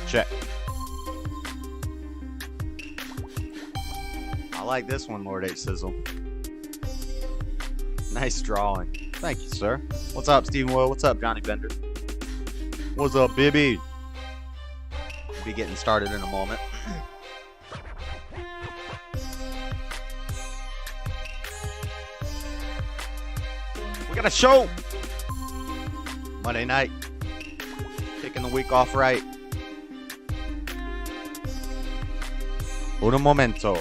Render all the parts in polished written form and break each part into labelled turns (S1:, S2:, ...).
S1: Check. I like this one, Lord 8 Sizzle. Nice drawing. Thank you, sir. What's up, Stephen Will? What's up, Johnny Bender? What's up, Bibby? We'll be getting started in a moment. We got a show! Monday night. Kicking the week off right. Un momento.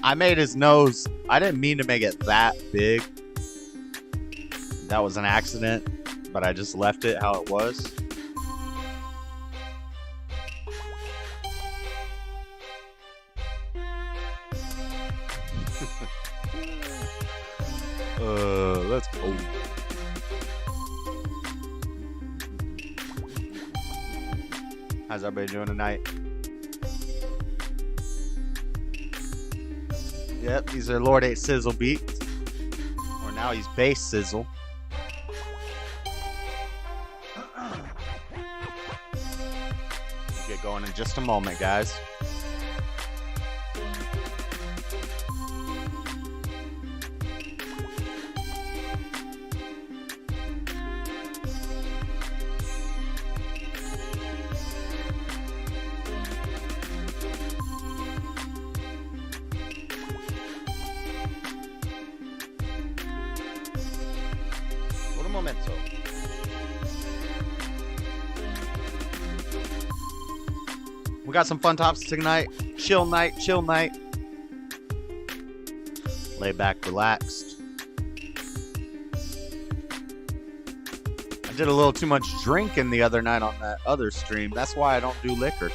S1: I made his nose. I didn't mean to make it that big. That was an accident, but I just left it how it was. Let's go. How's everybody doing tonight? Yep, these are Lord 8 Sizzle beats. Or now he's bass sizzle. Get going in just a moment, guys. Momento. We got some fun topics tonight. Chill night. Lay back, relaxed. I did a little too much drinking the other night on that other stream. That's why I don't do liquor.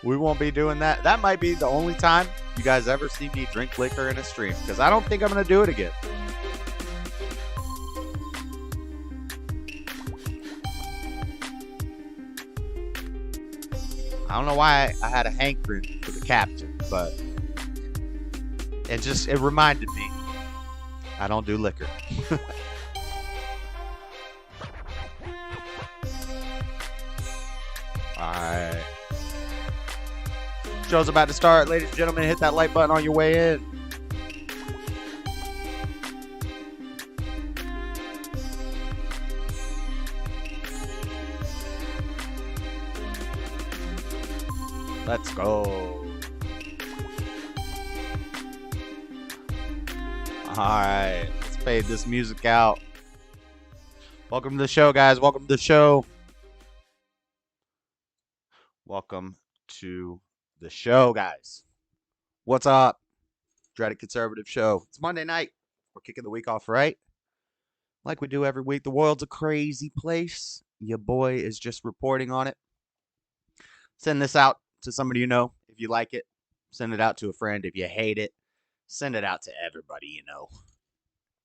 S1: We won't be doing that. That might be the only time you guys ever see me drink liquor in a stream, because I don't think I'm going to do it again. I don't know why I had a hankering for the captain, but it reminded me I don't do liquor. Alright. Show's about to start. Ladies and gentlemen, hit that like button on your way in. Let's go. Alright, let's fade this music out. Welcome to the show, guys. Welcome to the show. Welcome to the show, guys. What's up? Dreadedconservative show. It's Monday night. We're kicking the week off right, like we do every week. The world's a crazy place. Your boy is just reporting on it. Send this out to somebody you know. If you like it, send it out to a friend. If you hate it, send it out to everybody you know.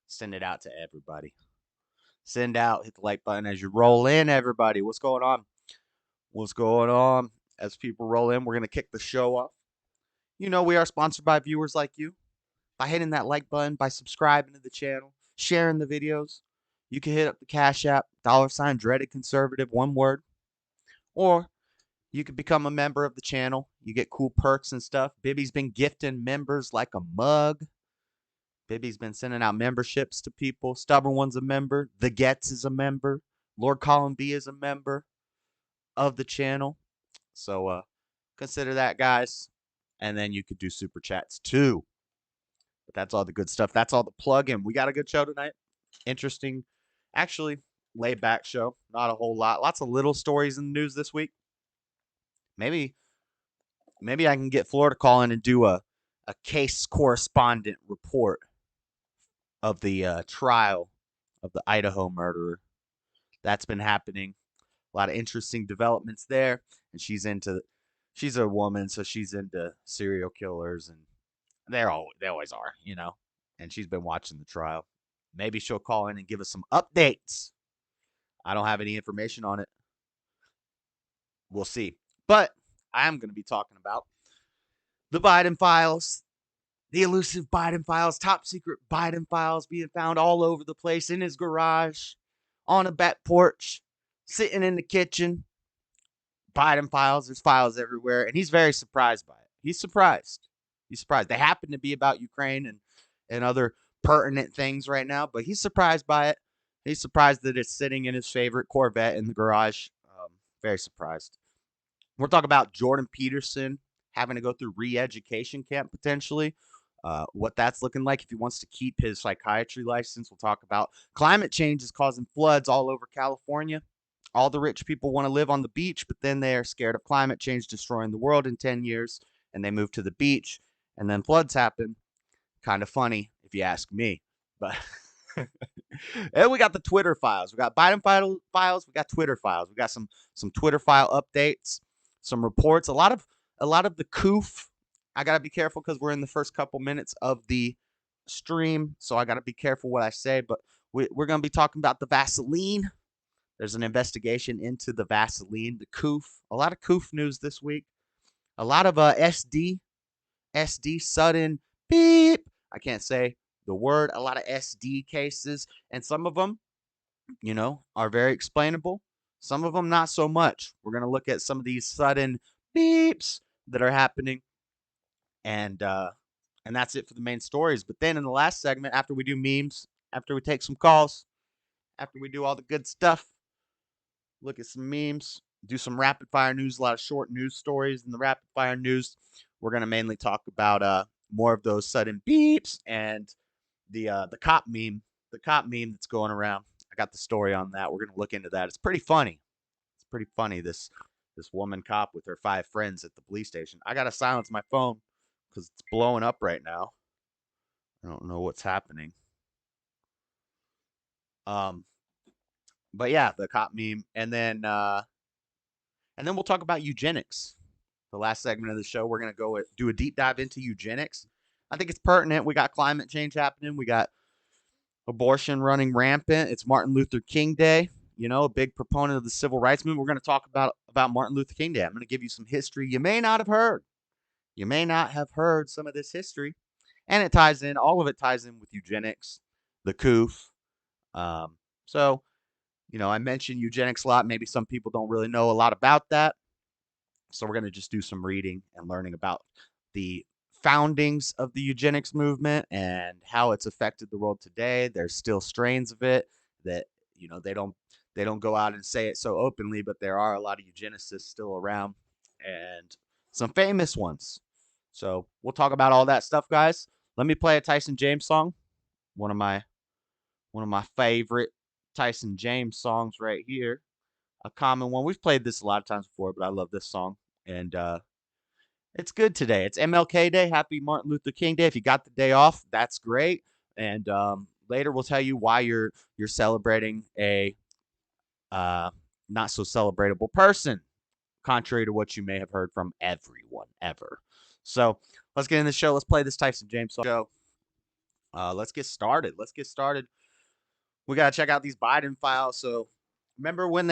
S1: Send it out to everybody. Send out, hit the like button as you roll in, everybody. What's going on? What's going on? As people roll in, we're going to kick the show off. You know, we are sponsored by viewers like you. By hitting that like button, by subscribing to the channel, sharing the videos, you can hit up the Cashapp, $ Dreadedconservative, one word. Or you could become a member of the channel. You get cool perks and stuff. Bibby's been gifting members like a mug. Bibby's been sending out memberships to people. Stubborn One's a member. The Gets is a member. Lord Colin B is a member of the channel. So consider that, guys. And then you could do super chats too. But that's all the good stuff. That's all the plug-in. We got a good show tonight. Interesting, actually, laid back show. Not a whole lot. Lots of little stories in the news this week. Maybe I can get Florida call in and do a case correspondent report of the trial of the Idaho murderer. That's been happening. A lot of interesting developments there. And she's a woman, so she's into serial killers, and they always are, you know. And she's been watching the trial. Maybe she'll call in and give us some updates. I don't have any information on it. We'll see. But I am going to be talking about the Biden files, the elusive Biden files, top secret Biden files being found all over the place, in his garage, on a back porch, sitting in the kitchen. Biden files, there's files everywhere, and he's very surprised by it. He's surprised. He's surprised. They happen to be about Ukraine and other pertinent things right now, but he's surprised by it. He's surprised that it's sitting in his favorite Corvette in the garage. Very surprised. We're talking about Jordan Peterson having to go through re-education camp potentially. What that's looking like if he wants to keep his psychiatry license. We'll talk about climate change is causing floods all over California. All the rich people want to live on the beach, but then they are scared of climate change destroying the world in 10 years, and they move to the beach, and then floods happen. Kind of funny, if you ask me. But and we got the Twitter files. We got Biden files. We got Twitter files. We got some Twitter file updates, some reports. A lot of the coof. I gotta be careful because we're in the first couple minutes of the stream, so I gotta be careful what I say. But we're gonna be talking about the Vaseline. There's an investigation into the Vaseline, the coof. A lot of coof news this week. A lot of SD sudden beep. I can't say the word. A lot of SD cases, and some of them, are very explainable. Some of them not so much. We're gonna look at some of these sudden beeps that are happening, and that's it for the main stories. But then in the last segment, after we do memes, after we take some calls, after we do all the good stuff, look at some memes, do some rapid fire news, a lot of short news stories in the rapid fire news. We're going to mainly talk about more of those sudden beeps and the cop meme, that's going around. I got the story on that. We're going to look into that. It's pretty funny. It's pretty funny. This woman cop with her 5 friends at the police station. I got to silence my phone because it's blowing up right now. I don't know what's happening. But yeah, the cop meme, and then we'll talk about eugenics. The last segment of the show, we're gonna go do a deep dive into eugenics. I think it's pertinent. We got climate change happening. We got abortion running rampant. It's Martin Luther King Day. A big proponent of the civil rights movement. We're going to talk about Martin Luther King Day. I'm going to give you some history you may not have heard. You may not have heard some of this history, and it ties in. All of it ties in with eugenics, the coof. So, I mentioned eugenics a lot. Maybe some people don't really know a lot about that. So we're going to just do some reading and learning about the foundings of the eugenics movement and how it's affected the world today. There's still strains of it that, they don't go out and say it so openly, but there are a lot of eugenicists still around and some famous ones. So we'll talk about all that stuff, guys. Let me play a Tyson James song. One of my favorite Tyson James songs right here. A common one. We've played this a lot of times before, but I love this song. And it's good today. It's MLK Day. Happy Martin Luther King Day. If you got the day off, that's great. And later we'll tell you why you're celebrating a not so celebratable person, contrary to what you may have heard from everyone ever. So let's get in the show. Let's play this Tyson James song. Let's get started. We got to check out these Biden files. So remember when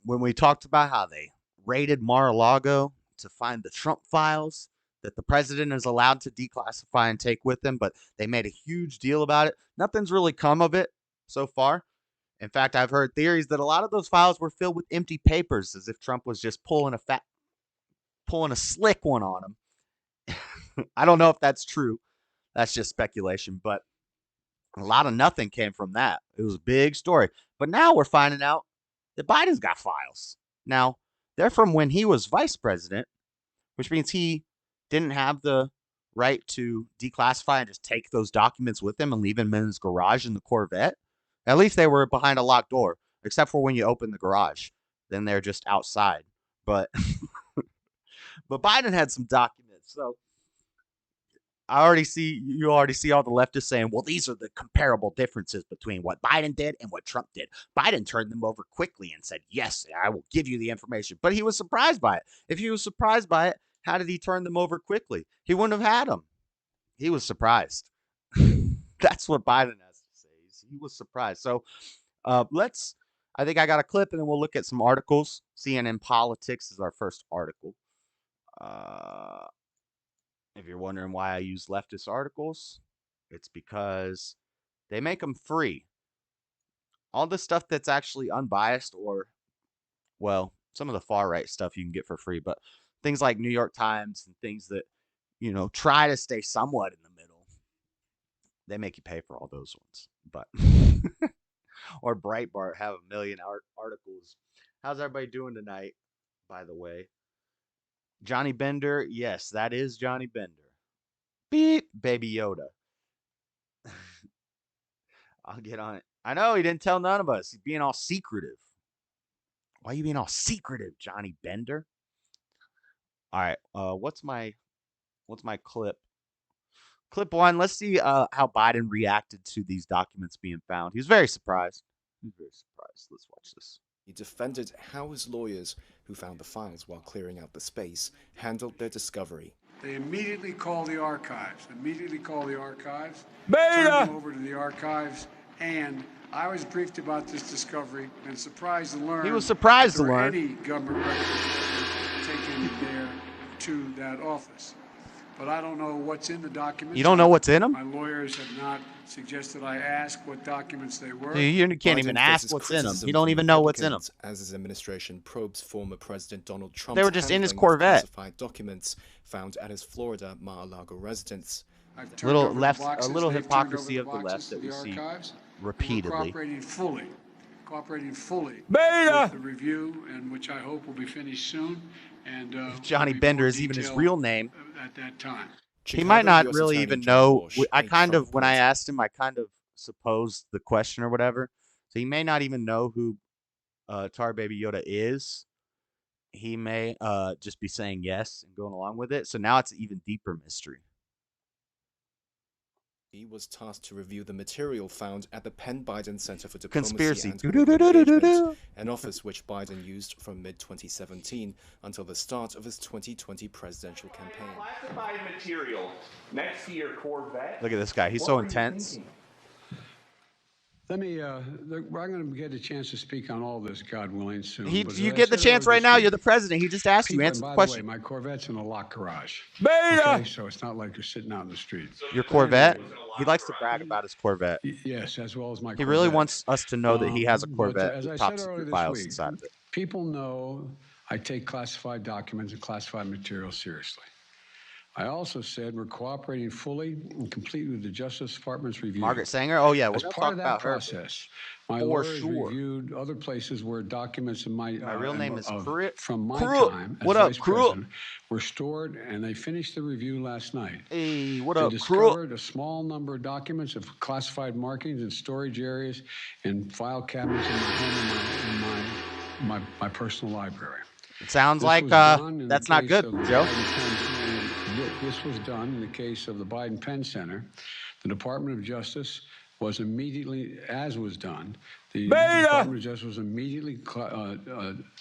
S1: we talked about how they raided Mar-a-Lago to find the Trump files that the president is allowed to declassify and take with him, but they made a huge deal about it. Nothing's really come of it so far. In fact, I've heard theories that a lot of those files were filled with empty papers, as if Trump was just pulling a slick one on him. I don't know if that's true. That's just speculation, but a lot of nothing came from that. It was a big story. But now we're finding out that Biden's got files. Now, they're from when he was vice president, which means he didn't have the right to declassify and just take those documents with him and leave them in his garage in the Corvette. At least they were behind a locked door, except for when you open the garage. Then they're just outside. But but Biden had some documents. So you already see all the leftists saying, well, these are the comparable differences between what Biden did and what Trump did. Biden turned them over quickly and said, yes, I will give you the information. But he was surprised by it. If he was surprised by it, how did he turn them over quickly? He wouldn't have had them. He was surprised. That's what Biden has to say. He was surprised. So let's. I think I got a clip, and then we'll look at some articles. CNN Politics is our first article. Uh, if you're wondering why I use leftist articles, it's because they make them free. All the stuff that's actually unbiased, or, well, some of the far right stuff you can get for free, but things like New York Times and things that, try to stay somewhat in the middle, they make you pay for all those ones. But, or Breitbart have a million articles. How's everybody doing tonight, by the way? Johnny Bender, yes, that is Johnny Bender. Beep, Baby Yoda. I'll get on it. I know he didn't tell none of us. He's being all secretive. Why are you being all secretive, Johnny Bender? All right. What's my clip? Clip one. Let's see how Biden reacted to these documents being found. He was very surprised. Let's watch this.
S2: He defended how his lawyers, who found the files while clearing out the space, handled their discovery.
S3: They immediately call the archives.
S4: Beta!
S3: Turn them over to the archives, and I was briefed about this discovery and surprised to learn.
S1: He was surprised to
S3: there were
S1: learn
S3: any government records taken there to that office. But I don't know what's in the documents.
S1: You don't know what's in them?
S3: My lawyers have not suggested I ask what documents they were.
S1: You can't even ask what's in them. You don't even know what's in them.
S2: As his administration probes former President Donald Trump,
S1: they were just in his Corvette.
S2: Classified documents found at his Florida Mar-a-Lago residence.
S3: A
S1: little hypocrisy of the left that we see repeatedly.
S3: Cooperating fully
S4: Beta!
S3: with the review, and which I hope will be finished soon. And
S1: Johnny Bender is even his real name.
S3: At that time.
S1: He might not really even know. When I asked him, I kind of supposed the question or whatever. So he may not even know who Tar Baby Yoda is. He may just be saying yes and going along with it. So now it's an even deeper mystery.
S2: He was tasked to review the material found at the Penn Biden Center for Diplomacy
S1: Conspiracy.
S2: and Engagement, an office which Biden used from mid-2017 until the start of his 2020 presidential campaign.
S5: Classified material next to your Corvette.
S1: Look at this guy. He's so intense.
S3: Let me, I'm going to get a chance to speak on all this, God willing, soon.
S1: You get the chance right now. You're the president. He just asked you. Answer the question.
S3: By the way, my Corvette's in a locked garage.
S4: Beta!
S3: Okay, so it's not like you're sitting out in the street.
S1: Your Corvette? He likes to brag about his Corvette.
S3: Yes, as well as my Corvette.
S1: He really wants us to know that he has a
S3: But,
S1: Corvette
S3: as
S1: with
S3: I
S1: top
S3: said earlier
S1: secret
S3: this
S1: files
S3: week,
S1: inside of it.
S3: People know I take classified documents and classified material seriously. I also said we're cooperating fully and completely with the Justice Department's review.
S1: Margaret Sanger? Oh, yeah, we'll
S3: As
S1: talk
S3: part of that
S1: about her.
S3: process, my
S1: For
S3: lawyers
S1: sure.
S3: reviewed other places where documents in my
S1: real name is
S3: from my
S1: Cruel.
S3: time as
S1: What up,
S3: Vice
S1: Cruel?
S3: President were stored, and they finished the review last night.
S1: Hey, what
S3: They
S1: up, Cruel?
S3: discovered a small number of documents of classified markings in storage areas and file cabinets in my home and my personal library.
S1: It sounds
S3: This
S1: like
S3: was done in the
S1: that's not
S3: case
S1: good,
S3: of the
S1: Joe.
S3: This was done in the case of the Biden Penn Center. The Department of Justice was immediately, as was done, the
S4: Beta!
S3: Department of Justice was immediately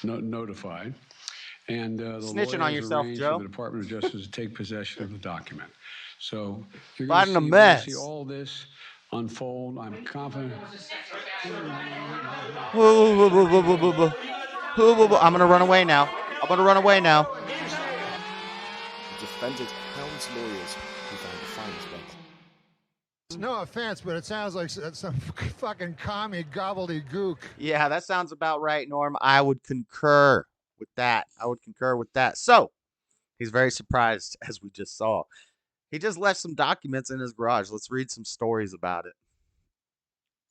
S3: notified. And the
S1: Snitching on
S3: lawyers
S1: yourself,
S3: arranged
S1: Joe.
S3: for the Department of Justice to take possession of the document. So you're
S1: Biden a
S3: going
S1: mess.
S3: to see all this unfold. I'm confident.
S1: I'm gonna run away now.
S2: He defended how his lawyers, who found the files while
S6: No offense, but it sounds like some fucking commie gobbledygook.
S1: Yeah, that sounds about right, Norm. I would concur with that. So, he's very surprised, as we just saw. He just left some documents in his garage. Let's read some stories about it.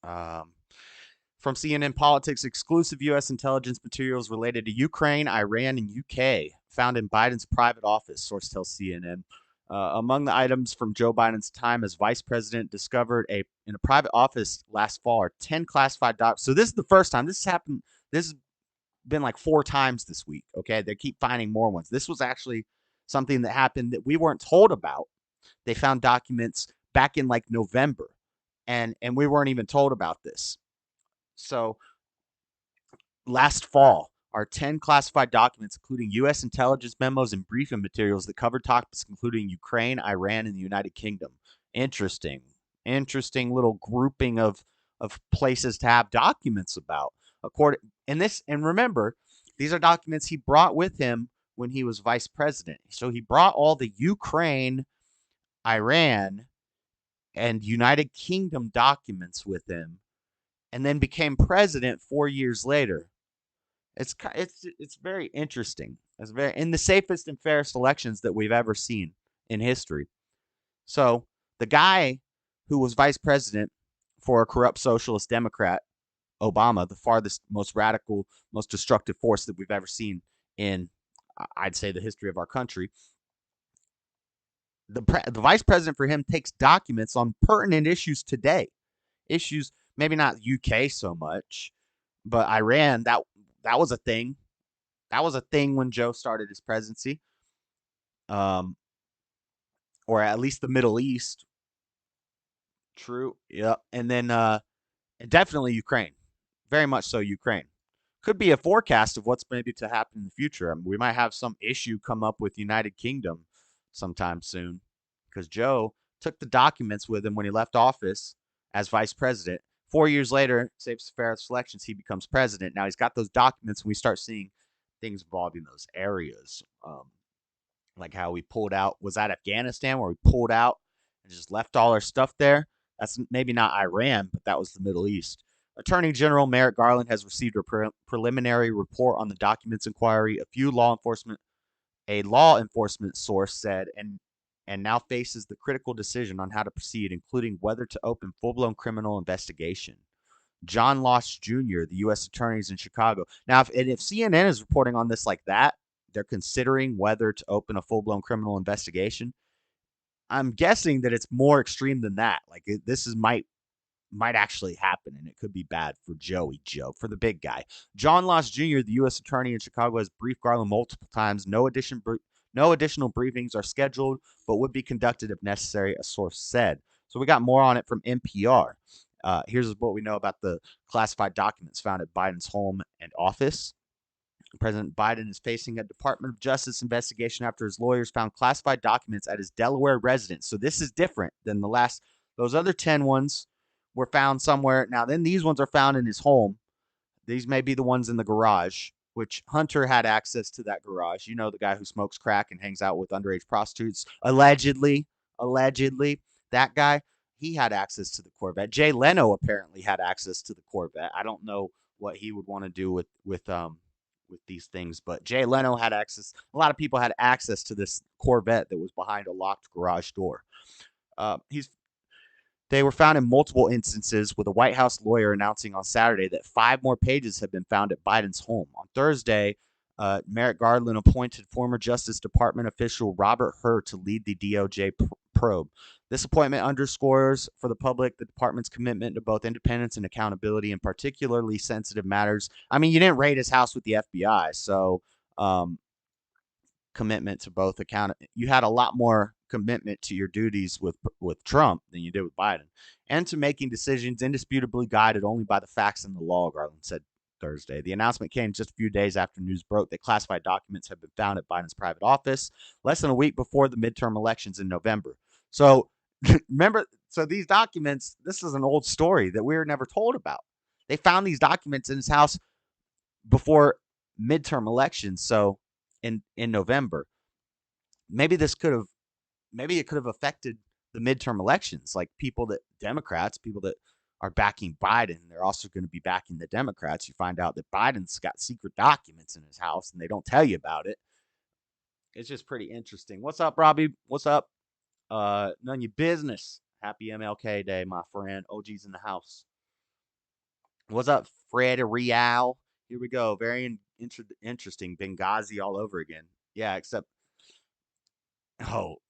S1: From CNN Politics, exclusive U.S. intelligence materials related to Ukraine, Iran, and UK found in Biden's private office, source tells CNN. Among the items from Joe Biden's time as vice president discovered in a private office last fall are 10 classified documents. So this is the first time. This has happened. This has been like 4 times this week. Okay, they keep finding more ones. This was actually something that happened that we weren't told about. They found documents back in like November, and we weren't even told about this. So last fall, are 10 classified documents, including U.S. intelligence memos and briefing materials that cover topics including Ukraine, Iran, and the United Kingdom. Interesting little grouping of of places to have documents about. And remember, these are documents he brought with him when he was vice president. So he brought all the Ukraine, Iran, and United Kingdom documents with him, and then became president 4 years later. It's very interesting. It's very in the safest and fairest elections that we've ever seen in history. So the guy who was vice president for a corrupt socialist Democrat, Obama, the farthest, most radical, most destructive force that we've ever seen in, I'd say, the history of our country. The vice president for him takes documents on pertinent issues today. Issues, maybe not UK so much, but Iran, that was a thing. That was a thing when Joe started his presidency. Or at least the Middle East. True. Yep. And then and definitely Ukraine. Very much so Ukraine. Could be a forecast of what's maybe to happen in the future. I mean, we might have some issue come up with United Kingdom sometime soon, because Joe took the documents with him when he left office as vice president. 4 years later, saves fair elections, he becomes president. Now he's got those documents, and we start seeing things involving those areas, like how we pulled out. Was that Afghanistan, where we pulled out and just left all our stuff there? That's maybe not Iran, but that was the Middle East. Attorney General Merrick Garland has received a preliminary report on the documents inquiry. A law enforcement source said, and now faces the critical decision on how to proceed, including whether to open full-blown criminal investigation. John Losh Jr., the U.S. attorneys in Chicago. Now, if CNN is reporting on this like that, they're considering whether to open a full-blown criminal investigation. I'm guessing that it's more extreme than that. Like this might actually happen, and it could be bad for Joe, for the big guy. John Losh Jr., the U.S. attorney in Chicago, has briefed Garland multiple times. No additional briefings are scheduled, but would be conducted if necessary, a source said. So we got more on it from NPR. Here's what we know about the classified documents found at Biden's home and office. President Biden is facing a Department of Justice investigation after his lawyers found classified documents at his Delaware residence. So this is different than those other 10 ones were found somewhere. Now, then these ones are found in his home. These may be the ones in the garage, which Hunter had access to that garage. You know, the guy who smokes crack and hangs out with underage prostitutes. Allegedly, that guy, he had access to the Corvette. Jay Leno apparently had access to the Corvette. I don't know what he would want to do with these things, but Jay Leno had access. A lot of people had access to this Corvette that was behind a locked garage door. They were found in multiple instances, with a White House lawyer announcing on Saturday that 5 more pages have been found at Biden's home. On Thursday, Merrick Garland appointed former Justice Department official Robert Hur to lead the DOJ probe. This appointment underscores for the public the department's commitment to both independence and accountability in particularly sensitive matters. I mean, you didn't raid his house with the FBI, so commitment to both you had a lot more commitment to your duties with Trump than you did with Biden, and to making decisions indisputably guided only by the facts and the law, Garland said Thursday. The announcement came just a few days after news broke that classified documents have been found at Biden's private office, less than a week before the midterm elections in November. So remember, these documents, this is an old story that we were never told about. They found these documents in his house before midterm elections, so in November. Maybe it could have affected the midterm elections. Like Democrats, people that are backing Biden, they're also going to be backing the Democrats. You find out that Biden's got secret documents in his house and they don't tell you about it. It's just pretty interesting. What's up, Robbie? What's up? None of your business. Happy MLK Day, my friend. OG's in the house. What's up, Fred Real? Here we go. Very interesting. Benghazi all over again. Yeah, except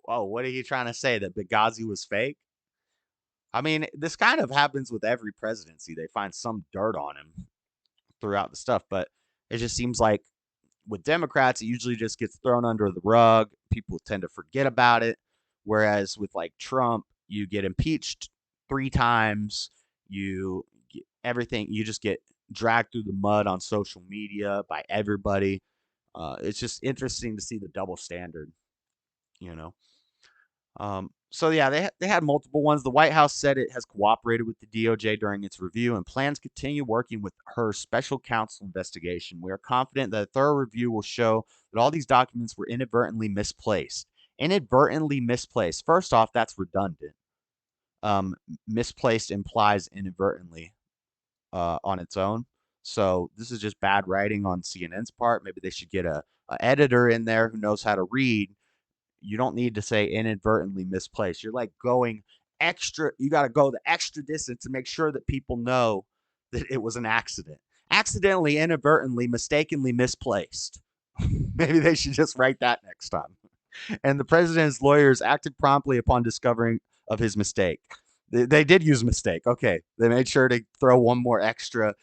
S1: what are you trying to say? That Benghazi was fake? I mean, this kind of happens with every presidency. They find some dirt on him throughout the stuff, but it just seems like with Democrats, it usually just gets thrown under the rug. People tend to forget about it. Whereas with like Trump, you get impeached 3 times. You just get dragged through the mud on social media by everybody. It's just interesting to see the double standard, you know. So yeah, they had multiple ones. The White House said it has cooperated with the DOJ during its review and plans to continue working with her special counsel investigation. We are confident that a thorough review will show that all these documents were inadvertently misplaced. Inadvertently misplaced. First off, that's redundant. Misplaced implies inadvertently on its own. So this is just bad writing on CNN's part. Maybe they should get a editor in there who knows how to read. You don't need to say inadvertently misplaced. You're like going extra. You got to go the extra distance to make sure that people know that it was an accident. Accidentally, inadvertently, mistakenly misplaced. Maybe they should just write that next time. And the president's lawyers acted promptly upon discovering of his mistake. They did use mistake. Okay. They made sure to throw one more extra.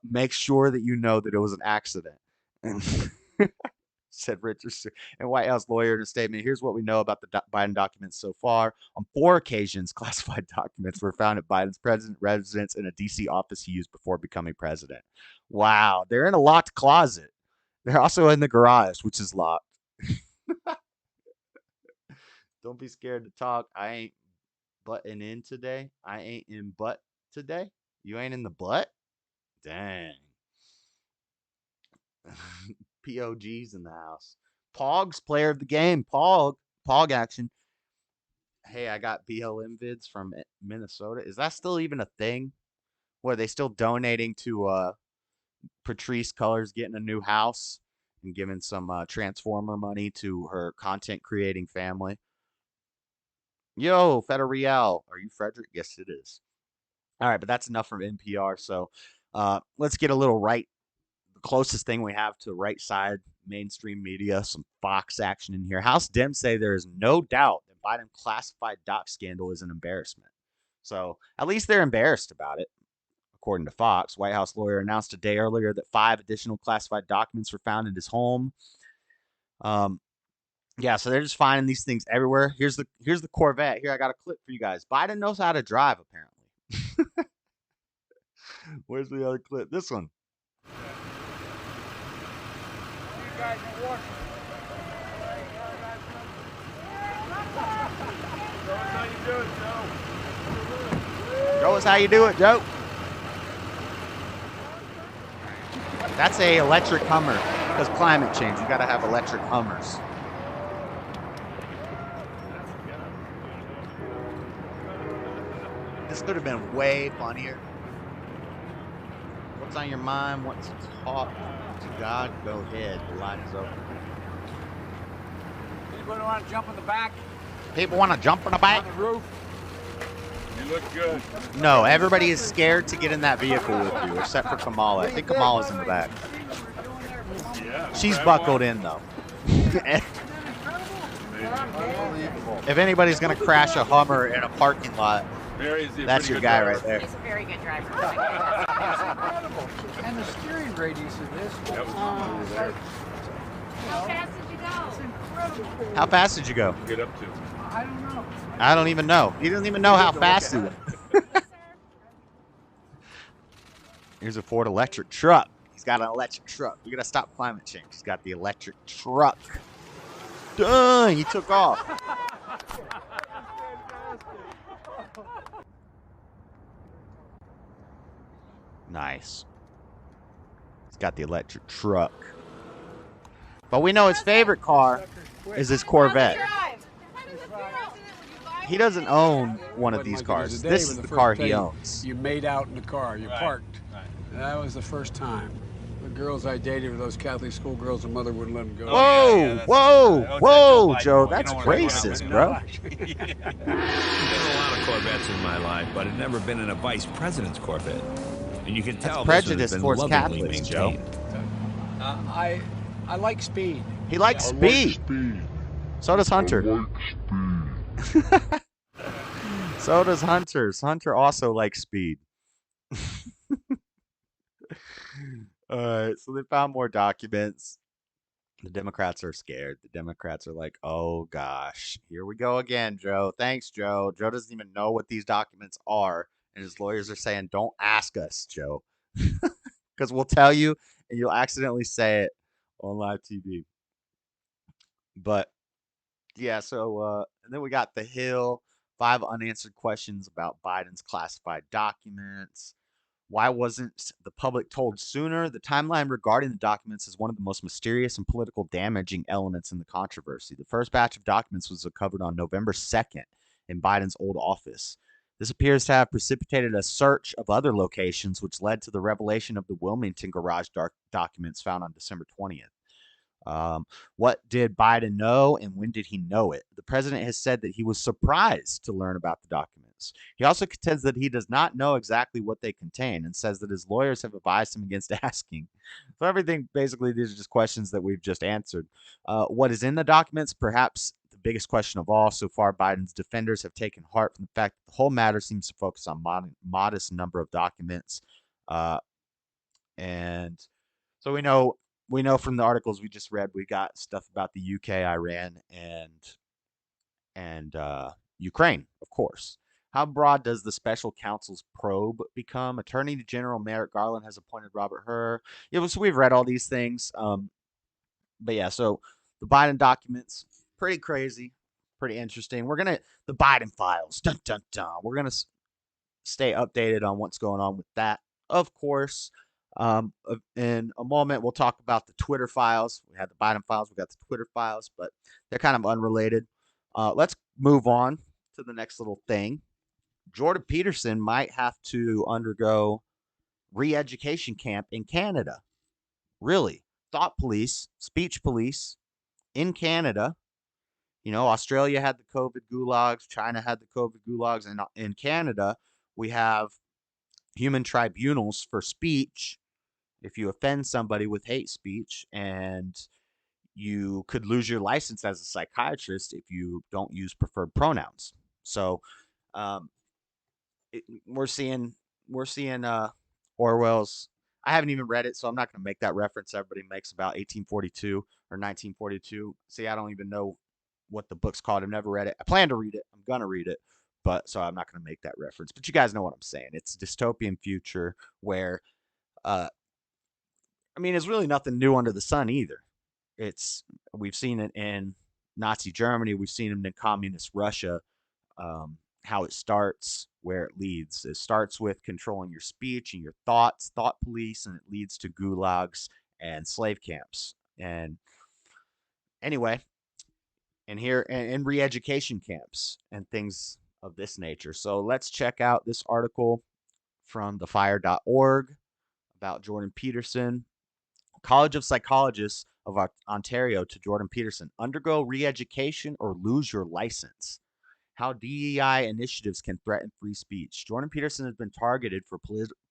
S1: Make sure that you know that it was an accident. And said Richardson, and White House lawyer in a statement. Here's what we know about the Biden documents so far. On 4 occasions, classified documents were found at Biden's president residence in a D.C. office he used before becoming president. Wow. They're in a locked closet. They're also in the garage, which is locked. Don't be scared to talk. I ain't butting in today. I ain't in butt today. You ain't in the butt? Dang. POG's in the house. Pog's player of the game. Pog action. Hey, I got BLM vids from Minnesota. Is that still even a thing? What, are they still donating to Patrice Cullors getting a new house and giving some Transformer money to her content creating family? Yo, Federiel. Are you Frederick? Yes, it is. All right, but that's enough from NPR. So let's get a little right. The closest thing we have to right side mainstream media, some Fox action in here. House Dems say there is no doubt that Biden classified doc scandal is an embarrassment. So at least they're embarrassed about it. According to Fox, White House lawyer announced a day earlier that 5 additional classified documents were found in his home. Yeah, so they're just finding these things everywhere. Here's the Corvette. Here, I got a clip for you guys. Biden knows how to drive, apparently. Where's the other clip? This one. Show us how you do it, Joe. That's a electric Hummer because climate change. You got to have electric Hummers. This could have been way funnier. What's on your mind? What's to talk to God? Go ahead. The line is open.
S4: Anybody want to jump in the back?
S1: People want to jump in the back?
S4: On the roof? You look good.
S1: No, everybody is scared to get in that vehicle with you, except for Kamala. I think Kamala's in the back.
S4: Yeah.
S1: She's buckled in, though. If anybody's going to crash a Hummer in a parking lot, that's your guy right there.
S7: He's a very good driver.
S4: And the steering radius of this.
S7: How fast did you go?
S1: How fast did you go?
S4: Get up to. I don't know.
S1: I don't even know. He doesn't even know how fast he went. Here's a Ford electric truck. He's got an electric truck. We gotta stop climate change. He's got the electric truck. Dang, he took off. Nice. He's got the electric truck. But we know his favorite car is his Corvette. He doesn't own one of these cars. This is the car he owns.
S3: You made out in the car. You parked. That was the first time. The girls I dated were those Catholic school girls. The mother wouldn't let them go.
S1: Whoa, Joe. That's racist, bro.
S8: There's been a lot of Corvettes in my life, but I've never been in a vice president's Corvette. And you can tell
S1: That's
S8: this
S1: prejudice
S8: has been
S1: towards
S8: lovingly
S1: Catholics, Joe.
S8: maintained.
S3: I like speed.
S1: He likes speed. So does Hunter. So does Hunter. Hunter also likes speed. All right, so they found more documents. The Democrats are scared. The Democrats are like, oh gosh, here we go again, Joe. Thanks, Joe. Joe doesn't even know what these documents are. And his lawyers are saying, don't ask us, Joe. Because we'll tell you and you'll accidentally say it on live TV. But Yeah, so and then we got The Hill, 5 unanswered questions about Biden's classified documents. Why wasn't the public told sooner? The timeline regarding the documents is one of the most mysterious and political damaging elements in the controversy. The first batch of documents was uncovered on November 2nd in Biden's old office. This appears to have precipitated a search of other locations, which led to the revelation of the Wilmington garage documents found on December 20th. What did Biden know and when did he know it? The president has said that he was surprised to learn about the documents. He also contends that he does not know exactly what they contain and says that his lawyers have advised him against asking. So, everything basically, these are just questions that we've just answered. What is in the documents? Perhaps the biggest question of all. So far, Biden's defenders have taken heart from the fact that the whole matter seems to focus on modest number of documents. And so we know from the articles we just read, we got stuff about the UK, Iran, and Ukraine, of course. How broad does the special counsel's probe become? Attorney General Merrick Garland has appointed Robert Hur. Yeah, so we've read all these things. But yeah, so the Biden documents, pretty crazy, pretty interesting. The Biden files, dun dun dun. We're gonna stay updated on what's going on with that, of course. In a moment, we'll talk about the Twitter files. We had the Biden files, we got the Twitter files, but they're kind of unrelated. Let's move on to the next little thing. Jordan Peterson might have to undergo re-education camp in Canada. Really? Thought police, speech police in Canada. Australia had the COVID gulags, China had the COVID gulags, and in Canada, we have human tribunals for speech if you offend somebody with hate speech, and you could lose your license as a psychiatrist if you don't use preferred pronouns. So um, we're seeing Orwell's. I haven't even read it, so I'm not going to make that reference everybody makes about 1842 or 1942. See, I don't even know what the book's called. I've never read it. I plan to read it. I'm going to read it, but so I'm not going to make that reference. But you guys know what I'm saying. It's a dystopian future where, it's really nothing new under the sun either. We've seen it in Nazi Germany. We've seen it in communist Russia. How it starts, where it leads. It starts with controlling your speech and your thoughts, thought police, and it leads to gulags and slave camps. And anyway, and here and re-education camps and things of this nature. So let's check out this article from thefire.org about Jordan Peterson. College of Psychologists of Ontario to Jordan Peterson. Undergo re-education or lose your license. How DEI initiatives can threaten free speech. Jordan Peterson has been targeted for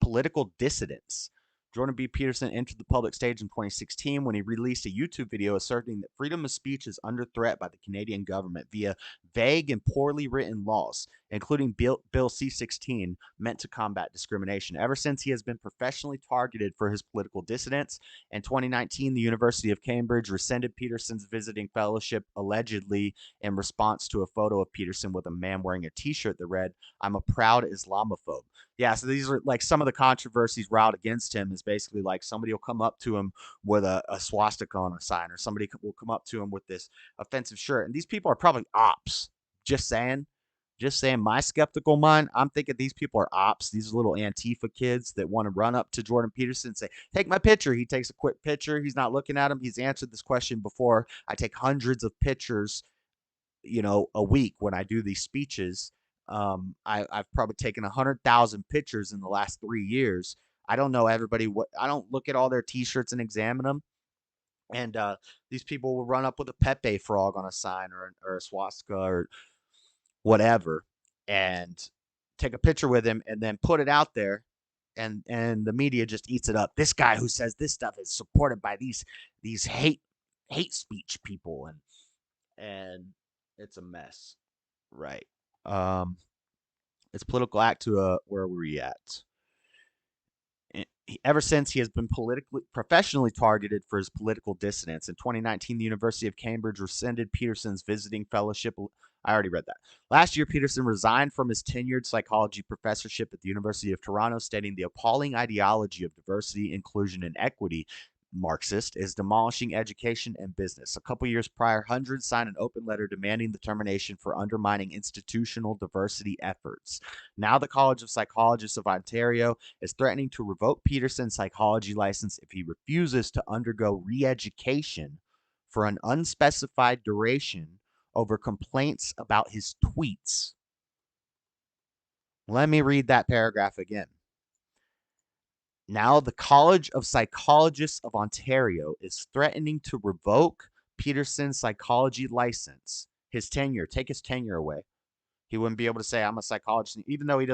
S1: political dissidence. Jordan B. Peterson entered the public stage in 2016 when he released a YouTube video asserting that freedom of speech is under threat by the Canadian government via vague and poorly written laws, including Bill C-16, meant to combat discrimination. Ever since, he has been professionally targeted for his political dissidence. In 2019, the University of Cambridge rescinded Peterson's visiting fellowship, allegedly in response to a photo of Peterson with a man wearing a t-shirt that read, "I'm a proud Islamophobe." Yeah, so these are like some of the controversies routed against him is basically like somebody will come up to him with a swastika on a sign, or somebody will come up to him with this offensive shirt. And these people are probably ops. Just saying, my skeptical mind, I'm thinking these people are ops. These are little Antifa kids that want to run up to Jordan Peterson and say, "Take my picture." He takes a quick picture. He's not looking at him. He's answered this question before. I take hundreds of pictures, a week when I do these speeches. I've probably taken 100,000 pictures in the last 3 years. I don't know everybody. I don't look at all their T-shirts and examine them. And these people will run up with a Pepe frog on a sign or a swastika or whatever, and take a picture with him, and then put it out there, and the media just eats it up. This guy who says this stuff is supported by these hate speech people, and it's a mess, right? It's political act to where are we at? Ever since, he has been professionally targeted for his political dissidence. In 2019, the University of Cambridge rescinded Peterson's visiting fellowship. I already read that. Last year, Peterson resigned from his tenured psychology professorship at the University of Toronto, stating the appalling ideology of diversity, inclusion, and equity Marxist is demolishing education and business. A couple years prior, hundreds signed an open letter demanding the termination for undermining institutional diversity efforts. Now the College of Psychologists of Ontario is threatening to revoke Peterson's psychology license if he refuses to undergo re-education for an unspecified duration over complaints about his tweets. Let me read that paragraph again. Now, the College of Psychologists of Ontario is threatening to revoke Peterson's psychology license, his tenure, take his tenure away. He wouldn't be able to say, I'm a psychologist, even though he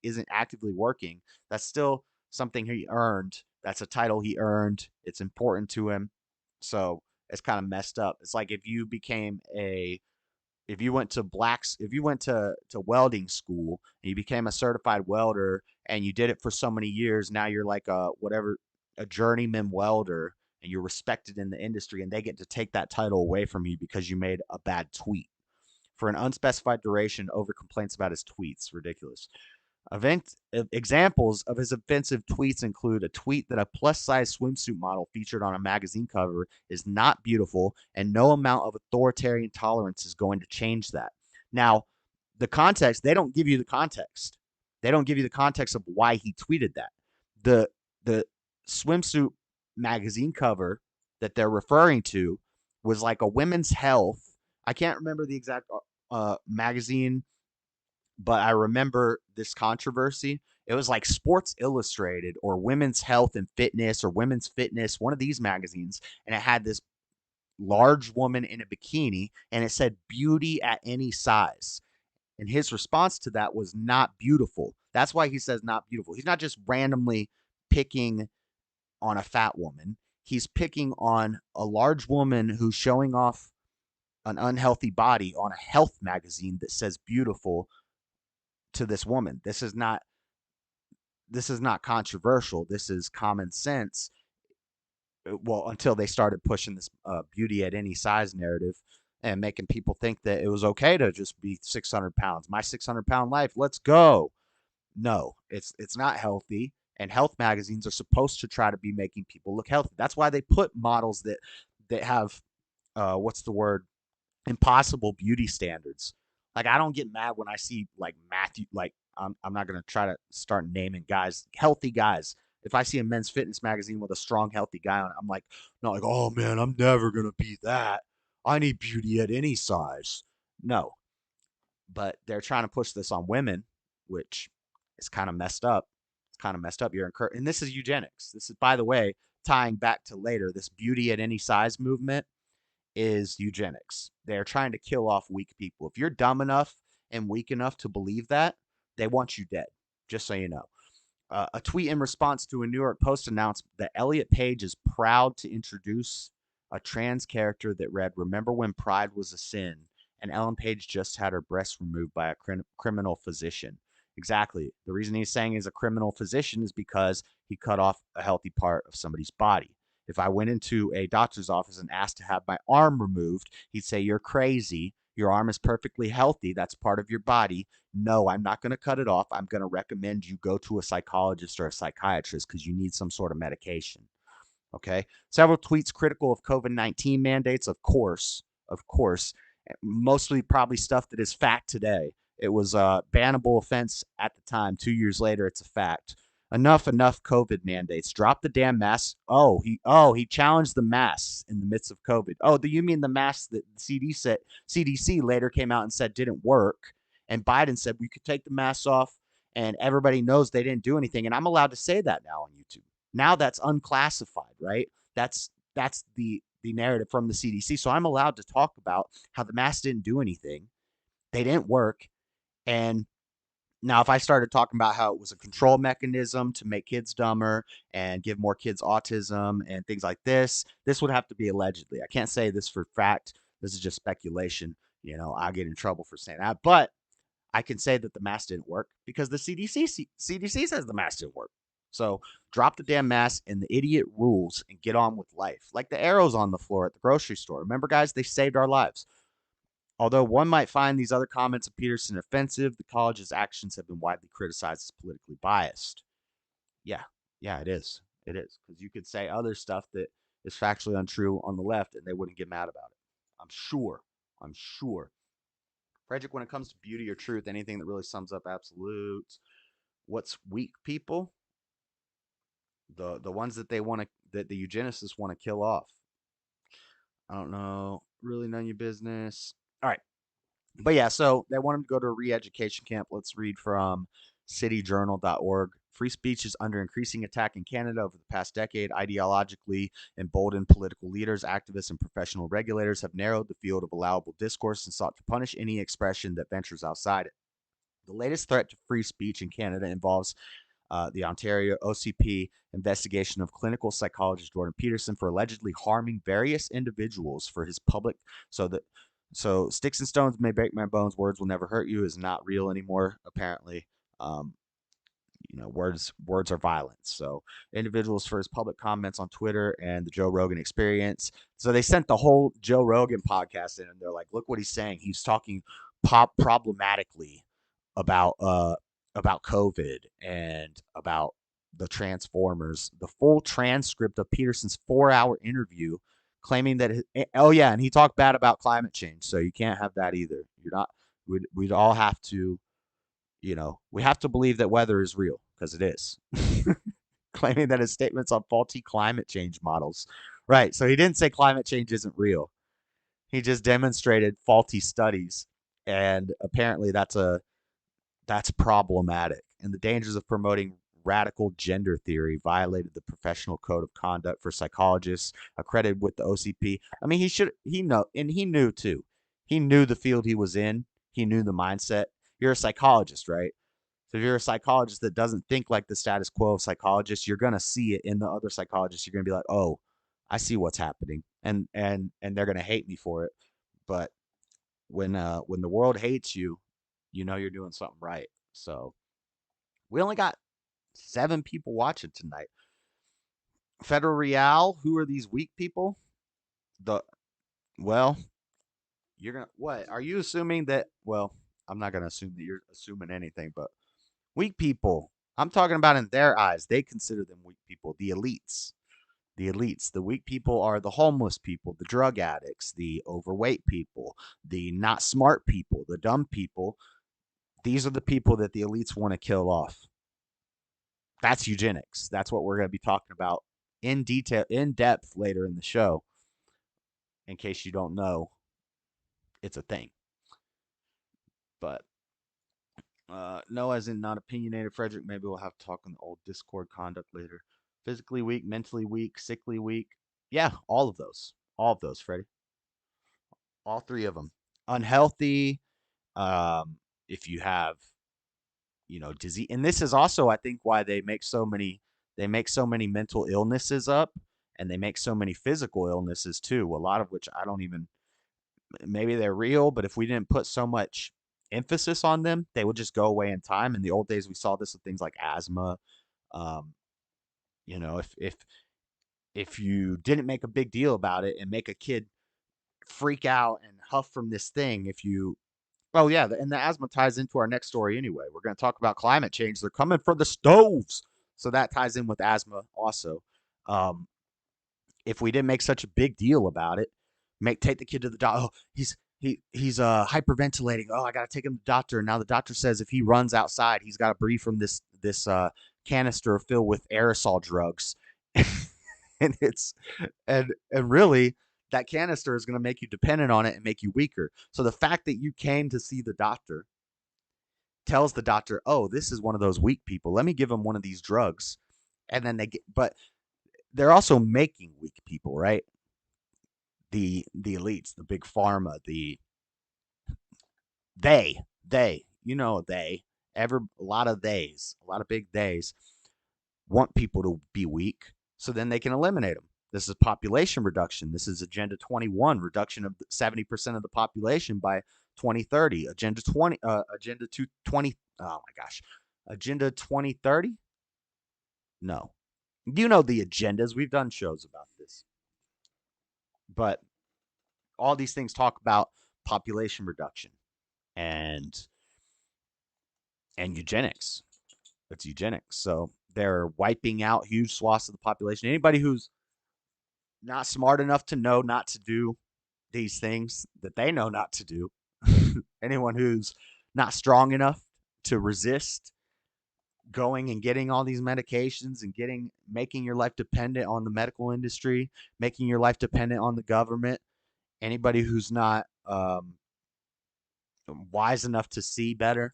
S1: isn't actively working. That's still something he earned. That's a title he earned. It's important to him. So it's kind of messed up. It's like if you went to welding school and you became a certified welder and you did it for so many years, now you're like a journeyman welder and you're respected in the industry, and they get to take that title away from you because you made a bad tweet for an unspecified duration over complaints about his tweets. Ridiculous. Examples of his offensive tweets include a tweet that a plus-size swimsuit model featured on a magazine cover is not beautiful, and no amount of authoritarian tolerance is going to change that. Now, the context, they don't give you the context. They don't give you the context of why he tweeted that. The swimsuit magazine cover that they're referring to was like a women's health. I can't remember the exact magazine, but I remember this controversy. It was like Sports Illustrated or Women's Health and Fitness or Women's Fitness, one of these magazines, and it had this large woman in a bikini, and it said beauty at any size. And his response to that was not beautiful. That's why he says not beautiful. He's not just randomly picking on a fat woman. He's picking on a large woman who's showing off an unhealthy body on a health magazine that says beautiful to this woman. This is not controversial. This is common sense. Well, until they started pushing this beauty at any size narrative and making people think that it was okay to just be 600 pounds. My 600-pound life, let's go. No, it's not healthy. And health magazines are supposed to try to be making people look healthy. That's why they put models that have impossible beauty standards. Like, I don't get mad when I see like Matthew, like I'm not going to try to start naming guys, healthy guys. If I see a men's fitness magazine with a strong, healthy guy on it, I'm like, not like, oh man, I'm never going to be that. I need beauty at any size. No, but they're trying to push this on women, which is kind of messed up. It's kind of messed up. And this is eugenics. This is, by the way, tying back to later, this beauty at any size movement is eugenics. They're trying to kill off weak people. If you're dumb enough and weak enough to believe that, they want you dead, just so you know. A tweet in response to a New York Post announced that Elliot Page is proud to introduce a trans character that read, "Remember when pride was a sin?" And Ellen Page just had her breasts removed by a criminal physician. Exactly. The reason he's saying he's a criminal physician is because he cut off a healthy part of somebody's body. If I went into a doctor's office and asked to have my arm removed, he'd say, "You're crazy. Your arm is perfectly healthy. That's part of your body. No, I'm not going to cut it off. I'm going to recommend you go to a psychologist or a psychiatrist because you need some sort of medication." Okay. Several tweets critical of COVID-19 mandates, of course, mostly probably stuff that is fact today. It was a bannable offense at the time. 2 years later, it's a fact. Enough COVID mandates. Drop the damn masks. He challenged the masks in the midst of COVID. Oh, do you mean the masks that the CDC later came out and said didn't work? And Biden said we could take the masks off and everybody knows they didn't do anything. And I'm allowed to say that now on YouTube. Now that's unclassified, right? That's the narrative from the CDC. So I'm allowed to talk about how the masks didn't do anything. They didn't work. And now, if I started talking about how it was a control mechanism to make kids dumber and give more kids autism and things like this would have to be allegedly. I can't say this for fact. This is just speculation. I'll get in trouble for saying that. But I can say that the mask didn't work because the CDC says the mask didn't work. So drop the damn mask and the idiot rules and get on with life. Like the arrows on the floor at the grocery store. Remember, guys, they saved our lives. Although one might find these other comments of Peterson offensive, the college's actions have been widely criticized as politically biased. Yeah, it is. It is, because you could say other stuff that is factually untrue on the left, and they wouldn't get mad about it. I'm sure. I'm sure. Frederick, when it comes to beauty or truth, anything that really sums up absolutes, what's weak people? The ones that they want to, that the eugenicists want to kill off. I don't know. Really none of your business. All right. But yeah, so they want him to go to a re-education camp. Let's read from cityjournal.org. Free speech is under increasing attack in Canada over the past decade. Ideologically emboldened political leaders, activists, and professional regulators have narrowed the field of allowable discourse and sought to punish any expression that ventures outside it. The latest threat to free speech in Canada involves the Ontario OCP investigation of clinical psychologist Jordan Peterson for allegedly harming various individuals for his public. So sticks and stones may break my bones, words will never hurt you is not real anymore, apparently. Words are violence. So individuals for his public comments on Twitter and the Joe Rogan Experience. So they sent the whole Joe Rogan podcast in, and they're like, look what he's saying. He's talking problematically about COVID and about the Transformers. The full transcript of Peterson's 4-hour interview, claiming that and he talked bad about climate change. So you can't have that either. You're not. We'd all have to. We have to believe that weather is real, because it is. Claiming that his statements on faulty climate change models. Right. So he didn't say climate change isn't real. He just demonstrated faulty studies. And apparently that's problematic. And the dangers of promoting radical gender theory violated the professional code of conduct for psychologists accredited with the OCP. I mean, he knew too. He knew the field he was in. He knew the mindset. You're a psychologist, right? So if you're a psychologist that doesn't think like the status quo of psychologists, you're going to see it in the other psychologists. You're going to be like, oh, I see what's happening. And they're going to hate me for it. But when the world hates you, you know you're doing something right. So we only got 7 people watching tonight. Federal Real, who are these weak people? You're going to, what? Are you assuming that, I'm not going to assume that you're assuming anything, but weak people, I'm talking about in their eyes, they consider them weak people, the elites. The weak people are the homeless people, the drug addicts, the overweight people, the not smart people, the dumb people. These are the people that the elites want to kill off. That's eugenics. That's what we're going to be talking about in depth later in the show. In case you don't know, it's a thing. But no, as in not opinionated, Frederick. Maybe we'll have to talk on the old Discord conduct later. Physically weak, mentally weak, sickly weak. Yeah, all of those, Freddie. All 3 of them. Unhealthy. If you have, disease, and this is also, I think, why they make so many mental illnesses up, and they make so many physical illnesses too. A lot of which I don't even. Maybe they're real, but if we didn't put so much emphasis on them, they would just go away in time. In the old days, we saw this with things like asthma. If you didn't make a big deal about it and make a kid freak out and huff from this thing, and the asthma ties into our next story anyway. We're going to talk about climate change. They're coming for the stoves. So that ties in with asthma also. If we didn't make such a big deal about it, take the kid to the doctor. Oh, he's hyperventilating. Oh, I got to take him to the doctor. And now the doctor says if he runs outside, he's got to breathe from this canister filled with aerosol drugs. and really that canister is going to make you dependent on it and make you weaker. So the fact that you came to see the doctor tells the doctor, oh, this is one of those weak people. Let me give him one of these drugs. And then but they're also making weak people, right? The elites, the big pharma, a lot of big theys want people to be weak so then they can eliminate them. This is population reduction. This is Agenda 21, reduction of 70% of the population by 2030. Agenda 220. Oh my gosh. Agenda 2030? No. You know the agendas. We've done shows about this. But all these things talk about population reduction and eugenics. It's eugenics. So They're wiping out huge swaths of the population. Anybody who's not smart enough to know not to do these things that they know not to do, anyone who's not strong enough to resist going and getting all these medications and making your life dependent on the medical industry, making your life dependent on the government, anybody who's not wise enough to see better,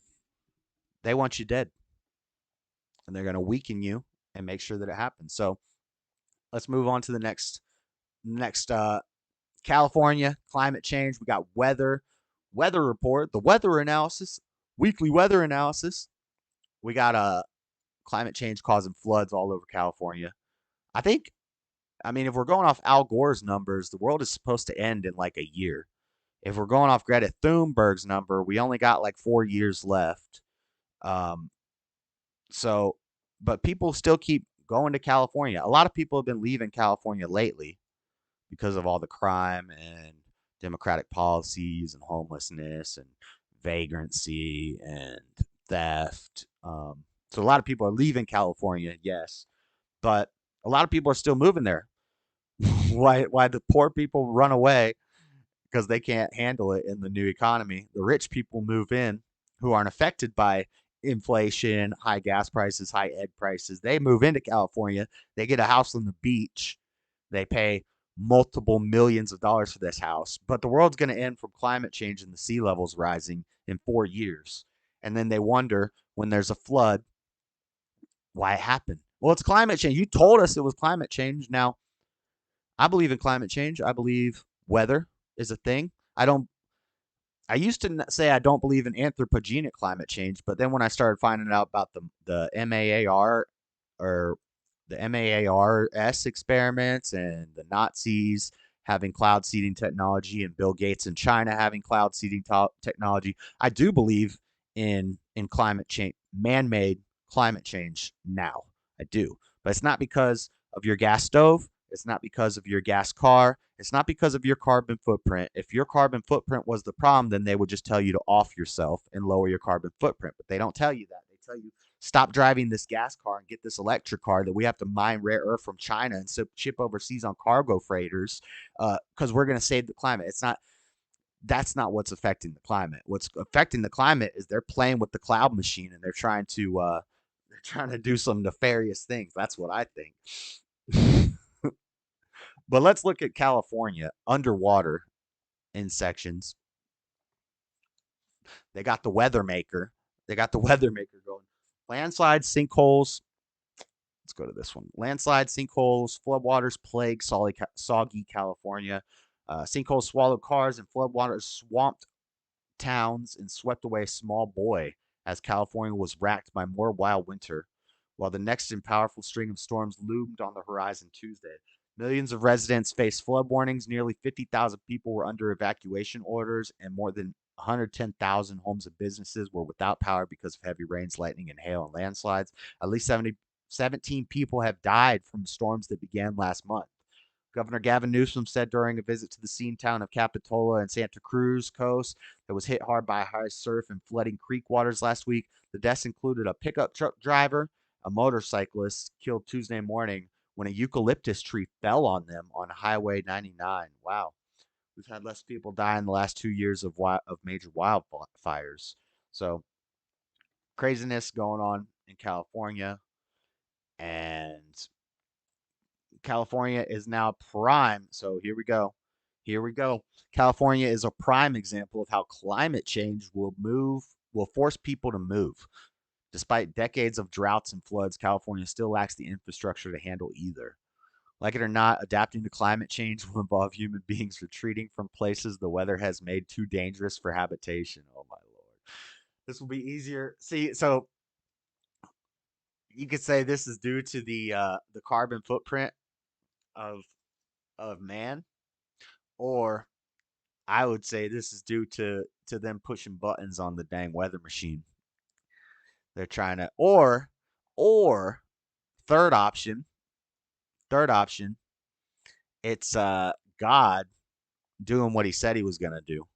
S1: they want you dead. And they're going to weaken you and make sure that it happens. So let's move on to the next California, climate change. We got weather report, the weather analysis, weekly weather analysis. We got climate change causing floods all over California. I mean, if we're going off Al Gore's numbers, the world is supposed to end in like a year. If we're going off Greta Thunberg's number, we only got like 4 years left. But people still keep going to California. A lot of people have been leaving California lately because of all the crime and democratic policies and homelessness and vagrancy and theft. So a lot of people are leaving California, yes, but a lot of people are still moving there. Why the poor people run away because they can't handle it in the new economy. The rich people move in who aren't affected by inflation, high gas prices, high egg prices. They move into California. They get a house on the beach. They pay multiple millions of dollars for this house. But the world's going to end from climate change and the sea levels rising in 4 years. And then they wonder when there's a flood why it happened. Well, it's climate change. You told us it was climate change. Now, I believe in climate change. I believe weather is a thing. I used to say I don't believe in anthropogenic climate change, but then when I started finding out about the MAAR or the MAARS experiments and the Nazis having cloud seeding technology and Bill Gates in China having cloud seeding technology, I do believe in climate change, man-made climate change now. I do. But it's not because of your gas stove. It's not because of your gas car. It's not because of your carbon footprint. If your carbon footprint was the problem, then they would just tell you to off yourself and lower your carbon footprint. But they don't tell you that. They tell you, stop driving this gas car and get this electric car that we have to mine rare earth from China and ship overseas on cargo freighters because we're going to save the climate. That's not what's affecting the climate. What's affecting the climate is they're playing with the cloud machine and they're trying to do some nefarious things. That's what I think. But let's look at California underwater in sections. They got the weather maker. Going. Landslides, sinkholes. Let's go to this one. Landslides, sinkholes, floodwaters plague soggy California. Sinkholes swallowed cars and floodwaters swamped towns and swept away a small boy as California was racked by more wild winter, while the next and powerful string of storms loomed on the horizon Tuesday. Millions of residents faced flood warnings. Nearly 50,000 people were under evacuation orders, and more than 110,000 homes and businesses were without power because of heavy rains, lightning, and hail and landslides. At least 17 people have died from storms that began last month. Governor Gavin Newsom said during a visit to the scene town of Capitola and Santa Cruz Coast that was hit hard by high surf and flooding creek waters last week. The deaths included a pickup truck driver, a motorcyclist killed Tuesday morning when a eucalyptus tree fell on them on Highway 99. Wow. We've had less people die in the last 2 years of major wildfires. So craziness going on in California. And California is now prime. So here we go. California is a prime example of how climate change will force people to move. Despite decades of droughts and floods, California still lacks the infrastructure to handle either. Like it or not, adapting to climate change will involve human beings retreating from places the weather has made too dangerous for habitation. Oh my Lord. This will be easier. See, so you could say this is due to the carbon footprint of man, or I would say this is due to them pushing buttons on the dang weather machine. They're trying to, or third option, it's God doing what he said he was going to do.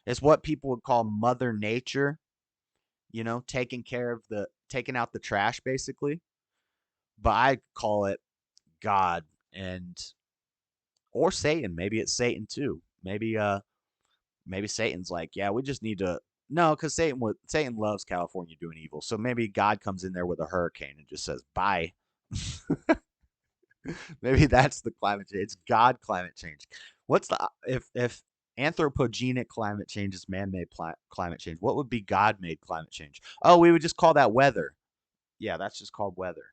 S1: It's what people would call Mother Nature, taking out the trash, basically. but I call it God and or Satan. Maybe it's Satan too. Maybe Satan's like, yeah, we just need to no, because Satan loves California doing evil. So maybe God comes in there with a hurricane and just says bye. Maybe that's the climate change. It's God climate change. What's the if anthropogenic climate change is man-made climate change? What would be God-made climate change? Oh, we would just call that weather. Yeah, that's just called weather.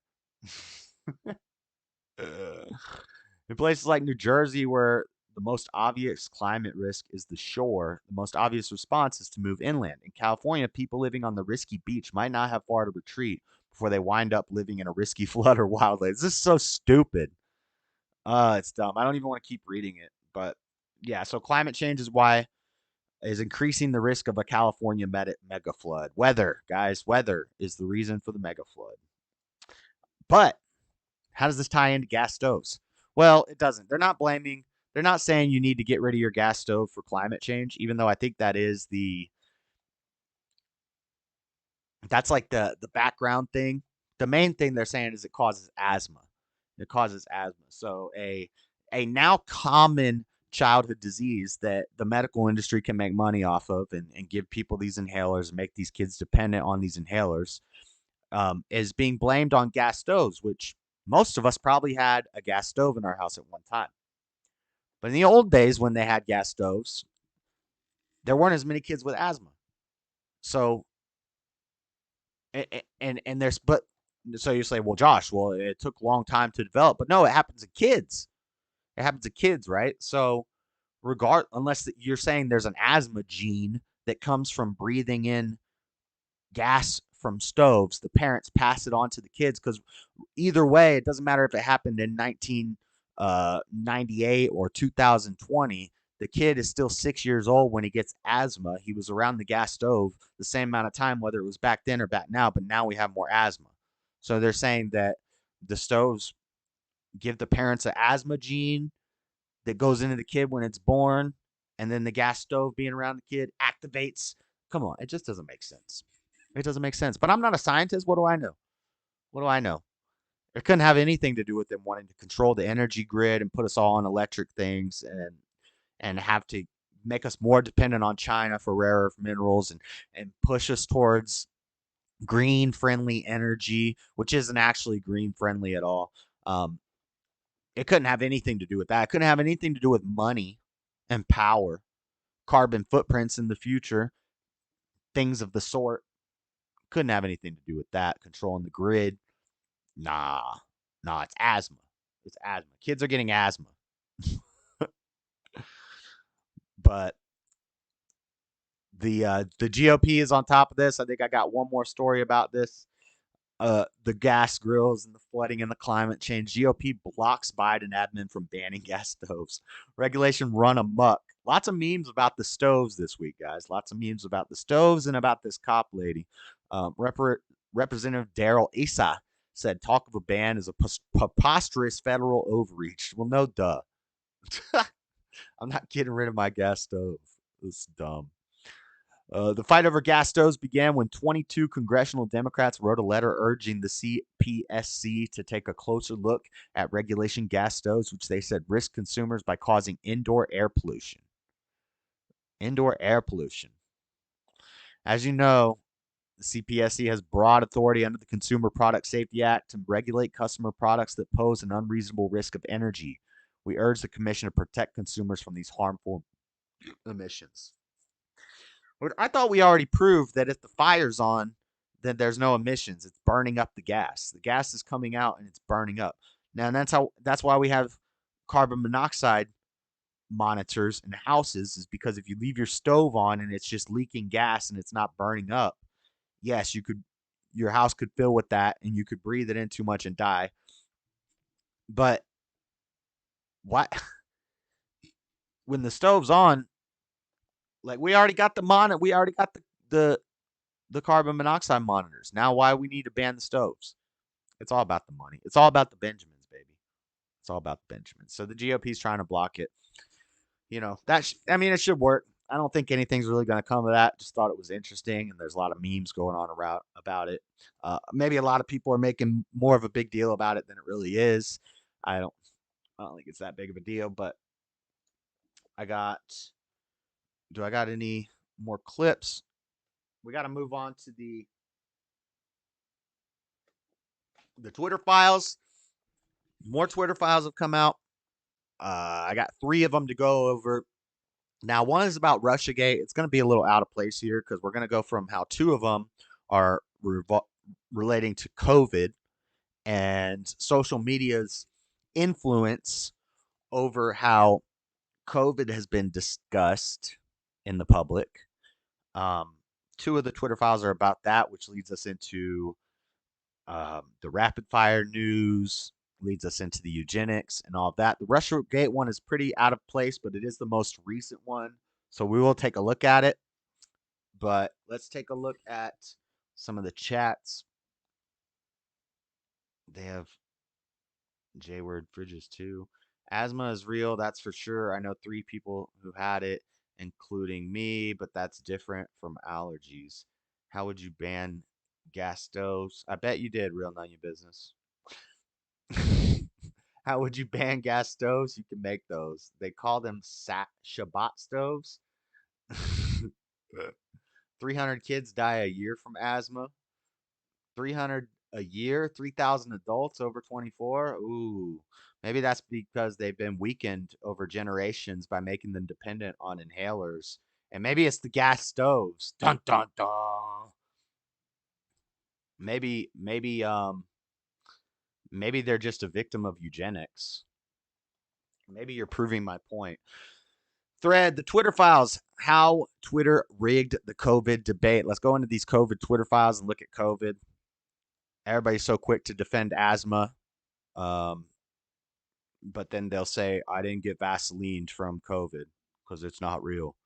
S1: In places like New Jersey, where the most obvious climate risk is the shore, the most obvious response is to move inland. In California, people living on the risky beach might not have far to retreat before they wind up living in a risky flood or wildlands. This is so stupid. It's dumb. I don't even want to keep reading it. But yeah, so climate change is increasing the risk of a California mega flood. Weather, guys, weather is the reason for the mega flood. But how does this tie into gas stoves? Well, it doesn't. They're not saying you need to get rid of your gas stove for climate change, even though I think that's like the background thing. The main thing they're saying is it causes asthma. It causes asthma. So a now common childhood disease that the medical industry can make money off of and give people these inhalers and make these kids dependent on these inhalers is being blamed on gas stoves, which most of us probably had a gas stove in our house at one time. But in the old days when they had gas stoves, there weren't as many kids with asthma. So and there's but so you say, well, Josh, well, it took a long time to develop, but no, it happens to kids. It happens to kids, right? So unless you're saying there's an asthma gene that comes from breathing in gas from stoves, the parents pass it on to the kids because either way, it doesn't matter if it happened in 1998 or 2020. The kid is still 6 years old when he gets asthma. He was around the gas stove the same amount of time, whether it was back then or back now, but now we have more asthma. So they're saying that the stoves give the parents an asthma gene that goes into the kid when it's born, and then the gas stove being around the kid activates. Come on, it just doesn't make sense. It doesn't make sense. But I'm not a scientist. What do I know? What do I know? It couldn't have anything to do with them wanting to control the energy grid and put us all on electric things and have to make us more dependent on China for rare earth minerals and push us towards green friendly energy, which isn't actually green friendly at all. It couldn't have anything to do with that. It couldn't have anything to do with money and power, carbon footprints in the future, things of the sort. Couldn't have anything to do with that. Controlling the grid. Nah, it's asthma. It's asthma. Kids are getting asthma. But the GOP is on top of this. I think I got one more story about this. The gas grills and the flooding and the climate change. GOP blocks Biden admin from banning gas stoves. Regulation run amok. Lots of memes about the stoves this week, guys. Lots of memes about the stoves and about this cop lady. Representative Daryl Issa said talk of a ban is a preposterous federal overreach. Well, no duh. I'm not getting rid of my gas stove. It's dumb. The fight over gas stoves began when 22 congressional Democrats wrote a letter urging the CPSC to take a closer look at regulation gas stoves, which they said risk consumers by causing indoor air pollution. Indoor air pollution. As you know, the CPSC has broad authority under the Consumer Product Safety Act to regulate customer products that pose an unreasonable risk of energy. We urge the Commission to protect consumers from these harmful emissions. I thought we already proved that if the fire's on, then there's no emissions. It's burning up the gas. The gas is coming out and it's burning up. Now, and that's why we have carbon monoxide monitors in houses, is because if you leave your stove on and it's just leaking gas and it's not burning up, yes, your house could fill with that and you could breathe it in too much and die. But what when the stove's on, like we already got the carbon monoxide monitors. Now why we need to ban the stoves? It's all about the money. It's all about the Benjamins, baby. It's all about the Benjamins. So the GOP is trying to block it. You know, it should work. I don't think anything's really going to come of that. Just thought it was interesting, and there's a lot of memes going on around about it. Maybe a lot of people are making more of a big deal about it than it really is. I don't, I don't think it's that big of a deal. But I got. Do I got any more clips? We got to move on to the Twitter files. More Twitter files have come out. I got 3 of them to go over. Now, one is about Russiagate. It's going to be a little out of place here because we're going to go from how 2 of them are relating to COVID and social media's influence over how COVID has been discussed in the public. 2 of the Twitter files are about that, which leads us into the rapid fire news, leads us into the eugenics and all of that. The Russiagate one is pretty out of place, but it is the most recent one. So we will take a look at it. But let's take a look at some of the chats. They have J-word fridges too. Asthma is real, that's for sure. I know 3 people who had it, including me, but that's different from allergies. How would you ban gas stoves? I bet you did, real none of your business. How would you ban gas stoves? You can make those. They call them Shabbat stoves. 300 kids die a year from asthma. 300 a year, 3,000 adults over 24. Ooh, maybe that's because they've been weakened over generations by making them dependent on inhalers. And maybe it's the gas stoves. Dun dun dun. Maybe they're just a victim of eugenics. Maybe you're proving my point. Thread, the Twitter files, how Twitter rigged the COVID debate. Let's go into these COVID Twitter files and look at COVID. Everybody's so quick to defend asthma. But then they'll say, I didn't get Vaseline from COVID because it's not real.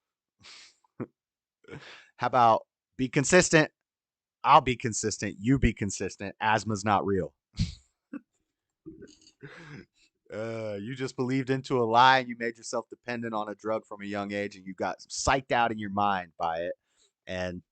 S1: How about be consistent? I'll be consistent. You be consistent. Asthma's not real. You just believed into a lie and you made yourself dependent on a drug from a young age and you got psyched out in your mind by it. And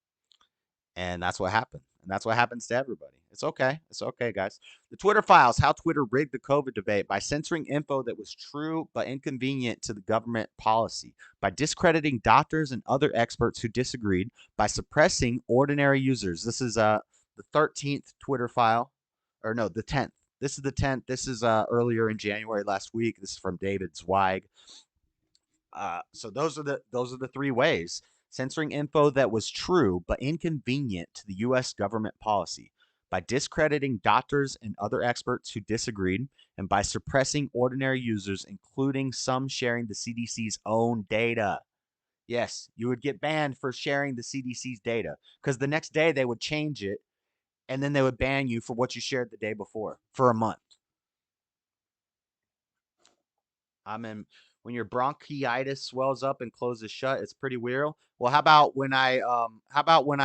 S1: that's what happened. And that's what happens to everybody. It's okay. It's okay, guys. The Twitter files, how Twitter rigged the COVID debate by censoring info that was true but inconvenient to the government policy, by discrediting doctors and other experts who disagreed, by suppressing ordinary users. This is the 13th Twitter file, or no, the 10th. This is the 10th. This is earlier in January last week. This is from David Zweig. So those are the 3 ways. Censoring info that was true but inconvenient to the U.S. government policy, by discrediting doctors and other experts who disagreed, and by suppressing ordinary users, including some sharing the CDC's own data. Yes, you would get banned for sharing the CDC's data because the next day they would change it and then they would ban you for what you shared the day before for a month. When your bronchitis swells up and closes shut, it's pretty weird. Well, how about when I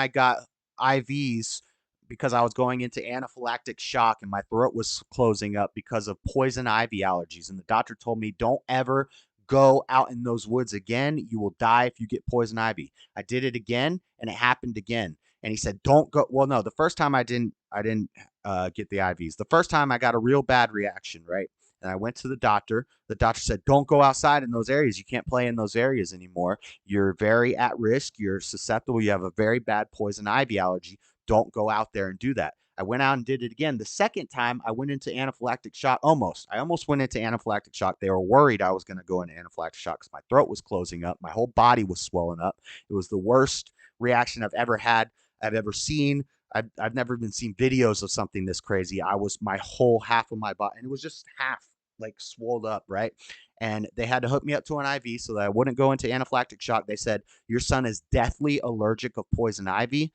S1: got IVs because I was going into anaphylactic shock and my throat was closing up because of poison ivy allergies, and the doctor told me don't ever go out in those woods again. You will die if you get poison ivy. I did it again and it happened again. And he said, don't go. Well, no, the first time I didn't get the IVs. The first time I got a real bad reaction, right? And I went to the doctor. The doctor said, don't go outside in those areas. You can't play in those areas anymore. You're very at risk. You're susceptible. You have a very bad poison ivy allergy. Don't go out there and do that. I went out and did it again. The second time I went into anaphylactic shock, I almost went into anaphylactic shock. They were worried I was going to go into anaphylactic shock because my throat was closing up. My whole body was swelling up. It was the worst reaction I've ever had, I've ever seen. I've never even seen videos of something this crazy. My whole half of my body, and it was just half like swelled up, right? And they had to hook me up to an IV so that I wouldn't go into anaphylactic shock. They said, your son is deathly allergic of poison ivy.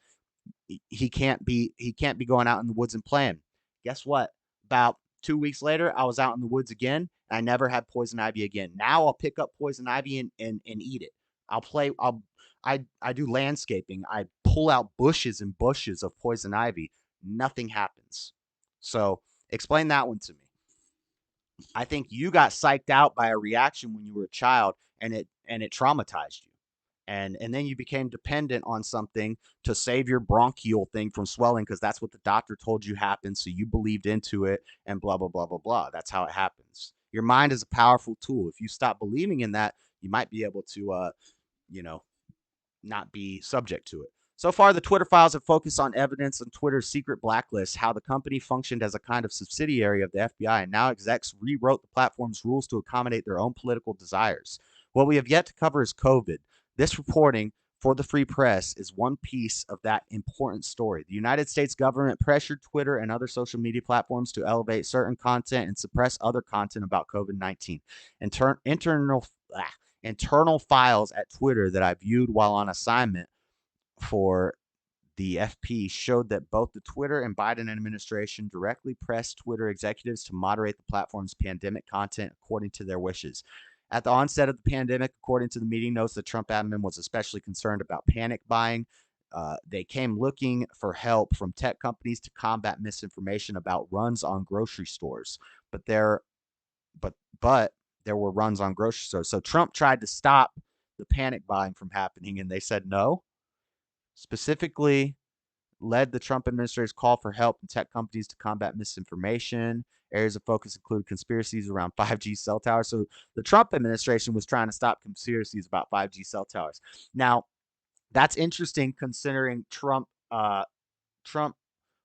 S1: He can't be going out in the woods and playing. Guess what? About 2 weeks later, I was out in the woods again. And I never had poison ivy again. Now I'll pick up poison ivy and eat it. I do landscaping. I pull out bushes and bushes of poison ivy. Nothing happens. So explain that one to me. I think you got psyched out by a reaction when you were a child and it traumatized you. And then you became dependent on something to save your bronchial thing from swelling because that's what the doctor told you happened, so you believed into it, and blah blah blah blah blah. That's how it happens. Your mind is a powerful tool. If you stop believing in that, you might be able to you know not be subject to it. So far, the Twitter files have focused on evidence on Twitter's secret blacklist, how the company functioned as a kind of subsidiary of the FBI, and now execs rewrote the platform's rules to accommodate their own political desires. What we have yet to cover is COVID. This reporting for the Free Press is one piece of that important story. The United States government pressured Twitter and other social media platforms to elevate certain content and suppress other content about COVID-19. Internal files at Twitter that I viewed while on assignment for the FP showed that both the Twitter and Biden administration directly pressed Twitter executives to moderate the platform's pandemic content according to their wishes. At the onset of the pandemic, according to the meeting notes, the Trump admin was especially concerned about panic buying. They came looking for help from tech companies to combat misinformation about runs on grocery stores. But there were runs on grocery stores. So Trump tried to stop the panic buying from happening, and they said no. Specifically, led the Trump administration's call for help in tech companies to combat misinformation. Areas of focus include conspiracies around 5G cell towers. So the Trump administration was trying to stop conspiracies about 5G cell towers. Now, that's interesting considering Trump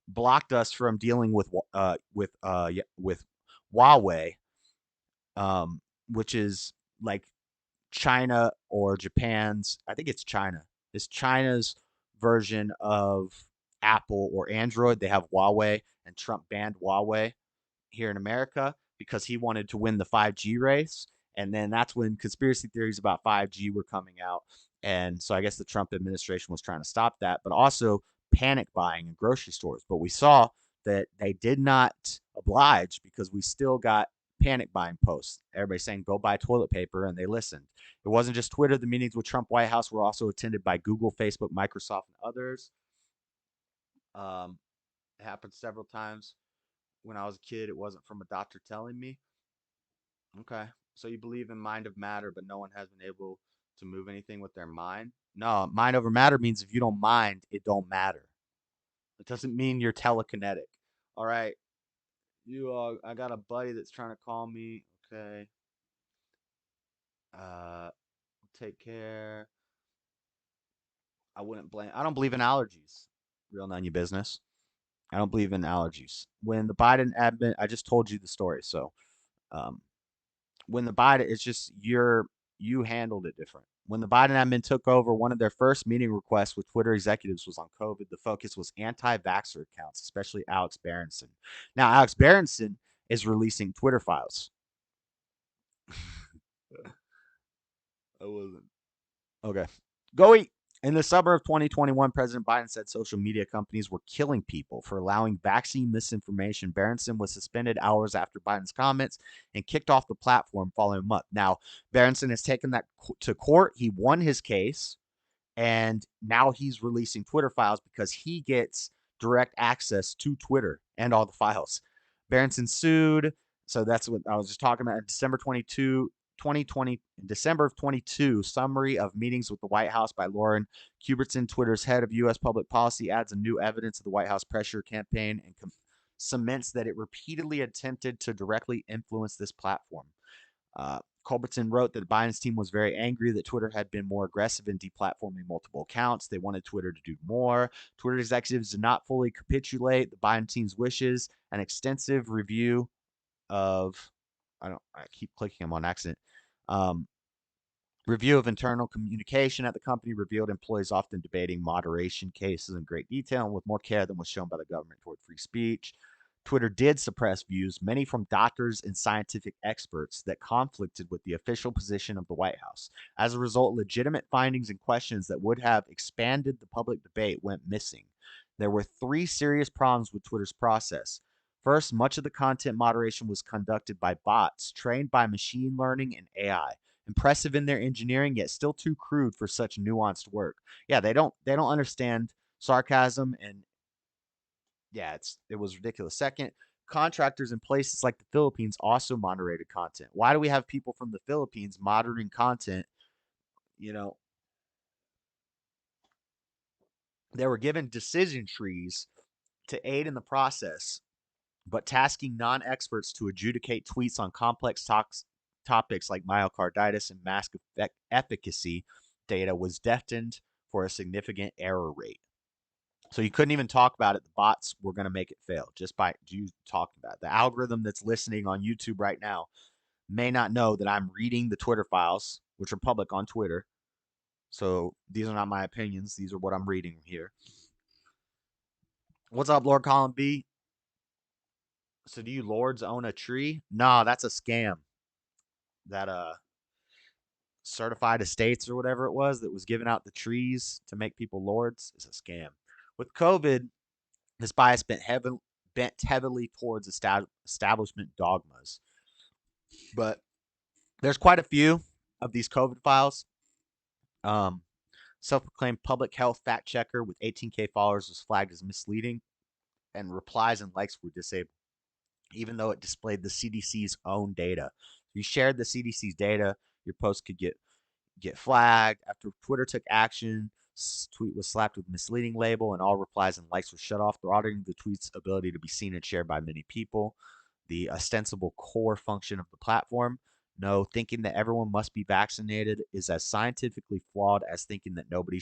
S1: blocked us from dealing with Huawei, which is like China or Japan's. I think it's China. It's China's version of Apple or Android. They have Huawei, and Trump banned Huawei here in America because he wanted to win the 5G race. And then that's when conspiracy theories about 5G were coming out. And so I guess the Trump administration was trying to stop that, but also panic buying in grocery stores. But we saw that they did not oblige because we still got panic buying posts. Everybody saying, go buy toilet paper, and they listened. It wasn't just Twitter. The meetings with Trump White House were also attended by Google, Facebook, Microsoft, and others. It happened several times when I was a kid. It wasn't from a doctor telling me. Okay. So you believe in mind of matter, but no one has been able to move anything with their mind? No, mind over matter means if you don't mind, it don't matter. It doesn't mean you're telekinetic. All right. I got a buddy that's trying to call me. Okay. Take care. I don't believe in allergies. Real none of your business. I don't believe in allergies. When the Biden admin, I just told you the story. So, when the Biden, it's just you handled it different. When the Biden admin took over, one of their first meeting requests with Twitter executives was on COVID. The focus was anti-vaxxer accounts, especially Alex Berenson. Now, Alex Berenson is releasing Twitter files. I wasn't. Okay. Go eat. In the summer of 2021, President Biden said social media companies were killing people for allowing vaccine misinformation. Berenson was suspended hours after Biden's comments and kicked off the platform following a month. Now, Berenson has taken that to court. He won his case, and now he's releasing Twitter files because he gets direct access to Twitter and all the files. Berenson sued. So that's what I was just talking about. December 2020, December of 22, summary of meetings with the White House by Lauren Cubertson, Twitter's head of U.S. public policy, adds a new evidence of the White House pressure campaign and cements that it repeatedly attempted to directly influence this platform. Culbertson wrote that Biden's team was very angry that Twitter had been more aggressive in deplatforming multiple accounts. They wanted Twitter to do more. Twitter executives did not fully capitulate the Biden team's wishes. An extensive review of I keep clicking them on accident. Review of internal communication at the company revealed employees often debating moderation cases in great detail and with more care than was shown by the government toward free speech. Twitter did suppress views, many from doctors and scientific experts, that conflicted with the official position of the White House. As a result, legitimate findings and questions that would have expanded the public debate went missing. There were 3 serious problems with Twitter's process. First, much of the content moderation was conducted by bots trained by machine learning and AI. Impressive in their engineering, yet still too crude for such nuanced work. Yeah, they don't understand sarcasm, and yeah, it was ridiculous. Second, contractors in places like the Philippines also moderated content. Why do we have people from the Philippines monitoring content, you know, They were given decision trees to aid in the process, but tasking non-experts to adjudicate tweets on complex topics like myocarditis and mask efficacy data was destined for a significant error rate. So you couldn't even talk about it. The bots were going to make it fail just by you talking about it. The algorithm that's listening on YouTube right now may not know that I'm reading the Twitter files, which are public on Twitter. So these are not my opinions. These are what I'm reading here. What's up, Lord Colin B? So do you lords own a tree? Nah, that's a scam. That certified estates or whatever it was that was giving out the trees to make people lords is a scam. With COVID, this bias bent heavily towards establishment dogmas. But there's quite a few of these COVID files. Self-proclaimed public health fact checker with 18K followers was flagged as misleading, and replies and likes were disabled, even though it displayed the CDC's own data. If you shared the CDC's data, your post could get flagged. After Twitter took action, tweet was slapped with misleading label, and all replies and likes were shut off, throttling the tweet's ability to be seen and shared by many people. The ostensible core function of the platform. No, thinking that everyone must be vaccinated is as scientifically flawed as thinking that nobody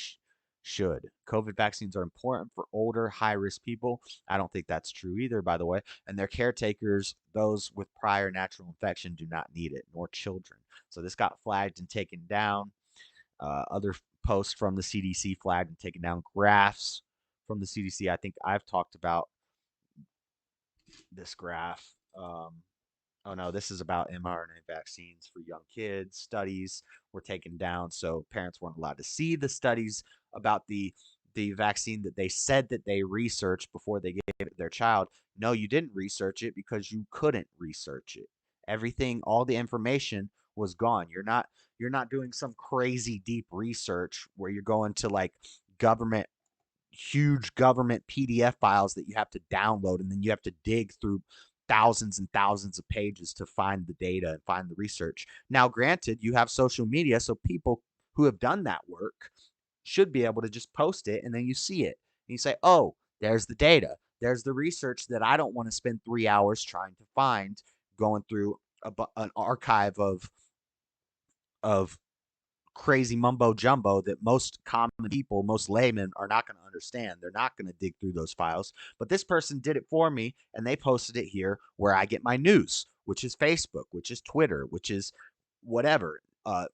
S1: should. COVID vaccines are important for older, high-risk people. I don't think that's true either, by the way. And their caretakers, those with prior natural infection, do not need it, nor children. So this got flagged and taken down. Other posts from the CDC flagged and taken down. Graphs from the CDC. I think I've talked about this graph. Oh no, this is about mRNA vaccines for young kids. Studies were taken down, so parents weren't allowed to see the studies about the vaccine that they said that they researched before they gave it to their child. No, you didn't research it because you couldn't research it. Everything, all the information was gone. You're not doing some crazy deep research where you're going to like government huge government PDF files that you have to download, and then you have to dig through thousands and thousands of pages to find the data and find the research. Now, granted, you have social media, so people who have done that work should be able to just post it, and then you see it. And you say, oh, there's the data. There's the research that I don't want to spend 3 hours trying to find, going through an archive of crazy mumbo jumbo that most common people, most laymen are not going to understand. They're not going to dig through those files. But this person did it for me, and they posted it here where I get my news, which is Facebook, which is Twitter, which is whatever.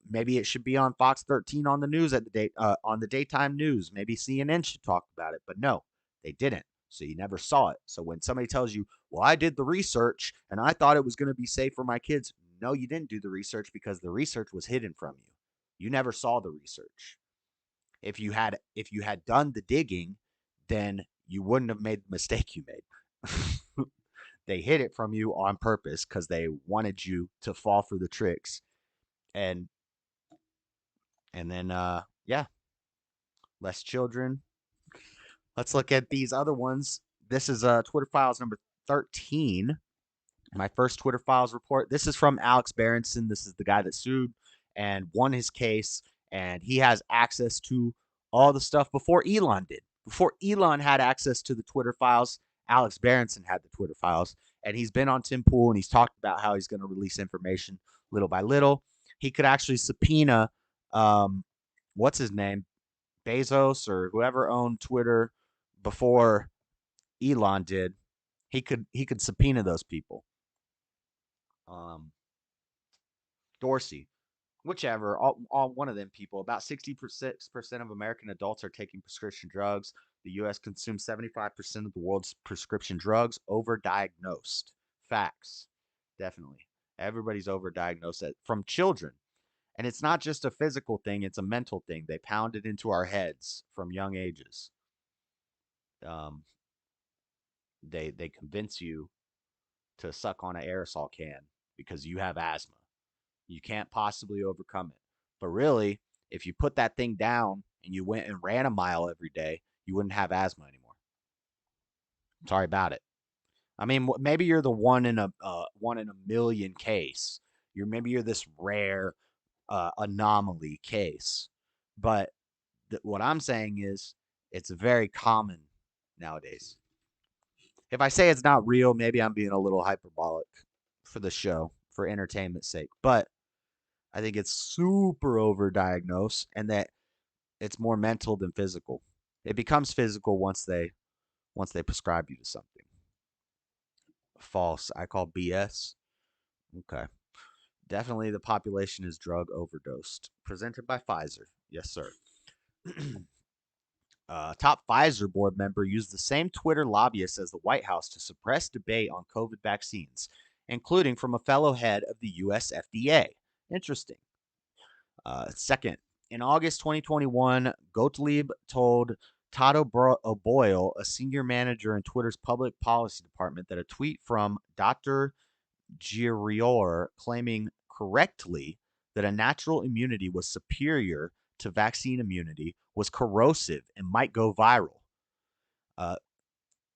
S1: Maybe it should be on Fox 13 on the news at the day on the daytime news. Maybe CNN should talk about it, but no, they didn't. So you never saw it. So when somebody tells you, "Well, I did the research and I thought it was going to be safe for my kids," no, you didn't do the research because the research was hidden from you. You never saw the research. If you had done the digging, then you wouldn't have made the mistake you made. They hid it from you on purpose because they wanted you to fall for the tricks. And then yeah, less children. Let's look at these other ones. This is Twitter files number 13. My first Twitter files report. This is from Alex Berenson. This is the guy that sued and won his case, and he has access to all the stuff before Elon did. Before Elon had access to the Twitter files, Alex Berenson had the Twitter files, and he's been on Tim Pool, and he's talked about how he's going to release information little by little. He could actually subpoena, what's his name, Bezos or whoever owned Twitter before Elon did. He could subpoena those people. Dorsey, whichever, all one of them people. About 66% of American adults are taking prescription drugs. The U.S. consumes 75% of the world's prescription drugs, overdiagnosed. Facts, definitely. Everybody's overdiagnosed from children. And it's not just a physical thing, it's a mental thing. They pound it into our heads from young ages. They convince you to suck on an aerosol can because you have asthma. You can't possibly overcome it. But really, if you put that thing down and you went and ran a mile every day, you wouldn't have asthma anymore. Sorry about it. I mean, maybe you're the one in a million case. Maybe you're this rare anomaly case. But what I'm saying is, It's very common nowadays. If I say it's not real, maybe I'm being a little hyperbolic for the show, for entertainment's sake. But I think it's super overdiagnosed and that it's more mental than physical. It becomes physical once they prescribe you to something. False. I call BS. Okay. Definitely the population is drug overdosed. Presented by Pfizer. Yes, sir. Top Pfizer board member used the same Twitter lobbyist as the White House to suppress debate on COVID vaccines, including from a fellow head of the US FDA. Interesting. Second, in August 2021, Gottlieb told Todd O'Boyle, a senior manager in Twitter's public policy department, that a tweet from Dr. Girior claiming correctly that a natural immunity was superior to vaccine immunity was corrosive and might go viral. Uh,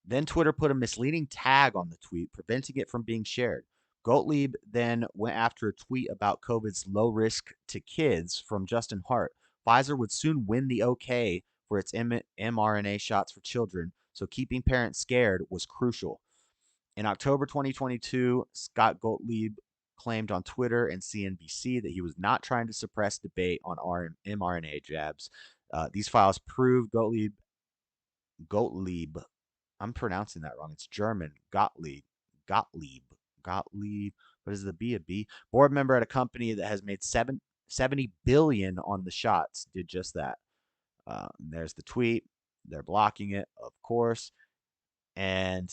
S1: then Twitter put a misleading tag on the tweet, preventing it from being shared. Gottlieb then went after a tweet about COVID's low risk to kids from Justin Hart. Pfizer would soon win the okay for its mRNA shots for children, so keeping parents scared was crucial. In October 2022, Scott Gottlieb claimed on Twitter and CNBC that he was not trying to suppress debate on mRNA jabs. These files prove Gottlieb, I'm pronouncing that wrong. It's German. Gottlieb. What is the B a B? Board member at a company that has made 70 billion on the shots did just that. There's the tweet. They're blocking it, of course. And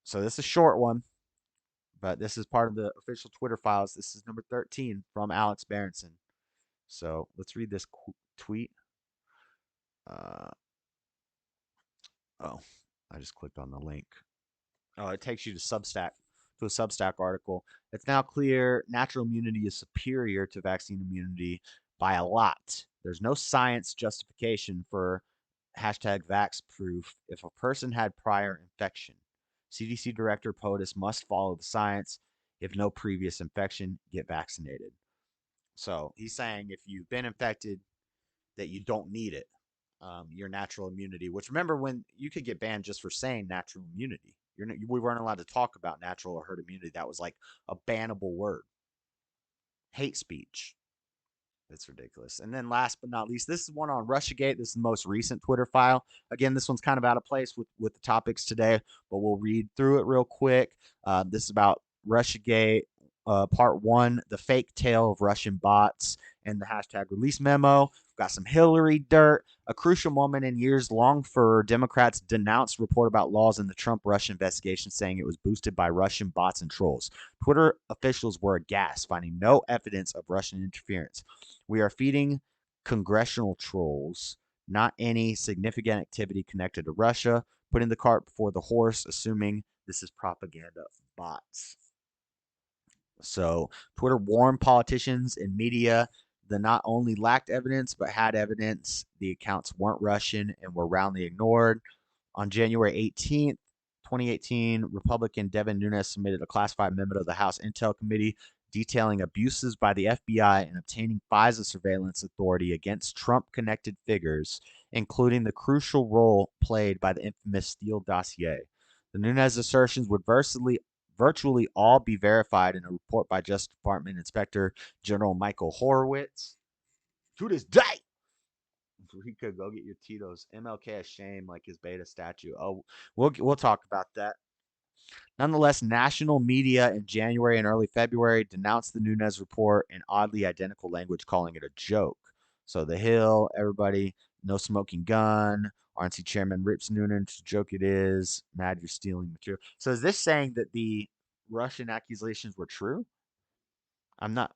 S1: so this is a short one, but this is part of the official Twitter files. This is number 13 from Alex Berenson. So let's read this tweet. Oh, I just clicked on the link. Oh, it takes you to Substack, to a Substack article. It's now clear natural immunity is superior to vaccine immunity by a lot. There's no science justification for hashtag vaxproof if a person had prior infection. CDC Director POTUS must follow the science. If no previous infection, get vaccinated. So he's saying if you've been infected, that you don't need it. Your natural immunity, which remember when you could get banned just for saying natural immunity. We weren't allowed to talk about natural or herd immunity. That was like a bannable word. Hate speech. It's ridiculous. And then last but not least, this is one on Russiagate. This is the most recent Twitter file. Again, this one's kind of out of place with the topics today, but we'll read through it real quick. This is about Russiagate, part one, the fake tale of Russian bots, and the hashtag release memo. We've got some Hillary dirt, a crucial moment in years long for Democrats denounced report about laws in the Trump-Russia investigation, saying it was boosted by Russian bots and trolls. Twitter officials were aghast, finding no evidence of Russian interference. We are feeding congressional trolls, not any significant activity connected to Russia, putting the cart before the horse, assuming this is propaganda bots. So Twitter warned politicians and media that not only lacked evidence, but had evidence the accounts weren't Russian and were roundly ignored. On January 18th, 2018, Republican Devin Nunes submitted a classified memo to the House Intel Committee detailing abuses by the FBI in obtaining FISA surveillance authority against Trump-connected figures, including the crucial role played by the infamous Steele dossier. The Nunes assertions would virtually all be verified in a report by Justice Department Inspector General Michael Horowitz. To this day, Rika, go get your Tito's. MLK a shame, like his beta statue. Oh, we'll talk about that. Nonetheless, national media in January and early February denounced the Nunes report in oddly identical language, calling it a joke. So The Hill, everybody, no smoking gun. RNC Chairman rips Nunes, joke it is. Mad you're stealing material. So is this saying that the Russian accusations were true? I'm not.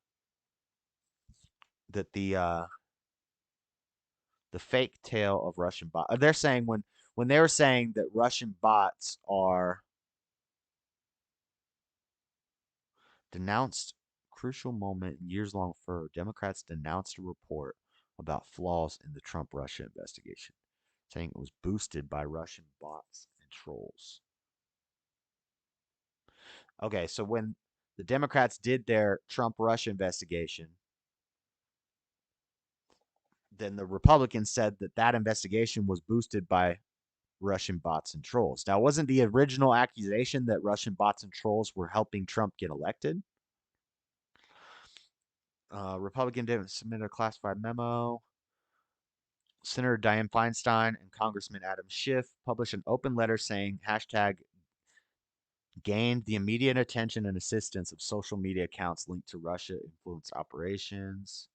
S1: That the fake tale of Russian bots. They're saying when they were saying that Russian bots are denounced crucial moment in years-long furor, Democrats denounced a report about flaws in the Trump-Russia investigation, saying it was boosted by Russian bots and trolls. Okay, so when the Democrats did their Trump-Russia investigation, then the Republicans said that that investigation was boosted by Russian bots and trolls. Now, wasn't the original accusation that Russian bots and trolls were helping Trump get elected? Republican didn't submit a classified memo. Senator Dianne Feinstein and Congressman Adam Schiff published an open letter saying hashtag gained the immediate attention and assistance of social media accounts linked to Russia influenced operations.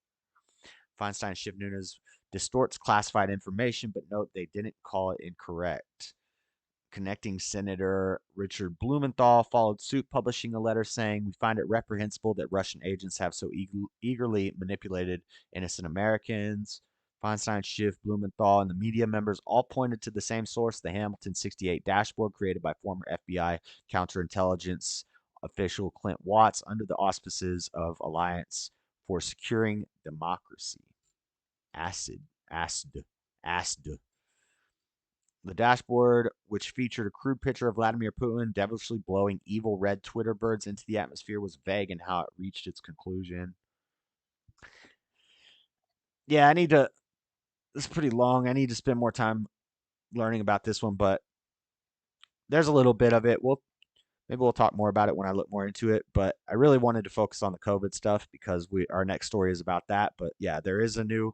S1: Feinstein Schiff Nunes distorts classified information, but note they didn't call it incorrect. Connecting Senator Richard Blumenthal followed suit, publishing a letter saying, "We find it reprehensible that Russian agents have so eagerly manipulated innocent Americans." Feinstein, Schiff, Blumenthal, and the media members all pointed to the same source, the Hamilton 68 dashboard created by former FBI counterintelligence official Clint Watts under the auspices of Alliance for Securing Democracy. ASD. The dashboard, which featured a crude picture of Vladimir Putin devilishly blowing evil red Twitter birds into the atmosphere, was vague in how it reached its conclusion. Yeah, this is pretty long. I need to spend more time learning about this one, but there's a little bit of it. Maybe we'll talk more about it when I look more into it, but I really wanted to focus on the COVID stuff because our next story is about that. But yeah, there is a new,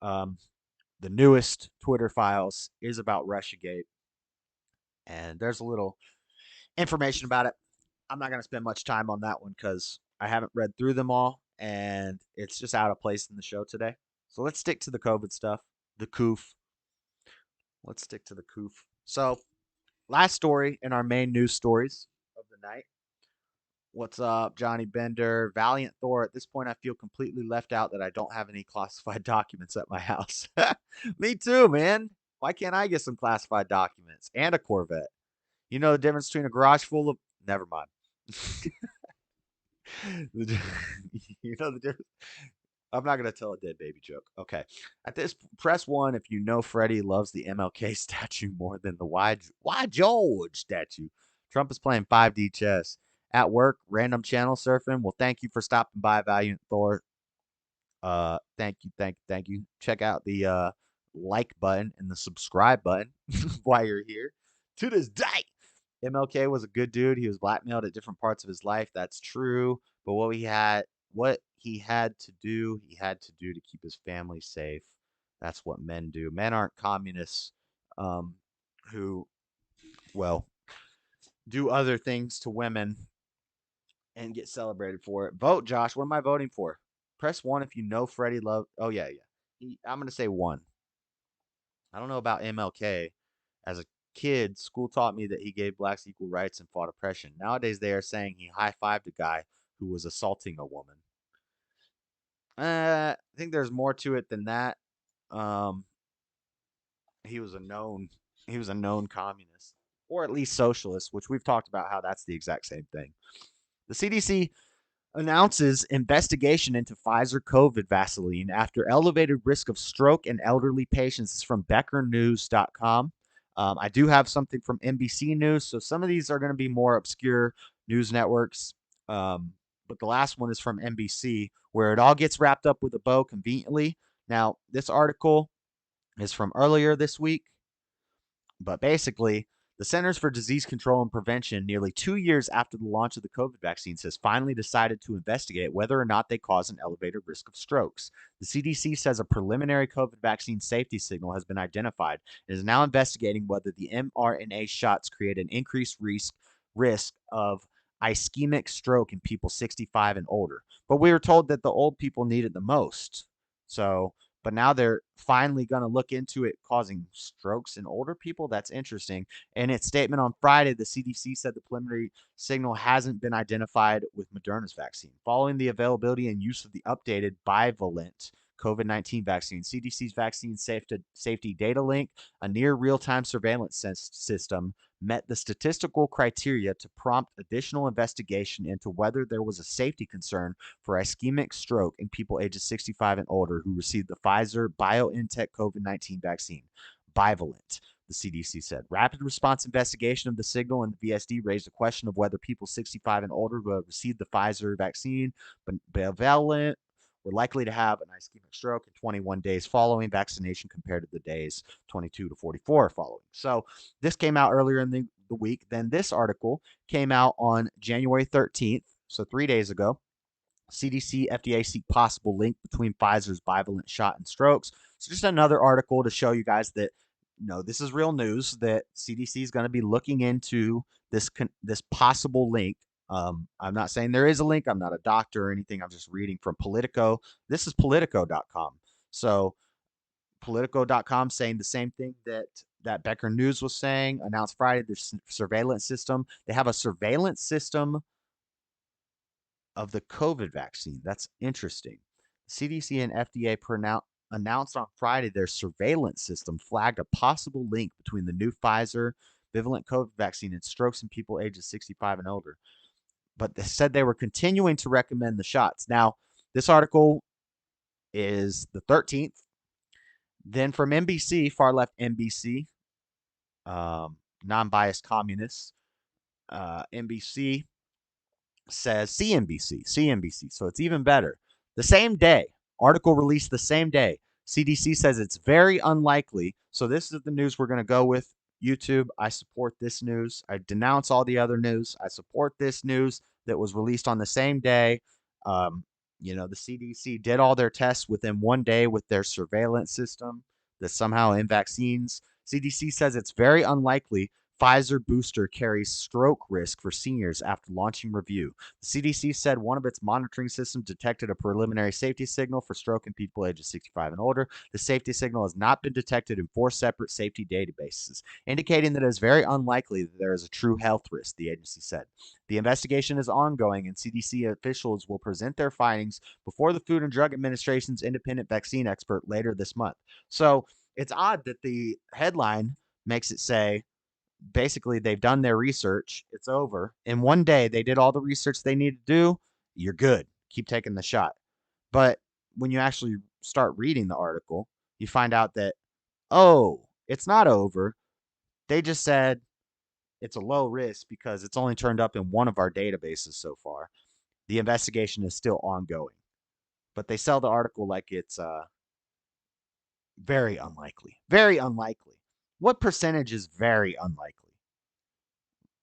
S1: the newest Twitter files is about Russiagate, and there's a little information about it. I'm not going to spend much time on that one because I haven't read through them all, and it's just out of place in the show today. So let's stick to the COVID stuff, the coof. Let's stick to the coof. So, last story in our main news stories of the night. What's up, Johnny Bender? Valiant Thor. At this point, I feel completely left out that I don't have any classified documents at my house. Me too, man. Why can't I get some classified documents and a Corvette? You know the difference between a garage full of... Never mind. You know the difference? I'm not going to tell a dead baby joke. Okay. At this, press 1 if you know Freddie loves the MLK statue more than the Why George statue. Trump is playing 5D chess. At work, random channel surfing. Well, thank you for stopping by, Valiant Thor. Thank you. Check out the like button and the subscribe button while you're here. To this day, MLK was a good dude. He was blackmailed at different parts of his life. That's true. But what he had to do to keep his family safe. That's what men do. Men aren't communists who, well, do other things to women and get celebrated for it. Vote, Josh. What am I voting for? Press 1 if you know Freddie Love. Oh, yeah. I'm going to say 1. I don't know about MLK. As a kid, school taught me that he gave blacks equal rights and fought oppression. Nowadays, they are saying he high-fived a guy who was assaulting a woman. I think there's more to it than that. He was a known communist, or at least socialist, which we've talked about how that's the exact same thing. The CDC announces investigation into Pfizer COVID Vaseline after elevated risk of stroke in elderly patients. This is from BeckerNews.com. I do have something from NBC News, so some of these are going to be more obscure news networks. But the last one is from NBC, where it all gets wrapped up with a bow conveniently. Now, this article is from earlier this week, but basically, the Centers for Disease Control and Prevention, nearly 2 years after the launch of the COVID vaccines, has finally decided to investigate whether or not they cause an elevated risk of strokes. The CDC says a preliminary COVID vaccine safety signal has been identified and is now investigating whether the mRNA shots create an increased risk of ischemic stroke in people 65 and older. But we were told that the old people need it the most. But now they're finally going to look into it causing strokes in older people. That's interesting. In its statement on Friday, the CDC said the preliminary signal hasn't been identified with Moderna's vaccine. Following the availability and use of the updated bivalent COVID-19 vaccine, CDC's vaccine safety data link, a near real-time surveillance system, met the statistical criteria to prompt additional investigation into whether there was a safety concern for ischemic stroke in people ages 65 and older who received the Pfizer BioNTech COVID-19 vaccine, bivalent, the CDC said. Rapid response investigation of the signal in the VSD raised a question of whether people 65 and older who have received the Pfizer vaccine, but bivalent, were likely to have an ischemic stroke in 21 days following vaccination compared to the days 22 to 44 following. So this came out earlier in the week. Then this article came out on January 13th, so 3 days ago. CDC, FDA seek possible link between Pfizer's bivalent shot and strokes. So just another article to show you guys that this is real news, that CDC is going to be looking into this possible link. I'm not saying there is a link. I'm not a doctor or anything. I'm just reading from Politico. This is Politico.com. So Politico.com saying the same thing that Becker News was saying, announced Friday, their surveillance system. They have a surveillance system of the COVID vaccine. That's interesting. CDC and FDA announced on Friday their surveillance system flagged a possible link between the new Pfizer bivalent COVID vaccine and strokes in people ages 65 and older. But they said they were continuing to recommend the shots. Now, this article is the 13th. Then from NBC, far left NBC, non-biased communists, NBC says CNBC. So it's even better. The same day, article released the same day. CDC says it's very unlikely. So this is the news we're going to go with. YouTube, I support this news. I denounce all the other news. I support this news that was released on the same day. The CDC did all their tests within 1 day with their surveillance system that somehow in vaccines. CDC says it's very unlikely Pfizer booster carries stroke risk for seniors after launching review. The CDC said one of its monitoring systems detected a preliminary safety signal for stroke in people ages 65 and older. The safety signal has not been detected in 4 separate safety databases, indicating that it is very unlikely that there is a true health risk, the agency said. The investigation is ongoing, and CDC officials will present their findings before the Food and Drug Administration's independent vaccine expert later this month. So it's odd that the headline makes it say, basically they've done their research, it's over. In 1 day, they did all the research they need to do. You're good. Keep taking the shot. But when you actually start reading the article, you find out that, oh, it's not over. They just said it's a low risk because it's only turned up in one of our databases so far. The investigation is still ongoing. But they sell the article like it's very unlikely. Very unlikely. What percentage is very unlikely?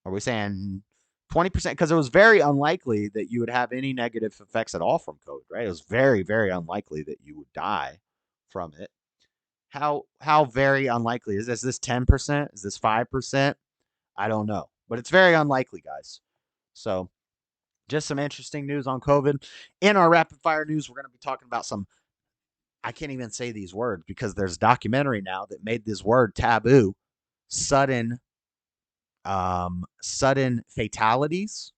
S1: Are we saying 20%? Because it was very unlikely that you would have any negative effects at all from COVID, right? It was very, very unlikely that you would die from it. How very unlikely is this? Is this 10%? Is this 5%? I don't know. But it's very unlikely, guys. So just some interesting news on COVID. In our rapid fire news, we're going to be talking about some, I can't even say these words because there's a documentary now that made this word taboo. Sudden fatalities.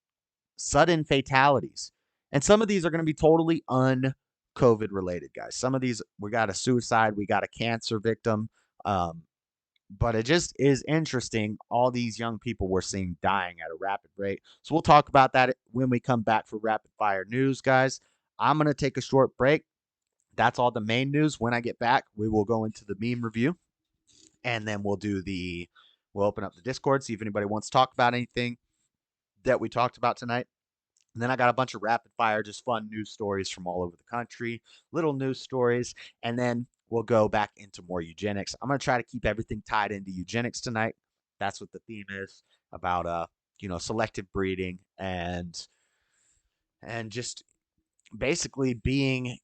S1: And some of these are going to be totally un-COVID related, guys. Some of these, we got a suicide, we got a cancer victim. But it just is interesting. All these young people we're seeing dying at a rapid rate. So we'll talk about that when we come back for rapid fire news, guys. I'm going to take a short break. That's all the main news. When I get back, we will go into the meme review. And then we'll open up the Discord, see if anybody wants to talk about anything that we talked about tonight. And then I got a bunch of rapid fire, just fun news stories from all over the country, little news stories. And then we'll go back into more eugenics. I'm going to try to keep everything tied into eugenics tonight. That's what the theme is about, selective breeding and just basically being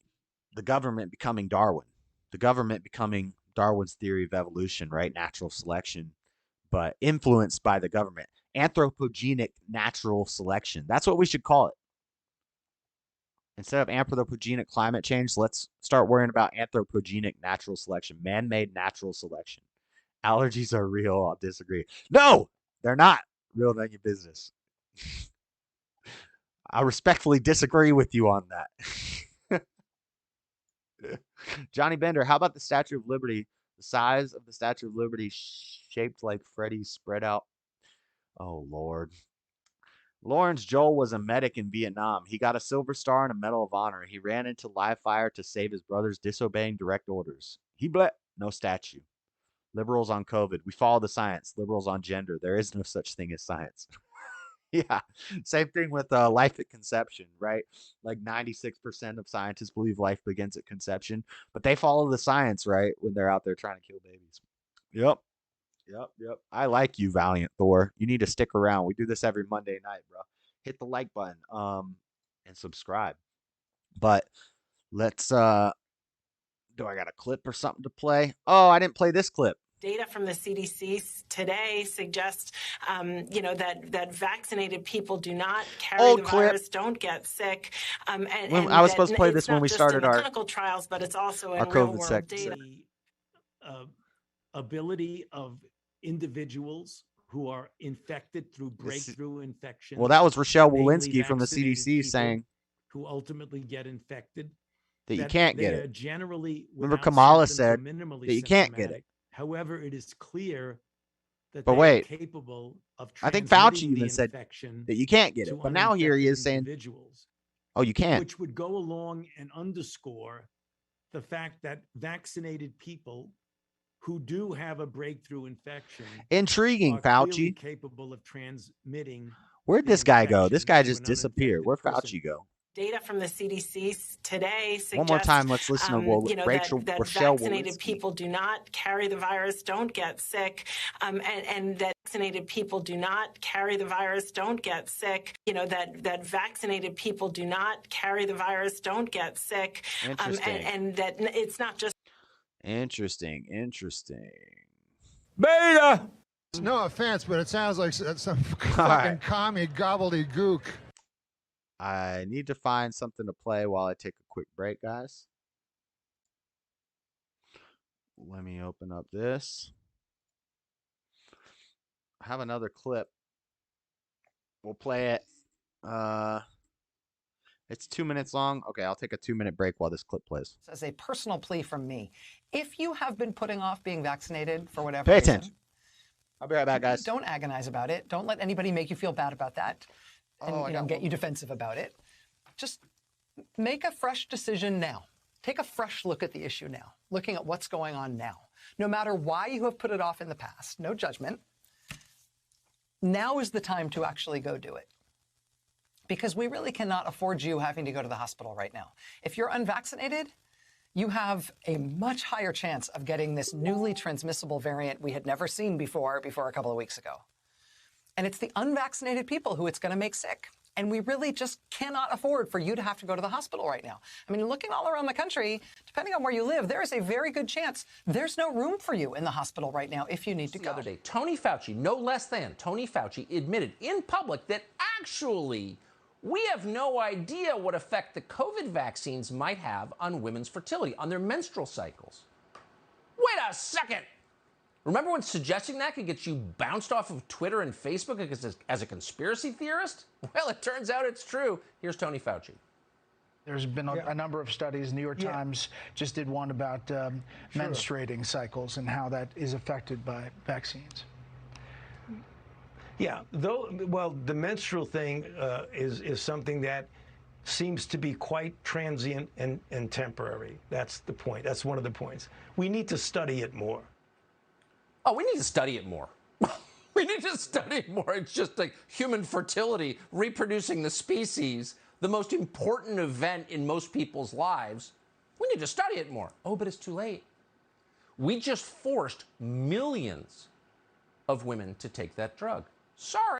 S1: the government becoming Darwin, the government becoming Darwin's theory of evolution, right? Natural selection, but influenced by the government. Anthropogenic natural selection. That's what we should call it. Instead of anthropogenic climate change, let's start worrying about anthropogenic natural selection, man-made natural selection. Allergies are real. I'll disagree. No, they're not real. None of your business. I respectfully disagree with you on that. Johnny Bender, how about the Statue of Liberty? The size of the Statue of Liberty shaped like Freddy's spread out. Oh, Lord. Lawrence Joel was a medic in Vietnam. He got a Silver Star and a Medal of Honor. He ran into live fire to save his brothers disobeying direct orders. No statue. Liberals on COVID. We follow the science. Liberals on gender. There is no such thing as science. Yeah. Same thing with life at conception, right? Like 96% of scientists believe life begins at conception, but they follow the science, right? When they're out there trying to kill babies. Yep. Yep. I like you, Valiant Thor. You need to stick around. We do this every Monday night, bro. Hit the like button, and subscribe. But let's do I got a clip or something to play? Oh, I didn't play this clip.
S9: Data from the CDC today suggests, that vaccinated people do not carry the virus, don't get sick. And
S1: I was supposed to play this when we started our
S9: clinical trials, but it's also in
S1: COVID
S9: real-world data.
S10: The ability of individuals who are infected through breakthrough infections.
S1: Well, that was Rochelle Walensky from the CDC saying
S10: who ultimately get infected.
S1: That you can't get it.
S10: Generally,
S1: remember Kamala said that you can't get it.
S10: However, it is clear that
S1: but
S10: they
S1: wait,
S10: are capable of
S1: I think Fauci even said that you can't get it. But now here he is saying, oh, you can't.
S10: Which would go along and underscore the fact that vaccinated people who do have a breakthrough infection
S1: intriguing,
S10: are
S1: Fauci.
S10: Capable of transmitting.
S1: Where'd this guy go? This guy just disappeared. Where'd Fauci go?
S9: Data from the CDC today suggests,
S1: one more time, let's listen to
S9: that
S1: Rochelle
S9: vaccinated
S1: Walensky.
S9: people do not carry the virus, don't get sick, and that vaccinated people do not carry the virus, don't get sick. That vaccinated people do not carry the virus, don't get sick, and that it's not just.
S1: Interesting.
S6: Beta. No offense, but it sounds like some fucking commie gobbledygook.
S1: I need to find something to play while I take a quick break, guys. Let me open up this. I have another clip. We'll play it. It's 2 minutes long. Okay, I'll take a 2-minute break while this clip plays.
S11: As a personal plea from me, if you have been putting off being vaccinated for whatever
S1: Pay
S11: reason,
S1: attention. I'll be right back, guys.
S11: Don't agonize about it. Don't let anybody make you feel bad about that and get you defensive about it. Just make a fresh decision now. Take a fresh look at the issue now, looking at what's going on now. No matter why you have put it off in the past, no judgment. Now is the time to actually go do it. Because we really cannot afford you having to go to the hospital right now. If you're unvaccinated, you have a much higher chance of getting this newly transmissible variant we had never seen before a couple of weeks ago. And it's the unvaccinated people who it's going to make sick. And we really just cannot afford for you to have to go to the hospital right now. I mean, looking all around the country, depending on where you live, there is a very good chance there's no room for you in the hospital right now if you need to go.
S12: The other day, Tony Fauci, no less than Tony Fauci, admitted in public that actually we have no idea what effect the COVID vaccines might have on women's fertility, on their menstrual cycles. Wait a second. Remember when suggesting that could get you bounced off of Twitter and Facebook as a conspiracy theorist? Well, it turns out it's true. Here's Tony Fauci.
S13: There's been a number of studies. New York Times just did one about menstruating cycles and how that is affected by vaccines.
S14: Yeah, well, the menstrual thing is something that seems to be quite transient and temporary. That's the point. That's one of the points. We need to study it more.
S12: Oh, we need to study it more. We need to study it more. It's just like human fertility, reproducing the species, the most important event in most people's lives. We need to study it more. Oh, but it's too late. We just forced millions of women to take that drug. Sorry.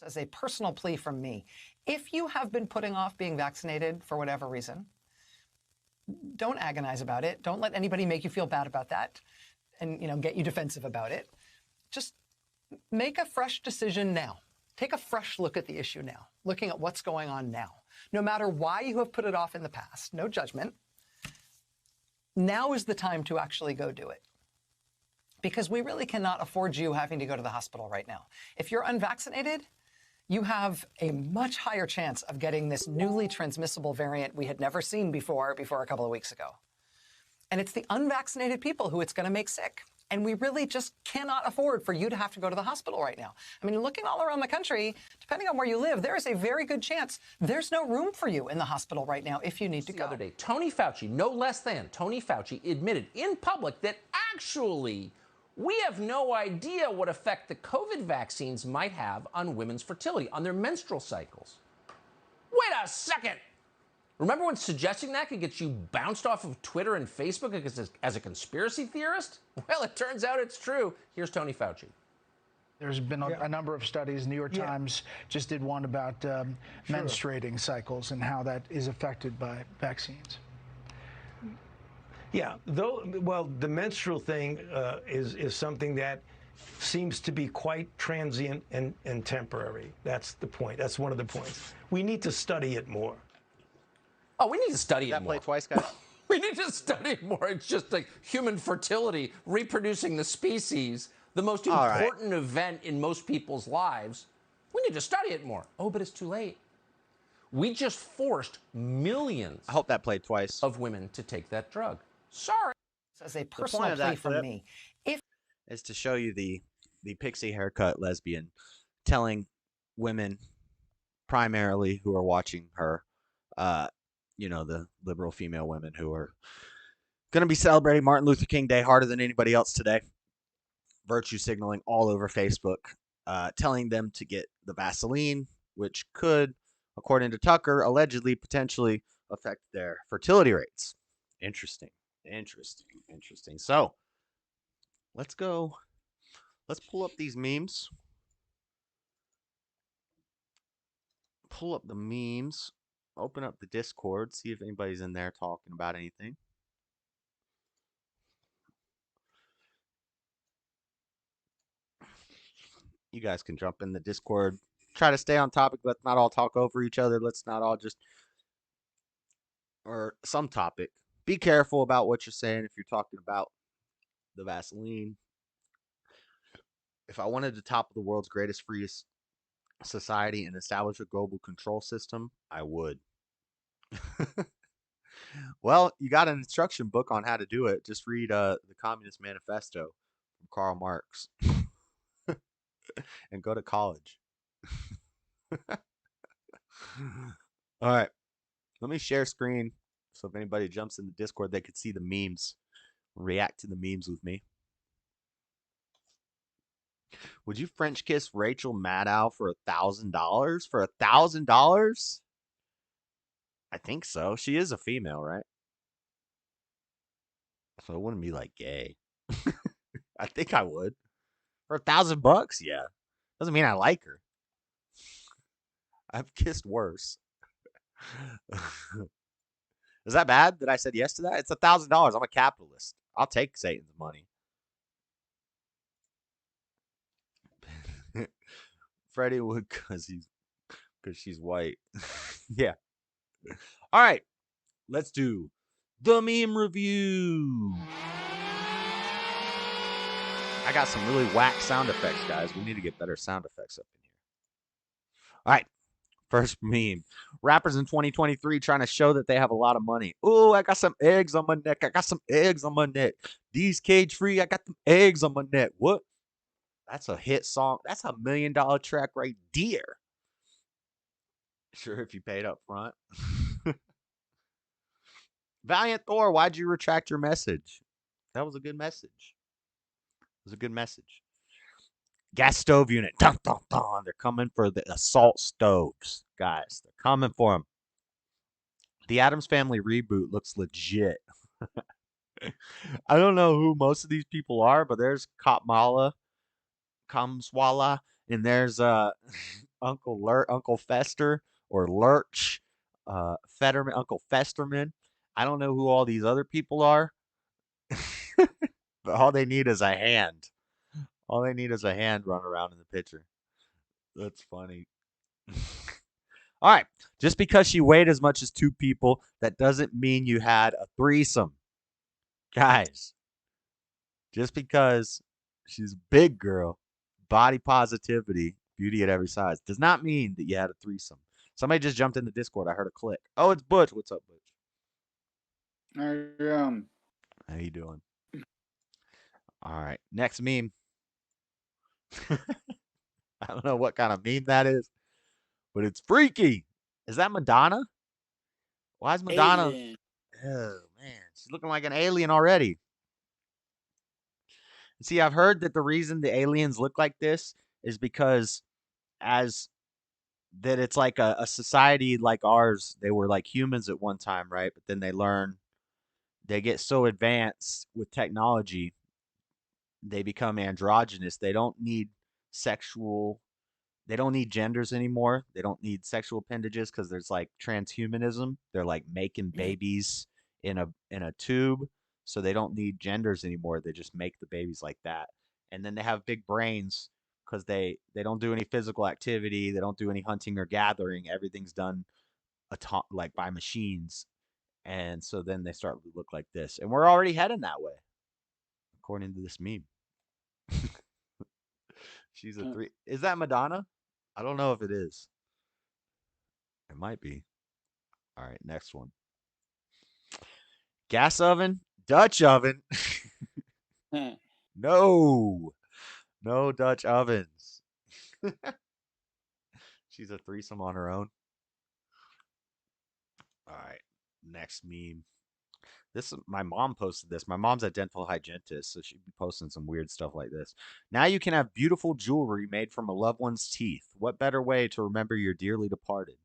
S11: As a personal plea from me, if you have been putting off being vaccinated for whatever reason, don't agonize about it. Don't let anybody make you feel bad about that and get you defensive about it. Just make a fresh decision now. Take a fresh look at the issue now, looking at what's going on now. No matter why you have put it off in the past, no judgment. Now is the time to actually go do it. Because we really cannot afford you having to go to the hospital right now. If you're unvaccinated, you have a much higher chance of getting this newly transmissible variant we had never seen before a couple of weeks ago. And it's the unvaccinated people who it's going to make sick. And we really just cannot afford for you to have to go to the hospital right now. I mean, looking all around the country, depending on where you live, there is a very good chance there's no room for you in the hospital right now if you need to go.
S12: The other day, Tony Fauci, no less than Tony Fauci, admitted in public that actually we have no idea what effect the COVID vaccines might have on women's fertility, on their menstrual cycles. Wait a second. Remember when suggesting that could get you bounced off of Twitter and Facebook as a conspiracy theorist? Well, it turns out it's true. Here's Tony Fauci.
S13: There's been a number of studies. New York Times just did one about menstruating cycles and how that is affected by vaccines.
S14: Yeah, well, the menstrual thing is something that seems to be quite transient and temporary. That's the point. That's one of the points. We need to study it more.
S12: Oh, we need to study it more.
S1: That play twice, guys.
S12: We need to study it more. It's just like human fertility, reproducing the species, the most important event in most people's lives. We need to study it more. Oh, but it's too late. We just forced millions.
S1: I hope that played twice.
S12: Of women to take that drug. Sorry.
S11: As a personal plea from me,
S1: is to show you the pixie haircut lesbian telling women primarily who are watching her, you know, the liberal female women who are going to be celebrating Martin Luther King Day harder than anybody else today, virtue signaling all over Facebook, telling them to get the Vaseline, which could, according to Tucker, allegedly potentially affect their fertility rates. Interesting. So let's go. Let's pull up these memes. Pull up the memes. Open up the Discord. See if anybody's in there talking about anything. You guys can jump in the Discord. Try to stay on topic. Let's not all talk over each other. Let's not all just... Or some topic. Be careful about what you're saying if you're talking about the Vaseline. If I wanted to topple the world's greatest free society and establish a global control system, I would. Well, you got an instruction book on how to do it. Just read the Communist Manifesto from Karl Marx and go to college. All right. Let me share screen. So if anybody jumps in the Discord, they could see the memes, react to the memes with me. Would you French kiss Rachel Maddow for $1,000? For $1,000? I think so. She is a female, right? So it wouldn't be like gay. I think I would. For $1,000? Yeah. Doesn't mean I like her. I've kissed worse. Is that bad that I said yes to that? It's $1,000. I'm a capitalist. I'll take Satan's money. Freddie would because she's white. Yeah. All right. Let's do the meme review. I got some really whack sound effects, guys. We need to get better sound effects up in here. All right. First meme. Rappers in 2023 trying to show that they have a lot of money. Oh, I got some eggs on my neck. I got some eggs on my neck. These cage free. I got them eggs on my neck. What? That's a hit song. That's $1 million track right there. Sure, if you paid up front. Valiant Thor, why'd you retract your message? That was a good message. It was a good message. Gas stove unit. Dun, dun, dun. They're coming for the assault stoves, guys. They're coming for them. The Addams Family reboot looks legit. I don't know who most of these people are, but there's Kamala, and there's Uncle Fester or Lurch, Fetterman, Uncle Festerman. I don't know who all these other people are, but all they need is a hand. All they need is a hand run around in the picture. That's funny. All right. Just because she weighed as much as 2 people, that doesn't mean you had a threesome. Guys, just because she's a big girl, body positivity, beauty at every size, does not mean that you had a threesome. Somebody just jumped in the Discord. I heard a click. Oh, it's Butch. What's up, Butch?
S15: How
S1: you doing? All right. Next meme. I don't know what kind of meme that is, but it's freaky. Is that Madonna? Why is Madonna?
S15: Alien.
S1: Oh, man. She's looking like an alien already. See, I've heard that the reason the aliens look like this is because as that it's like a society like ours. They were like humans at one time, right? But then they get so advanced with technology, they become androgynous. Sexual, they don't need genders anymore. They don't need sexual appendages because there's like transhumanism. They're like making babies in a tube, so they don't need genders anymore. They just make the babies like that, and then they have big brains because they don't do any physical activity. They don't do any hunting or gathering. Everything's done like by machines, and so then they start to look like this. And we're already heading that way, according to this meme. She's a 3. Is that Madonna? I don't know if it is. It might be. All right, next one. Gas oven, Dutch oven. No. No Dutch ovens. She's a threesome on her own. All right, next meme. My mom posted this. My mom's a dental hygienist, so she'd be posting some weird stuff like this. Now you can have beautiful jewelry made from a loved one's teeth. What better way to remember your dearly departed?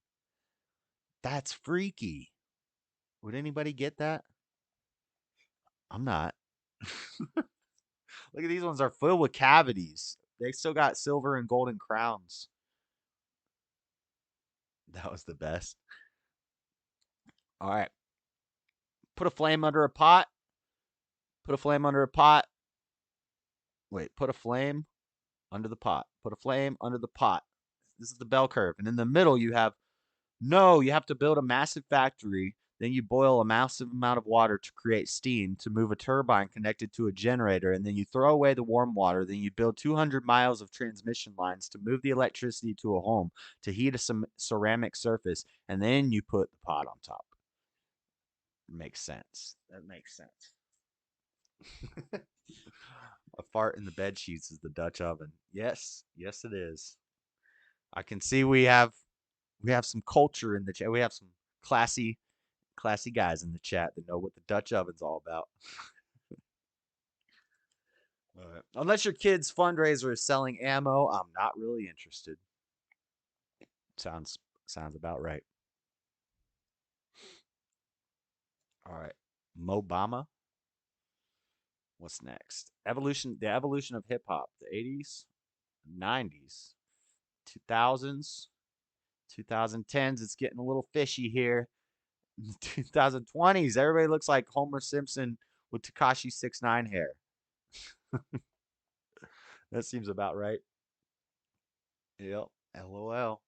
S1: That's freaky. Would anybody get that? I'm not. Look at these ones are filled with cavities. They still got silver and golden crowns. That was the best. All right. Put a flame under a pot. Put a flame under a pot. Wait, put a flame under the pot. Put a flame under the pot. This is the bell curve. And in the middle, you have to build a massive factory. Then you boil a massive amount of water to create steam to move a turbine connected to a generator. And then you throw away the warm water. Then you build 200 miles of transmission lines to move the electricity to a home to heat a ceramic surface. And then you put the pot on top. Makes sense. That makes sense. A fart in the bed sheets is the Dutch oven. Yes, yes it is. I can see we have some culture in the chat. We have some classy guys in the chat that know what the Dutch oven's all about. Unless your kid's fundraiser is selling ammo, I'm not really interested. Sounds about right. All right, Mobama. What's next? The evolution of hip hop. The 80s, 90s, 2000s, 2010s. It's getting a little fishy here. 2020s. Everybody looks like Homer Simpson with Tekashi 6ix9ine hair. That seems about right. Yep. LOL.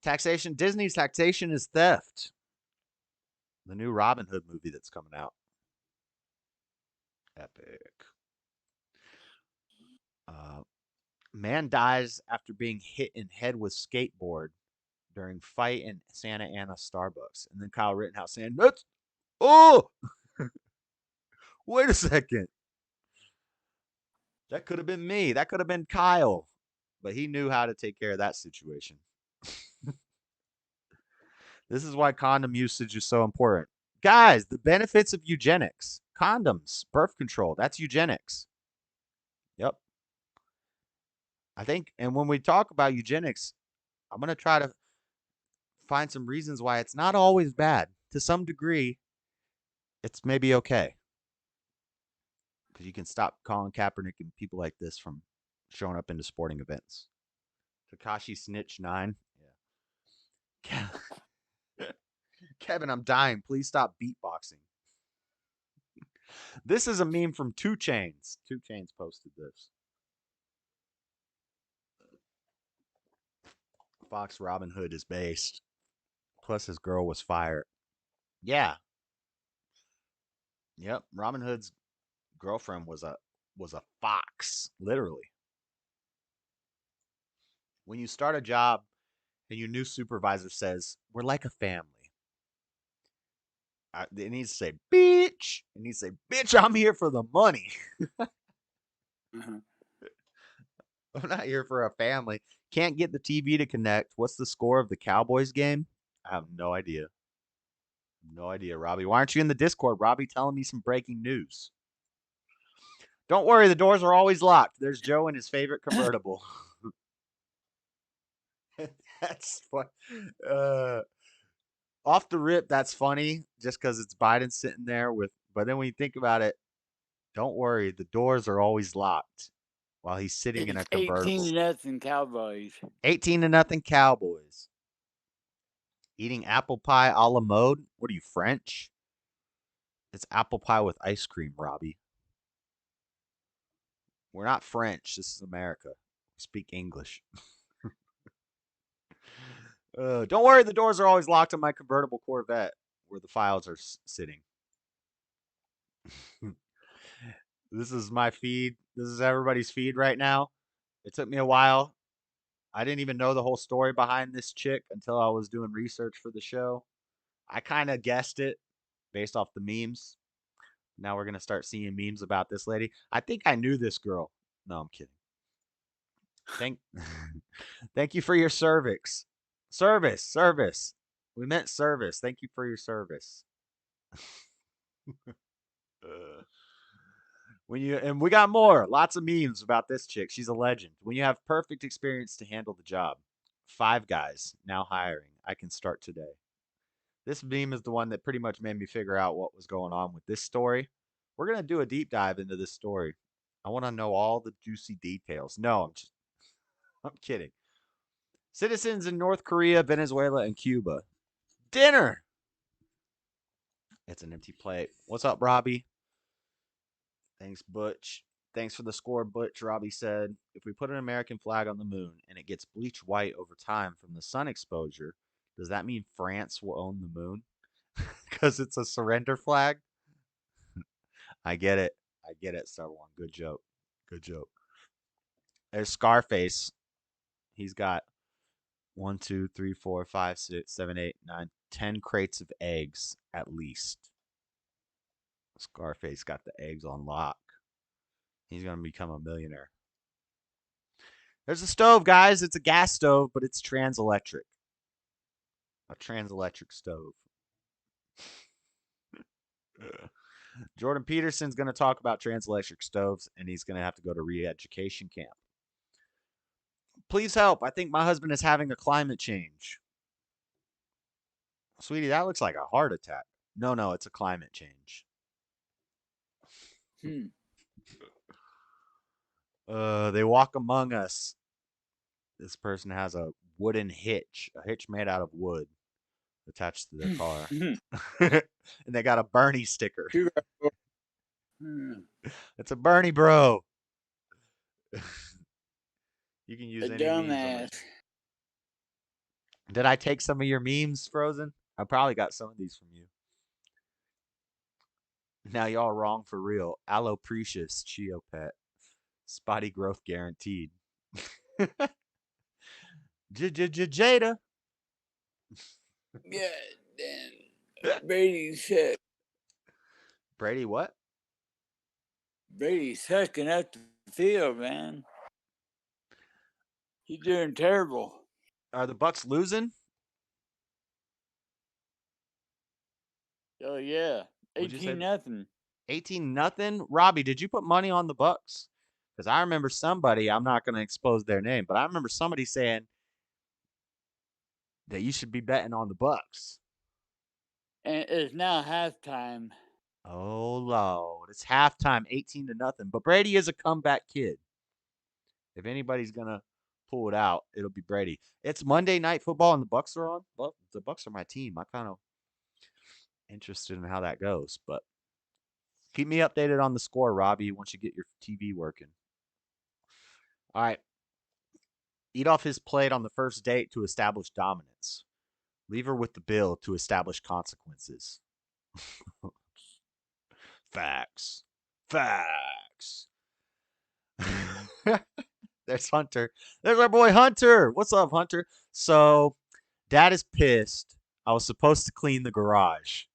S1: Taxation. Disney's taxation is theft. The new Robin Hood movie that's coming out. Epic. Man dies after being hit in head with skateboard during fight in Santa Ana Starbucks. And then Kyle Rittenhouse saying, "That's oh, wait a second. That could have been me. That could have been Kyle." But he knew how to take care of that situation. This is why condom usage is so important. Guys, the benefits of eugenics. Condoms, birth control, that's eugenics. Yep. I think, and when we talk about eugenics, I'm going to try to find some reasons why it's not always bad. To some degree, it's maybe okay. Because you can stop Colin Kaepernick and people like this from showing up into sporting events. Tekashi Snitch 9. Yeah. Kevin, I'm dying. Please stop beatboxing. This is a meme from 2 Chainz. 2 Chainz posted this. Fox Robin Hood is based. Plus his girl was fired. Yeah. Yep. Robin Hood's girlfriend was a fox, literally. When you start a job and your new supervisor says, "We're like a family," it needs to say, "Bitch." It needs to say, "Bitch, I'm here for the money." I'm not here for a family. Can't get the TV to connect. What's the score of the Cowboys game? I have no idea. No idea, Robbie. Why aren't you in the Discord, Robbie, telling me some breaking news? Don't worry, the doors are always locked. There's Joe in his favorite convertible. That's fun. Off the rip, that's funny just because it's Biden sitting there with. But then when you think about it, don't worry, the doors are always locked while he's sitting in a
S16: It's
S1: convertible.
S16: 18-0 Cowboys.
S1: 18-0 Cowboys. Eating apple pie a la mode. What are you, French? It's apple pie with ice cream, Robbie. We're not French. This is America. We speak English. Don't worry, the doors are always locked on my convertible Corvette where the files are sitting. This is my feed. This is everybody's feed right now. It took me a while. I didn't even know the whole story behind this chick until I was doing research for the show. I kind of guessed it based off the memes. Now we're going to start seeing memes about this lady. I think I knew this girl. No, I'm kidding. Thank you for your service. Service. We meant service. Thank you for your service. And we got more. Lots of memes about this chick. She's a legend. When you have perfect experience to handle the job. 5 guys now hiring. I can start today. This meme is the one that pretty much made me figure out what was going on with this story. We're going to do a deep dive into this story. I want to know all the juicy details. No, I'm kidding. Citizens in North Korea, Venezuela, and Cuba. Dinner. It's an empty plate. What's up, Robbie? Thanks, Butch. Thanks for the score, Butch. Robbie said, if we put an American flag on the moon and it gets bleached white over time from the sun exposure, does that mean France will own the moon? Because it's a surrender flag? I get it. Star1. Good joke. There's Scarface. He's got 1, 2, 3, 4, 5, 6, 7, 8, 9, 10 crates of eggs at least. Scarface got the eggs on lock. He's going to become a millionaire. There's a stove, guys. It's a gas stove, but it's trans-electric. A trans-electric stove. Jordan Peterson's going to talk about trans-electric stoves, and he's going to have to go to re-education camp. Please help. I think my husband is having a climate change. Sweetie, that looks like a heart attack. No, it's a climate change. They walk among us. This person has a wooden hitch, a hitch made out of wood attached to their car. And they got a Bernie sticker. It's a Bernie bro. You can use
S16: a
S1: any
S16: dumbass.
S1: Did I take some of your memes, Frozen? I probably got some of these from you. Now y'all wrong for real. Alopecia, Chio pet. Spotty growth guaranteed. Jada.
S16: Yeah, then Brady's sick.
S1: Brady what?
S16: Brady's sucking up the field, man. He's doing terrible.
S1: Are the Bucks losing?
S16: Oh yeah, 18-0.
S1: 18-0. Robbie, did you put money on the Bucks? Because I remember somebody. I'm not going to expose their name, but I remember somebody saying that you should be betting on the Bucks.
S16: And it's now halftime.
S1: Oh Lord, it's halftime, 18-0. But Brady is a comeback kid. If anybody's gonna pull it out, it'll be Brady. It's Monday Night Football and the Bucks are on. Well, the Bucks are my team. I'm kind of interested in how that goes, but keep me updated on the score, Robbie, once you get your TV working. All right. Eat off his plate on the first date to establish dominance. Leave her with the bill to establish consequences. Facts. There's Hunter. There's our boy Hunter. What's up, Hunter? So, Dad is pissed. I was supposed to clean the garage.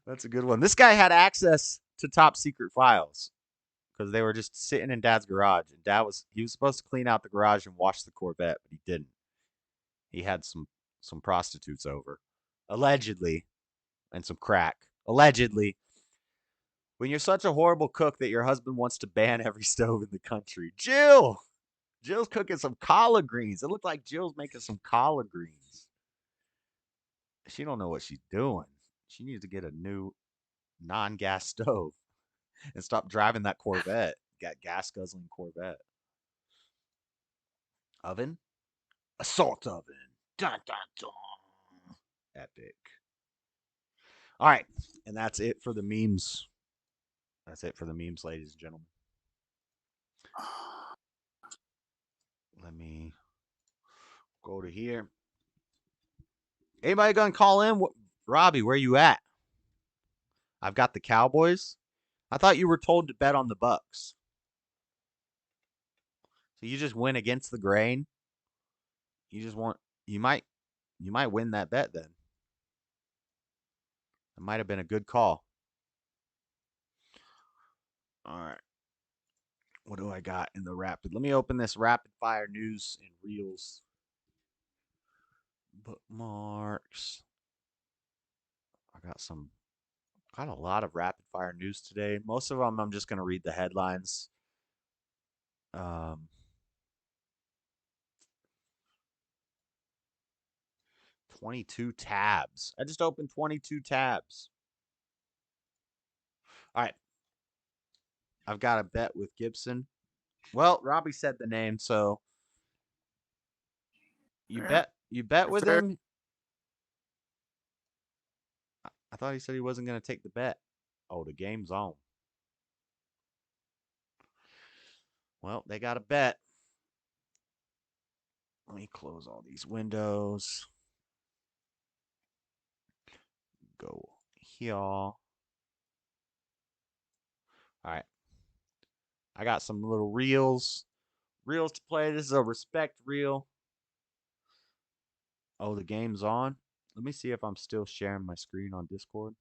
S1: That's a good one. This guy had access to top secret files because they were just sitting in Dad's garage. And he was supposed to clean out the garage and wash the Corvette, but he didn't. He had some prostitutes over, allegedly, and some crack, allegedly. When you're such a horrible cook that your husband wants to ban every stove in the country. Jill! Jill's cooking some collard greens. It looked like Jill's making some collard greens. She don't know what she's doing. She needs to get a new non-gas stove and stop driving that Corvette. Got gas-guzzling Corvette. Oven? Assault oven. Dun, dun, dun. Epic. All right. And that's it for the memes. That's it for the memes, ladies and gentlemen. Let me go to here. Anybody gonna call in? Robbie, where you at? I've got the Cowboys. I thought you were told to bet on the Bucks. So you just went against the grain. You might win that bet then. It might have been a good call. All right. What do I got in the rapid? Let me open this rapid fire news and reels. Bookmarks. I got a lot of rapid fire news today. Most of them I'm just going to read the headlines. 22 tabs. I just opened 22 tabs. All right. I've got a bet with Gibson. Well, Robbie said the name, so you bet with him. I thought he said he wasn't going to take the bet. Oh, the game's on. Well, they got a bet. Let me close all these windows. Go here. All right. I got some little reels to play. This is a respect reel. Oh, the game's on. Let me see if I'm still sharing my screen on Discord.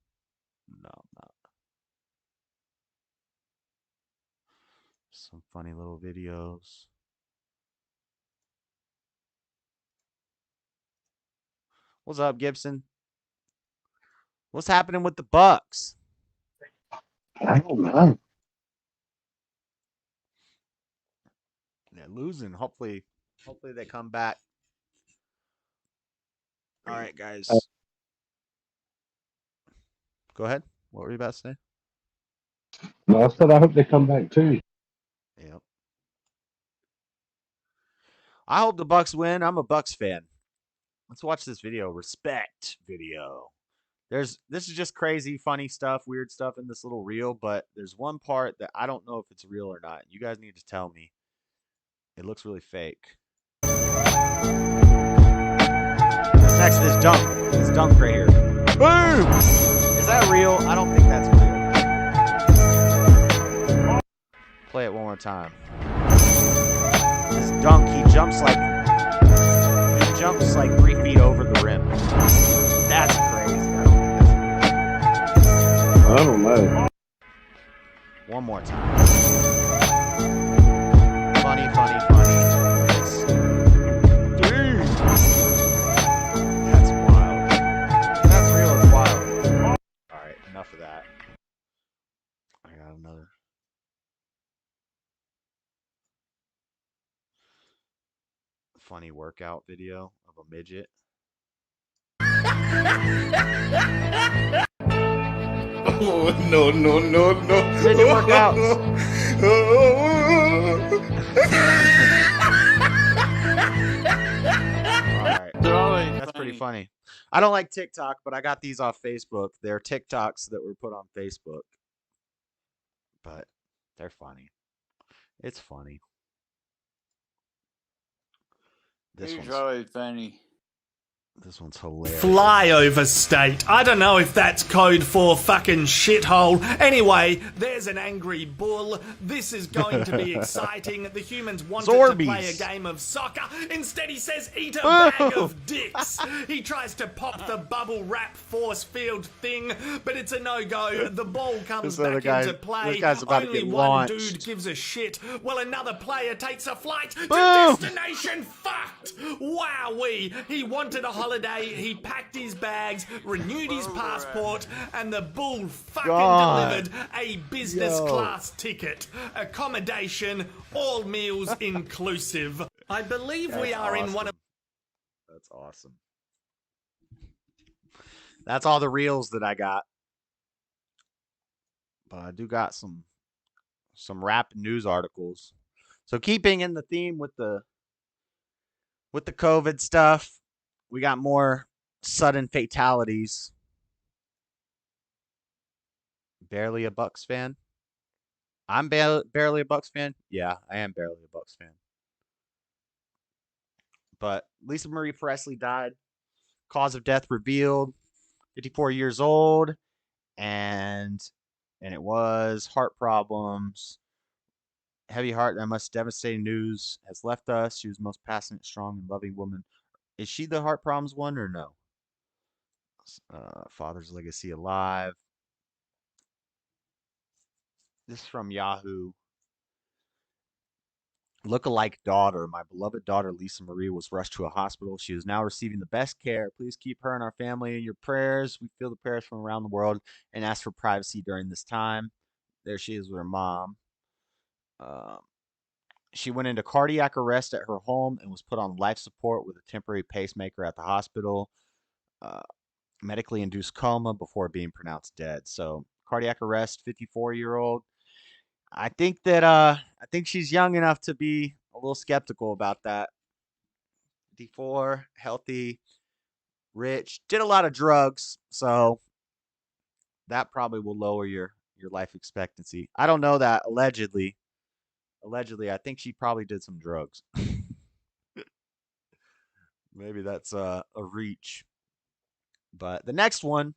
S1: No, I'm not. Some funny little videos. What's up, Gibson? What's happening with the Bucks?
S17: I don't know.
S1: They're losing. Hopefully they come back. All right, guys. Go ahead. What were you about to say?
S17: No, I said I hope they come back too.
S1: Yep. I hope the Bucks win. I'm a Bucks fan. Let's watch this video. Respect video. This is just crazy, funny stuff, weird stuff in this little reel, but there's one part that I don't know if it's real or not. You guys need to tell me. It looks really fake. Next, this dunk. This dunk right here. Boom! Is that real? I don't think that's real. Play it one more time. This dunk, he jumps like 3 feet over the rim. That's crazy.
S17: I don't know.
S1: One more time. Funny. Yes. Dude. That's wild. That's real. It's wild. All right, enough of that. I got another. Funny workout video of a midget.
S18: Oh, no.
S1: Midget workouts. All right. That's pretty funny. I don't like TikTok, but I got these off Facebook. They're TikToks that were put on Facebook. But they're funny. It's funny.
S16: He's always funny.
S1: This one's hilarious.
S19: Flyover state. I don't know if that's code for fucking shithole. Anyway, there's an angry bull. This is going to be exciting. The humans wanted to play a game of soccer. Instead, he says, eat a bag of dicks. He tries to pop the bubble wrap force field thing, but it's a no-go. The ball comes back into play.
S1: This guy's about to
S19: Only
S1: get
S19: one
S1: launched.
S19: dude gives a shit. Well, another player takes a flight to destination fucked. Wowee. He wanted a holiday, he packed his bags, renewed his passport, and the bull fucking
S1: God.
S19: delivered a business class ticket. Accommodation, all meals inclusive. I believe we are in one of...
S1: That's awesome. That's all the reels that I got. But I do got some rapid news articles. So keeping in the theme with the COVID stuff, we got more sudden fatalities. Barely a Bucks fan. I'm barely a Bucks fan. Yeah, I am barely a Bucks fan. But Lisa Marie Presley died. Cause of death revealed. 54 years old, and it was heart problems. Heavy heart, that much devastating news has left us. She was the most passionate, strong, and loving woman. Is she the heart problems one or no? Father's legacy alive. This is from Yahoo. Look-alike daughter. My beloved daughter, Lisa Marie, was rushed to a hospital. She is now receiving the best care. Please keep her and our family in your prayers. We feel the prayers from around the world and ask for privacy during this time. There she is with her mom. She went into cardiac arrest at her home and was put on life support with a temporary pacemaker at the hospital. Medically induced coma before being pronounced dead. So cardiac arrest, 54-year-old. I think she's young enough to be a little skeptical about that. 54, healthy, rich, did a lot of drugs, so that probably will lower your life expectancy. I don't know that. Allegedly, I think she probably did some drugs. Maybe that's a reach. But the next one,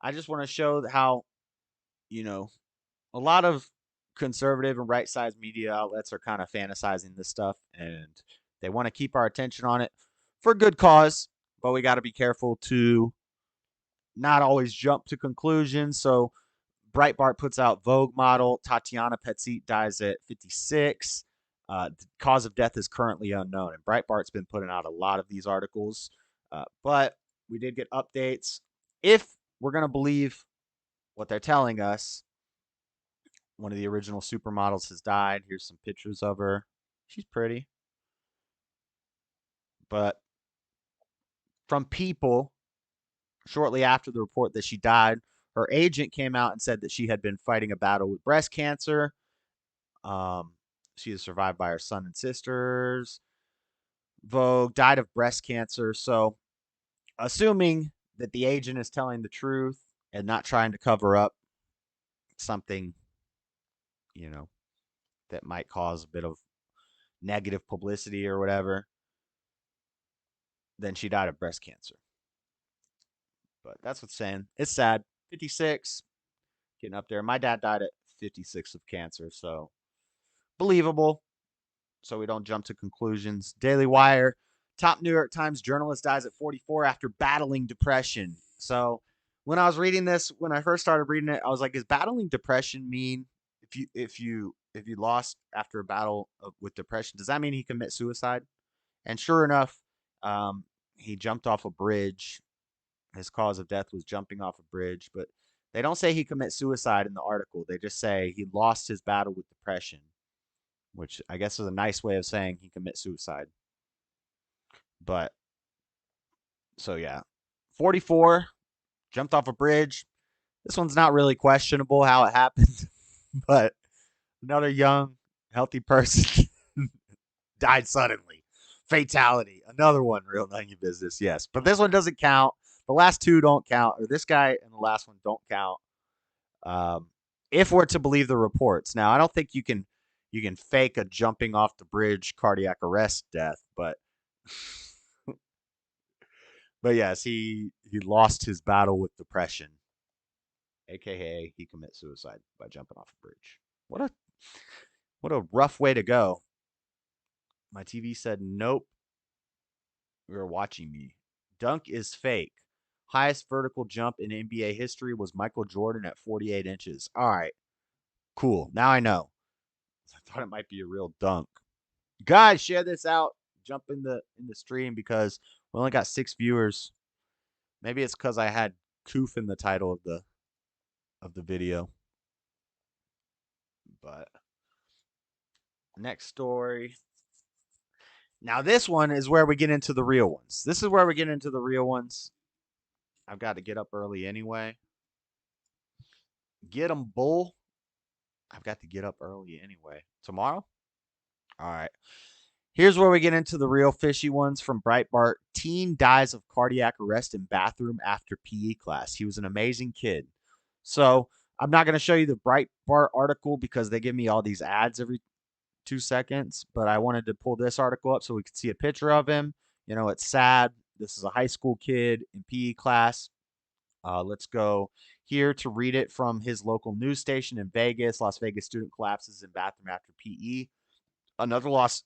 S1: I just want to show how, a lot of conservative and right-sized media outlets are kind of fantasizing this stuff, and they want to keep our attention on it for good cause, but we got to be careful to not always jump to conclusions. So Breitbart puts out Vogue model Tatiana Petit dies at 56. The cause of death is currently unknown, and Breitbart's been putting out a lot of these articles, but we did get updates. If we're going to believe what they're telling us, one of the original supermodels has died. Here's some pictures of her. She's pretty. But from People, shortly after the report that she died, her agent came out and said that she had been fighting a battle with breast cancer. She is survived by her son and sisters. Vogue died of breast cancer. So, assuming that the agent is telling the truth and not trying to cover up something, that might cause a bit of negative publicity or whatever, then she died of breast cancer. But that's what's saying. It's sad. 56, getting up there. My dad died at 56 of cancer, so believable. So we don't jump to conclusions. Daily Wire, top New York Times journalist dies at 44 after battling depression. So when I was reading this, when I first started reading it, I was like, is battling depression mean if you lost after a battle with depression, does that mean he commit suicide? And sure enough, he jumped off a bridge. His cause of death was jumping off a bridge, but they don't say he commit suicide in the article. They just say he lost his battle with depression, which I guess is a nice way of saying he commit suicide. But so yeah, 44, jumped off a bridge. This one's not really questionable how it happened, but another young, healthy person died suddenly. Fatality. Another one, real none of your business. Yes, but this one doesn't count. The last two don't count, or this guy and the last one don't count. If we're to believe the reports. Now, I don't think you can fake a jumping off the bridge cardiac arrest death, but yes, he lost his battle with depression, aka he commits suicide by jumping off a bridge. What a rough way to go. My TV said nope. We were watching me. Dunk is fake. Highest vertical jump in NBA history was Michael Jordan at 48 inches. All right. Cool. Now I know. I thought it might be a real dunk. Guys, share this out. Jump in the stream because We only got 6 viewers. Maybe it's because I had Koof in the title of the video. But next story. Now this one is where we get into the real ones. This is where we get into the real ones. I've got to get up early anyway. Get 'em, bull. I've got to get up early anyway. Tomorrow? All right. Here's where we get into the real fishy ones from Breitbart. Teen dies of cardiac arrest in bathroom after PE class. He was an amazing kid. So I'm not going to show you the Breitbart article because they give me all these ads every 2 seconds, but I wanted to pull this article up so we could see a picture of him. You know, it's sad. This is a high school kid in PE class. Let's go here to read it from his local news station in Vegas. Las Vegas student collapses in bathroom after PE. Another Las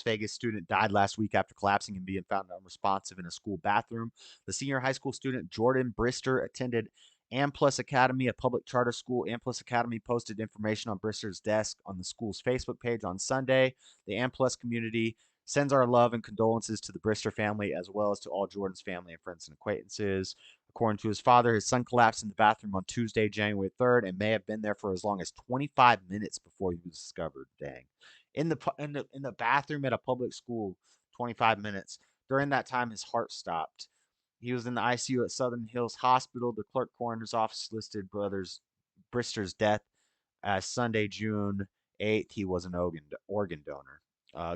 S1: Vegas student died last week after collapsing and being found unresponsive in a school bathroom. The senior high school student Jordan Brister attended Amplus Academy, a public charter school. Amplus Academy posted information on Brister's desk on the school's Facebook page on Sunday. The Amplus community sends our love and condolences to the Brister family as well as to all Jordan's family and friends and acquaintances. According to his father, his son collapsed in the bathroom on Tuesday, January 3rd, and may have been there for as long as 25 minutes before he was discovered. Dang. In the bathroom at a public school, 25 minutes. During that time, his heart stopped. He was in the ICU at Southern Hills Hospital. The clerk coroner's office listed Brister's death as Sunday, June 8th. He was an organ donor.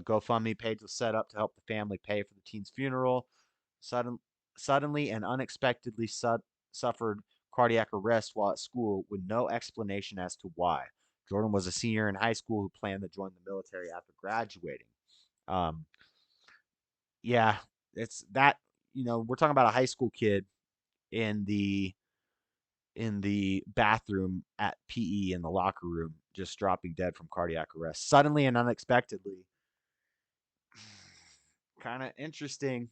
S1: GoFundMe page was set up to help the family pay for the teen's funeral. Suddenly and unexpectedly suffered cardiac arrest while at school with no explanation as to why. Jordan was a senior in high school who planned to join the military after graduating. Yeah, it's that, we're talking about a high school kid in the bathroom at PE in the locker room just dropping dead from cardiac arrest. Suddenly and unexpectedly. Kind of interesting.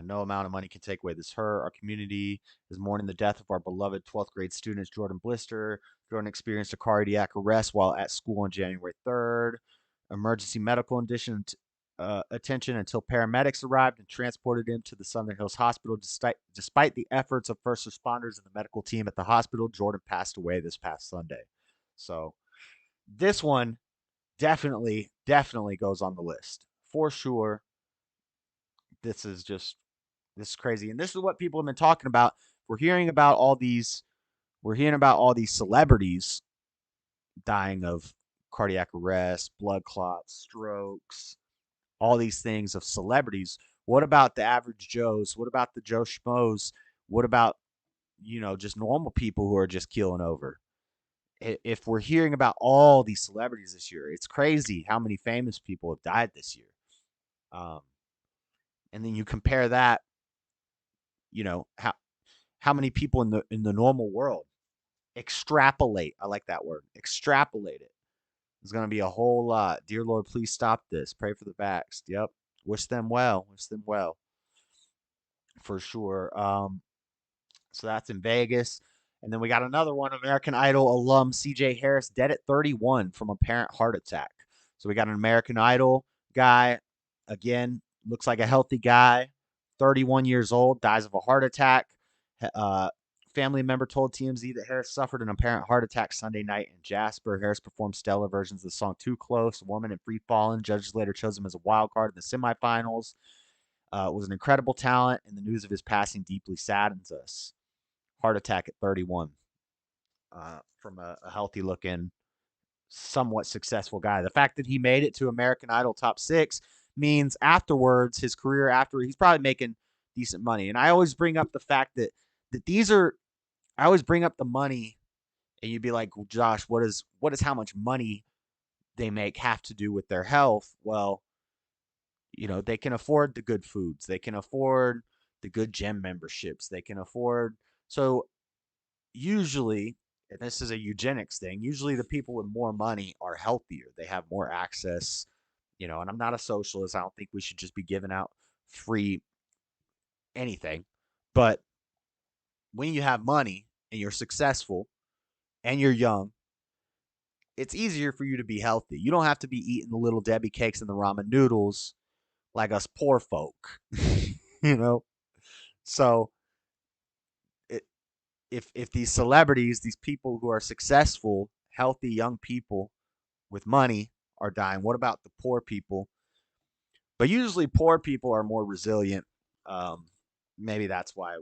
S1: No amount of money can take away this hurt. Our community is mourning the death of our beloved 12th grade student, Jordan Blister. Jordan experienced a cardiac arrest while at school on January 3rd. Emergency medical attention until paramedics arrived and transported him to the Southern Hills Hospital. Despite the efforts of first responders and the medical team at the hospital, Jordan passed away this past Sunday. So this one definitely goes on the list for sure. This is crazy. And this is what people have been talking about. We're hearing about all these celebrities dying of cardiac arrest, blood clots, strokes, all these things of celebrities. What about the average Joes? What about the Joe Schmoes? What about, just normal people who are just keeling over? If we're hearing about all these celebrities this year, it's crazy how many famous people have died this year. And then you compare that, how many people in the normal world extrapolate. I like that word. Extrapolate it. There's going to be a whole lot. Dear Lord, please stop this. Pray for the backs. Yep. Wish them well. Wish them well. For sure. So that's in Vegas. And then we got another one, American Idol alum CJ Harris dead at 31 from apparent heart attack. So we got an American Idol guy, again, looks like a healthy guy, 31 years old, dies of a heart attack. Family member told TMZ that Harris suffered an apparent heart attack Sunday night in Jasper. Harris performed stellar versions of the song Too Close, Woman, and Free Fallin'. Judges later chose him as a wild card in the semifinals. Was an incredible talent, and the news of his passing deeply saddens us. Heart attack at 31 from a healthy-looking, somewhat successful guy. The fact that he made it to American Idol top 6 means afterwards, his career after, he's probably making decent money. And I always bring up the fact that I always bring up the money, and you'd be like, well, Josh, what is how much money they make have to do with their health? Well, they can afford the good foods. They can afford the good gym memberships. They can afford. So usually, and this is a eugenics thing, usually the people with more money are healthier. They have more access, and I'm not a socialist. I don't think we should just be giving out free anything. But when you have money and you're successful and you're young, it's easier for you to be healthy. You don't have to be eating the Little Debbie cakes and the ramen noodles, like us poor folk, you know? So if these celebrities, these people who are successful, healthy young people with money are dying, what about the poor people? But usually poor people are more resilient. Maybe that's why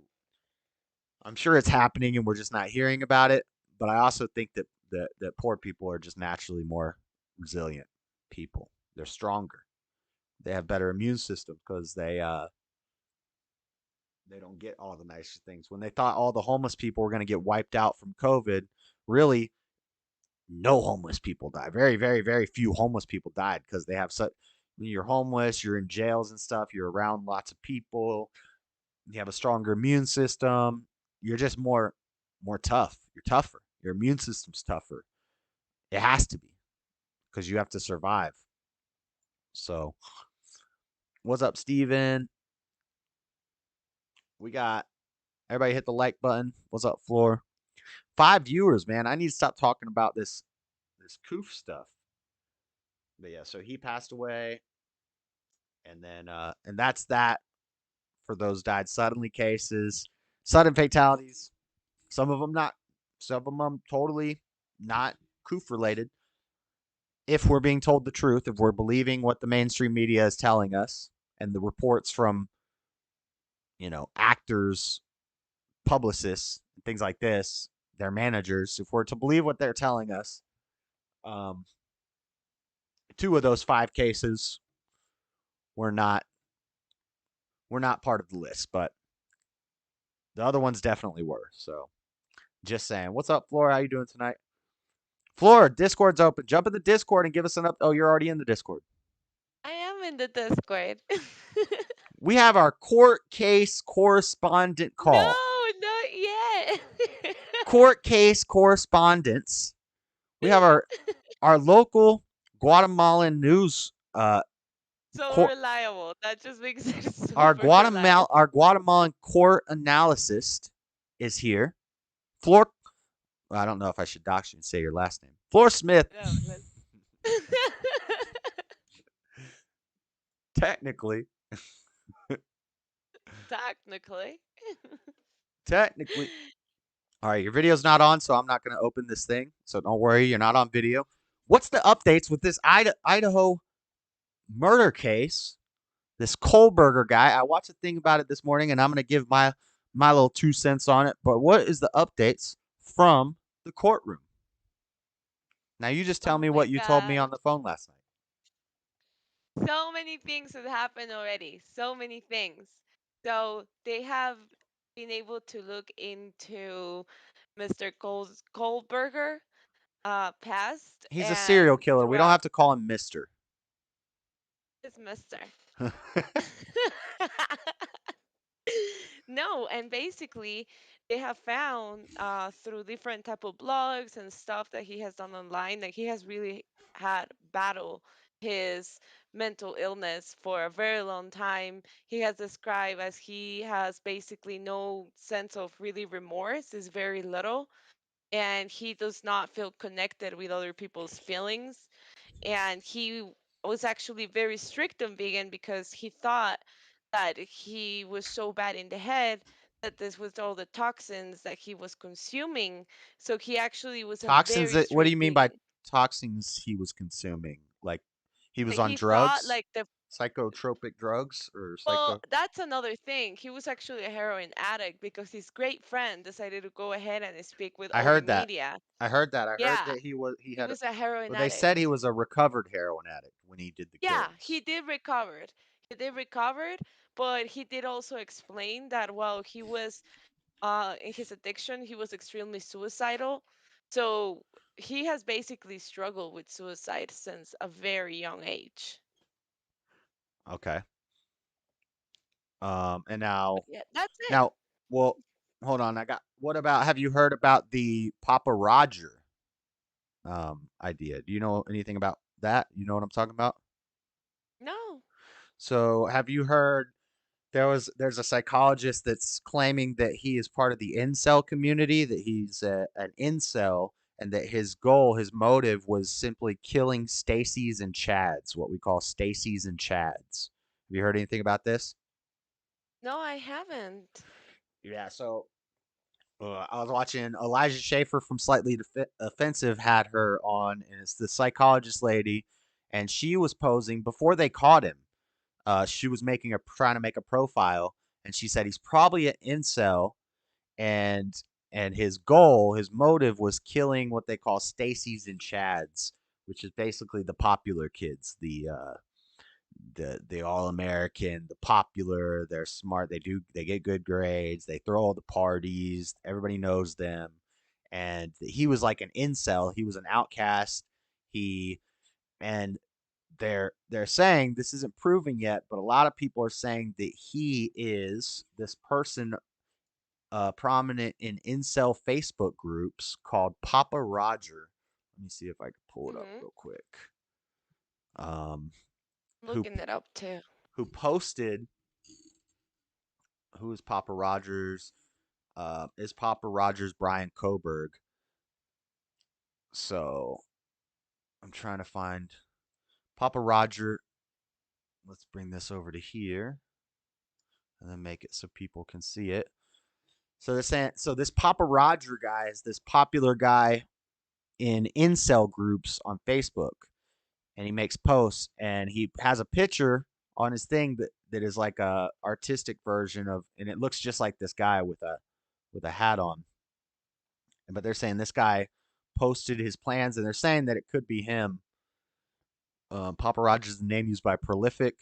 S1: I'm sure it's happening and we're just not hearing about it. But I also think that poor people are just naturally more resilient people. They're stronger. They have better immune systems because they don't get all the nicer things. When they thought all the homeless people were going to get wiped out from COVID, really, no homeless people died. Very, very, very few homeless people died because they have such. When you're homeless, you're in jails and stuff. You're around lots of people. You have a stronger immune system. You're just more tough. You're tougher. Your immune system's tougher. It has to be because you have to survive. So, what's up, Steven? We got everybody hit the like button. What's up, Floor? 5 viewers, man. I need to stop talking about this coof stuff. But yeah, so he passed away, and then and that's that for those died suddenly cases, sudden fatalities. Some of them totally not coof related. If we're being told the truth, if we're believing what the mainstream media is telling us, and the reports from actors, publicists, things like this, their managers, if we're to believe what they're telling us, 2 of those 5 cases were not part of the list, but the other ones definitely were. So just saying. What's up, Flora? How you doing tonight? Flora, Discord's open. Jump in the Discord and give us an up. Oh, you're already in the Discord.
S20: I am in the Discord.
S1: We have our court case correspondent call.
S20: No, not yet.
S1: Court case correspondence. We have our local Guatemalan news.
S20: So reliable. That just makes it super
S1: Our
S20: reliable.
S1: Guatemalan court analyst is here. Floor. I don't know if I should dox you and say your last name. Floor Smith.
S20: No,
S1: Technically.
S20: Technically.
S1: All right, your video's not on, so I'm not going to open this thing. So don't worry, you're not on video. What's the updates with this Idaho murder case? This Kohlberger guy. I watched a thing about it this morning, and I'm going to give my little 2 cents on it. But what is the updates from the courtroom? Now, you just tell me what you told me on the phone last night.
S20: So many things have happened already. So many things. So they have been able to look into Mr. Kohlberger past.
S1: He's a serial killer. We don't have to call him Mr.
S20: It's Mr. No, and basically they have found through different type of blogs and stuff that he has done online that he has really had battle his mental illness for a very long time. He has described as he has basically no sense of really remorse, is very little, and he does not feel connected with other people's feelings. And he was actually very strict on vegan because he thought that he was so bad in the head that this was all the toxins that he was consuming. So he actually was a
S1: Toxins?
S20: very
S1: What do you
S20: strict
S1: mean by
S20: vegan.
S1: toxins he was consuming? Like he was
S20: Like
S1: on
S20: he
S1: drugs?
S20: thought like the
S1: Psychotropic drugs or
S20: well, that's another thing. He was actually a heroin addict because his great friend decided to go ahead and speak with
S1: I
S20: all the
S1: heard that.
S20: media.
S1: I heard that. I heard
S20: Yeah,
S1: that he
S20: he
S1: had.
S20: was a heroin
S1: Well, they
S20: addict.
S1: said he was a recovered heroin addict when he did the
S20: Yeah,
S1: killing.
S20: he did recovered. He did recovered, but he did also explain that while he was in his addiction, he was extremely suicidal. So he has basically struggled with suicide since a very young age.
S1: Okay. And now,
S20: But yeah, that's it.
S1: now, well, hold on. What about? Have you heard about the Papa Roger idea? Do you know anything about that? You know what I'm talking about?
S20: No.
S1: So, have you heard? There's a psychologist that's claiming that he is part of the incel community, that he's an incel, and that his goal, his motive was simply killing Stacy's and Chads, what we call Stacy's and Chads. Have you heard anything about this?
S20: No, I haven't.
S1: Yeah, so I was watching Elijah Schaefer from Slightly Offensive had her on, and it's the psychologist lady, and she was posing before they caught him. She was trying to make a profile, and she said he's probably an incel, and his motive was killing what they call Stacy's and Chads, which is basically the popular kids, the all American, the popular. They're smart. They get good grades. They throw all the parties. Everybody knows them. And he was like an incel. He was an outcast. He and they're saying this isn't proven yet, but a lot of people are saying that he is this person prominent in incel Facebook groups called Papa Roger. Let me see if I can pull it up
S20: Mm-hmm.
S1: real quick. Um, who
S20: Looking it up too.
S1: who posted who is Papa Rogers? Is Papa Rogers Brian Coburg? So I'm trying to find Papa Roger. Let's bring this over to here and then make it so people can see it. So they're saying, so this Papa Roger guy is this popular guy in incel groups on Facebook, and he makes posts, and he has a picture on his thing that is like a artistic version of, and it looks just like this guy with a hat on. But they're saying this guy posted his plans, and they're saying that it could be him. Papa Rogers is the name used by a prolific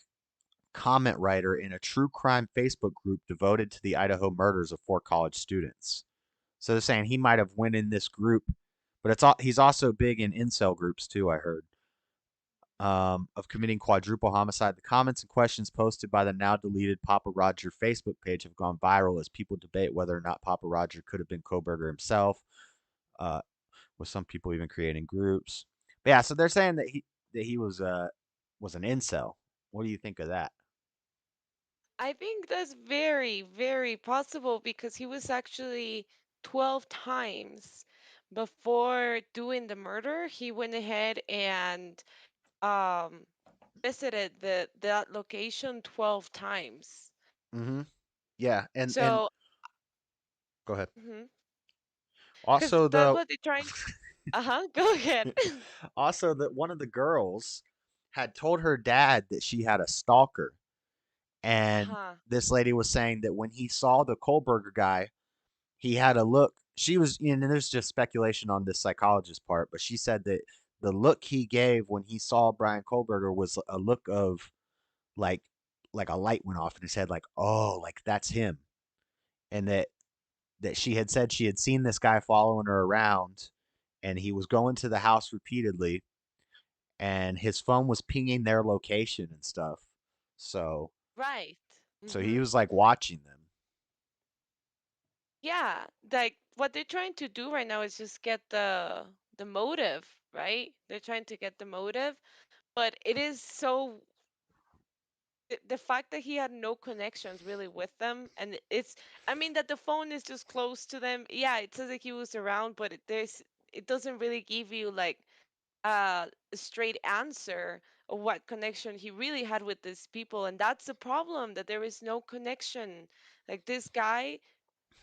S1: comment writer in a true crime Facebook group devoted to the Idaho murders of 4 college students. So they're saying he might have went in this group, but he's also big in incel groups too, I heard. Of committing quadruple homicide. The comments and questions posted by the now deleted Papa Roger Facebook page have gone viral as people debate whether or not Papa Roger could have been Koberger himself, with some people even creating groups. But yeah, so they're saying that he was an incel. What do you think of that?
S20: I think that's very, very possible because he was actually 12 times before doing the murder. He went ahead and um, visited that location 12 times.
S1: Mm-hmm. Yeah, and
S20: So,
S1: go ahead.
S20: because
S1: Also,
S20: that's
S1: the
S20: what they're trying. Uh-huh, go ahead.
S1: also that one of the girls had told her dad that she had a stalker, and
S20: Uh-huh.
S1: this lady was saying that when he saw the Kohlberger guy, he had a look. She was, there's just speculation on this psychologist part, but she said that the look he gave when he saw Brian Kohlberger was a look of like a light went off in his head, like, oh, like that's him. And that she had said she had seen this guy following her around, and he was going to the house repeatedly, and his phone was pinging their location and stuff. So
S20: Right.
S1: he
S20: Mm-hmm.
S1: was like watching them.
S20: Yeah, like what they're trying to do right now is just get the motive, right? They're trying to get the motive, but it is so the fact that he had no connections really with them, and it's I mean that the phone is just close to them. Yeah, it says that he was around, but it doesn't really give you like a straight answer of what connection he really had with these people, and that's the problem, that there is no connection. Like this guy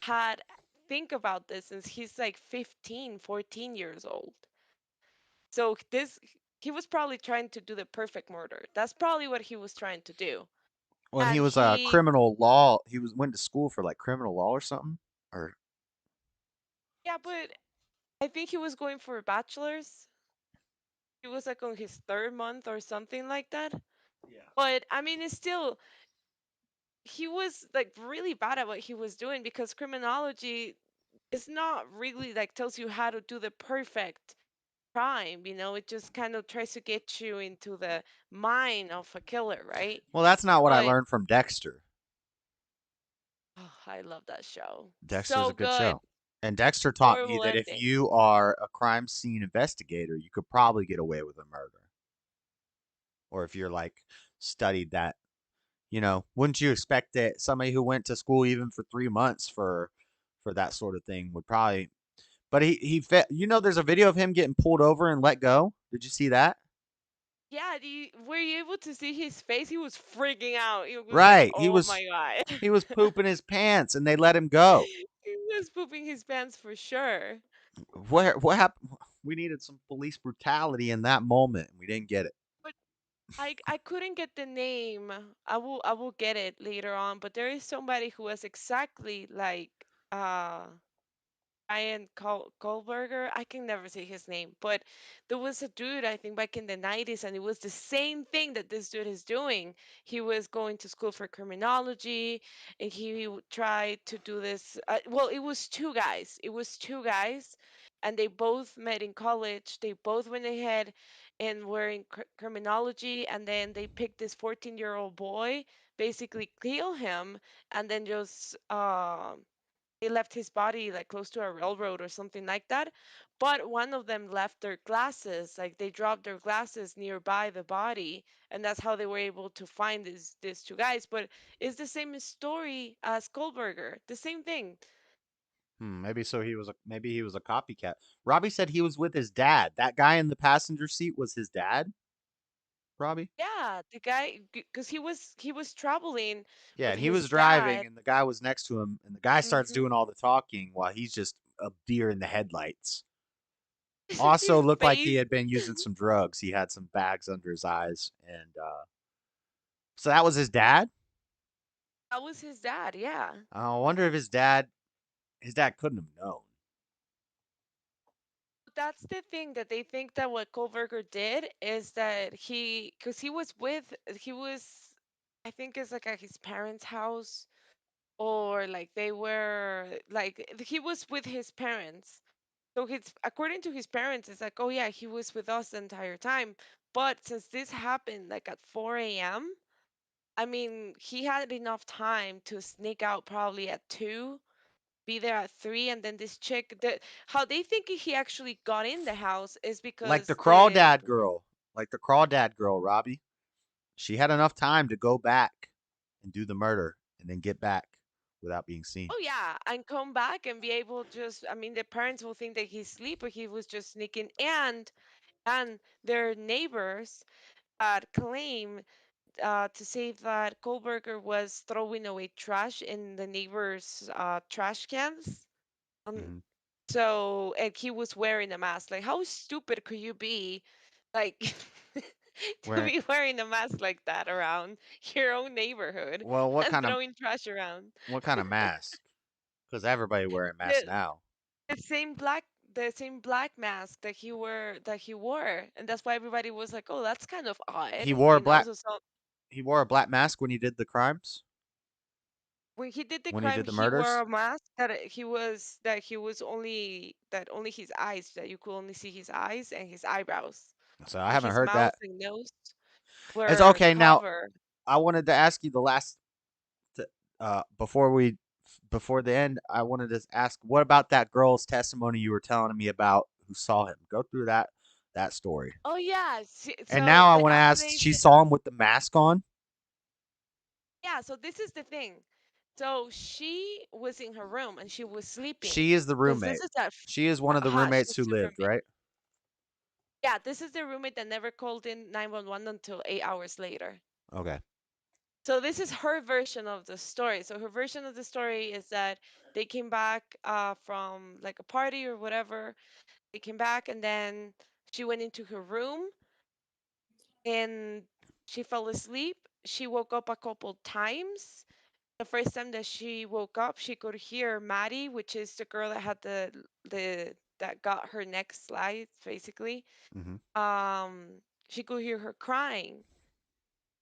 S20: had think about this since he's like 15, 14 years old. So this he was probably trying to do the perfect murder. That's probably what he was trying to do.
S1: Well, he
S20: And
S1: was a
S20: he
S1: criminal law. He went to school for like criminal law or something. Or
S20: yeah, but I think he was going for a bachelor's. He was like on his third month or something like that.
S1: yeah.
S20: But I mean, it's still he was like really bad at what he was doing because criminology is not really like tells you how to do the perfect crime. It just kind of tries to get you into the mind of a killer, right?
S1: Well, that's not what I
S20: But
S1: learned from Dexter.
S20: oh, I love that show.
S1: Dexter's
S20: So
S1: a good
S20: good.
S1: show. And Dexter taught me
S20: Horrible
S1: that if
S20: ending.
S1: you are a crime scene investigator, you could probably get away with a murder. Or if you're like studied that, wouldn't you expect that somebody who went to school even for 3 months for that sort of thing would probably. But there's a video of him getting pulled over and let go. Did you see that?
S20: Yeah, were you able to see his face? He was freaking out. He was like,
S1: Right.
S20: "Oh my god."
S1: He was pooping his pants and they let him go.
S20: He was pooping his pants for sure.
S1: What happened? We needed some police brutality in that moment. We didn't get it.
S20: But I couldn't get the name. I will get it later on, but there is somebody who was exactly like Ryan Kohlberger. I can never say his name, but there was a dude, I think, back in the 90s, and it was the same thing that this dude is doing. He was going to school for criminology, and he tried to do this. Well, it was two guys. It was two guys, and they both met in college. They both went ahead and were in criminology, and then they picked this 14-year-old boy, basically kill him, and then just they left his body like close to a railroad or something like that. But one of them left their glasses, like they dropped their glasses nearby the body, and that's how they were able to find these two guys. But it's the same story as Kohlberger, the same thing.
S1: Maybe he was a copycat. Robbie said he was with his dad. That guy in the passenger seat was his dad. Robbie?
S20: Yeah, the guy, because he was traveling
S1: Yeah,
S20: with
S1: and he was
S20: his
S1: driving
S20: dad.
S1: and the guy was next to him and the guy starts
S20: Hmm.
S1: doing all the talking while he's just a deer in the headlights. Also
S20: His
S1: looked like he
S20: face.
S1: had been using some drugs. He had some bags under his eyes and so that was his dad?
S20: That was his dad. Yeah.
S1: I wonder if his dad couldn't have known.
S20: That's the thing that they think that what Kohlberger did is that because he was, I think it's like at his parents' house, or like they were like he was with his parents. So according to his parents, it's like, oh yeah, he was with us the entire time. But since this happened like at 4 a.m., I mean, he had enough time to sneak out probably at 2, be there at 3, and then this chick, how they think he actually got in the house is
S1: Like the
S20: because
S1: crawdad girl. Like the crawdad girl, Robbie. She had enough time to go back and do the murder and then get back without being seen.
S20: oh yeah, and come back and be able just, I mean, the parents will think that he's asleep, but he was just sneaking. And their neighbors claim to say that Kohlberger was throwing away trash in the neighbors' trash cans. Um,
S1: Mm-hmm.
S20: so, and he was wearing a mask. Like, how stupid could you be, like, to
S1: Where
S20: be wearing a mask like that around your own neighborhood
S1: well, what
S20: and
S1: kind of
S20: throwing trash around?
S1: what kind of mask? Because everybody wearing masks
S20: The,
S1: now.
S20: the same black, the same black mask that he wore, and that's why everybody was like, "Oh, that's kind of
S1: He
S20: odd,"
S1: wore a black
S20: So,
S1: he wore a black mask when he did the crimes.
S20: when he did the
S1: When he
S20: crime,
S1: did the
S20: he wore
S1: murders.
S20: a mask that he was only his eyes, that you could only see his eyes and his eyebrows,
S1: So I
S20: and
S1: haven't
S20: his
S1: heard
S20: mouth
S1: that.
S20: and nose
S1: It's
S20: were
S1: okay now.
S20: covered.
S1: I wanted to ask you the last before before the end. I wanted to ask what about that girl's testimony you were telling me about who saw him. Go through that story.
S20: Oh yeah,
S1: And
S20: so
S1: now I
S20: the
S1: want to ask. She
S20: affidavit.
S1: saw him with the mask on.
S20: Yeah, so this is the thing. So she was in her room and she was sleeping
S1: She is the
S20: because this
S1: roommate.
S20: is that.
S1: She is one of the roommates
S20: She's
S1: who
S20: the
S1: lived,
S20: roommate.
S1: right?
S20: Yeah, this is the roommate that never called in 911 until 8 hours later.
S1: Okay.
S20: So this is her version of the story. So her version of the story is that they came back from like a party or whatever. They came back and then she went into her room and she fell asleep. She woke up a couple times. The first time that she woke up, she could hear Maddie, which is the girl that had the that got her neck sliced, basically.
S1: Mm-hmm.
S20: She could hear her crying,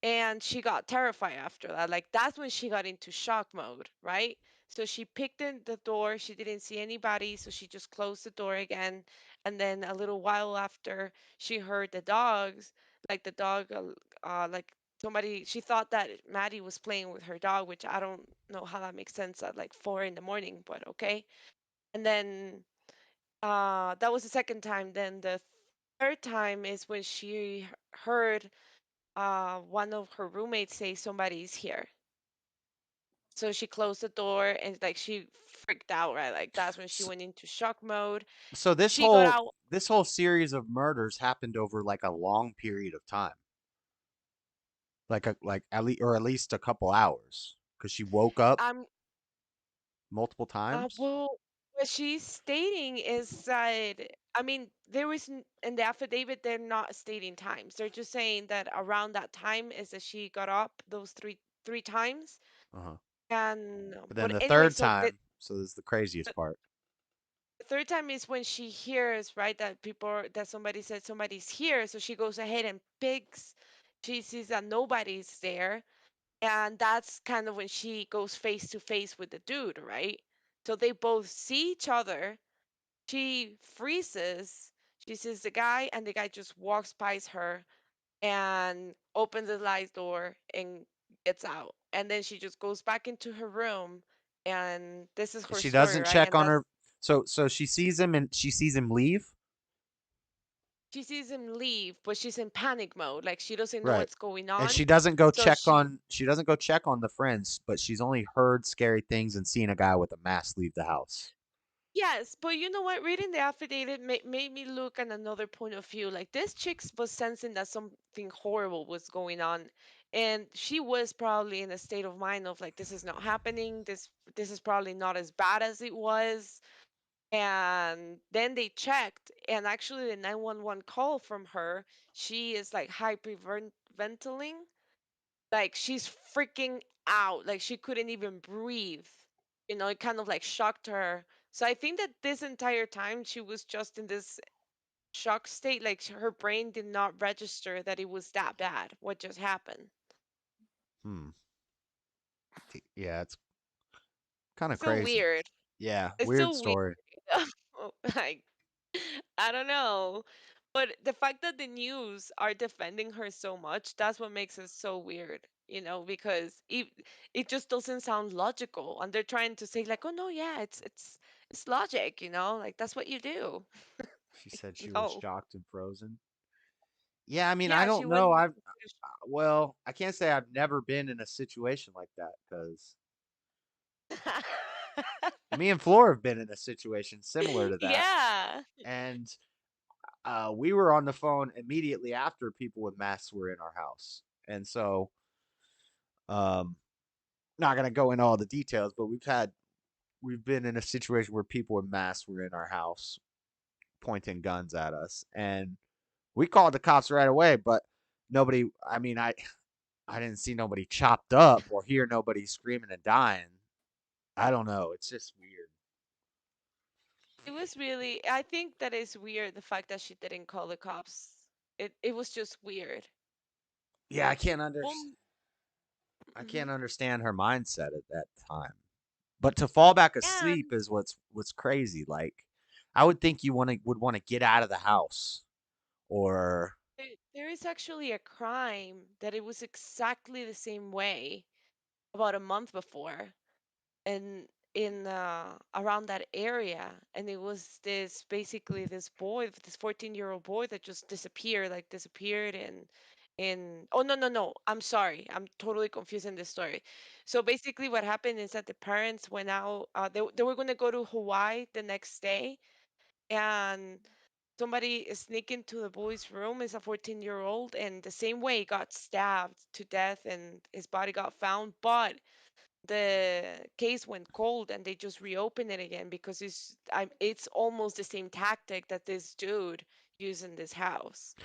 S20: and she got terrified after that. Like that's when she got into shock mode, right? So she picked in the door. She didn't see anybody, so she just closed the door again. And then a little while after, she heard the dogs, like the dog, like somebody. She thought that Maddie was playing with her dog, which I don't know how that makes sense at like 4 in the morning, but okay. And then that was the second time. Then the third time is when she heard one of her roommates say somebody's here. So she closed the door and like she freaked out, right? Like that's when she went into shock mode.
S1: So
S20: She got out.
S1: this whole series of murders happened over like a long period of time. Like at least a couple hours, because she woke up multiple times.
S20: Well, what she's stating is that, I mean, there was in the affidavit, they're not stating times. They're just saying that around that time is that she got up those three times.
S1: Uh-huh.
S20: And
S1: But then
S20: but
S1: the
S20: anyway,
S1: third
S20: so
S1: time, so this is the craziest part.
S20: the third time is when she hears, right, that that somebody said somebody's here. So she goes ahead and picks. She sees that nobody's there. And that's kind of when she goes face to face with the dude, right? So they both see each other. She freezes. She sees the guy, and the guy just walks past her and opens the light door and gets out. And then she just goes back into her room, and this is her
S1: She
S20: story,
S1: doesn't
S20: right?
S1: check
S20: And
S1: on
S20: that's
S1: her. So she sees him and she sees him leave.
S20: she sees him leave, but she's in panic mode. Like she doesn't know
S1: Right.
S20: what's going
S1: And
S20: on.
S1: she doesn't go
S20: So
S1: check on the friends, but she's only heard scary things and seen a guy with a mask leave the house.
S20: Yes, but you know what? Reading the affidavit made me look at another point of view. Like this chick was sensing that something horrible was going on, and she was probably in a state of mind of like, this is not happening. This is probably not as bad as it was. And then they checked, and actually the 911 call from her, she is like hyperventilating, like she's freaking out, like she couldn't even breathe. It kind of like shocked her. So I think that this entire time she was just in this shock state, like her brain did not register that it was that bad what just happened.
S1: Yeah, it's kind of
S20: Still
S1: crazy.
S20: weird.
S1: Yeah,
S20: It's
S1: weird
S20: still weird.
S1: story.
S20: Like, I don't know. But the fact that the news are defending her so much, that's what makes it so weird, because it just doesn't sound logical. And they're trying to say like, oh no, yeah, it's logic, like that's what you do.
S1: She said she was
S20: No.
S1: shocked and frozen. Yeah, I mean, I
S20: Yeah, she
S1: don't
S20: went.
S1: know. Well, I can't say I've never been in a situation like that because me and Flora have been in a situation similar to that,
S20: Yeah.
S1: and we were on the phone immediately after people with masks were in our house, and so not gonna go into all the details, but we've been in a situation where people with masks were in our house pointing guns at us, and we called the cops right away, but nobody. I mean, I didn't see nobody chopped up or hear nobody screaming and dying. I don't know. It's just weird.
S20: It was really, I think that is weird, the fact that she didn't call the cops. It was just weird.
S1: Yeah,
S20: Um,
S1: I
S20: mhm.
S1: can't understand her mindset at that time. But to fall back
S20: Yeah.
S1: asleep is what's crazy. Like, I would think you would want to get out of the house or
S20: There is actually a crime that it was exactly the same way about a month before, and in around that area, and it was this boy, this 14-year-old boy that just disappeared in oh no, I'm sorry, I'm totally confusing this story. So basically what happened is that the parents went out, they were going to go to Hawaii the next day, and somebody sneaked into the boy's room as a 14-year-old, and the same way got stabbed to death and his body got found, but the case went cold and they just reopened it again because it's almost the same tactic that this dude used in this house.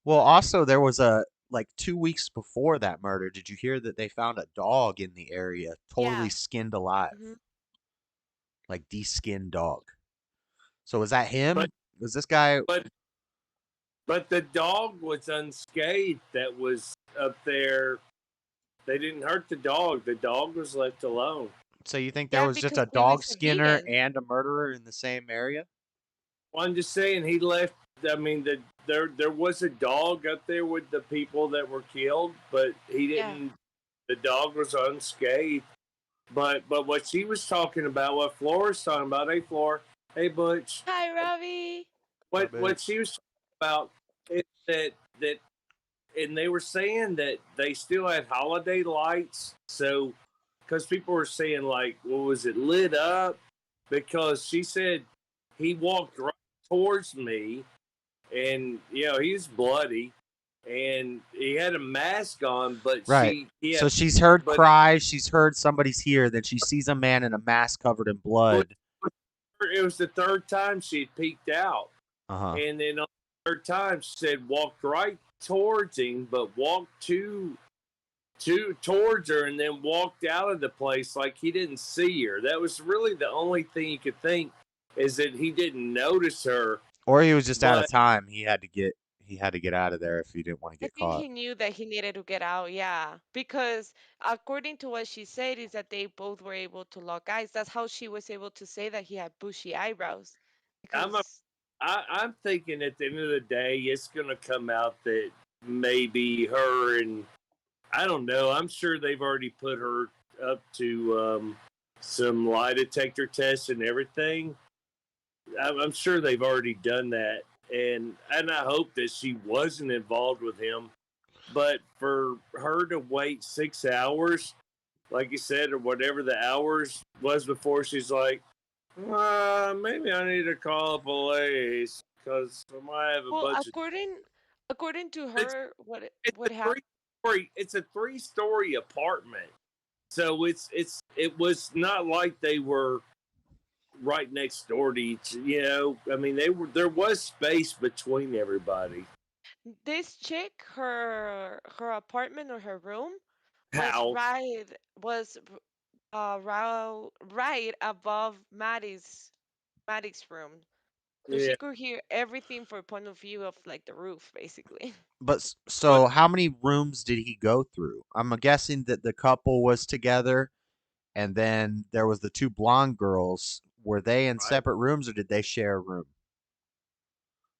S1: well, also there was a like 2 weeks before that murder. Did you hear that they found a dog in the area, totally
S20: Yeah.
S1: skinned alive,
S20: Hmm.
S1: like de-skinned dog? So was that him?
S21: But
S1: Was this guy?
S21: but the dog was unscathed. That was up there. They didn't hurt the dog. The dog was left alone.
S1: So you think there
S20: Yeah,
S1: was just
S20: because
S1: a
S20: he
S1: dog
S20: was a
S1: skinner
S20: vegan.
S1: and a murderer in the same area?
S21: Well, I'm just saying he left. I mean, there was a dog up there with the people that were killed, but he
S20: Yeah.
S21: didn't. The dog was unscathed. But what she was talking about, what Flora's talking about, hey Flora, hey Butch,
S20: Hi, Robbie.
S21: what she was talking about is that and they were saying that they still had holiday lights, so because people were saying like, well, was it lit up? Because she said he walked right towards me, and he's bloody, and he had a mask on, but
S1: Right. So she's heard cries. She's heard somebody's here. Then she sees a man in a mask covered in blood.
S21: It was the third time she'd peeked out.
S1: Uh-huh.
S21: And then on the third time, she said walked right towards him, but walked towards her, and then walked out of the place like he didn't see her. That was really the only thing you could think, is that he didn't notice her.
S1: Or he was just out of time. He had to get out of there if he didn't want to
S20: I
S1: get
S20: think
S1: caught.
S20: he knew that he needed to get out, yeah. Because according to what she said, is that they both were able to lock eyes. That's how she was able to say that he had bushy eyebrows.
S21: I'm thinking at the end of the day, it's going to come out that maybe her and, I don't know, I'm sure they've already put her up to some lie detector tests and everything. I'm sure they've already done that. And I hope that she wasn't involved with him. But for her to wait 6 hours, like you said, or whatever the hours was before, she's like, maybe I need to call police because I might have a bunch of.
S20: According to her, what happened?
S21: It's a 3-story apartment, so it was not like they were right next door to each. I mean, there was space between everybody.
S20: This chick, her apartment or her room was right above Maddie's room. So she could hear everything from point of view of like the roof, basically.
S1: But so how many rooms did he go through? I'm guessing that the couple was together, and then there was the 2 blonde girls. Were they in separate rooms, or did they share a room?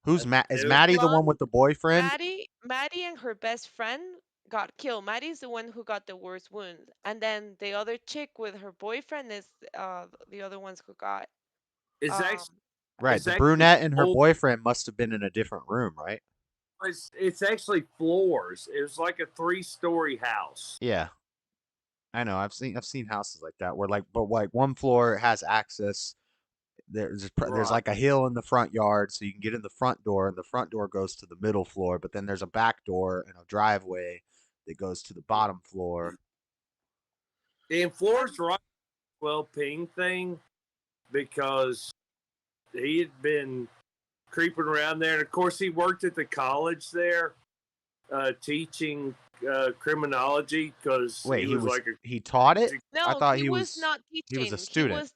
S1: Who's Matt? Is Maddie the one with the boyfriend?
S20: Maddie and her best friend got killed. Maddie's the one who got the worst wound, and then the other chick with her boyfriend is the other ones who got.
S1: Right. The brunette and her boyfriend must have been in a different room, right?
S21: It's actually floors. It was like a 3-story house.
S1: Yeah. I know. I've seen houses like that where but one floor has access. There's like a hill in the front yard, so you can get in the front door, and the front door goes to the middle floor. But then there's a back door and a driveway that goes to the bottom floor.
S21: And floors right, ping thing, because he had been creeping around there, and of course he worked at the college there, teaching criminology. Because
S1: he taught it.
S20: No,
S1: I thought
S20: he was not teaching.
S1: He was a student.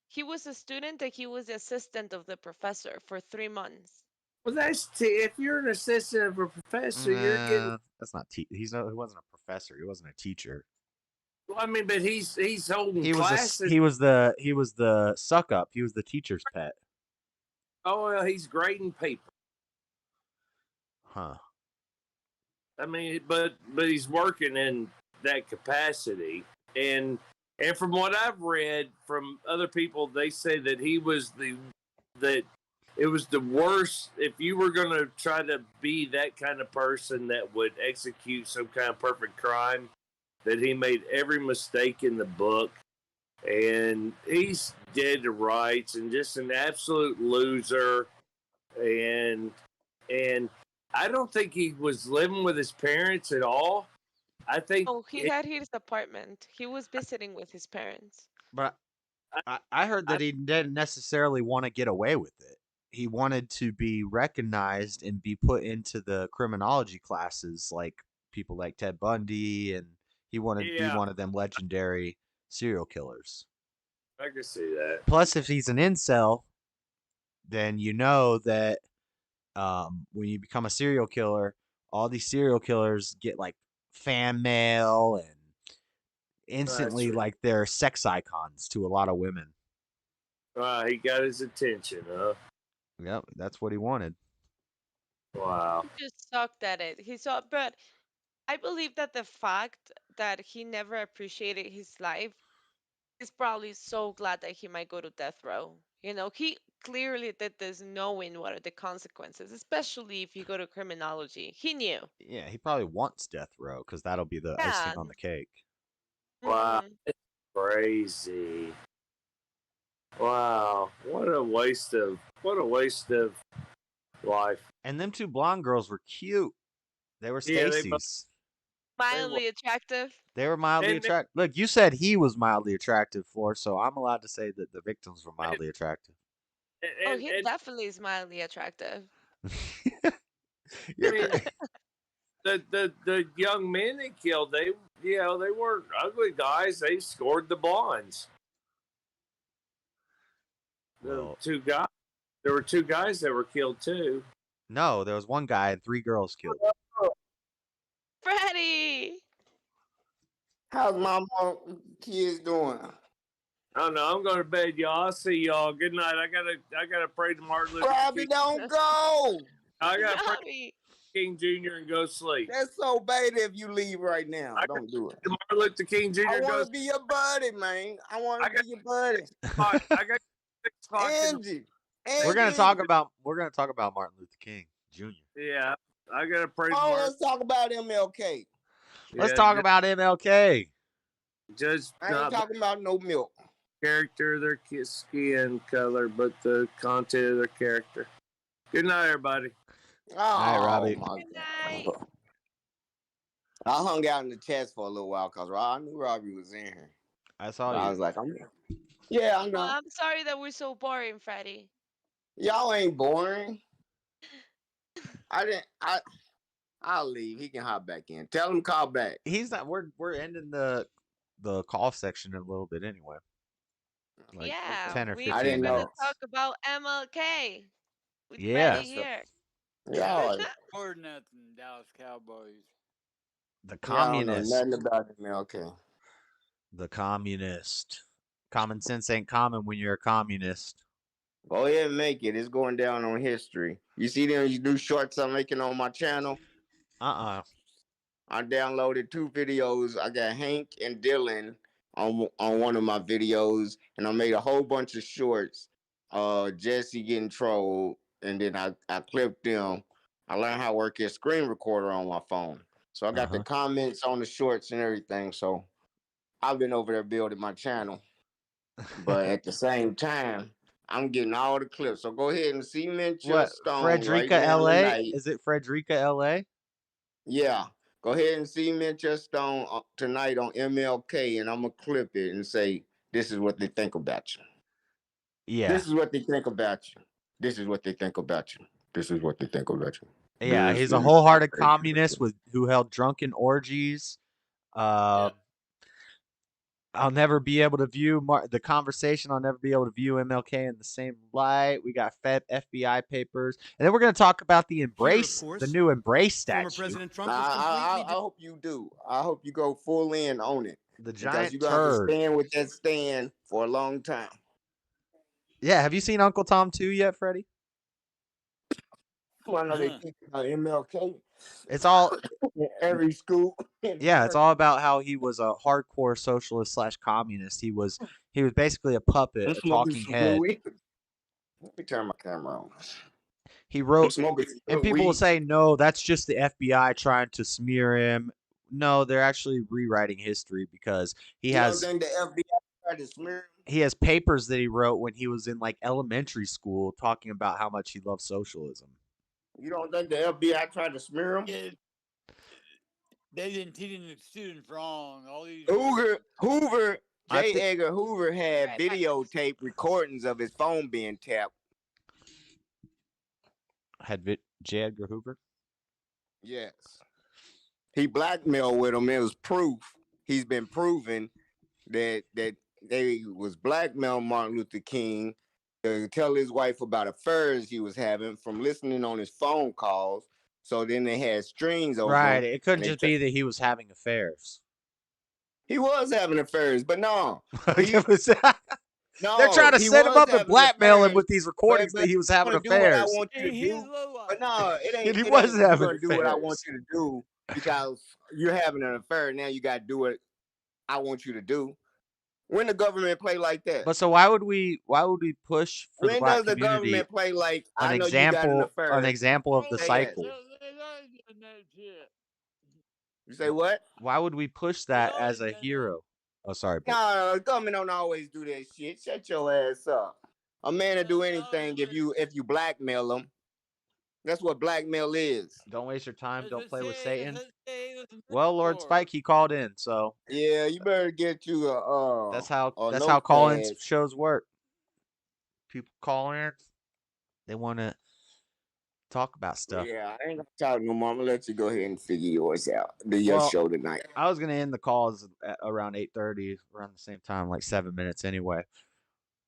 S20: He was a student, and he was the assistant of the professor for 3 months.
S21: Well, if you're an assistant of a professor, you're getting.
S1: That's not. He wasn't a professor. He wasn't a teacher.
S21: Well, I mean, but he's holding classes.
S1: He was the suck up. He was the teacher's pet.
S21: Oh well, he's grading people.
S1: Huh.
S21: I mean, but he's working in that capacity, and from what I've read from other people, they say that he was that it was the worst. If you were going to try to be that kind of person that would execute some kind of perfect crime, that he made every mistake in the book, and he's dead to rights and just an absolute loser. And I don't think he was living with his parents at all. I think.
S20: Oh, he had his apartment. He was visiting with his parents.
S1: But I heard that he didn't necessarily want to get away with it. He wanted to be recognized and be put into the criminology classes, like people like Ted Bundy, and he wanted to be one of them legendary serial killers.
S21: I can see that.
S1: Plus, if he's an incel, then you know that when you become a serial killer, all these serial killers get like fan mail and instantly like they're sex icons to a lot of women.
S21: He got his attention, huh?
S1: Yep, that's what he wanted.
S21: Wow.
S20: He just sucked at it. But I believe that the fact that he never appreciated his life is probably so glad that he might go to death row. He clearly did this knowing what are the consequences, especially if you go to criminology. He knew.
S1: Yeah, he probably wants death row because that'll be the icing on the cake.
S21: Wow, it's crazy. Wow, what a waste of life.
S1: And them two blonde girls were cute. They were
S21: Yeah,
S1: Stacy's.
S20: Mildly attractive.
S1: They were mildly
S21: And they-
S1: attractive. Look, you said he was mildly attractive, Floor, so I'm allowed to say that the victims were mildly attractive.
S20: Oh, he definitely is mildly attractive.
S1: You're
S21: I mean, the young men they killed, they weren't ugly guys. They scored the blondes.
S1: Well,
S21: There were two guys that were killed too.
S1: no, there was one guy and 3 girls killed.
S20: Freddie!
S5: How's my kids doing?
S21: I don't know. I'm going to bed, y'all. I'll see y'all. Good night. I gotta pray to Martin Luther
S5: Robbie,
S21: King.
S5: don't go.
S21: I gotta pray to King Jr. and go sleep.
S5: That's so bad if you leave right now. Don't do it.
S21: Martin Luther King Jr.
S5: I want
S21: goes.
S5: to be your buddy, man. I want to be your buddy.
S21: I got 6 o'clock.
S5: Angie.
S1: We're gonna talk about Martin Luther King Jr.
S21: Yeah, I gotta pray to
S5: Oh,
S21: Martin.
S5: let's talk about MLK.
S1: Let's talk about MLK.
S21: Just
S5: I ain't talking about no milk.
S21: Character, their skin color, but the content of their character. Good night, everybody.
S5: Oh,
S1: All right, Robbie.
S5: my God. I hung out in the chest for a little while because I knew Robbie was in here.
S1: I saw
S5: I
S1: you.
S5: was like, yeah, I know.
S20: Well, I'm sorry that we're so boring, Freddie.
S5: Y'all ain't boring. I'll leave. He can hop back in. Tell him to call back.
S1: He's not. We're ending the call section in a little bit anyway. Like
S20: Yeah,
S1: 10 or
S20: we
S1: 15
S5: I didn't
S1: minutes.
S5: know.
S20: talk about MLK with
S1: Yeah.
S20: Freddie here.
S5: Y'all,
S16: Or nothing, Dallas Cowboys.
S1: The
S5: y'all don't know
S1: communist.
S5: nothing about MLK.
S1: The communist. Common sense ain't common when you're a communist.
S5: Go ahead and make it. It's going down on history. You see them new shorts I'm making on my channel?
S1: I
S5: downloaded 2 videos. I got Hank and Dylan on one of my videos, and I made a whole bunch of shorts. Jesse getting trolled, and then I clipped them. I learned how to work a screen recorder on my phone. So I got the comments on the shorts and everything. So I've been over there building my channel. But at the same time, I'm getting all the clips. So go ahead and cement your
S1: What?
S5: stone
S1: Frederica,
S5: right now
S1: LA?
S5: tonight.
S1: Is it Frederica, LA?
S5: Yeah. Go ahead and cement your stone tonight on MLK, and I'm going to clip it and say, this is what they think about you.
S1: Yeah.
S5: This is what they think about you. This is what they think about you. This is what they think about you.
S1: Yeah,
S5: This
S1: he's a
S5: is-
S1: wholehearted communist who held drunken orgies. I'll never be able to view the conversation. I'll never be able to view MLK in the same light. We got FBI papers, and then we're going to talk about the embrace, the new embrace statue.
S22: Former President Trump was
S5: I hope you do. I hope you go full in on it.
S1: The
S5: Because
S1: giant
S5: you're going to have to
S1: turd.
S5: stand with that stand for a long time.
S1: Yeah, have you seen Uncle Tom 2 yet, Freddie?
S5: I know they think about MLK.
S1: It's all
S5: in every school.
S1: Yeah, it's all about how he was a hardcore socialist / communist. He was basically a puppet, a talking head.
S5: Let me turn my camera on.
S1: He wrote,
S5: smoking
S1: and people will
S5: weed.
S1: say, no, that's just the FBI trying to smear him. No, they're actually rewriting history because he
S5: You
S1: has
S5: don't think the FBI tried to smear him?
S1: he has papers that he wrote when he was in like elementary school talking about how much he loved socialism.
S5: You don't think the FBI tried to smear him?
S16: Yeah, they didn't teach the students wrong. All these
S5: Hoover,
S1: I
S5: J.
S1: thi-
S5: Edgar Hoover had videotape recordings of his phone being tapped.
S1: J. Edgar Hoover?
S5: Yes. He blackmailed with him. It was proof. He's been proven that they was blackmailing Martin Luther King to tell his wife about affairs he was having from listening on his phone calls. So then they had strings over
S1: Right.
S5: him,
S1: It couldn't
S5: and they
S1: just be that he was having affairs.
S5: He was having affairs, but no.
S1: It was-
S5: No,
S1: They're trying to
S5: he
S1: set him
S5: was
S1: up and
S5: having
S1: blackmail him
S5: affairs,
S1: with these recordings
S5: but
S1: that he was
S5: you're
S1: having
S5: gonna do what I
S1: affairs.
S5: want you to do. But no, it ain't.
S1: And he
S5: it
S1: was
S5: ain't you're
S1: having
S5: gonna do what I want
S1: affairs.
S5: you to do because you're having an affair. Now you got to do what I want you to do. When the government play like that?
S1: But so why would we push for the
S5: When
S1: black
S5: does the
S1: community
S5: government play like
S1: an
S5: I know you got an
S1: example
S5: affair?
S1: of the
S5: Say
S1: cycle?
S5: yes. You say what?
S1: Why would we push that as a hero? Oh, sorry. Babe.
S5: Nah, government don't always do that shit. Shut your ass up. A man will do anything if you blackmail him. That's what blackmail is.
S1: Don't waste your time. Don't play with Satan.
S16: It was
S1: Well, Lord Spike, he called in, so
S5: Yeah, you better get you
S1: that's how
S5: notepad.
S1: call-ins shows work. People call in, they want to talk about stuff.
S5: Yeah, I ain't gonna talk no more. I'm gonna let you go ahead and figure yours out. Do your show tonight.
S1: I was gonna end the calls at around 8:30, around the same time, like 7 minutes anyway.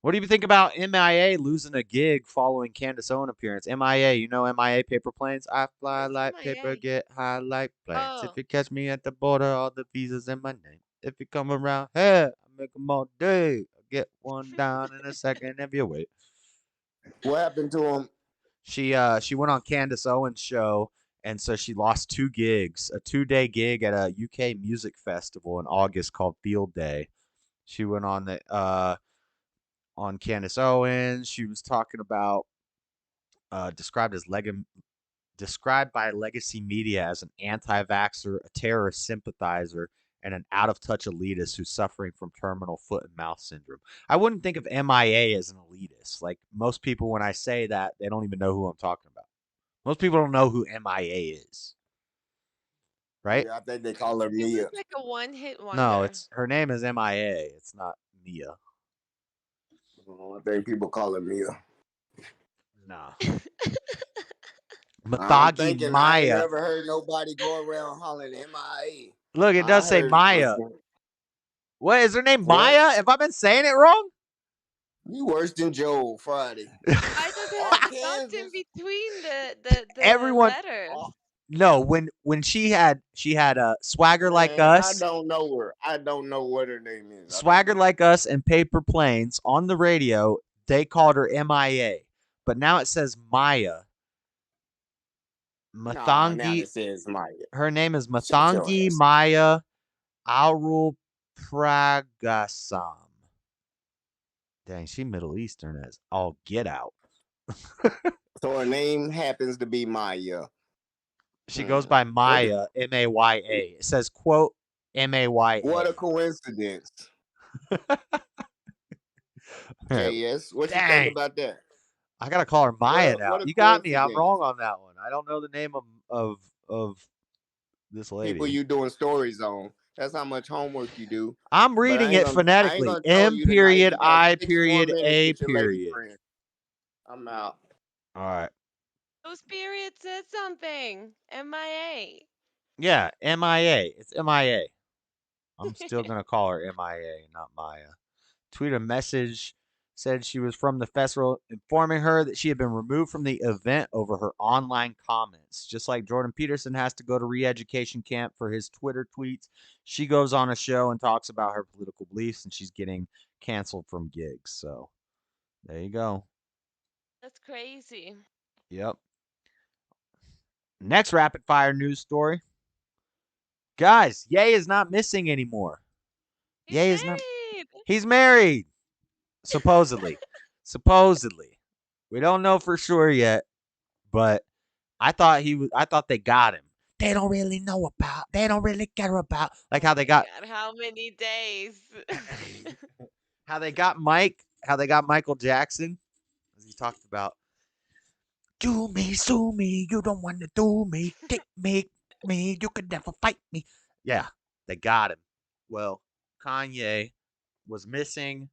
S1: What do you think about MIA losing a gig following Candace Owen appearance? MIA, you know MIA paper planes? I fly like paper, get high like planes. If you catch me at the border, all the visas in my name. If you come around here, I make them all day. I get one down in a second if you wait.
S5: What happened to him?
S1: She went on Candace Owens' show, and so she lost 2 gigs, a 2-day gig at a UK music festival in August called Field Day. She went on the on Candace Owens. She was talking about described by legacy media as an anti-vaxxer, a terrorist sympathizer, and an out-of-touch elitist who's suffering from terminal foot and mouth syndrome. I wouldn't think of MIA as an elitist. Like, most people, when I say that, they don't even know who I'm talking about. Most people don't know who MIA is. Right?
S5: Yeah, I think they call her Mia.
S20: It's like a one-hit wonder.
S1: No, her name is MIA. It's not Mia.
S5: I think people call her Mia.
S1: Nah.
S5: I'm thinking, I ain't
S1: Maya.
S5: never heard nobody go around hollering MIA.
S1: Look, it does say Maya. What is her name? Maya? Have I been saying it wrong?
S5: You worse than Joe Friday.
S20: I just have dots in between the
S1: Everyone.
S20: letters.
S1: No, when she had a Swagger Like Us.
S5: I don't know her. I don't know what her name is.
S1: Swagger Like Us and Paper Planes on the radio. They called her MIA, but now it says Maya. Mathangi.
S5: Now it says Maya.
S1: Her name is Mathangi Maya Aurul Pragasam. Dang, she Middle Eastern as all get out.
S5: So her name happens to be Maya.
S1: She goes by Maya, M-A-Y-A. It says, quote, M-A-Y-A.
S5: What a coincidence. Okay, yes. What you think about that?
S1: I gotta call her Maya now. You got me. I'm wrong on that one. I don't know the name of this lady.
S5: People you doing stories on. That's how much homework you do.
S1: I'm reading it phonetically. M period I period A period.
S5: I'm out.
S1: All right.
S20: Those periods said something. MIA.
S1: Yeah, MIA. It's MIA. I'm still gonna call her MIA, not Maya. Tweet a message. Said she was from the festival, informing her that she had been removed from the event over her online comments. Just like Jordan Peterson has to go to re-education camp for his Twitter tweets, she goes on a show and talks about her political beliefs, and she's getting canceled from gigs. So there you go.
S20: That's crazy.
S1: Yep. Next rapid fire news story. Guys, Ye is not missing anymore. He's married. Supposedly. We don't know for sure yet, but I thought they got him. They don't really care about like how they got
S20: God, how many days?
S1: how they got Michael Jackson, as he talked about. Do me, sue me, you don't want to do me, take me, you could never fight me. Yeah, they got him. Well, Kanye was missing.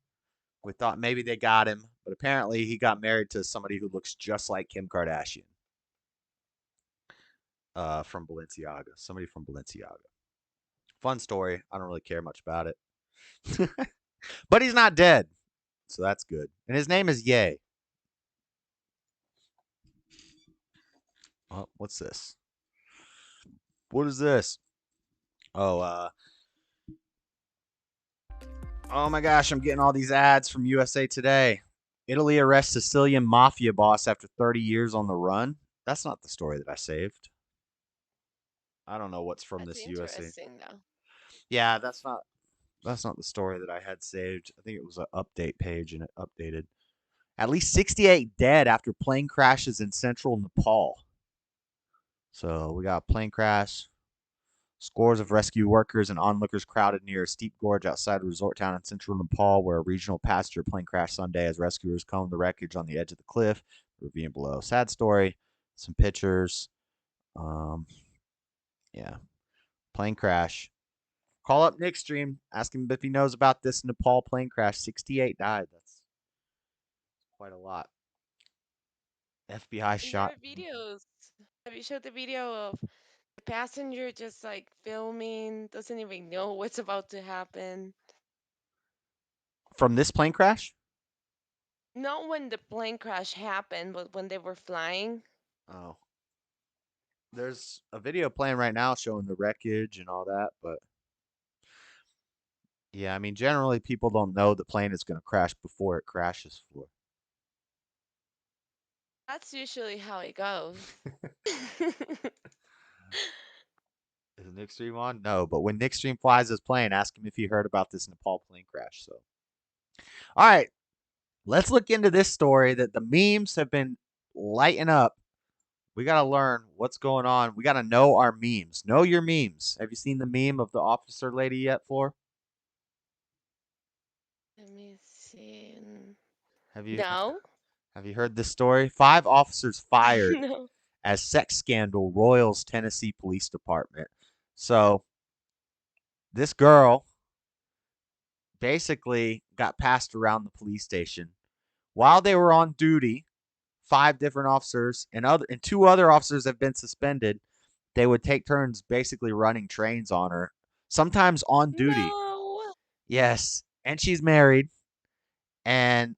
S1: We thought maybe they got him, but apparently he got married to somebody who looks just like Kim Kardashian. From Balenciaga. Somebody from Balenciaga. Fun story. I don't really care much about it. But he's not dead, so that's good. And his name is Ye. Oh, what's this? What is this? Oh my gosh, I'm getting all these ads from USA Today. Italy arrests Sicilian mafia boss after 30 years on the run. That's not the story that I saved. I don't know what's from this USA.
S20: Though.
S1: Yeah, that's not the story that I had saved. I think it was an update page and it updated. At least 68 dead after plane crashes in central Nepal. So we got a plane crash. Scores of rescue workers and onlookers crowded near a steep gorge outside a resort town in central Nepal, where a regional passenger plane crashed Sunday as rescuers combed the wreckage on the edge of the cliff. Ravine below. Sad story. Some pictures. Yeah. Plane crash. Call up Nick Stream. Ask him if he knows about this Nepal plane crash. 68 died. That's quite a lot. FBI
S20: And there
S1: shot.
S20: are videos. Have you showed the video of the passenger just like filming, doesn't even know what's about to happen?
S1: From this plane crash?
S20: Not when the plane crash happened, but when they were flying.
S1: Oh. There's a video playing right now showing the wreckage and all that, but yeah, I mean, generally people don't know the plane is going to crash before it crashes for.
S20: That's usually how it goes.
S1: Is Nick Stream on? No, but when Nick Stream flies his plane, ask him if he heard about this Nepal plane crash. So, all right, let's look into this story that the memes have been lighting up. We got to learn what's going on. We got to know our memes. Know your memes. Have you seen the meme of the officer lady yet, Floor?
S20: Let me see.
S1: Have you?
S20: No.
S1: Have you heard this story? 5 officers fired
S20: No.
S1: as sex scandal roils Tennessee Police Department. So, this girl basically got passed around the police station while they were on duty. 5 different officers and 2 other officers have been suspended. They would take turns basically running trains on her, sometimes on duty.
S20: No.
S1: Yes, and she's married, and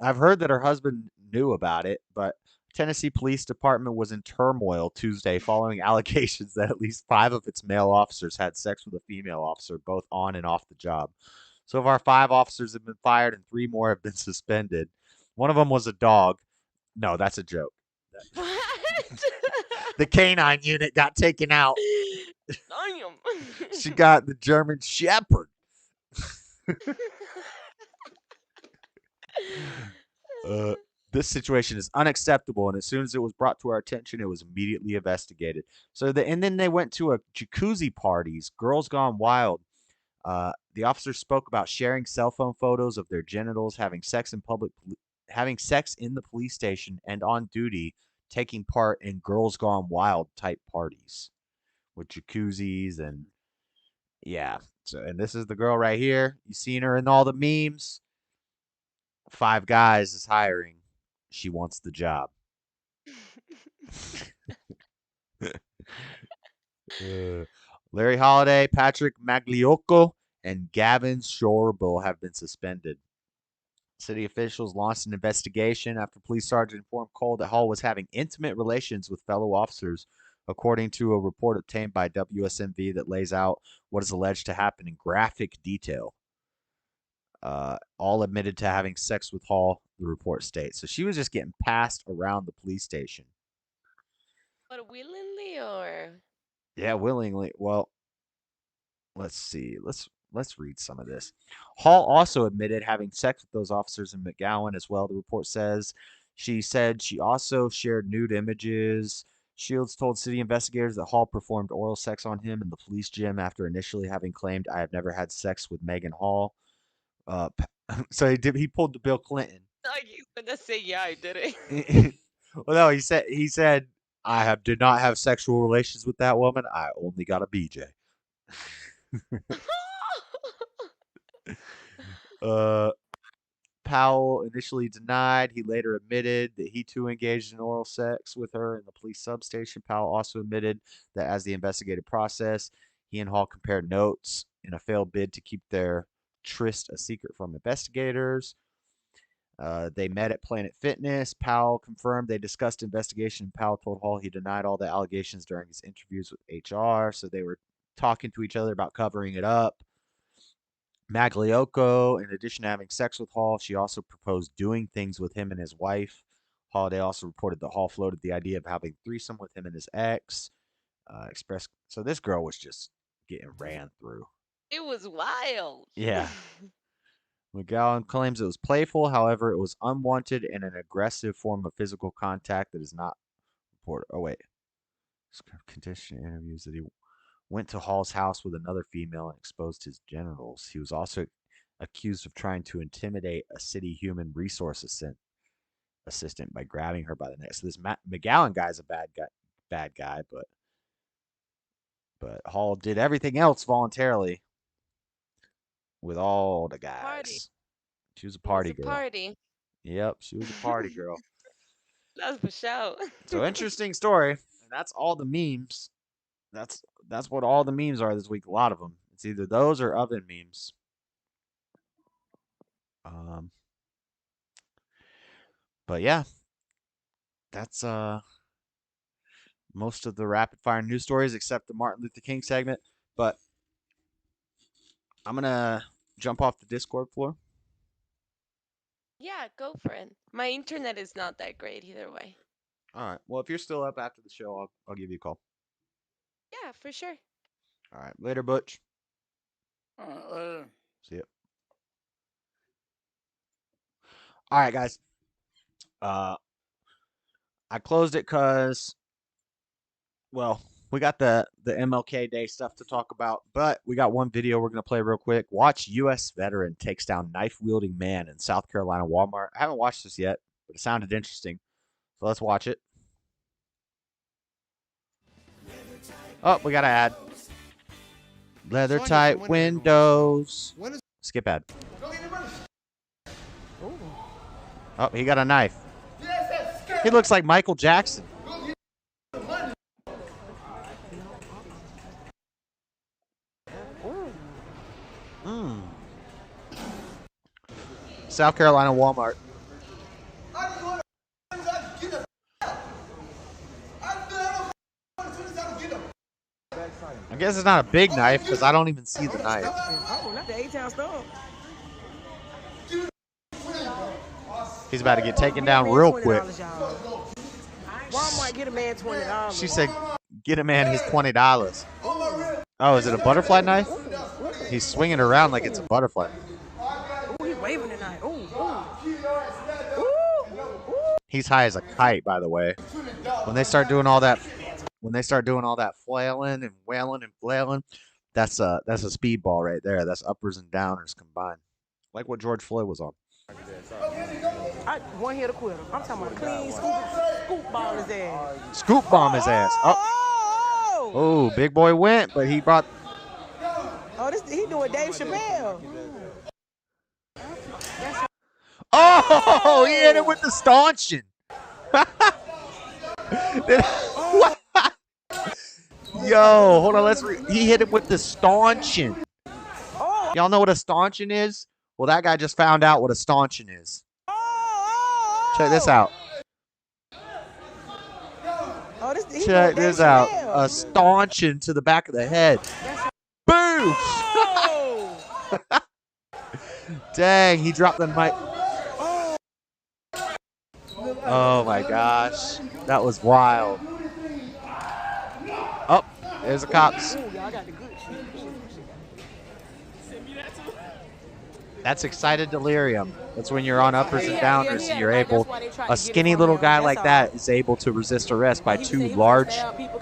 S1: I've heard that her husband knew about it, but Tennessee Police Department was in turmoil Tuesday following allegations that at least 5 of its male officers had sex with a female officer, both on and off the job. So far, 5 officers have been fired and 3 more have been suspended. One of them was a dog. No, that's a joke.
S20: What?
S1: The canine unit got taken out.
S20: Damn.
S1: She got the German Shepherd. This situation is unacceptable, and as soon as it was brought to our attention, it was immediately investigated. And then they went to a jacuzzi parties, Girls Gone Wild. The officers spoke about sharing cell phone photos of their genitals, having sex in the police station, and on duty, taking part in Girls Gone Wild type parties with jacuzzis and yeah. So, and this is the girl right here. You seen her in all the memes. 5 Guys is hiring. She wants the job. Larry Holiday, Patrick Magliocco, and Gavin Shorbel have been suspended. City officials launched an investigation after police sergeant informed Cole that Hall was having intimate relations with fellow officers, according to a report obtained by WSMV that lays out what is alleged to happen in graphic detail. All admitted to having sex with Hall, the report states. So she was just getting passed around the police station.
S20: But willingly or?
S1: Yeah, willingly. Well, let's see. Let's read some of this. Hall also admitted having sex with those officers in McGowan as well, the report says. She said she also shared nude images. Shields told city investigators that Hall performed oral sex on him in the police gym after initially having claimed, "I have never had sex with Megan Hall." So he pulled the Bill Clinton.
S20: Like he's gonna say, yeah, I did it.
S1: Well, no, he said I did not have sexual relations with that woman. I only got a BJ. Powell initially denied. He later admitted that he too engaged in oral sex with her in the police substation. Powell also admitted that as the investigative process, he and Hall compared notes in a failed bid to keep their tryst a secret from investigators. They met at Planet Fitness. Powell confirmed they discussed investigation. Powell told Hall he denied all the allegations during his interviews with HR. So they were talking to each other about covering it up. Magliocco, in addition to having sex with Hall, she also proposed doing things with him and his wife. Holiday also reported that Hall floated the idea of having threesome with him and his ex. So this girl was just getting ran through.
S20: It was wild.
S1: Yeah. McGowan claims it was playful. However, it was unwanted and an aggressive form of physical contact that is not reported. Oh, wait. Condition interviews that he went to Hall's house with another female and exposed his genitals. He was also accused of trying to intimidate a city human resource assistant by grabbing her by the neck. So this McGowan guy's a bad guy, but Hall did everything else voluntarily with all the guys.
S20: Party.
S1: She was a party girl.
S20: Party.
S1: Yep, she was a party girl.
S20: That's for sure.
S1: So interesting story, and that's all the memes. That's what all the memes are this week. A lot of them. It's either those or oven memes. But yeah, that's most of the rapid fire news stories except the Martin Luther King segment. But I'm gonna jump off the Discord floor.
S20: Yeah, go for it. My internet is not that great either way.
S1: All right. Well, if you're still up after the show, I'll give you a call.
S20: Yeah, for sure.
S1: All right. Later, Butch.
S16: Later.
S1: See ya. All right, guys. I closed it because, well, we got the MLK Day stuff to talk about, but we got one video we're going to play real quick. Watch U.S. veteran takes down knife-wielding man in South Carolina Walmart. I haven't watched this yet, but it sounded interesting. So let's watch it. Oh, we got to add. Leather tight windows. Skip ad. Oh, he got a knife. He looks like Michael Jackson. South Carolina Walmart. I guess it's not a big knife because I don't even see the knife. He's about to get taken down real quick.
S2: Walmart, get a man $20.
S1: She said, get a man his $20. Oh, is it a butterfly knife? He's swinging around like it's a butterfly.
S2: Ooh, he's waving tonight. Ooh.
S1: He's high as a kite, by the way. When they start doing all that flailing and wailing and flailing, that's a speedball right there. That's uppers and downers combined, like what George Floyd was on.
S2: One hit a quitter. I'm talking about clean scoop bomb his ass.
S1: Scoop bomb his ass. Oh, big boy went, but he brought.
S2: Oh, he doing Dave Chappelle.
S1: Oh, he hit it with the stanchion. What? Yo, hold on. He hit it with the stanchion. Y'all know what a stanchion is? Well, that guy just found out what a stanchion is. Check this out. Check this out. A stanchion to the back of the head. Boom! Dang, he dropped the mic. Oh my gosh. That was wild. Oh, there's the cops. That's excited delirium. That's when you're on uppers and downers and you're able, a skinny little guy like that is able to resist arrest by two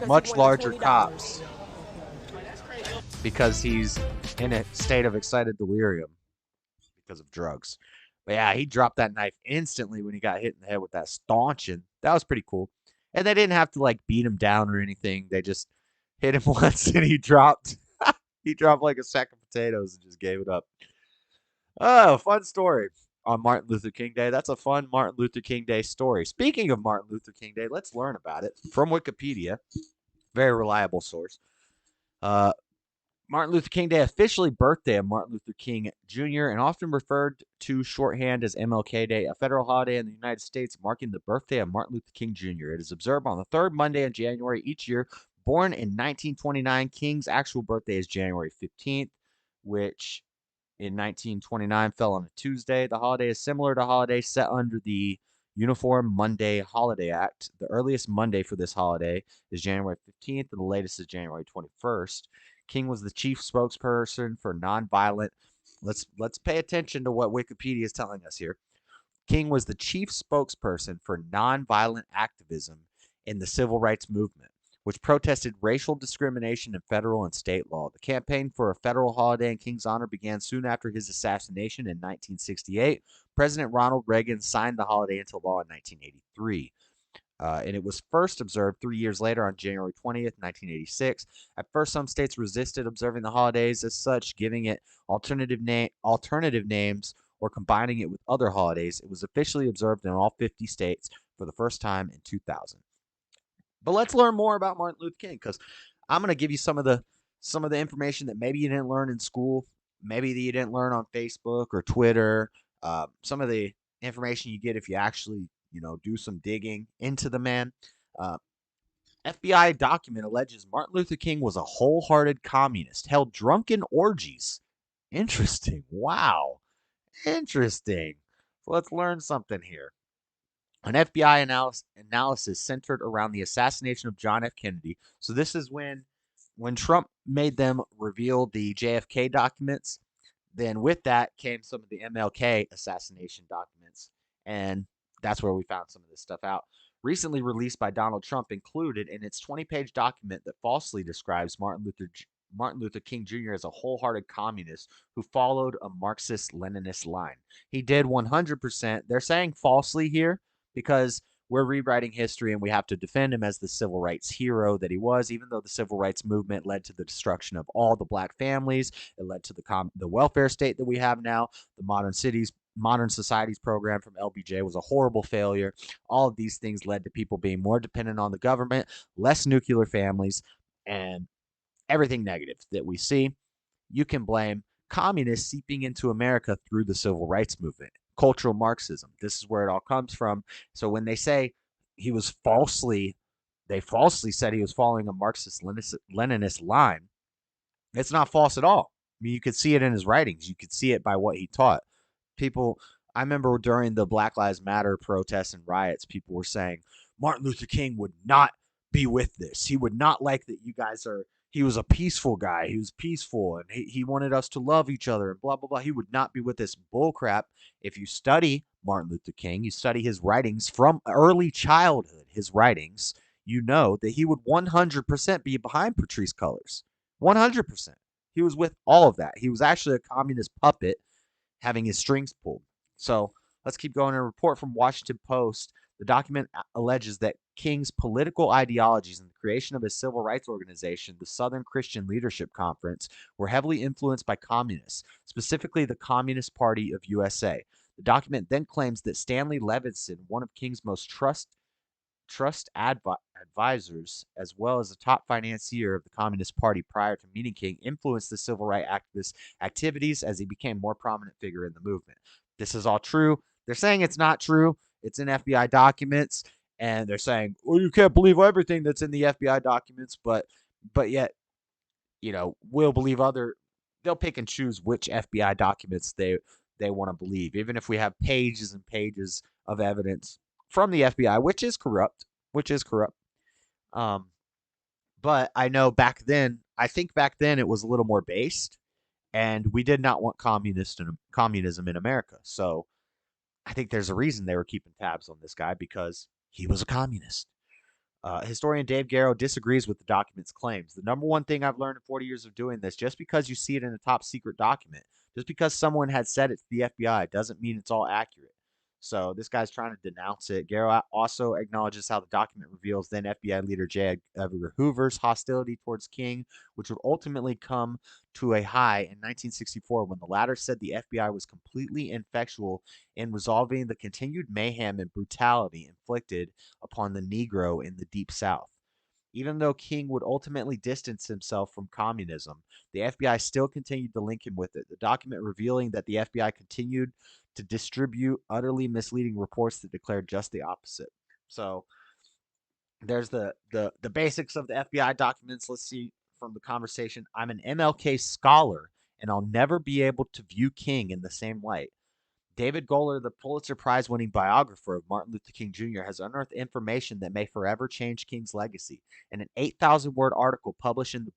S1: much larger cops because he's in a state of excited delirium because of drugs. But yeah, he dropped that knife instantly when he got hit in the head with that stanchion. That was pretty cool. And they didn't have to like beat him down or anything. They just hit him once and he dropped like a sack of potatoes and just gave it up. Oh, fun story on Martin Luther King Day. That's a fun Martin Luther King Day story. Speaking of Martin Luther King Day, let's learn about it from Wikipedia. Very reliable source. Martin Luther King Day, officially birthday of Martin Luther King Jr., and often referred to shorthand as MLK Day, a federal holiday in the United States marking the birthday of Martin Luther King Jr. It is observed on the third Monday in January each year. Born in 1929, King's actual birthday is January 15th, which in 1929 fell on a Tuesday. The holiday is similar to holidays set under the Uniform Monday Holiday Act. The earliest Monday for this holiday is January 15th, and the latest is January 21st. King was the chief spokesperson for nonviolent. Let's pay attention to what Wikipedia is telling us here. King was the chief spokesperson for nonviolent activism in the civil rights movement, which protested racial discrimination in federal and state law. The campaign for a federal holiday in King's honor began soon after his assassination in 1968. President Ronald Reagan signed the holiday into law in 1983. And it was first observed 3 years later on January 20th, 1986. At first, some states resisted observing the holidays as such, giving it alternative names or combining it with other holidays. It was officially observed in all 50 states for the first time in 2000. But let's learn more about Martin Luther King, because I'm going to give you some of the information that maybe you didn't learn in school, maybe that you didn't learn on Facebook or Twitter. Some of the information you get if you actually do some digging into the man. FBI document alleges Martin Luther King was a wholehearted communist, held drunken orgies. Interesting. Wow. Interesting. So let's learn something here. An FBI analysis centered around the assassination of John F. Kennedy. So this is when Trump made them reveal the JFK documents. Then with that came some of the MLK assassination documents. And that's where we found some of this stuff out. Recently released by Donald Trump included in its 20-page document that falsely describes Martin Luther King Jr. as a wholehearted communist who followed a Marxist-Leninist line. He did 100%. They're saying falsely here because we're rewriting history and we have to defend him as the civil rights hero that he was, even though the civil rights movement led to the destruction of all the black families. It led to the welfare state that we have now. The Modern Societies program from LBJ was a horrible failure. All of these things led to people being more dependent on the government, less nuclear families, and everything negative that we see. You can blame communists seeping into America through the civil rights movement. Cultural Marxism. This is where it all comes from. So when they say they falsely said he was following a Marxist-Leninist line, it's not false at all. I mean, you could see it in his writings. You could see it by what he taught. I remember during the Black Lives Matter protests and riots, people were saying Martin Luther King would not be with this. He would not like that you guys are. He was a peaceful guy. He was peaceful, and he wanted us to love each other, and blah, blah, blah. He would not be with this bullcrap. If you study Martin Luther King, you study his writings from early childhood, his writings, you know that he would 100% be behind Patrisse Cullors. 100%. He was with all of that. He was actually a communist puppet having his strings pulled. So let's keep going. A report from Washington Post. The document alleges that King's political ideologies and the creation of his civil rights organization, the Southern Christian Leadership Conference, were heavily influenced by communists, specifically the Communist Party of USA. The document then claims that Stanley Levinson, one of King's most advisors, as well as a top financier of the Communist Party prior to meeting King, influenced the civil rights activist activities as he became a more prominent figure in the movement. This is all true. They're saying it's not true. It's in FBI documents, and they're saying, well, you can't believe everything that's in the FBI documents, but yet, we'll believe they'll pick and choose which FBI documents they want to believe, even if we have pages and pages of evidence from the FBI, which is corrupt. But I know back then it was a little more based, and we did not want communism in America. So I think there's a reason they were keeping tabs on this guy, because he was a communist. Historian Dave Garrow disagrees with the document's claims. The number one thing I've learned in 40 years of doing this, just because you see it in a top secret document, just because someone had said it to the FBI, doesn't mean it's all accurate. So this guy's trying to denounce it. Garrow also acknowledges how the document reveals then FBI leader J. Edgar Hoover's hostility towards King, which would ultimately come to a high in 1964 when the latter said the FBI was completely ineffectual in resolving the continued mayhem and brutality inflicted upon the Negro in the Deep South. Even though King would ultimately distance himself from communism, the FBI still continued to link him with it. The document revealing that the FBI continued to distribute utterly misleading reports that declared just the opposite. So there's the basics of the FBI documents. Let's see from the conversation. I'm an MLK scholar, and I'll never be able to view King in the same light. David Goller, the Pulitzer Prize-winning biographer of Martin Luther King Jr., has unearthed information that may forever change King's legacy. In an 8,000-word article published in the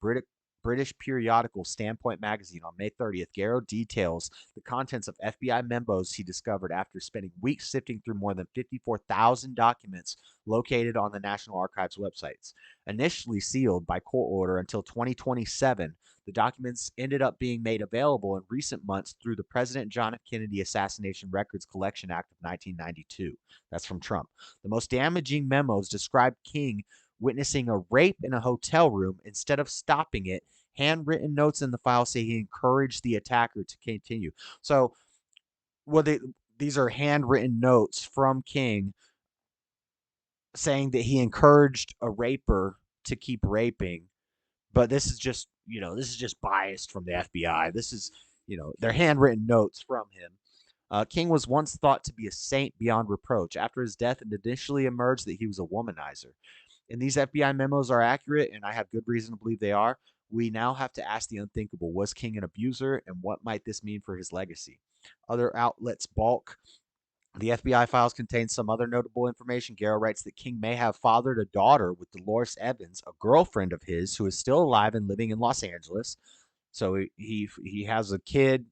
S1: British periodical Standpoint magazine on May 30th, Garrow details the contents of FBI memos he discovered after spending weeks sifting through more than 54,000 documents located on the National Archives websites. Initially sealed by court order until 2027, the documents ended up being made available in recent months through the President John F. Kennedy Assassination Records Collection Act of 1992. That's from Trump. The most damaging memos described King witnessing a rape in a hotel room. Instead of stopping it, handwritten notes in the file say he encouraged the attacker to continue. So, these are handwritten notes from King saying that he encouraged a raper to keep raping. But this is just, this is just biased from the FBI. This is, they're handwritten notes from him. King was once thought to be a saint beyond reproach. After his death, it initially emerged that he was a womanizer. And these FBI memos are accurate, and I have good reason to believe they are. We now have to ask the unthinkable. Was King an abuser, and what might this mean for his legacy? Other outlets balk. The FBI files contain some other notable information. Garrow writes that King may have fathered a daughter with Dolores Evans, a girlfriend of his who is still alive and living in Los Angeles. So he has a kid,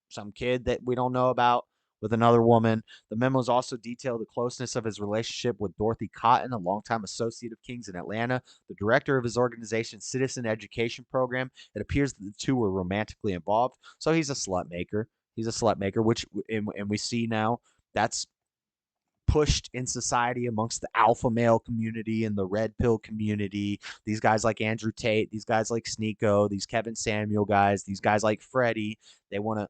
S1: some kid that we don't know about, with another woman. The memos also detail the closeness of his relationship with Dorothy Cotton, a longtime associate of King's in Atlanta, the director of his organization's Citizen Education Program. It appears that the two were romantically involved. So he's a slut maker. He's a slut maker, which and we see now that's pushed in society amongst the alpha male community and the red pill community. These guys like Andrew Tate, these guys like Sneeko, these Kevin Samuel guys, these guys like Freddie, they want to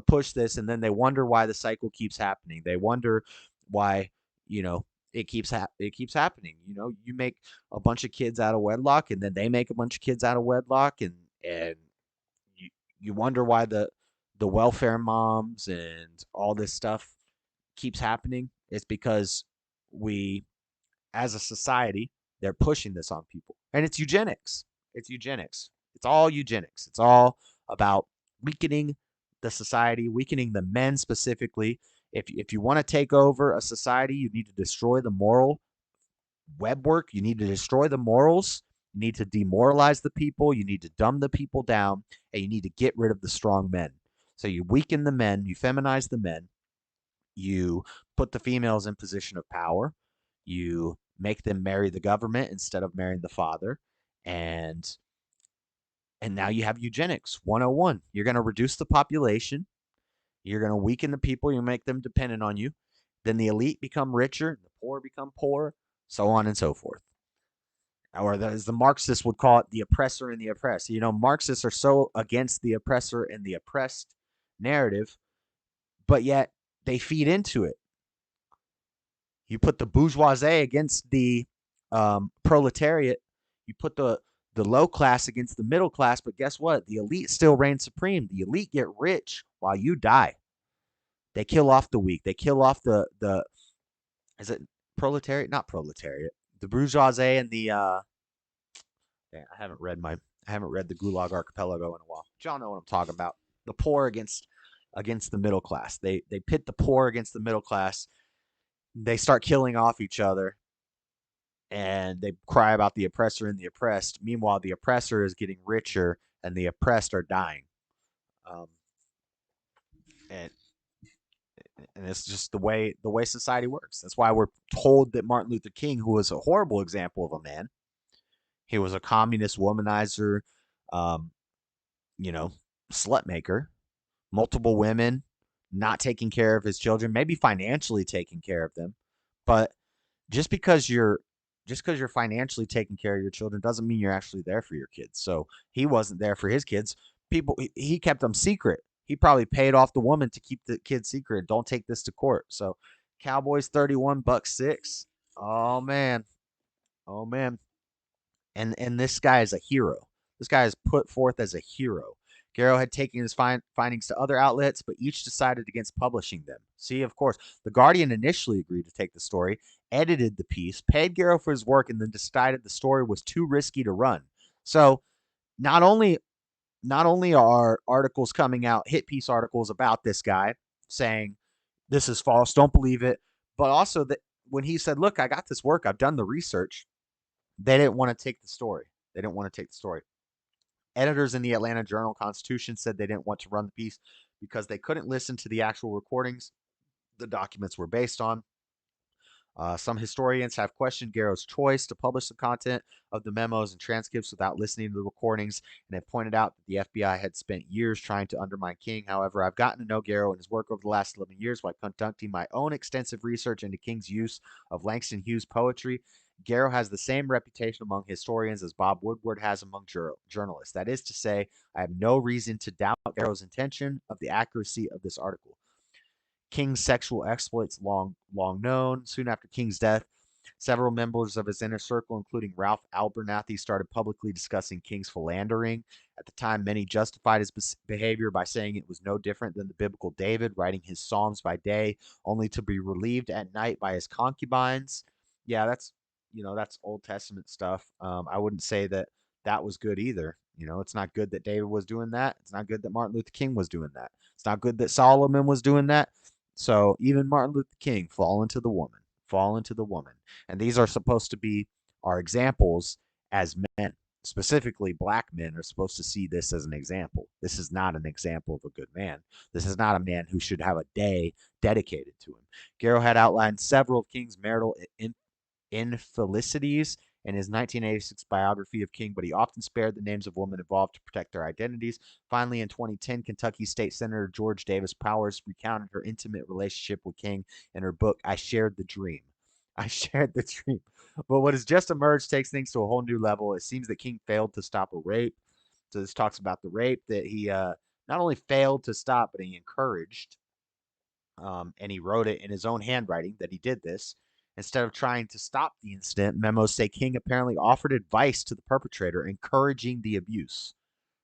S1: push this, and then they wonder why the cycle keeps happening. They wonder why, it keeps happening. You make a bunch of kids out of wedlock, and then they make a bunch of kids out of wedlock, and you wonder why the welfare moms and all this stuff keeps happening. It's because we, as a society, they're pushing this on people. And it's eugenics. It's eugenics. It's all eugenics. It's all about weakening the society, weakening the men specifically. If you want to take over a society, you need to destroy the moral web work. You need to destroy the morals. You need to demoralize the people. You need to dumb the people down. And you need to get rid of the strong men. So you weaken the men. You feminize the men. You put the females in position of power. You make them marry the government instead of marrying the father. And now you have eugenics 101. You're going to reduce the population. You're going to weaken the people. You make them dependent on you. Then the elite become richer. The poor become poorer. So on and so forth. Or as the Marxists would call it, the oppressor and the oppressed. Marxists are so against the oppressor and the oppressed narrative, but yet they feed into it. You put the bourgeoisie against the proletariat. You put the low class against the middle class, but guess what? The elite still reign supreme. The elite get rich while you die. They kill off the weak. They kill off the is it proletariat? Not proletariat. The bourgeoisie and the I haven't read the Gulag Archipelago in a while. But y'all know what I'm talking about. The poor against the middle class. They pit the poor against the middle class. They start killing off each other, and they cry about the oppressor and the oppressed. Meanwhile, the oppressor is getting richer, and the oppressed are dying. And it's just the way society works. That's why we're told that Martin Luther King, who was a horrible example of a man, he was a communist womanizer, slut maker, multiple women, not taking care of his children, maybe financially taking care of them. But just because you're financially taking care of your children doesn't mean you're actually there for your kids. So he wasn't there for his kids. He kept them secret. He probably paid off the woman to keep the kids secret. Don't take this to court. So Cowboys 31, Bucks 6. Oh man. And this guy is a hero. This guy is put forth as a hero. Garrow had taken his findings to other outlets, but each decided against publishing them. See, of course, The Guardian initially agreed to take the story, edited the piece, paid Garrow for his work, and then decided the story was too risky to run. So not only are articles coming out, hit piece articles about this guy saying this is false, don't believe it, but also that when he said, look, I got this work, I've done the research, they didn't want to take the story. Editors in the Atlanta Journal-Constitution said they didn't want to run the piece because they couldn't listen to the actual recordings the documents were based on. Some historians have questioned Garrow's choice to publish the content of the memos and transcripts without listening to the recordings, and have pointed out that the FBI had spent years trying to undermine King. However, I've gotten to know Garrow and his work over the last 11 years by conducting my own extensive research into King's use of Langston Hughes' poetry. Garrow has the same reputation among historians as Bob Woodward has among journalists. That is to say, I have no reason to doubt Garrow's intention of the accuracy of this article. King's sexual exploits long known. Soon after King's death, several members of his inner circle, including Ralph Abernathy, started publicly discussing King's philandering. At the time, many justified his behavior by saying it was no different than the biblical David, writing his psalms by day, only to be relieved at night by his concubines. Yeah, that's Old Testament stuff. I wouldn't say that was good either. It's not good that David was doing that. It's not good that Martin Luther King was doing that. It's not good that Solomon was doing that. So even Martin Luther King, fall into the woman. And these are supposed to be our examples as men. Specifically, black men are supposed to see this as an example. This is not an example of a good man. This is not a man who should have a day dedicated to him. Garrow had outlined several of King's marital infelicities in his 1986 biography of King, but he often spared the names of women involved to protect their identities. Finally, in 2010, Kentucky State Senator George Davis Powers recounted her intimate relationship with King in her book, I Shared the Dream. But what has just emerged takes things to a whole new level. It seems that King failed to stop a rape. So this talks about the rape that he not only failed to stop, but he encouraged. And he wrote it in his own handwriting that he did this. Instead of trying to stop the incident, memos say King apparently offered advice to the perpetrator, encouraging the abuse.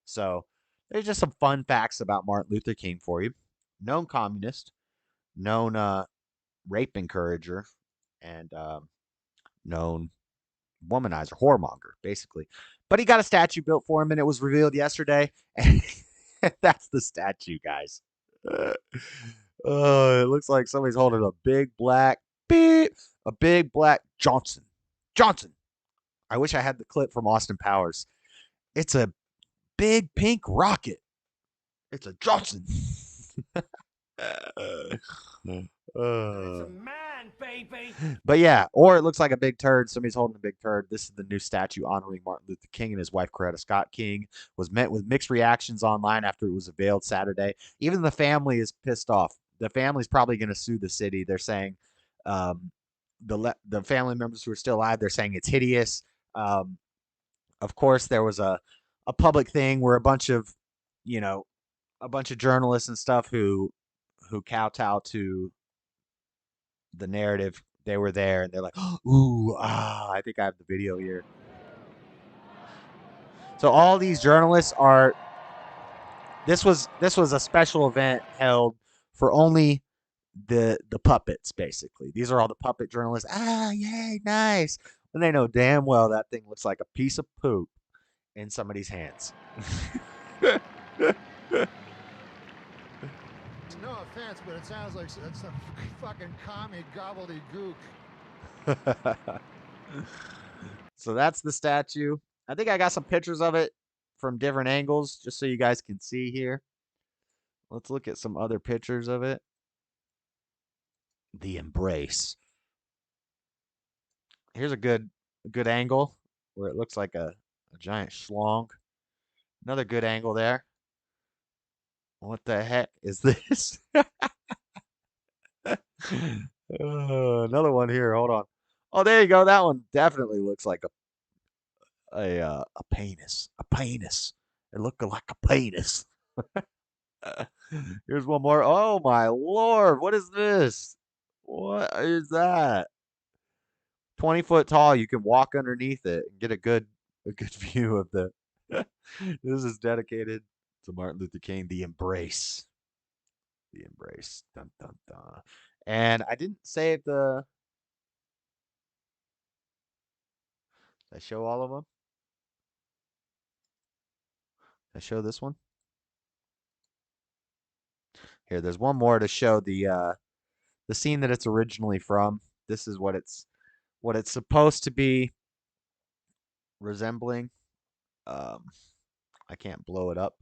S1: So there's just some fun facts about Martin Luther King for you. Known communist, known rape encourager, and known womanizer, whoremonger, basically. But he got a statue built for him, and it was revealed yesterday. And that's the statue, guys. It looks like somebody's holding a big black beep. A big black Johnson. I wish I had the clip from Austin Powers. It's a big pink rocket. It's a Johnson.
S2: It's a man, baby.
S1: But yeah, or it looks like a big turd. Somebody's holding a big turd. This is the new statue honoring Martin Luther King and his wife, Coretta Scott King. Was met with mixed reactions online after it was unveiled Saturday. Even the family is pissed off. The family's probably going to sue the city. They're saying the family members who are still alive, they're saying it's hideous. Of course, there was a public thing where a bunch of journalists and stuff who kowtow to the narrative. They were there and they're like, ooh, I think I have the video here. So all these journalists are. This was a special event held for only the puppets, basically. These are all the puppet journalists. Yay, nice. And they know damn well that thing looks like a piece of poop in somebody's hands.
S6: No offense, but it sounds like some fucking commie gobbledygook.
S1: So that's the statue. I think I got some pictures of it from different angles, just so you guys can see here. Let's look at some other pictures of it. The embrace. Here's a good angle where it looks like a giant schlong. Another good angle there. What the heck is this? Another one here. Hold on. Oh, there you go. That one definitely looks like a penis. A penis. It looked like a penis. Here's one more. Oh my lord! What is this? What is that? 20 foot tall. You can walk underneath it and get a good view of the. This is dedicated to Martin Luther King. The embrace. The embrace. Dun dun dun. And I didn't save the. Did I show all of them? Did I show this one? Here, there's one more to show the scene that it's originally from. This is what it's supposed to be resembling. I can't blow it up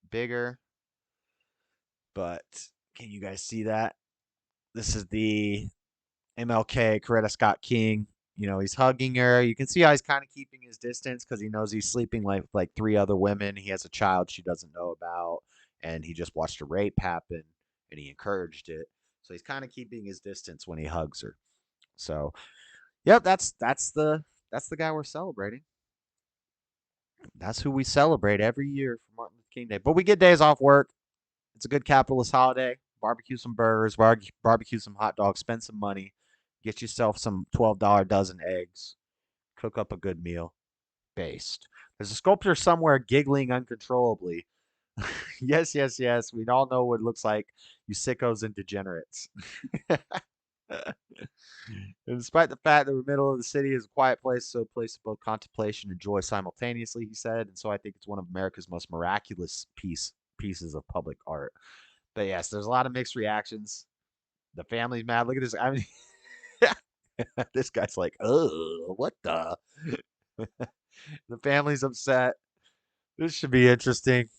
S1: bigger, but can you guys see that? This is the MLK, Coretta Scott King. You know, he's hugging her. You can see how he's kind of keeping his distance because he knows he's sleeping like 3 other women. He has a child she doesn't know about, and he just watched a rape happen, and he encouraged it. So he's kind of keeping his distance when he hugs her. So, yep, that's the guy we're celebrating. That's who we celebrate every year for Martin Luther King Day. But we get days off work. It's a good capitalist holiday. Barbecue some burgers, barbecue some hot dogs, spend some money, get yourself some $12 dozen eggs, cook up a good meal. Based. There's a sculptor somewhere giggling uncontrollably. Yes, yes, yes. We all know what it looks like. You sickos and degenerates. And despite the fact that the middle of the city is a quiet place, so a place of both contemplation and joy simultaneously, he said. And so I think it's one of America's most miraculous pieces of public art. But yes, there's a lot of mixed reactions. The family's mad. Look at this. I mean, this guy's like, oh, what the? The family's upset. This should be interesting.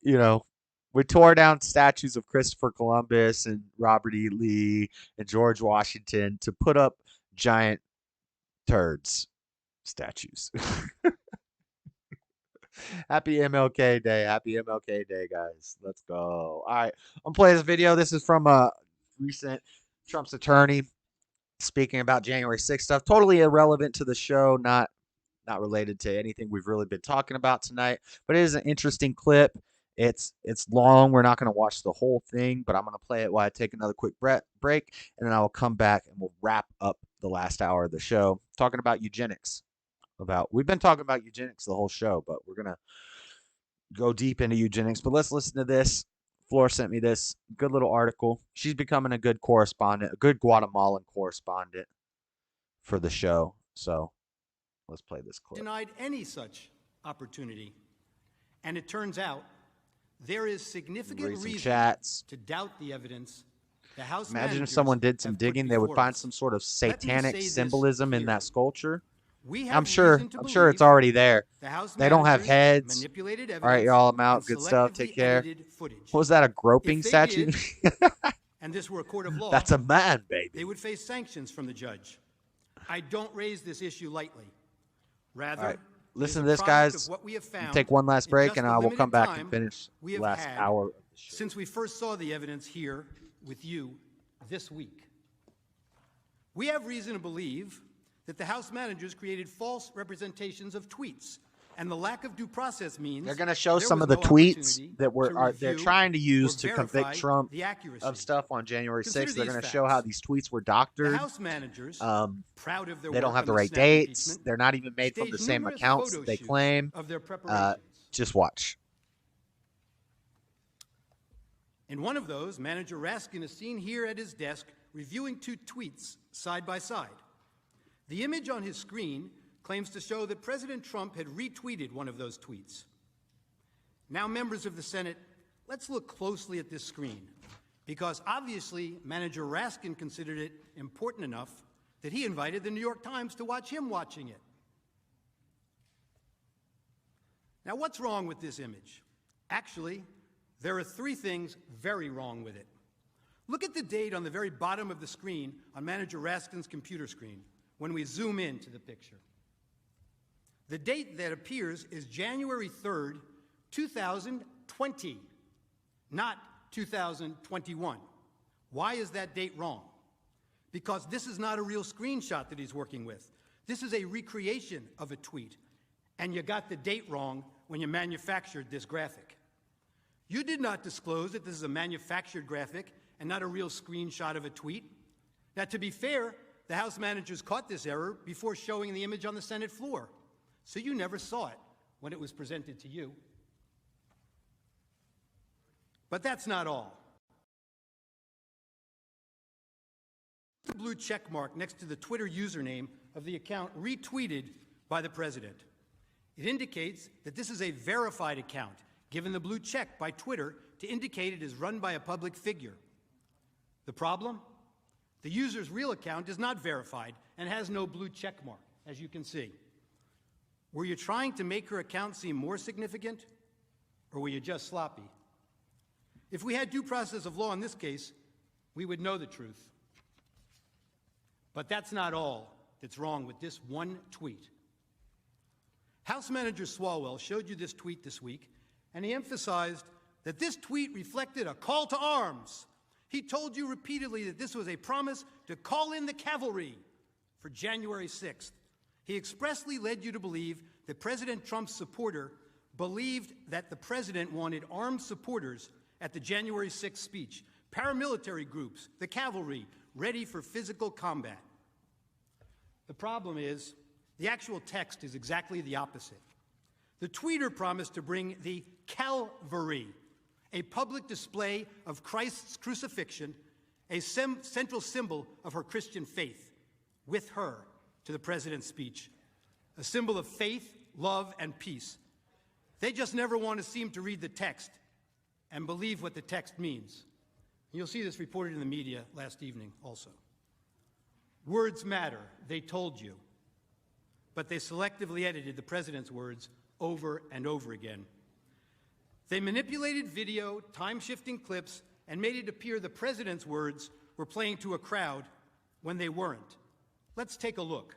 S1: You know, we tore down statues of Christopher Columbus and Robert E. Lee and George Washington to put up giant turds statues. Happy MLK Day. Happy MLK Day, guys. Let's go. All right. I'm playing this video. This is from a recent Trump's attorney speaking about January 6th stuff. Totally irrelevant to the show. Not related to anything we've really been talking about tonight. But it is an interesting clip. It's long. We're not going to watch the whole thing, but I'm going to play it while I take another quick break, and then I will come back and we'll wrap up the last hour of the show talking about eugenics. We've been talking about eugenics the whole show, but we're going to go deep into eugenics. But let's listen to this. Flora sent me this good little article. She's becoming a good correspondent, a good Guatemalan correspondent for the show. So let's play this clip.
S7: Denied any such opportunity. And it turns out there is significant reason to doubt the evidence. The House
S1: Imagine if someone did some digging, they would find some sort of satanic symbolism in that sculpture. I'm sure it's already there. They don't have heads. All right, y'all, I'm out. Good stuff. Take care. What was that, a groping statue?
S7: And this were a court of law.
S1: That's a man, baby.
S7: They would face sanctions from the judge. I don't raise this issue lightly. Rather,
S1: all right, listen to this, guys. Take one last break, and I will come back and finish the last hour of the show.
S7: Since we first saw the evidence here with you this week, we have reason to believe that the House managers created false representations of tweets, and the lack of due process means
S1: they're going to show some of the tweets that they're trying to use to convict Trump of stuff on January 6th. They're going to show how these tweets were doctored.
S7: The House managers, proud of their
S1: they don't have the right dates. They're not even made from the same accounts that they claim. Just watch.
S7: In one of those, Manager Raskin is seen here at his desk reviewing 2 tweets side by side. The image on his screen claims to show that President Trump had retweeted one of those tweets. Now, members of the Senate, let's look closely at this screen, because obviously Manager Raskin considered it important enough that he invited the New York Times to watch him watching it. Now, what's wrong with this image? Actually, there are 3 things very wrong with it. Look at the date on the very bottom of the screen on Manager Raskin's computer screen when we zoom into the picture. The date that appears is January 3rd, 2020, not 2021. Why is that date wrong? Because this is not a real screenshot that he's working with. This is a recreation of a tweet, and you got the date wrong when you manufactured this graphic. You did not disclose that this is a manufactured graphic and not a real screenshot of a tweet. Now, to be fair, the House managers caught this error before showing the image on the Senate floor, so you never saw it when it was presented to you. But that's not all. The blue check mark next to the Twitter username of the account retweeted by the president. It indicates that this is a verified account, given the blue check by Twitter to indicate it is run by a public figure. The problem? The user's real account is not verified and has no blue check mark, as you can see. Were you trying to make her account seem more significant, or were you just sloppy? If we had due process of law in this case, we would know the truth. But that's not all that's wrong with this one tweet. House Manager Swalwell showed you this tweet this week, and he emphasized that this tweet reflected a call to arms. He told you repeatedly that this was a promise to call in the cavalry for January 6th. He expressly led you to believe that President Trump's supporter believed that the president wanted armed supporters at the January 6th speech, paramilitary groups, the cavalry, ready for physical combat. The problem is, the actual text is exactly the opposite. The tweeter promised to bring the Calvary, a public display of Christ's crucifixion, a central symbol of her Christian faith, with her to the president's speech, a symbol of faith, love, and peace. They just never want to seem to read the text and believe what the text means. You'll see this reported in the media last evening also. Words matter, they told you, but they selectively edited the president's words over and over again. They manipulated video, time-shifting clips, and made it appear the president's words were playing to a crowd when they weren't. Let's take a look.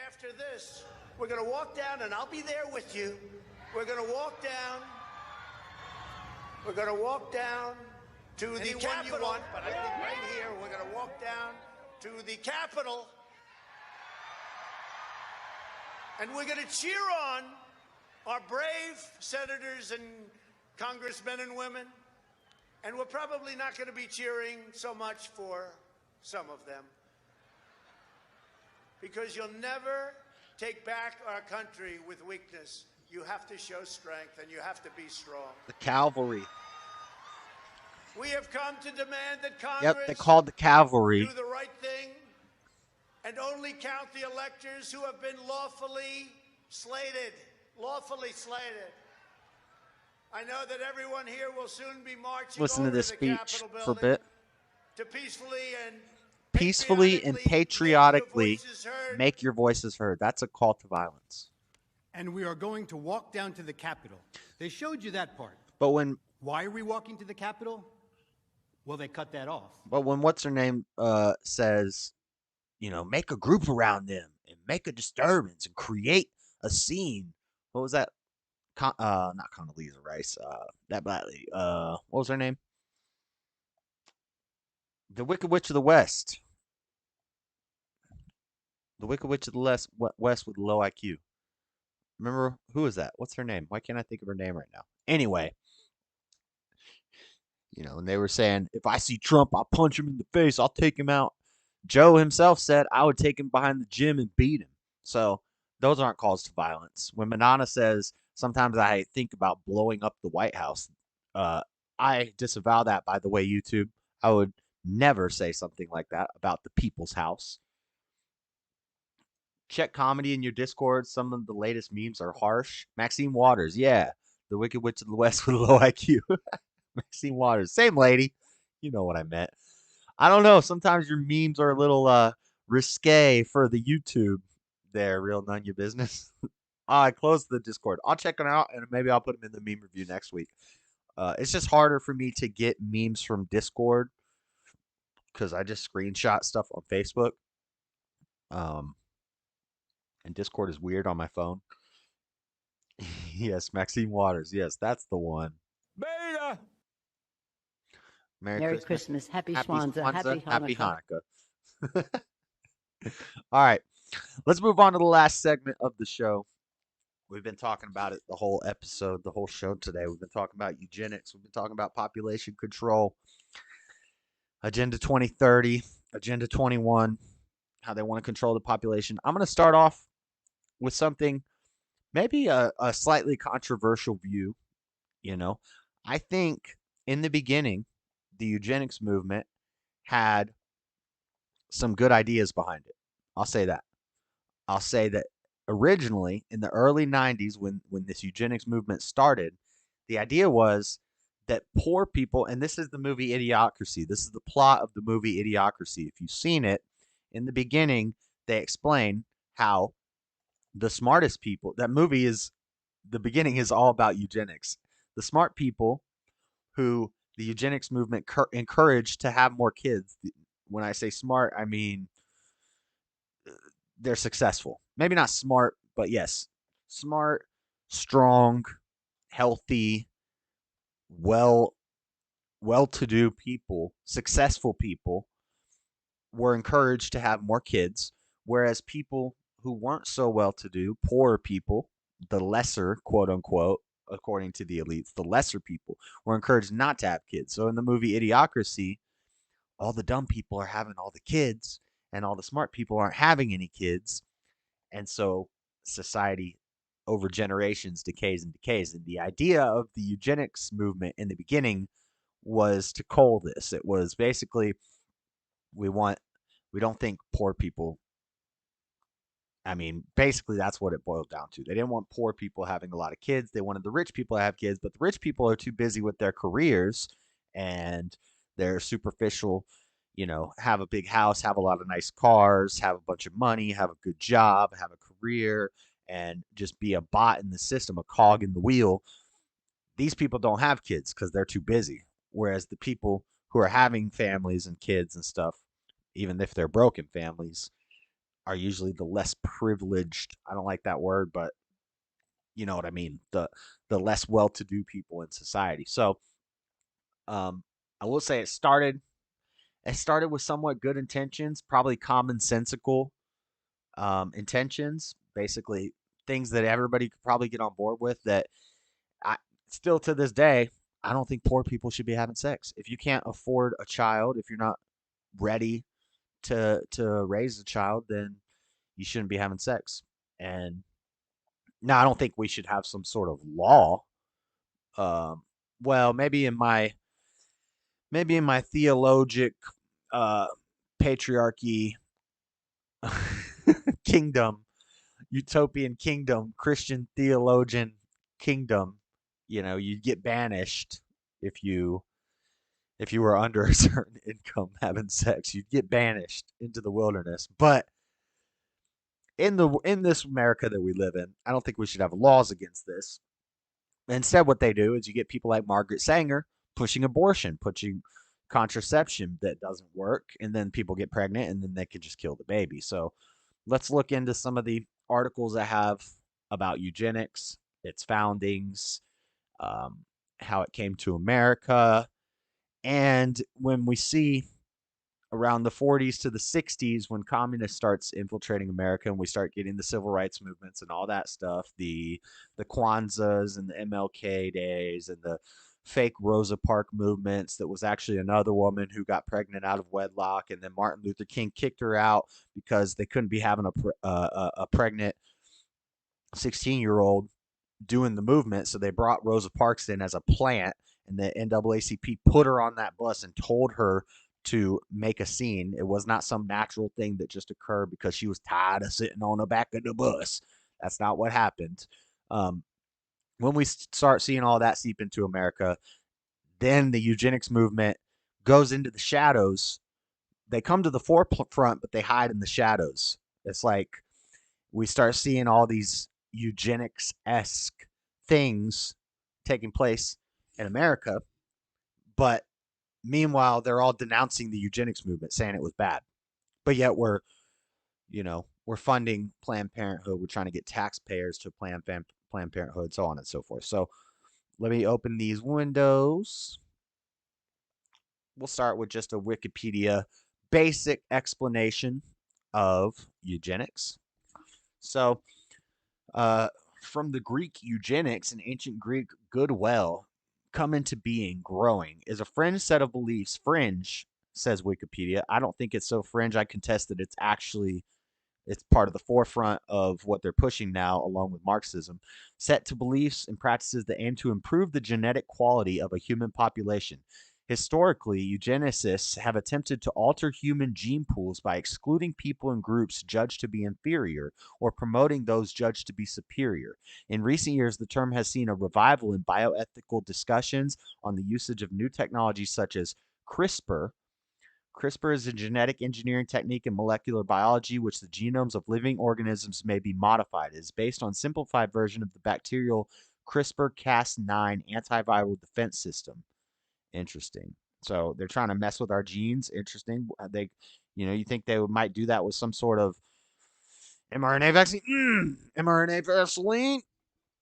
S4: After this, we're going to walk down, and I'll be there with you. We're going to walk down. We're going to walk down to the Capitol. But I think right here, we're going to walk down to the Capitol. And we're going to cheer on our brave senators and congressmen and women. And we're probably not going to be cheering so much for some of them. Because you'll never take back our country with weakness. You have to show strength, and you have to be strong.
S1: The cavalry.
S4: We have come to demand that Congress
S1: Yep, they called the cavalry.
S4: do the right thing and only count the electors who have been lawfully slated. Lawfully slated. I know that everyone here will soon be marching
S1: Listen to
S4: over
S1: this
S4: the
S1: speech
S4: Capitol
S1: for a
S4: building
S1: bit.
S4: to
S1: Peacefully and patriotically make your voices heard. That's a call to violence.
S7: And we are going to walk down to the Capitol. They showed you that part.
S1: But when
S7: Why are we walking to the Capitol? Well, they cut that off.
S1: what's her name says, make a group around them and make a disturbance and create a scene. What was that? Not Condoleezza Rice. That black lady. What was her name? The Wicked Witch of the West. The Wicked Witch of the West with low IQ. Remember, who is that? What's her name? Why can't I think of her name right now? Anyway, and they were saying, if I see Trump, I'll punch him in the face. I'll take him out. Joe himself said, I would take him behind the gym and beat him. So those aren't calls to violence. When Manana says, sometimes I think about blowing up the White House, I disavow that, by the way, YouTube. I would never say something like that about the people's house. Check comedy in your Discord. Some of the latest memes are harsh. Maxine Waters, yeah. The Wicked Witch of the West with low IQ. Maxine Waters, same lady. You know what I meant. I don't know. Sometimes your memes are a little risque for the YouTube there, Real None Your Business. I closed the Discord. I'll check them out, and maybe I'll put them in the meme review next week. It's just harder for me to get memes from Discord because I just screenshot stuff on Facebook. And Discord is weird on my phone. Yes, Maxine Waters. Yes, that's the one.
S22: Beta.
S1: Merry
S22: Christmas. Happy Kwanzaa. Happy
S1: Hanukkah. All right. Let's move on to the last segment of the show. We've been talking about it the whole episode, the whole show today. We've been talking about eugenics. We've been talking about population control, Agenda 2030, Agenda 21, how they want to control the population. I'm going to start off with something, maybe a slightly controversial view. I think in the beginning, the eugenics movement had some good ideas behind it. I'll say that. I'll say that originally in the early 90s, when this eugenics movement started, the idea was that poor people, and this is the movie Idiocracy. This is the plot of the movie Idiocracy. If you've seen it, in the beginning, they explain how the smartest people. That movie is the beginning is all about eugenics. The smart people who the eugenics movement encouraged to have more kids. When I say smart, I mean they're successful. Maybe not smart, but yes, smart, strong, healthy, well well-to-do people, successful people were encouraged to have more kids, whereas people who weren't so well-to-do, poorer people, the lesser, quote unquote, according to the elites, the lesser people were encouraged not to have kids. So in the movie Idiocracy, all the dumb people are having all the kids and all the smart people aren't having any kids. And so society over generations decays and decays. And the idea of the eugenics movement in the beginning was to cull this. It was basically we don't think poor people. I mean, basically that's what it boiled down to. They didn't want poor people having a lot of kids. They wanted the rich people to have kids, but the rich people are too busy with their careers and their superficial, have a big house, have a lot of nice cars, have a bunch of money, have a good job, have a career, and just be a bot in the system, a cog in the wheel. These people don't have kids because they're too busy. Whereas the people who are having families and kids and stuff, even if they're broken families, are usually the less privileged. I don't like that word, but you know what I mean. The less well-to-do people in society. So, I will say it started with somewhat good intentions, probably commonsensical intentions, basically things that everybody could probably get on board with. That I still to this day, I don't think poor people should be having sex. If you can't afford a child, if you're not ready to raise a child, then you shouldn't be having sex. And now I don't think we should have some sort of law. Um, well, maybe in my theologic uh, patriarchy kingdom, utopian kingdom, Christian theologian kingdom, you'd get banished if you were under a certain income having sex. You'd get banished into the wilderness. But in this America that we live in, I don't think we should have laws against this. Instead, what they do is you get people like Margaret Sanger pushing abortion, pushing contraception that doesn't work, and then people get pregnant, and then they can just kill the baby. So let's look into some of the articles I have about eugenics, its foundings, how it came to America, and when we see around the 40s to the 60s when communists starts infiltrating America and we start getting the civil rights movements and all that stuff, the Kwanzas and the MLK days and the fake Rosa Parks movements that was actually another woman who got pregnant out of wedlock, and then Martin Luther King kicked her out because they couldn't be having a pregnant 16-year-old doing the movement, so they brought Rosa Parks in as a plant, and the NAACP put her on that bus and told her to make a scene. It was not some natural thing that just occurred because she was tired of sitting on the back of the bus. That's not what happened. When we start seeing all that seep into America, then the eugenics movement goes into the shadows. They come to the forefront, but they hide in the shadows. It's like we start seeing all these eugenics-esque things taking place in America, but meanwhile, they're all denouncing the eugenics movement, saying it was bad. But yet we're funding Planned Parenthood. We're trying to get taxpayers to Planned Parenthood, so on and so forth. So let me open these windows. We'll start with just a Wikipedia basic explanation of eugenics. So, from the Greek eugenics and ancient Greek goodwill, come into being, growing, is a fringe set of beliefs. Fringe, says Wikipedia. I don't think it's so fringe. I contest that it's part of the forefront of what they're pushing now, along with Marxism, set to beliefs and practices that aim to improve the genetic quality of a human population. Historically, eugenicists have attempted to alter human gene pools by excluding people in groups judged to be inferior or promoting those judged to be superior. In recent years, the term has seen a revival in bioethical discussions on the usage of new technologies such as CRISPR, CRISPR is a genetic engineering technique in molecular biology which the genomes of living organisms may be modified. It is based on a simplified version of the bacterial CRISPR-Cas9 antiviral defense system. Interesting. So they're trying to mess with our genes. Interesting. You think they might do that with some sort of mRNA vaccine? mRNA Vaseline?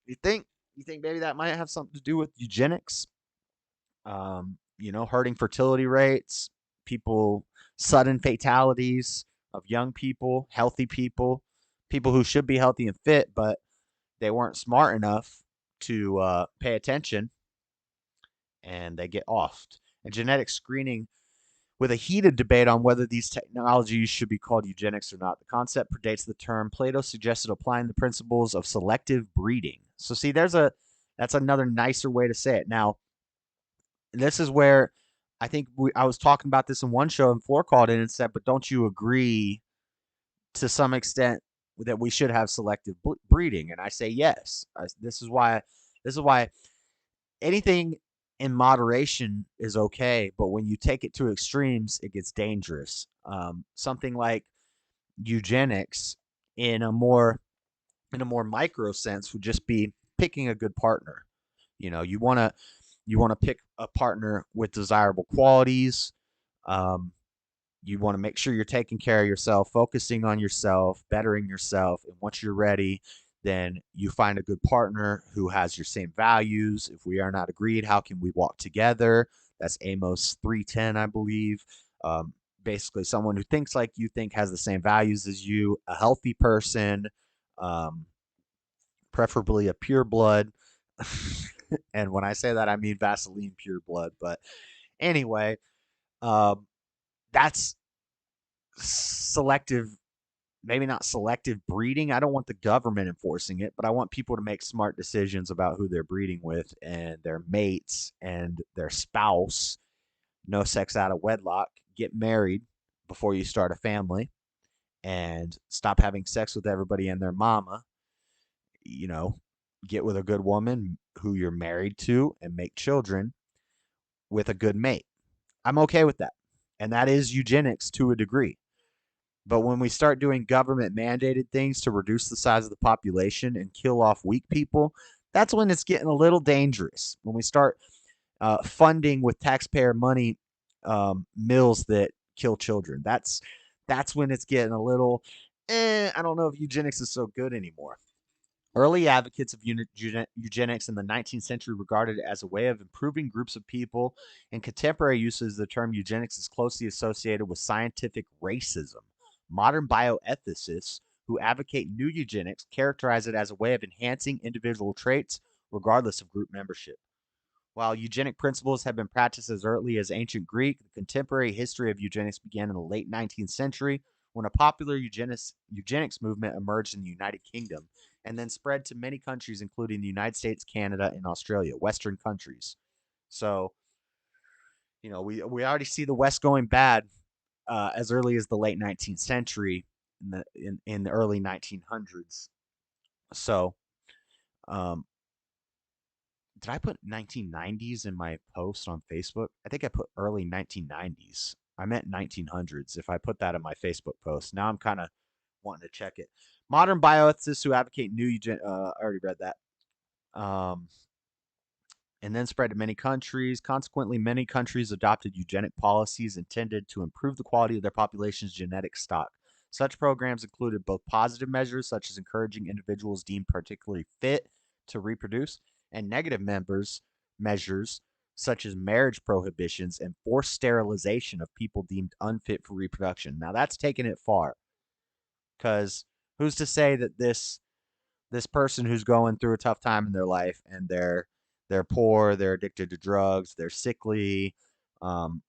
S1: You think? You think maybe that might have something to do with eugenics? Hurting fertility rates, sudden fatalities of young people, healthy people, people who should be healthy and fit, but they weren't smart enough to pay attention, and they get offed. And genetic screening, with a heated debate on whether these technologies should be called eugenics or not. The concept predates the term. Plato suggested applying the principles of selective breeding. So see, that's another nicer way to say it. Now, this is where I think I was talking about this in one show, and Floor called in and said, but don't you agree to some extent that we should have selective breeding? And I say yes. This is why anything in moderation is okay, but when you take it to extremes, it gets dangerous. Something like eugenics in a more micro sense would just be picking a good partner. You want to pick a partner with desirable qualities. You want to make sure you're taking care of yourself, focusing on yourself, bettering yourself. And once you're ready, then you find a good partner who has your same values. If we are not agreed, how can we walk together? That's Amos 3:10, I believe. Basically, someone who thinks like you think, has the same values as you, a healthy person, preferably a pure blood. And when I say that, I mean Vaseline pure blood. But anyway, that's selective, maybe not selective breeding. I don't want the government enforcing it, but I want people to make smart decisions about who they're breeding with and their mates and their spouse. No sex out of wedlock. Get married before you start a family, and stop having sex with everybody and their mama. Get with a good woman who you're married to and make children with a good mate. I'm okay with that. And that is eugenics to a degree. But when we start doing government mandated things to reduce the size of the population and kill off weak people, that's when it's getting a little dangerous. When we start funding with taxpayer money mills that kill children, that's when it's getting a little, I don't know if eugenics is so good anymore. Early advocates of eugenics in the 19th century regarded it as a way of improving groups of people, and contemporary uses of the term eugenics is closely associated with scientific racism. Modern bioethicists who advocate new eugenics characterize it as a way of enhancing individual traits regardless of group membership. While eugenic principles have been practiced as early as ancient Greek, the contemporary history of eugenics began in the late 19th century when a popular eugenics movement emerged in the United Kingdom and then spread to many countries, including the United States, Canada, and Australia, Western countries. So, we already see the West going bad as early as the late 19th century, in the early 1900s. So, did I put 1990s in my post on Facebook? I think I put early 1990s. I meant 1900s if I put that in my Facebook post. Now I'm kind of wanting to check it. Modern bioethicists who advocate new I already read that. And then spread to many countries. Consequently, many countries adopted eugenic policies intended to improve the quality of their population's genetic stock. Such programs included both positive measures, such as encouraging individuals deemed particularly fit to reproduce, and negative measures, such as marriage prohibitions and forced sterilization of people deemed unfit for reproduction. Now, that's taking it far, because who's to say that this person who's going through a tough time in their life and they're poor, they're addicted to drugs, they're sickly,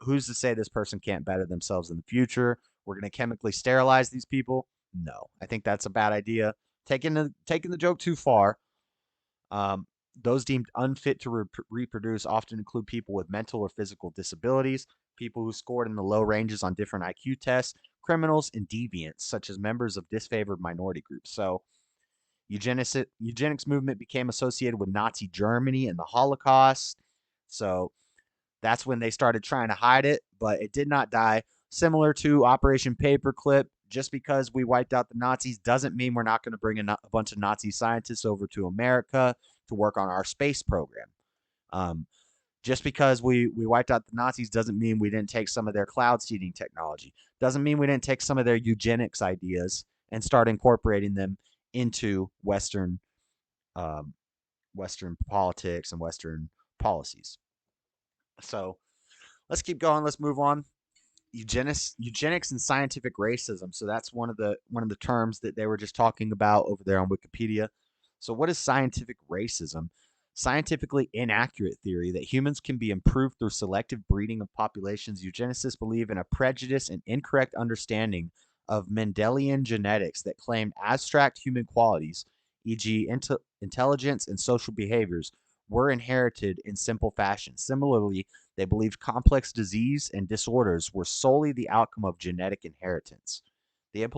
S1: who's to say this person can't better themselves in the future? We're going to chemically sterilize these people? No, I think that's a bad idea. Taking the joke too far. Those deemed unfit to reproduce often include people with mental or physical disabilities, people who scored in the low ranges on different IQ tests, criminals, and deviants, such as members of disfavored minority groups. So, eugenics movement became associated with Nazi Germany and the Holocaust. So that's when they started trying to hide it, but it did not die. similar to Operation Paperclip. Just because we wiped out the Nazis doesn't mean we're not going to bring a bunch of Nazi scientists over to America to work on our space program. Just because we wiped out the Nazis doesn't mean we didn't take some of their cloud seeding technology. Doesn't mean we didn't take some of their eugenics ideas and start incorporating them into Western politics and Western policies. So let's keep going. Let's move on. Eugenics and scientific racism. So that's one of the terms that they were just talking about over there on Wikipedia. So what is scientific racism? Scientifically inaccurate theory that humans can be improved through selective breeding of populations. Eugenicists believe in a prejudice and incorrect understanding of Mendelian genetics that claim abstract human qualities, e.g., intelligence and social behaviors, were inherited in simple fashion. Similarly, they believed complex disease and disorders were solely the outcome of genetic inheritance. The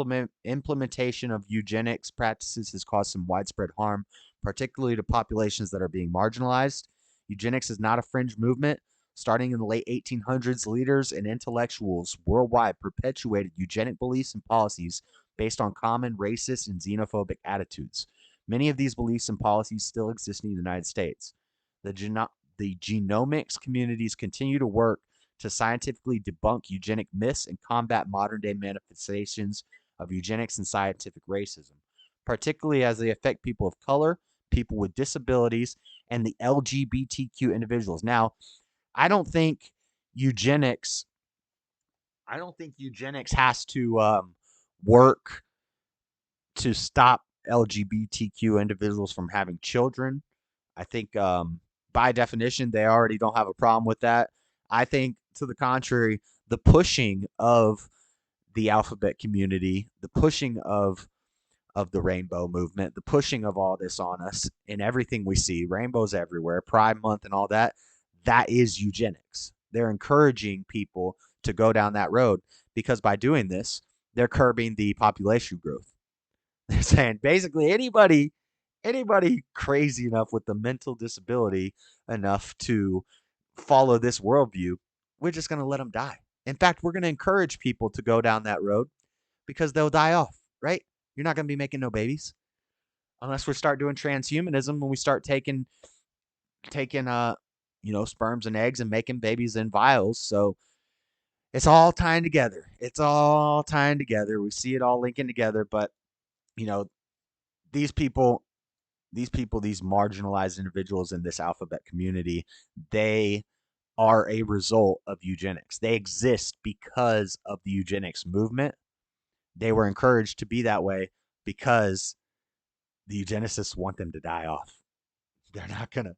S1: implementation of eugenics practices has caused some widespread harm, particularly to populations that are being marginalized. Eugenics is not a fringe movement. Starting in the late 1800s, leaders and intellectuals worldwide perpetuated eugenic beliefs and policies based on common racist and xenophobic attitudes. Many of these beliefs and policies still exist in the United States. The genomics communities continue to work to scientifically debunk eugenic myths and combat modern-day manifestations of eugenics and scientific racism, particularly as they affect people of color, people with disabilities, and the LGBTQ individuals. Now, I don't think eugenics has to work to stop LGBTQ individuals from having children. I think by definition, they already don't have a problem with that. I think, to the contrary, the pushing of the alphabet community, the pushing of the rainbow movement, the pushing of all this on us in everything we see, rainbows everywhere, Pride Month and all that, that is eugenics. They're encouraging people to go down that road because by doing this, they're curbing the population growth. They're saying basically anybody crazy enough with the mental disability enough to follow this worldview, we're just going to let them die. In fact, we're going to encourage people to go down that road because they'll die off, right? You're not going to be making no babies unless we start doing transhumanism and we start taking sperms and eggs and making babies in vials. So it's all tying together. It's all tying together. We see it all linking together, but these marginalized individuals in this alphabet community, they are a result of eugenics. They exist because of the eugenics movement. They were encouraged to be that way because the eugenicists want them to die off. They're not gonna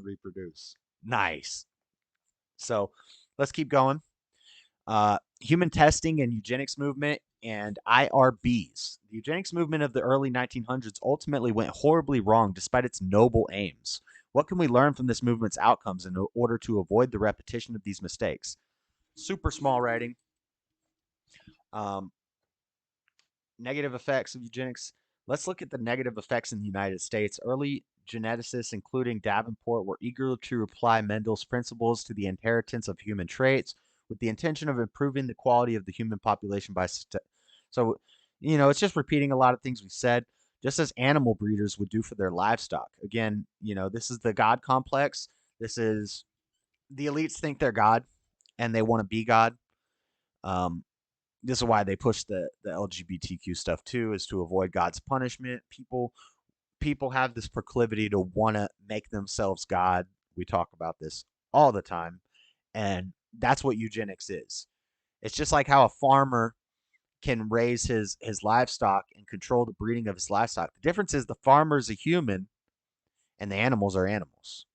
S1: reproduce. Nice. So let's keep going. Human testing and eugenics movement and IRBs. The eugenics movement of the early 1900s ultimately went horribly wrong despite its noble aims. What can we learn from this movement's outcomes in order to avoid the repetition of these mistakes? Super small writing. Negative effects of eugenics. Let's look at the negative effects in the United States. Early geneticists, including Davenport, were eager to apply Mendel's principles to the inheritance of human traits with the intention of improving the quality of the human population by so it's just repeating a lot of things we said, just as animal breeders would do for their livestock. Again, this is the God complex. This is the elites think they're God and they want to be God. This is why they push the LGBTQ stuff too, is to avoid God's punishment. People have this proclivity to want to make themselves God. We talk about this all the time. And that's what eugenics is. It's just like how a farmer can raise his livestock and control the breeding of his livestock. The difference is the farmer is a human and the animals are animals.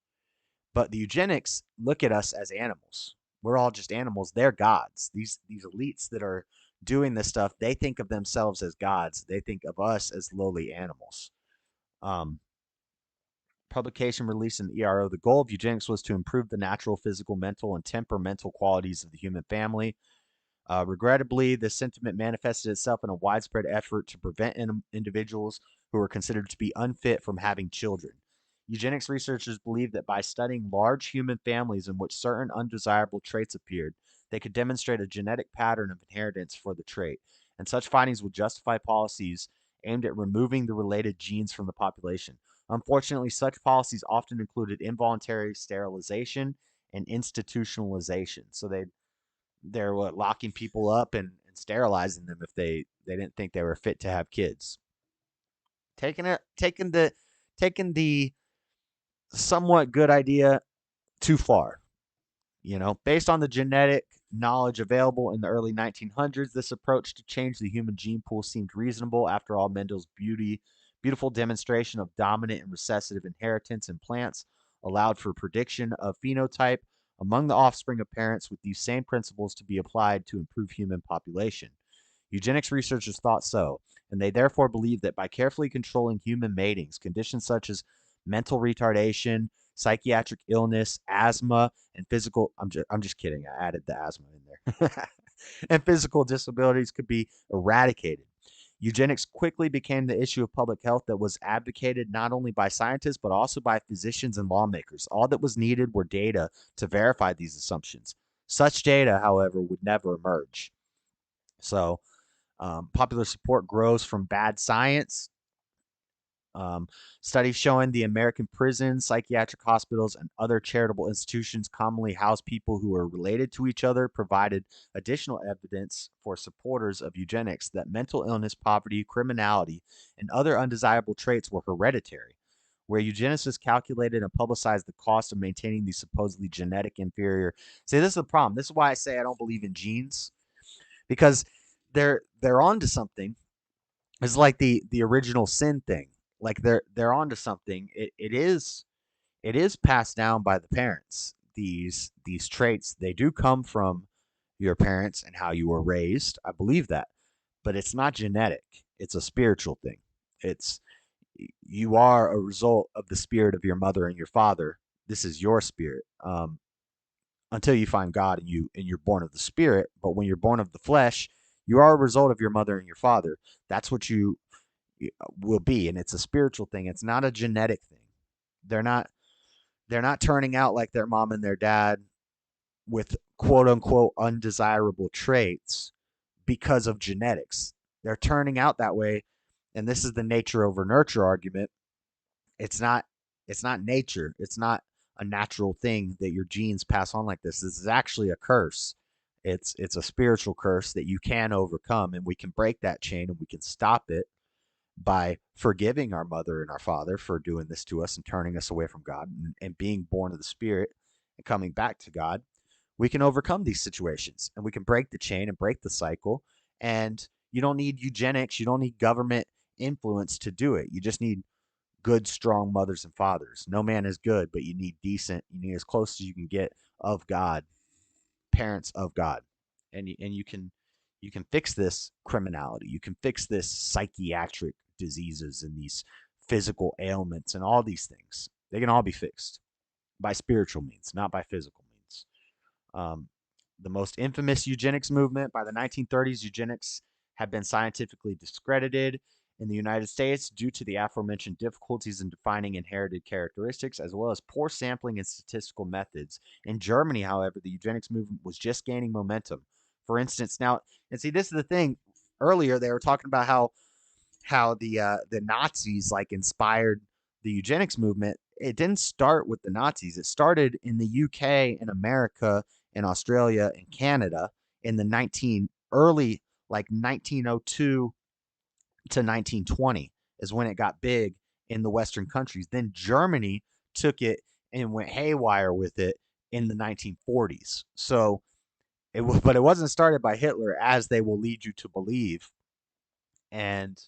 S1: But the eugenics look at us as animals. We're all just animals. They're gods. These elites that are doing this stuff, they think of themselves as gods. They think of us as lowly animals. Publication released in the ERO. The goal of eugenics was to improve the natural, physical, mental, and temperamental qualities of the human family. Regrettably, this sentiment manifested itself in a widespread effort to prevent individuals who were considered to be unfit from having children. Eugenics researchers believe that by studying large human families in which certain undesirable traits appeared, they could demonstrate a genetic pattern of inheritance for the trait, and such findings would justify policies aimed at removing the related genes from the population. Unfortunately, such policies often included involuntary sterilization and institutionalization. So they're locking people up and sterilizing them if they didn't think they were fit to have kids. Taking the somewhat good idea too far. Based on the genetic knowledge available in the early 1900s, this approach to change the human gene pool seemed reasonable. After all, Mendel's beautiful demonstration of dominant and recessive inheritance in plants allowed for prediction of phenotype among the offspring of parents, with these same principles to be applied to improve human population. Eugenics researchers thought so, and they therefore believed that by carefully controlling human matings, conditions such as mental retardation, psychiatric illness, asthma, and physical I'm just kidding. I added the asthma in there. And physical disabilities could be eradicated. Eugenics quickly became the issue of public health that was advocated not only by scientists but also by physicians and lawmakers. All that was needed were data to verify these assumptions. Such data, however, would never emerge. So, popular support grows from bad science. Studies showing the American prisons, psychiatric hospitals, and other charitable institutions commonly house people who are related to each other provided additional evidence for supporters of eugenics that mental illness, poverty, criminality, and other undesirable traits were hereditary. Where eugenicists calculated and publicized the cost of maintaining these supposedly genetic inferior. See, this is the problem. This is why I say I don't believe in genes, because they're onto something. It's like the original sin thing. Like they're onto something. It is passed down by the parents. These traits, they do come from your parents and how you were raised. I believe that. But it's not genetic. It's a spiritual thing. It's You are a result of the spirit of your mother and your father. This is your spirit. Until you find God and you're born of the spirit. But when you're born of the flesh, you are a result of your mother and your father. That's what you will be, and it's a spiritual thing. It's not a genetic thing. They're not turning out like their mom and their dad with quote unquote undesirable traits because of genetics. They're turning out that way, and this is the nature over nurture argument. It's not nature. It's not a natural thing that your genes pass on like this. This is actually a curse. It's a spiritual curse that you can overcome, and we can break that chain and we can stop it by forgiving our mother and our father for doing this to us and turning us away from God, and being born of the Spirit and coming back to God. We can overcome these situations, and we can break the chain and break the cycle. And you don't need eugenics. You don't need government influence to do it. You just need good, strong mothers and fathers. No man is good, but you need as close as you can get of God, parents of God. And you can fix this criminality. You can fix this psychiatric diseases and these physical ailments and all these things. They can all be fixed by spiritual means, not by physical means. The most infamous eugenics movement, by the 1930s, eugenics had been scientifically discredited in the United States due to the aforementioned difficulties in defining inherited characteristics, as well as poor sampling and statistical methods. In Germany, however, the eugenics movement was just gaining momentum. For instance, now, and see, this is the thing. Earlier, they were talking about how the Nazis like inspired the eugenics movement. It didn't start with the Nazis. It started in the UK and America and Australia and Canada in the early, like 1902 to 1920 is when it got big in the Western countries. Then Germany took it and went haywire with it in the 1940s. So but it wasn't started by Hitler, as they will lead you to believe. And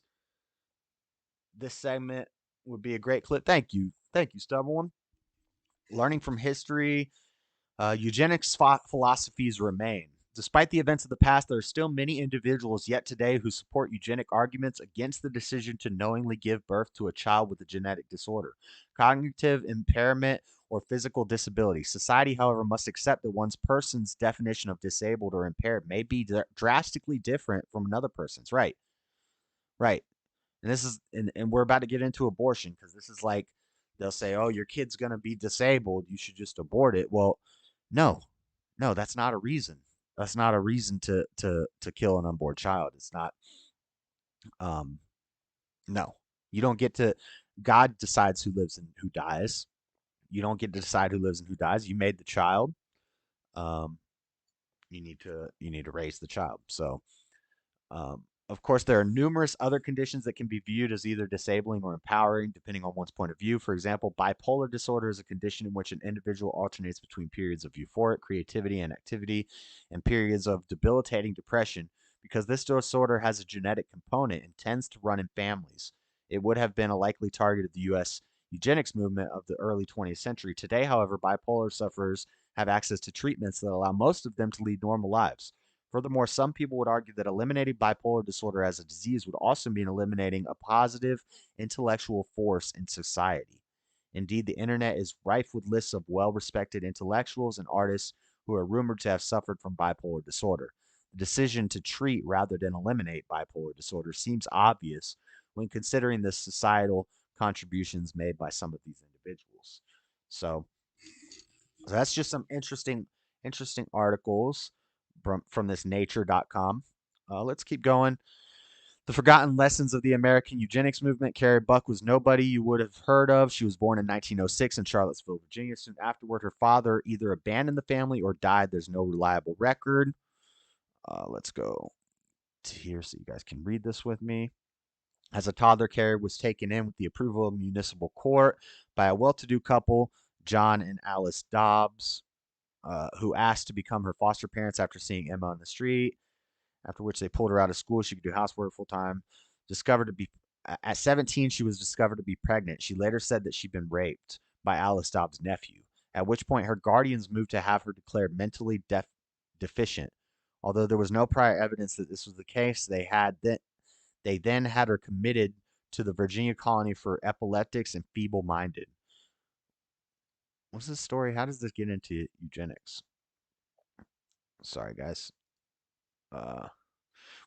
S1: this segment would be a great clip. Thank you, Stubborn. Learning from history, eugenics philosophies remain. Despite the events of the past, there are still many individuals yet today who support eugenic arguments against the decision to knowingly give birth to a child with a genetic disorder, cognitive impairment, or physical disability. Society, however, must accept that one person's definition of disabled or impaired may be drastically different from another person's. Right. And this is, and we're about to get into abortion, because this is like, they'll say, oh, your kid's going to be disabled, you should just abort it. Well, no, that's not a reason. That's not a reason to kill an unborn child. It's not. Um, no, you don't get to. God decides who lives and who dies. You don't get to decide who lives and who dies. You made the child. Um, you need to raise the child. So, of course, there are numerous other conditions that can be viewed as either disabling or empowering, depending on one's point of view. For example, bipolar disorder is a condition in which an individual alternates between periods of euphoric creativity and activity and periods of debilitating depression. Because this disorder has a genetic component and tends to run in families, it would have been a likely target of the U.S. eugenics movement of the early 20th century. Today, however, bipolar sufferers have access to treatments that allow most of them to lead normal lives. Furthermore, some people would argue that eliminating bipolar disorder as a disease would also mean eliminating a positive intellectual force in society. Indeed, the internet is rife with lists of well respected intellectuals and artists who are rumored to have suffered from bipolar disorder. The decision to treat rather than eliminate bipolar disorder seems obvious when considering the societal contributions made by some of these individuals. So, that's just some interesting articles from this nature.com. Let's keep going. The Forgotten Lessons of the American Eugenics Movement. Carrie Buck was nobody you would have heard of. She was born in 1906 in Charlottesville, Virginia. Soon afterward, her father either abandoned the family or died. There's no reliable record. Let's go to here so you guys can read this with me. As a toddler, Carrie was taken in with the approval of municipal court by a well-to-do couple, John and Alice Dobbs, who asked to become her foster parents after seeing Emma on the street. After which they pulled her out of school. She could do housework full time. Discovered to be At 17, she was discovered to be pregnant. She later said that she'd been raped by Alice Dobbs' nephew. At which point her guardians moved to have her declared mentally deficient. Although there was no prior evidence that this was the case, they then had her committed to the Virginia colony for epileptics and feeble-minded. What's this story? How does this get into eugenics? Sorry, guys.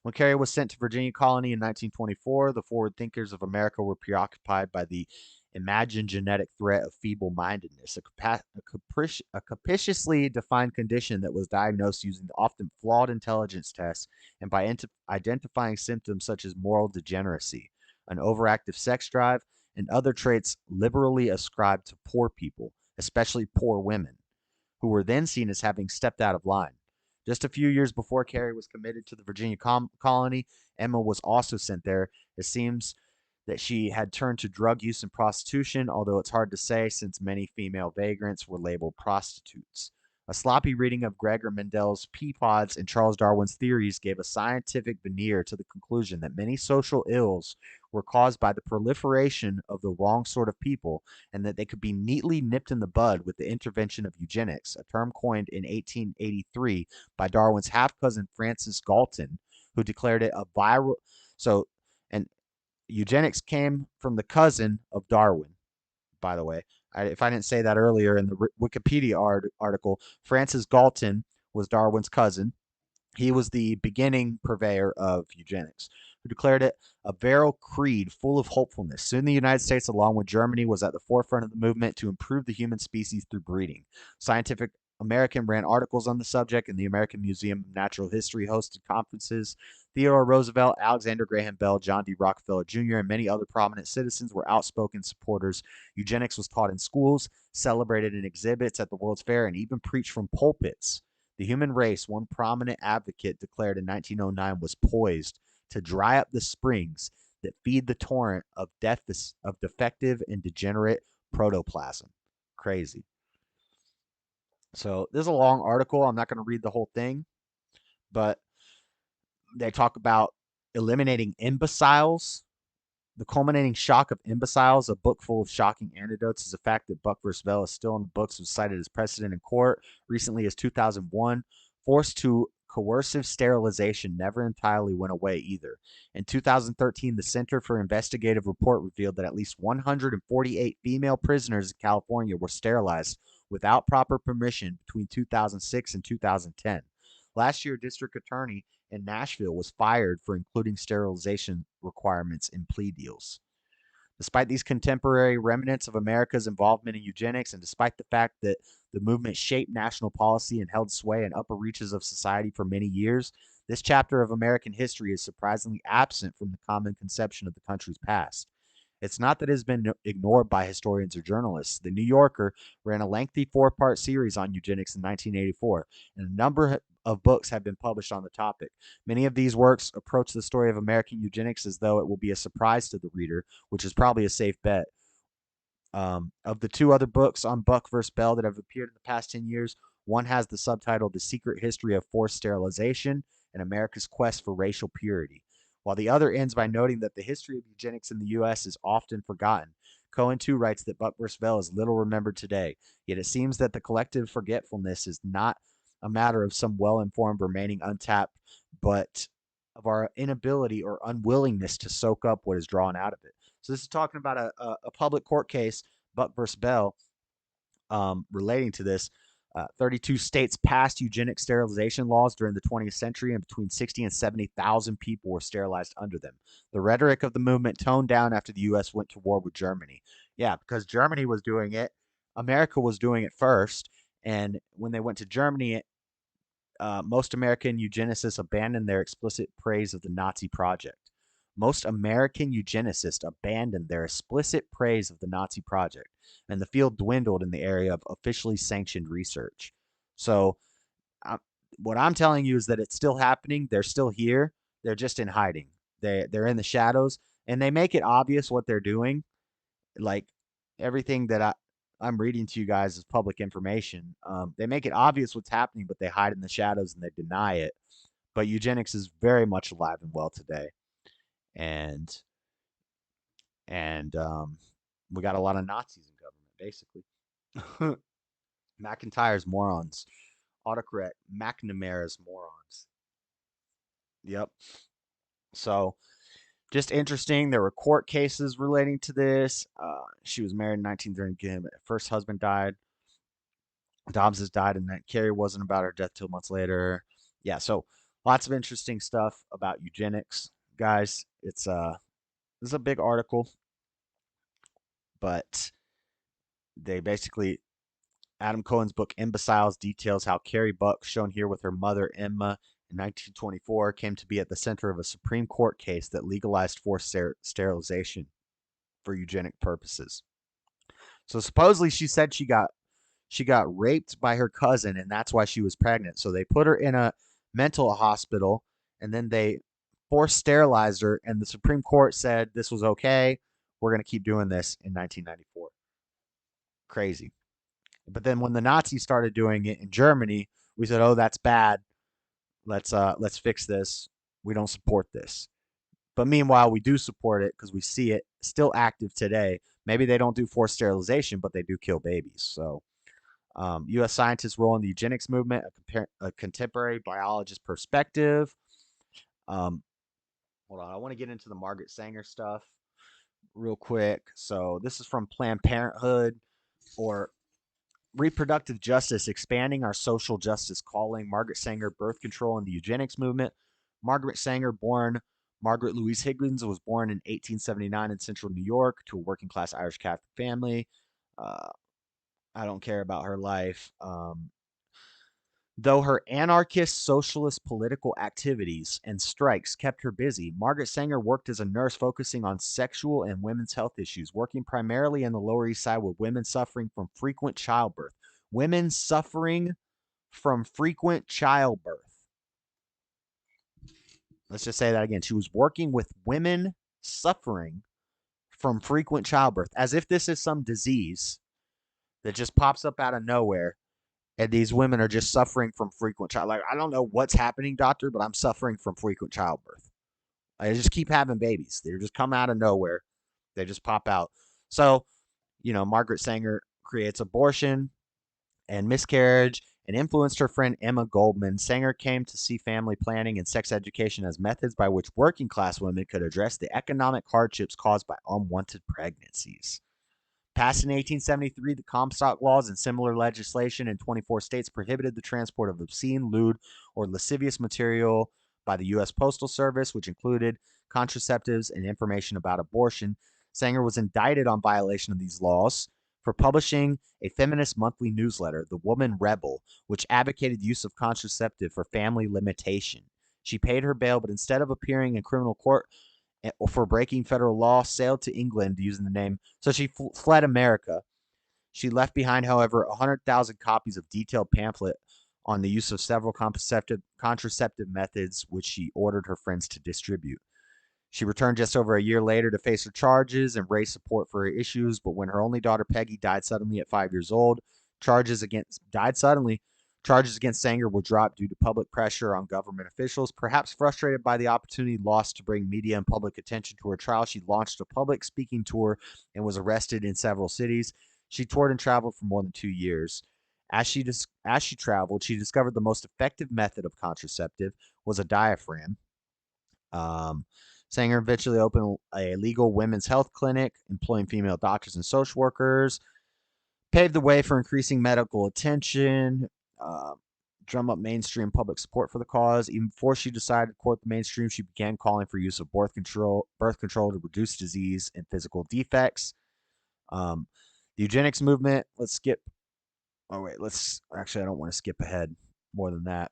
S1: When Carey was sent to Virginia colony in 1924, the forward thinkers of America were preoccupied by the imagined genetic threat of feeble-mindedness, a capriciously defined condition that was diagnosed using the often flawed intelligence tests and by identifying symptoms such as moral degeneracy, an overactive sex drive, and other traits liberally ascribed to poor people, especially poor women, who were then seen as having stepped out of line. Just a few years before Carrie was committed to the Virginia colony, Emma was also sent there. It seems that she had turned to drug use and prostitution, although it's hard to say since many female vagrants were labeled prostitutes. A sloppy reading of Gregor Mendel's pea pods and Charles Darwin's theories gave a scientific veneer to the conclusion that many social ills were caused by the proliferation of the wrong sort of people, and that they could be neatly nipped in the bud with the intervention of eugenics, a term coined in 1883 by Darwin's half-cousin Francis Galton, who declared it a viral. So, and eugenics came from the cousin of Darwin, by the way. If I didn't say that earlier in the Wikipedia article, Francis Galton was Darwin's cousin. He was the beginning purveyor of eugenics, who declared it a virile creed full of hopefulness. Soon the United States, along with Germany, was at the forefront of the movement to improve the human species through breeding. Scientific American ran articles on the subject, and the American Museum of Natural History hosted conferences. Theodore Roosevelt, Alexander Graham Bell, John D. Rockefeller Jr., and many other prominent citizens were outspoken supporters. Eugenics was taught in schools, celebrated in exhibits at the World's Fair, and even preached from pulpits. The human race, one prominent advocate declared in 1909, was poised to dry up the springs that feed the torrent of defective and degenerate protoplasm. Crazy. So this is a long article. I'm not going to read the whole thing, but they talk about eliminating imbeciles. The culminating shock of imbeciles, a book full of shocking anecdotes, is a fact that Buck vs. Bell is still in the books, was cited as precedent in court recently as 2001. Forced to coercive sterilization never entirely went away either. In 2013, the Center for Investigative Report revealed that at least 148 female prisoners in California were sterilized without proper permission between 2006 and 2010. Last year, a district attorney in Nashville was fired for including sterilization requirements in plea deals. Despite these contemporary remnants of America's involvement in eugenics, and despite the fact that the movement shaped national policy and held sway in upper reaches of society for many years, this chapter of American history is surprisingly absent from the common conception of the country's past. It's not that it has been ignored by historians or journalists. The New Yorker ran a lengthy 4-part series on eugenics in 1984, and a number of books have been published on the topic. Many of these works approach the story of American eugenics as though it will be a surprise to the reader, which is probably a safe bet. Of the 2 other books on Buck vs. Bell that have appeared in the past 10 years, one has the subtitle The Secret History of Forced Sterilization and America's Quest for Racial Purity, while the other ends by noting that the history of eugenics in the U.S. is often forgotten. Cohen, too, writes that Buck vs. Bell is little remembered today, yet it seems that the collective forgetfulness is not a matter of some well-informed remaining untapped, but of our inability or unwillingness to soak up what is drawn out of it. So this is talking about a public court case, Buck vs. Bell, relating to this. 32 states passed eugenic sterilization laws during the 20th century, and between 60 and 70,000 people were sterilized under them. The rhetoric of the movement toned down after the U.S. went to war with Germany. Yeah, because Germany was doing it. America was doing it first. And when they went to Germany, most American eugenicists abandoned their explicit praise of the Nazi project. Most American eugenicists abandoned their explicit praise of the Nazi project, and the field dwindled in the area of officially sanctioned research. So, what I'm telling you is that it's still happening. They're still here. They're just in hiding. They're in the shadows, and they make it obvious what they're doing. Like everything that I'm reading to you guys is public information. They make it obvious what's happening, but they hide in the shadows and they deny it. But eugenics is very much alive and well today. And we got a lot of Nazis in government, basically. McIntyre's morons. Autocorrect. McNamara's morons. Yep. So, just interesting. There were court cases relating to this. She was married in 1930. Her first husband died. Dobbs has died, and that Carrie wasn't about her death till months later. Yeah, so lots of interesting stuff about eugenics, guys. This is a big article, but they basically, Adam Cohen's book Imbeciles details how Carrie Buck, shown here with her mother Emma in 1924, came to be at the center of a Supreme Court case that legalized forced sterilization for eugenic purposes. So supposedly she said she got raped by her cousin, and that's why she was pregnant. So they put her in a mental hospital, and then they forced sterilized her, and the Supreme Court said this was okay. We're going to keep doing this in 1994. Crazy. But then when the Nazis started doing it in Germany, we said, "Oh, that's bad. Let's fix this. We don't support this." But meanwhile, we do support it because we see it still active today. Maybe they don't do forced sterilization, but they do kill babies. So, U.S. scientists' role in the eugenics movement, a contemporary biologist perspective. Hold on, I want to get into the Margaret Sanger stuff real quick. So this is from Planned Parenthood, or Reproductive Justice, Expanding Our Social Justice Calling. Margaret Sanger, Birth Control and the Eugenics Movement. Margaret Sanger, born Margaret Louise Higgins, was born in 1879 in central New York to a working-class Irish Catholic family. I don't care about her life. Though her anarchist socialist political activities and strikes kept her busy, Margaret Sanger worked as a nurse focusing on sexual and women's health issues, working primarily in the Lower East Side with women suffering from frequent childbirth. Women suffering from frequent childbirth. Let's just say that again. She was working with women suffering from frequent childbirth, as if this is some disease that just pops up out of nowhere, and these women are just suffering from frequent child. Like, I don't know what's happening, doctor, but I'm suffering from frequent childbirth. I just keep having babies. They just come out of nowhere. They just pop out. So, Margaret Sanger creates abortion and miscarriage and influenced her friend Emma Goldman. Sanger came to see family planning and sex education as methods by which working class women could address the economic hardships caused by unwanted pregnancies. Passed in 1873, the Comstock laws and similar legislation in 24 states prohibited the transport of obscene, lewd, or lascivious material by the U.S. Postal Service, which included contraceptives and information about abortion. Sanger was indicted on violation of these laws for publishing a feminist monthly newsletter, The Woman Rebel, which advocated the use of contraceptive for family limitation. She paid her bail, but instead of appearing in criminal court for breaking federal law, sailed to England using the name. So she fled America. She left behind, however, 100,000 copies of detailed pamphlet on the use of several contraceptive methods, which she ordered her friends to distribute. She returned just over a year later to face her charges and raise support for her issues, but when her only daughter Peggy died suddenly at 5 years old, charges against Sanger were dropped due to public pressure on government officials. Perhaps frustrated by the opportunity lost to bring media and public attention to her trial, she launched a public speaking tour and was arrested in several cities. She toured and traveled for more than 2 years. As she traveled, she discovered the most effective method of contraceptive was a diaphragm. Sanger eventually opened a legal women's health clinic, employing female doctors and social workers, paved the way for increasing medical attention, drum up mainstream public support for the cause. Even before she decided to court the mainstream, she began calling for use of birth control to reduce disease and physical defects. The eugenics movement, let's skip. Oh, wait, I don't want to skip ahead more than that.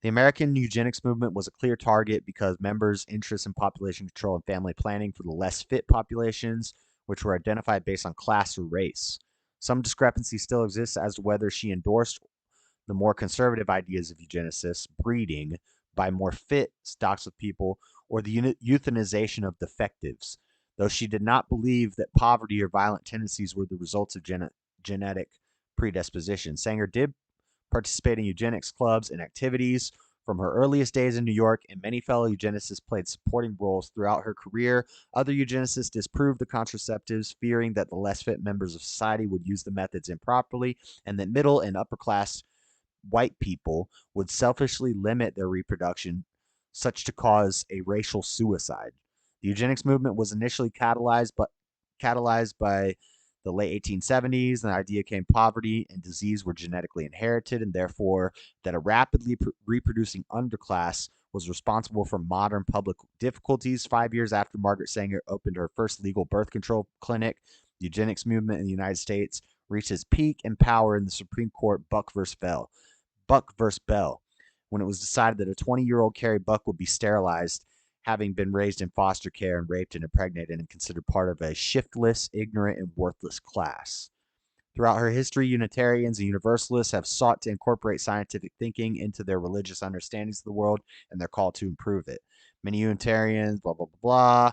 S1: The American eugenics movement was a clear target because members' interests in population control and family planning for the less fit populations, which were identified based on class or race. Some discrepancy still exists as to whether she endorsed the more conservative ideas of eugenicists, breeding by more fit stocks of people, or the euthanization of defectives, though she did not believe that poverty or violent tendencies were the results of genetic predisposition. Sanger did participate in eugenics clubs and activities from her earliest days in New York, and many fellow eugenicists played supporting roles throughout her career. Other eugenicists disproved the contraceptives, fearing that the less fit members of society would use the methods improperly, and that middle and upper class white people would selfishly limit their reproduction, such to cause a racial suicide. The eugenics movement was initially catalyzed by the late 1870s. The idea came poverty and disease were genetically inherited, and therefore that a rapidly reproducing underclass was responsible for modern public difficulties. 5 years after Margaret Sanger opened her first legal birth control clinic, the eugenics movement in the United States reached its peak in power in the Supreme Court Buck versus Bell, when it was decided that a 20-year-old Carrie Buck would be sterilized, having been raised in foster care and raped and impregnated and considered part of a shiftless, ignorant, and worthless class. Throughout her history, Unitarians and Universalists have sought to incorporate scientific thinking into their religious understandings of the world, and they're called to improve it. Many Unitarians, blah, blah, blah,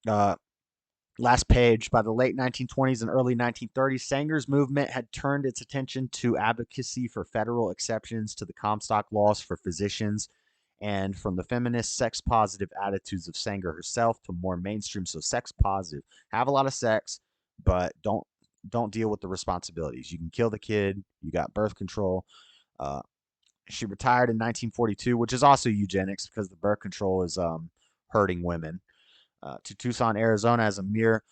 S1: blah. Last page. By the late 1920s and early 1930s, Sanger's movement had turned its attention to advocacy for federal exceptions to the Comstock laws for physicians, and from the feminist sex positive attitudes of Sanger herself to more mainstream. So sex positive, have a lot of sex, but don't deal with the responsibilities. You can kill the kid. You got birth control. She retired in 1942, which is also eugenics because the birth control is hurting women. To Tucson, Arizona, as a mere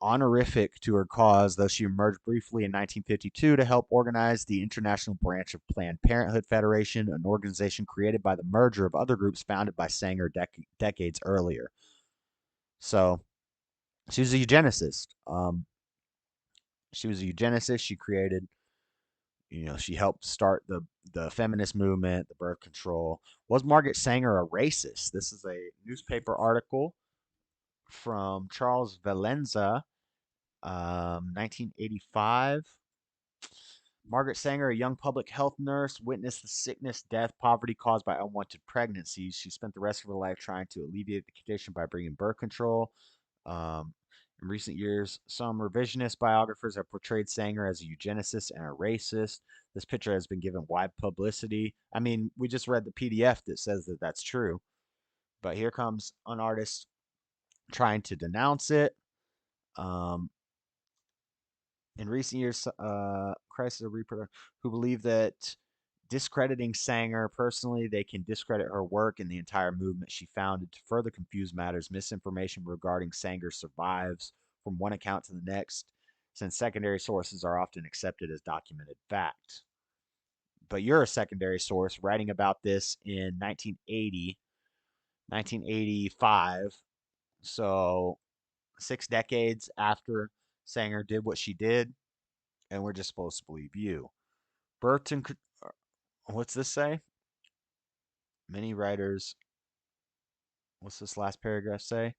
S1: honorific to her cause, though she emerged briefly in 1952 to help organize the international branch of Planned Parenthood Federation, an organization created by the merger of other groups founded by Sanger decades earlier. So she was a eugenicist. She created, she helped start the feminist movement, the birth control. Was Margaret Sanger a racist? This is a newspaper article from Charles Valenza, 1985. Margaret Sanger, a young public health nurse, witnessed the sickness, death, poverty caused by unwanted pregnancies. She spent the rest of her life trying to alleviate the condition by bringing birth control. In recent years, some revisionist biographers have portrayed Sanger as a eugenicist and a racist. This picture has been given wide publicity. I mean, we just read the PDF that says that that's true. But here comes an artist trying to denounce it. In recent years, crisis of reproduction, who believe that discrediting Sanger personally, they can discredit her work and the entire movement she founded to further confuse matters. Misinformation regarding Sanger survives from one account to the next, since secondary sources are often accepted as documented fact. But you're a secondary source writing about this in 1985. So 6 decades after Sanger did what she did, and we're just supposed to believe you. Burton, what's this say? Many writers, what's this last paragraph say?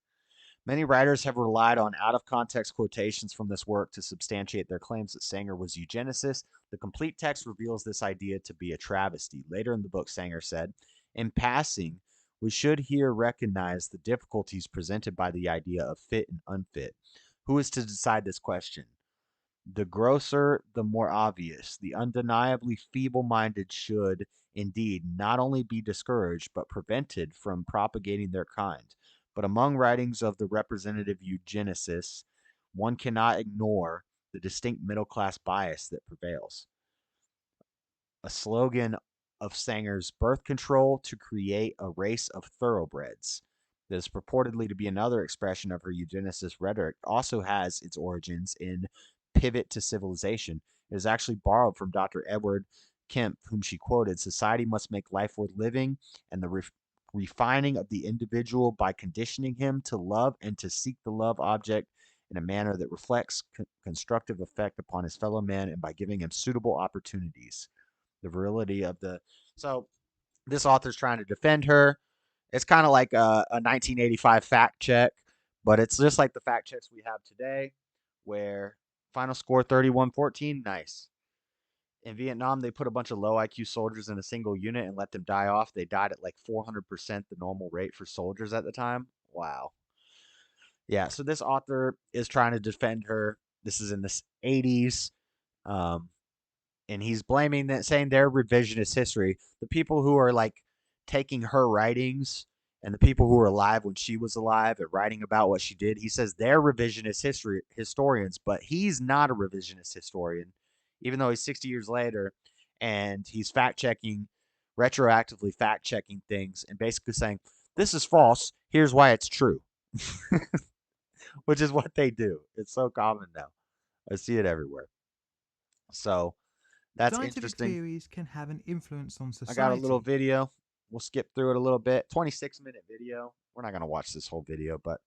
S1: Many writers have relied on out of context quotations from this work to substantiate their claims that Sanger was eugenicist. The complete text reveals this idea to be a travesty. Later in the book, Sanger said, in passing, we should here recognize the difficulties presented by the idea of fit and unfit. Who is to decide this question? The grosser, the more obvious. The undeniably feeble minded should, indeed, not only be discouraged, but prevented from propagating their kind. But among writings of the representative eugenicists, one cannot ignore the distinct middle class bias that prevails. A slogan of Sanger's birth control to create a race of thoroughbreds that is purportedly to be another expression of her eugenicist rhetoric also has its origins in Pivot to Civilization. It is actually borrowed from Dr. Edward Kemp, whom she quoted, society must make life worth living, and the refining of the individual by conditioning him to love and to seek the love object in a manner that reflects constructive effect upon his fellow man, and by giving him suitable opportunities. The virility of the... So this author's trying to defend her. It's kind of like a 1985 fact check, but it's just like the fact checks we have today, where final score 31-14, nice. In Vietnam, they put a bunch of low IQ soldiers in a single unit and let them die off. They died at like 400% the normal rate for soldiers at the time. Wow. Yeah, so this author is trying to defend her. This is in the 80s. And he's blaming that, saying they're revisionist history. The people who are like taking her writings and the people who were alive when she was alive and writing about what she did, he says they're revisionist historians, but he's not a revisionist historian, even though he's 60 years later, and he's retroactively fact checking things and basically saying, this is false, here's why it's true. Which is what they do. It's so common now. I see it everywhere. So that's
S3: Scientific
S1: interesting.
S3: theories can have an influence on society.
S1: I got a little video. We'll skip through it a little bit. 26-minute video. We're not going to watch this whole video, but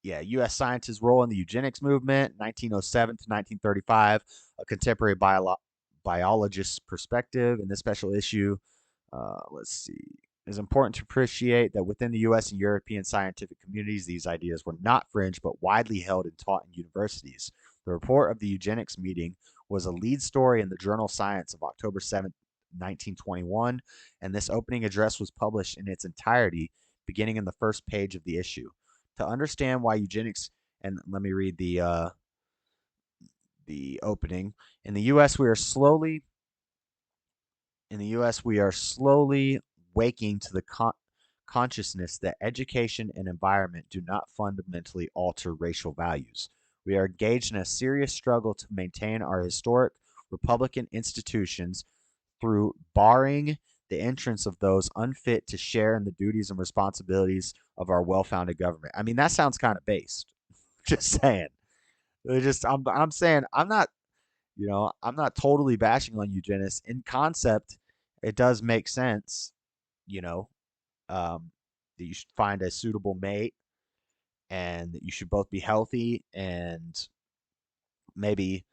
S1: yeah, U.S. scientists' role in the eugenics movement, 1907 to 1935, a contemporary biologist's perspective. In this special issue, let's see, it's important to appreciate that within the U.S. and European scientific communities, these ideas were not fringe, but widely held and taught in universities. The report of the eugenics meeting was a lead story in the journal Science of October 7, 1921, and this opening address was published in its entirety, beginning in the first page of the issue. To understand why eugenics, and let me read the opening. In the U.S., we are slowly waking to the consciousness that education and environment do not fundamentally alter racial values. We are engaged in a serious struggle to maintain our historic Republican institutions through barring the entrance of those unfit to share in the duties and responsibilities of our well-founded government. I mean, that sounds kind of based. Just saying. I'm saying I'm not totally bashing on eugenics. In concept, it does make sense, that you should find a suitable mate and that you should both be healthy, and maybe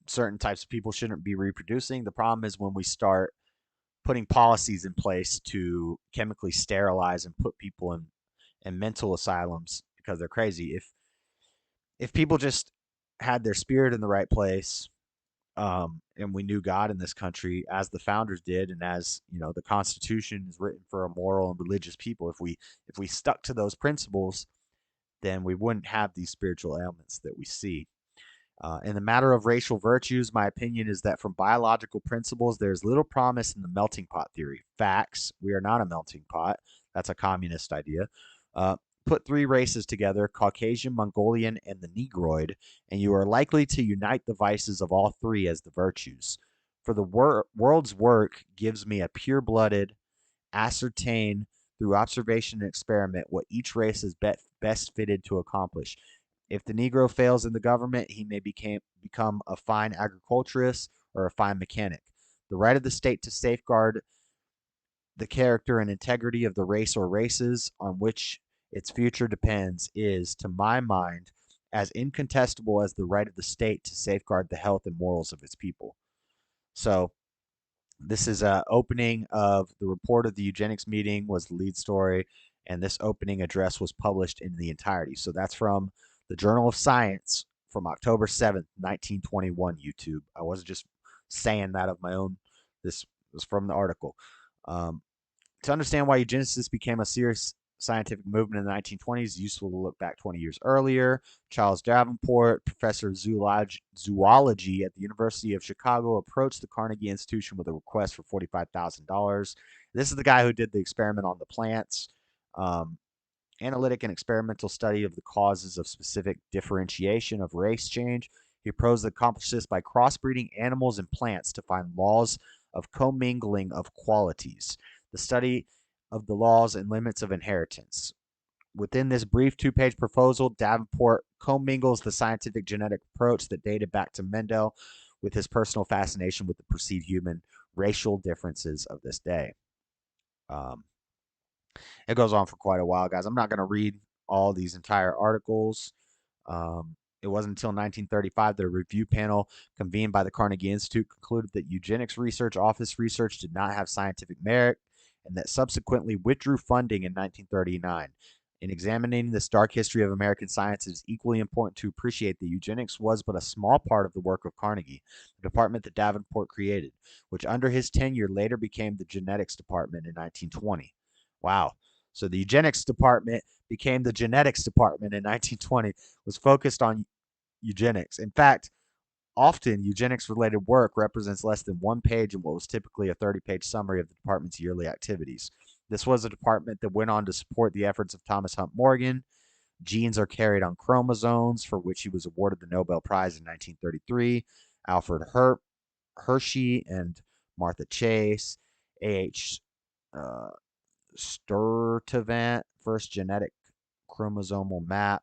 S1: certain types of people shouldn't be reproducing. The problem is when we start putting policies in place to chemically sterilize and put people in mental asylums because they're crazy. If people just had their spirit in the right place, and we knew God in this country as the founders did, and as the Constitution is written for a moral and religious people, if we stuck to those principles, then we wouldn't have these spiritual ailments that we see. In the matter of racial virtues, my opinion is that from biological principles, there's little promise in the melting pot theory. Facts, we are not a melting pot. That's a communist idea. Put three races together, Caucasian, Mongolian, and the Negroid, and you are likely to unite the vices of all three as the virtues. For the world's work gives me a pure-blooded, ascertain through observation and experiment what each race is best fitted to accomplish. If the Negro fails in the government, he may become a fine agriculturist or a fine mechanic. The right of the state to safeguard the character and integrity of the race or races on which its future depends is, to my mind, as incontestable as the right of the state to safeguard the health and morals of its people. So this is a opening of the report of the eugenics meeting was the lead story, and this opening address was published in the entirety. So that's from the Journal of Science from October 7th, 1921, YouTube. I wasn't just saying that of my own. This was from the article. To understand why eugenicists became a serious scientific movement in the 1920s, it's useful to look back 20 years earlier. Charles Davenport, professor of zoology at the University of Chicago, approached the Carnegie Institution with a request for $45,000. This is the guy who did the experiment on the plants. Analytic and experimental study of the causes of specific differentiation of race change. He proposed to accomplish this by crossbreeding animals and plants to find laws of commingling of qualities, the study of the laws and limits of inheritance. Within this brief two-page proposal, Davenport commingles the scientific genetic approach that dated back to Mendel with his personal fascination with the perceived human racial differences of this day. It goes on for quite a while, guys. I'm not going to read all these entire articles. It wasn't until 1935 that a review panel convened by the Carnegie Institute concluded that eugenics research office research did not have scientific merit, and that subsequently withdrew funding in 1939. In examining this dark history of American science, it is equally important to appreciate that eugenics was but a small part of the work of Carnegie, the department that Davenport created, which under his tenure later became the genetics department in 1920. Wow. So the eugenics department became the genetics department in 1920, was focused on eugenics. In fact, often eugenics-related work represents less than one page in what was typically a 30-page summary of the department's yearly activities. This was a department that went on to support the efforts of Thomas Hunt Morgan. Genes are carried on chromosomes, for which he was awarded the Nobel Prize in 1933. Alfred Hershey and Martha Chase. A.H. Sturtevant, first genetic chromosomal map,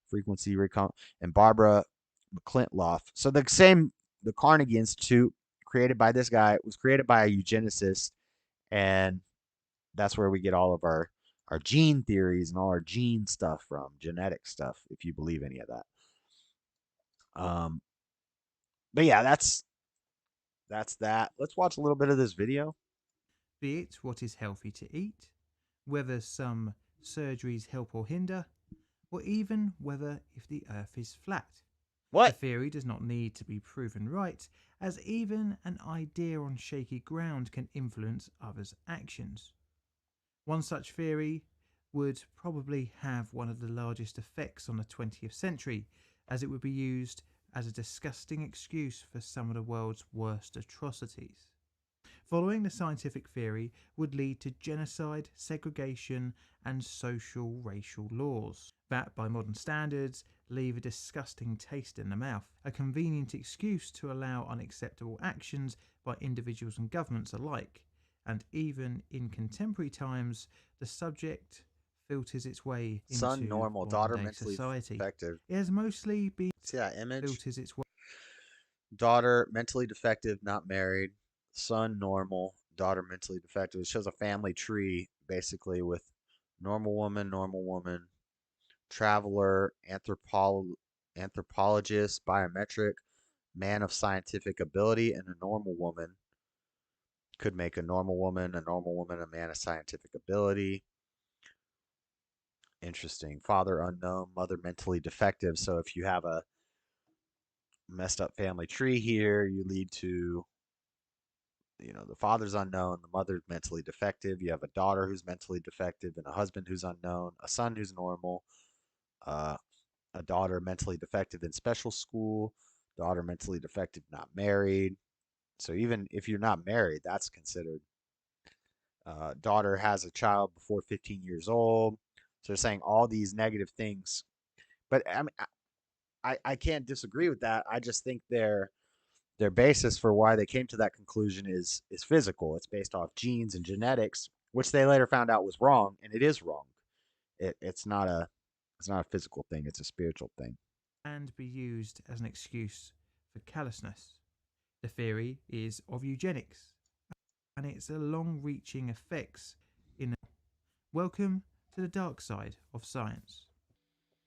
S1: frequency recon, and Barbara McClintock. So the Carnegie Institute, created by this guy, was created by a eugenicist, and that's where we get all of our gene theories and all our gene stuff from, genetic stuff, if you believe any of that. But yeah, that's that. Let's watch a little bit of this video.
S3: Be it what is healthy to eat, whether some surgeries help or hinder, or even whether if the earth is flat.
S1: What?
S3: The theory does not need to be proven right, as even an idea on shaky ground can influence others' actions. One such theory would probably have one of the largest effects on the 20th century, as it would be used as a disgusting excuse for some of the world's worst atrocities. Following the scientific theory would lead to genocide, segregation, and social racial laws that, by modern standards, leave a disgusting taste in the mouth, a convenient excuse to allow unacceptable actions by individuals and governments alike. And even in contemporary times, the subject filters its way into
S1: son normal, daughter mentally
S3: society.
S1: defective.
S3: It has mostly been
S1: see that image?
S3: Filters its way.
S1: Daughter mentally defective, not married. Son normal, daughter mentally defective. It shows a family tree basically with normal woman, traveler, anthropologist, biometric, man of scientific ability, and a normal woman. Could make a normal woman, a man of scientific ability. Interesting. Father unknown, mother mentally defective. So if you have a messed up family tree here, you lead to, the father's unknown, the mother's mentally defective. You have a daughter who's mentally defective and a husband who's unknown, a son who's normal, a daughter mentally defective in special school, daughter mentally defective, not married. So even if you're not married, that's considered. Daughter has a child before 15 years old. So they're saying all these negative things. But I mean, I can't disagree with that. I just think their basis for why they came to that conclusion is physical. It's based off genes and genetics, which they later found out was wrong, and it is wrong. It's not a physical thing. It's a spiritual thing.
S3: And be used as an excuse for callousness. The theory is of eugenics, and its long-reaching effects in. Welcome to the dark side of science.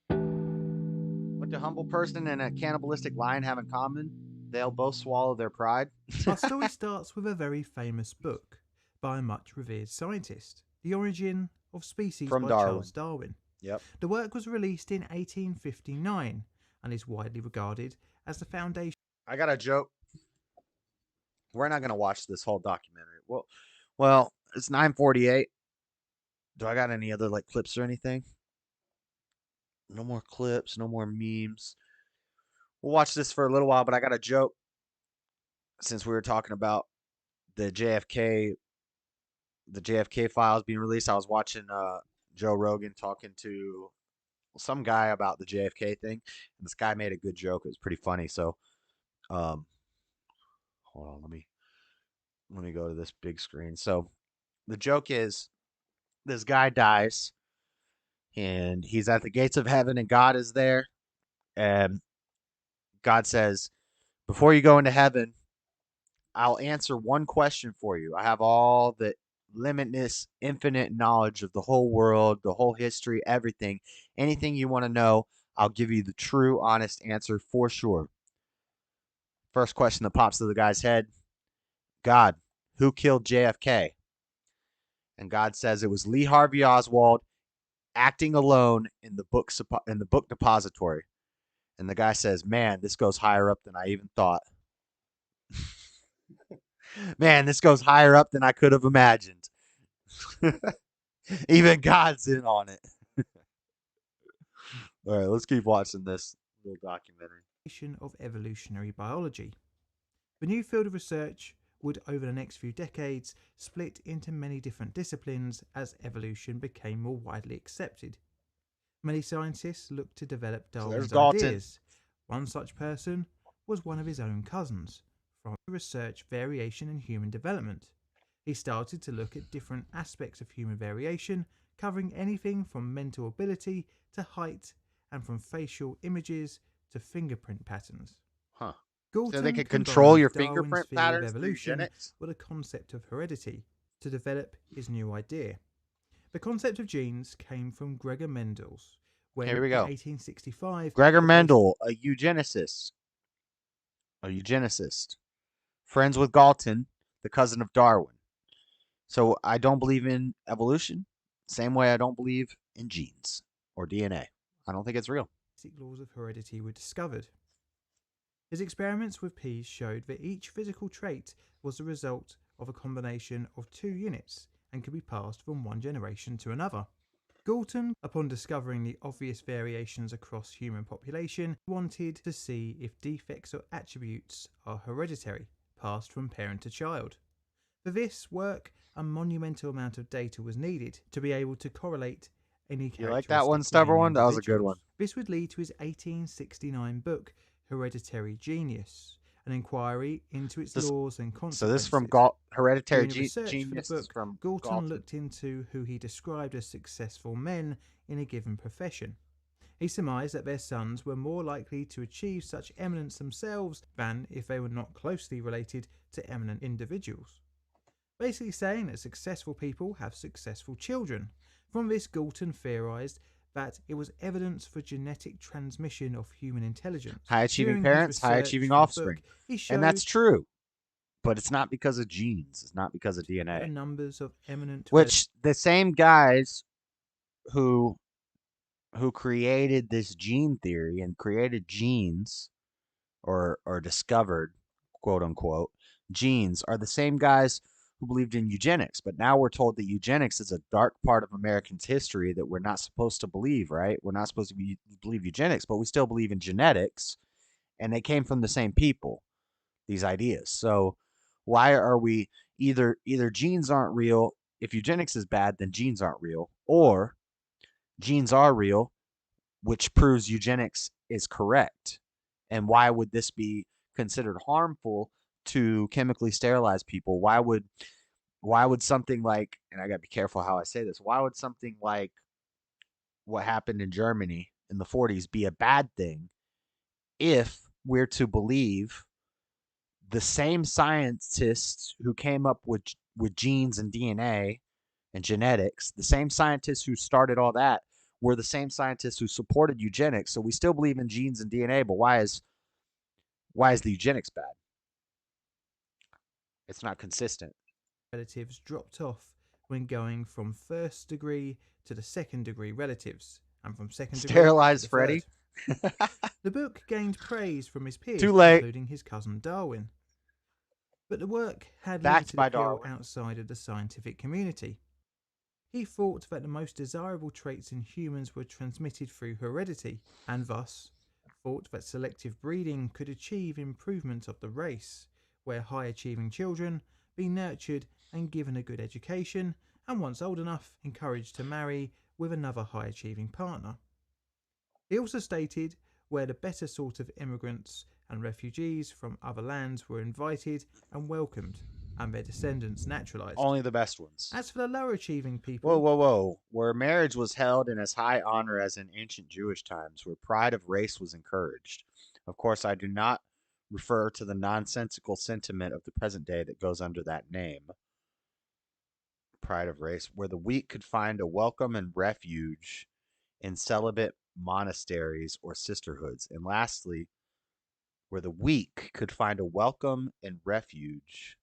S1: What do humble person and a cannibalistic lion have in common? They'll both swallow their pride.
S3: Our story starts with a very famous book by a much revered scientist, The Origin of Species
S1: From
S3: by
S1: Darwin.
S3: Charles Darwin.
S1: Yep.
S3: The work was released in 1859 and is widely regarded as the foundation.
S1: I got a joke. We're not going to watch this whole documentary. Well, it's 9:48. Do I got any other like clips or anything? No more clips, no more memes. We'll watch this for a little while, but I got a joke since we were talking about the JFK files being released. I was watching Joe Rogan talking to some guy about the JFK thing, and this guy made a good joke. It was pretty funny. So, hold on, let me go to this big screen. So, the joke is this guy dies, and he's at the gates of heaven, and God is there, and God says, "Before you go into heaven, I'll answer one question for you. I have all the limitless, infinite knowledge of the whole world, the whole history, everything. Anything you want to know, I'll give you the true, honest answer for sure." First question that pops to the guy's head: God, who killed JFK? And God says it was Lee Harvey Oswald acting alone in the book depository. And the guy says, "Man, this goes higher up than I even thought." Man, this goes higher up than I could have imagined. Even God's in on it. All right, let's keep watching this little documentary.
S3: Of evolutionary biology. The new field of research would, over the next few decades, split into many different disciplines as evolution became more widely accepted. Many scientists looked to develop Darwin's ideas. One such person was one of his own cousins, from research variation in human development. He started to look at different aspects of human variation, covering anything from mental ability to height, and from facial images to fingerprint patterns.
S1: Huh.
S3: Galton
S1: so they could control your
S3: Darwin's
S1: fingerprint
S3: theory of
S1: patterns through
S3: evolution
S1: eugenics?
S3: with a concept of heredity to develop his new idea. The concept of genes came from Gregor Mendel's when
S1: Here we go.
S3: in 1865
S1: Gregor
S3: the
S1: Mendel, a eugenicist. Friends with Galton, the cousin of Darwin. So I don't believe in evolution. Same way I don't believe in genes or DNA. I don't think it's real.
S3: basic laws of heredity were discovered. His experiments with peas showed that each physical trait was the result of a combination of two units and could be passed from one generation to another. Galton, upon discovering the obvious variations across human population, wanted to see if defects or attributes are hereditary, passed from parent to child. For this work, a monumental amount of data was needed to be able to correlate any characteristic.
S1: You like that one, stubborn one? That was a good one.
S3: This would lead to his 1869 book, Hereditary Genius, an inquiry into its laws and consequences.
S1: So this is from Hereditary Genius from
S3: Galton looked into who he described as successful men in a given profession. He surmised that their sons were more likely to achieve such eminence themselves than if they were not closely related to eminent individuals. Basically saying that successful people have successful children. From this, Galton theorized that it was evidence for genetic transmission of human intelligence.
S1: High-achieving parents, high-achieving offspring. And that's true. But it's not because of genes. It's not because of DNA.
S3: Numbers of eminent...
S1: Which the same guys who created this gene theory and created genes or discovered, quote unquote, genes are the same guys who believed in eugenics. But now we're told that eugenics is a dark part of Americans' history that we're not supposed to believe, right? We're not supposed to believe eugenics, but we still believe in genetics, and they came from the same people, these ideas. So why are we either genes aren't real? If eugenics is bad, then genes aren't real, or genes are real, which proves eugenics is correct. And why would this be considered harmful to chemically sterilize people? Why would something like, and I got to be careful how I say this, why would something like what happened in Germany in the 40s be a bad thing if we're to believe the same scientists who came up with genes and DNA and genetics. The same scientists who started all that were the same scientists who supported eugenics. So we still believe in genes and DNA, but why is the eugenics bad? It's not consistent.
S3: Relatives dropped off when going from first degree to the second degree relatives, and from second degree
S1: Sterilized
S3: to the
S1: Freddy.
S3: third. The book gained praise from his peers,
S1: Too late.
S3: including his cousin Darwin. But the work had
S1: Backed
S3: limited
S1: by
S3: appeal
S1: Darwin.
S3: outside of the scientific community. He thought that the most desirable traits in humans were transmitted through heredity, and thus thought that selective breeding could achieve improvement of the race, where high-achieving children be nurtured and given a good education, and once old enough, encouraged to marry with another high-achieving partner. He also stated where the better sort of immigrants and refugees from other lands were invited and welcomed, and their descendants naturalized.
S1: Only the best ones.
S3: As for the lower achieving people,
S1: Whoa. Where marriage was held in as high honor as in ancient Jewish times, where pride of race was encouraged. Of course, I do not refer to the nonsensical sentiment of the present day that goes under that name. Pride of race, where the weak could find a welcome and refuge in celibate monasteries or sisterhoods. And lastly, where the weak could find a welcome and refuge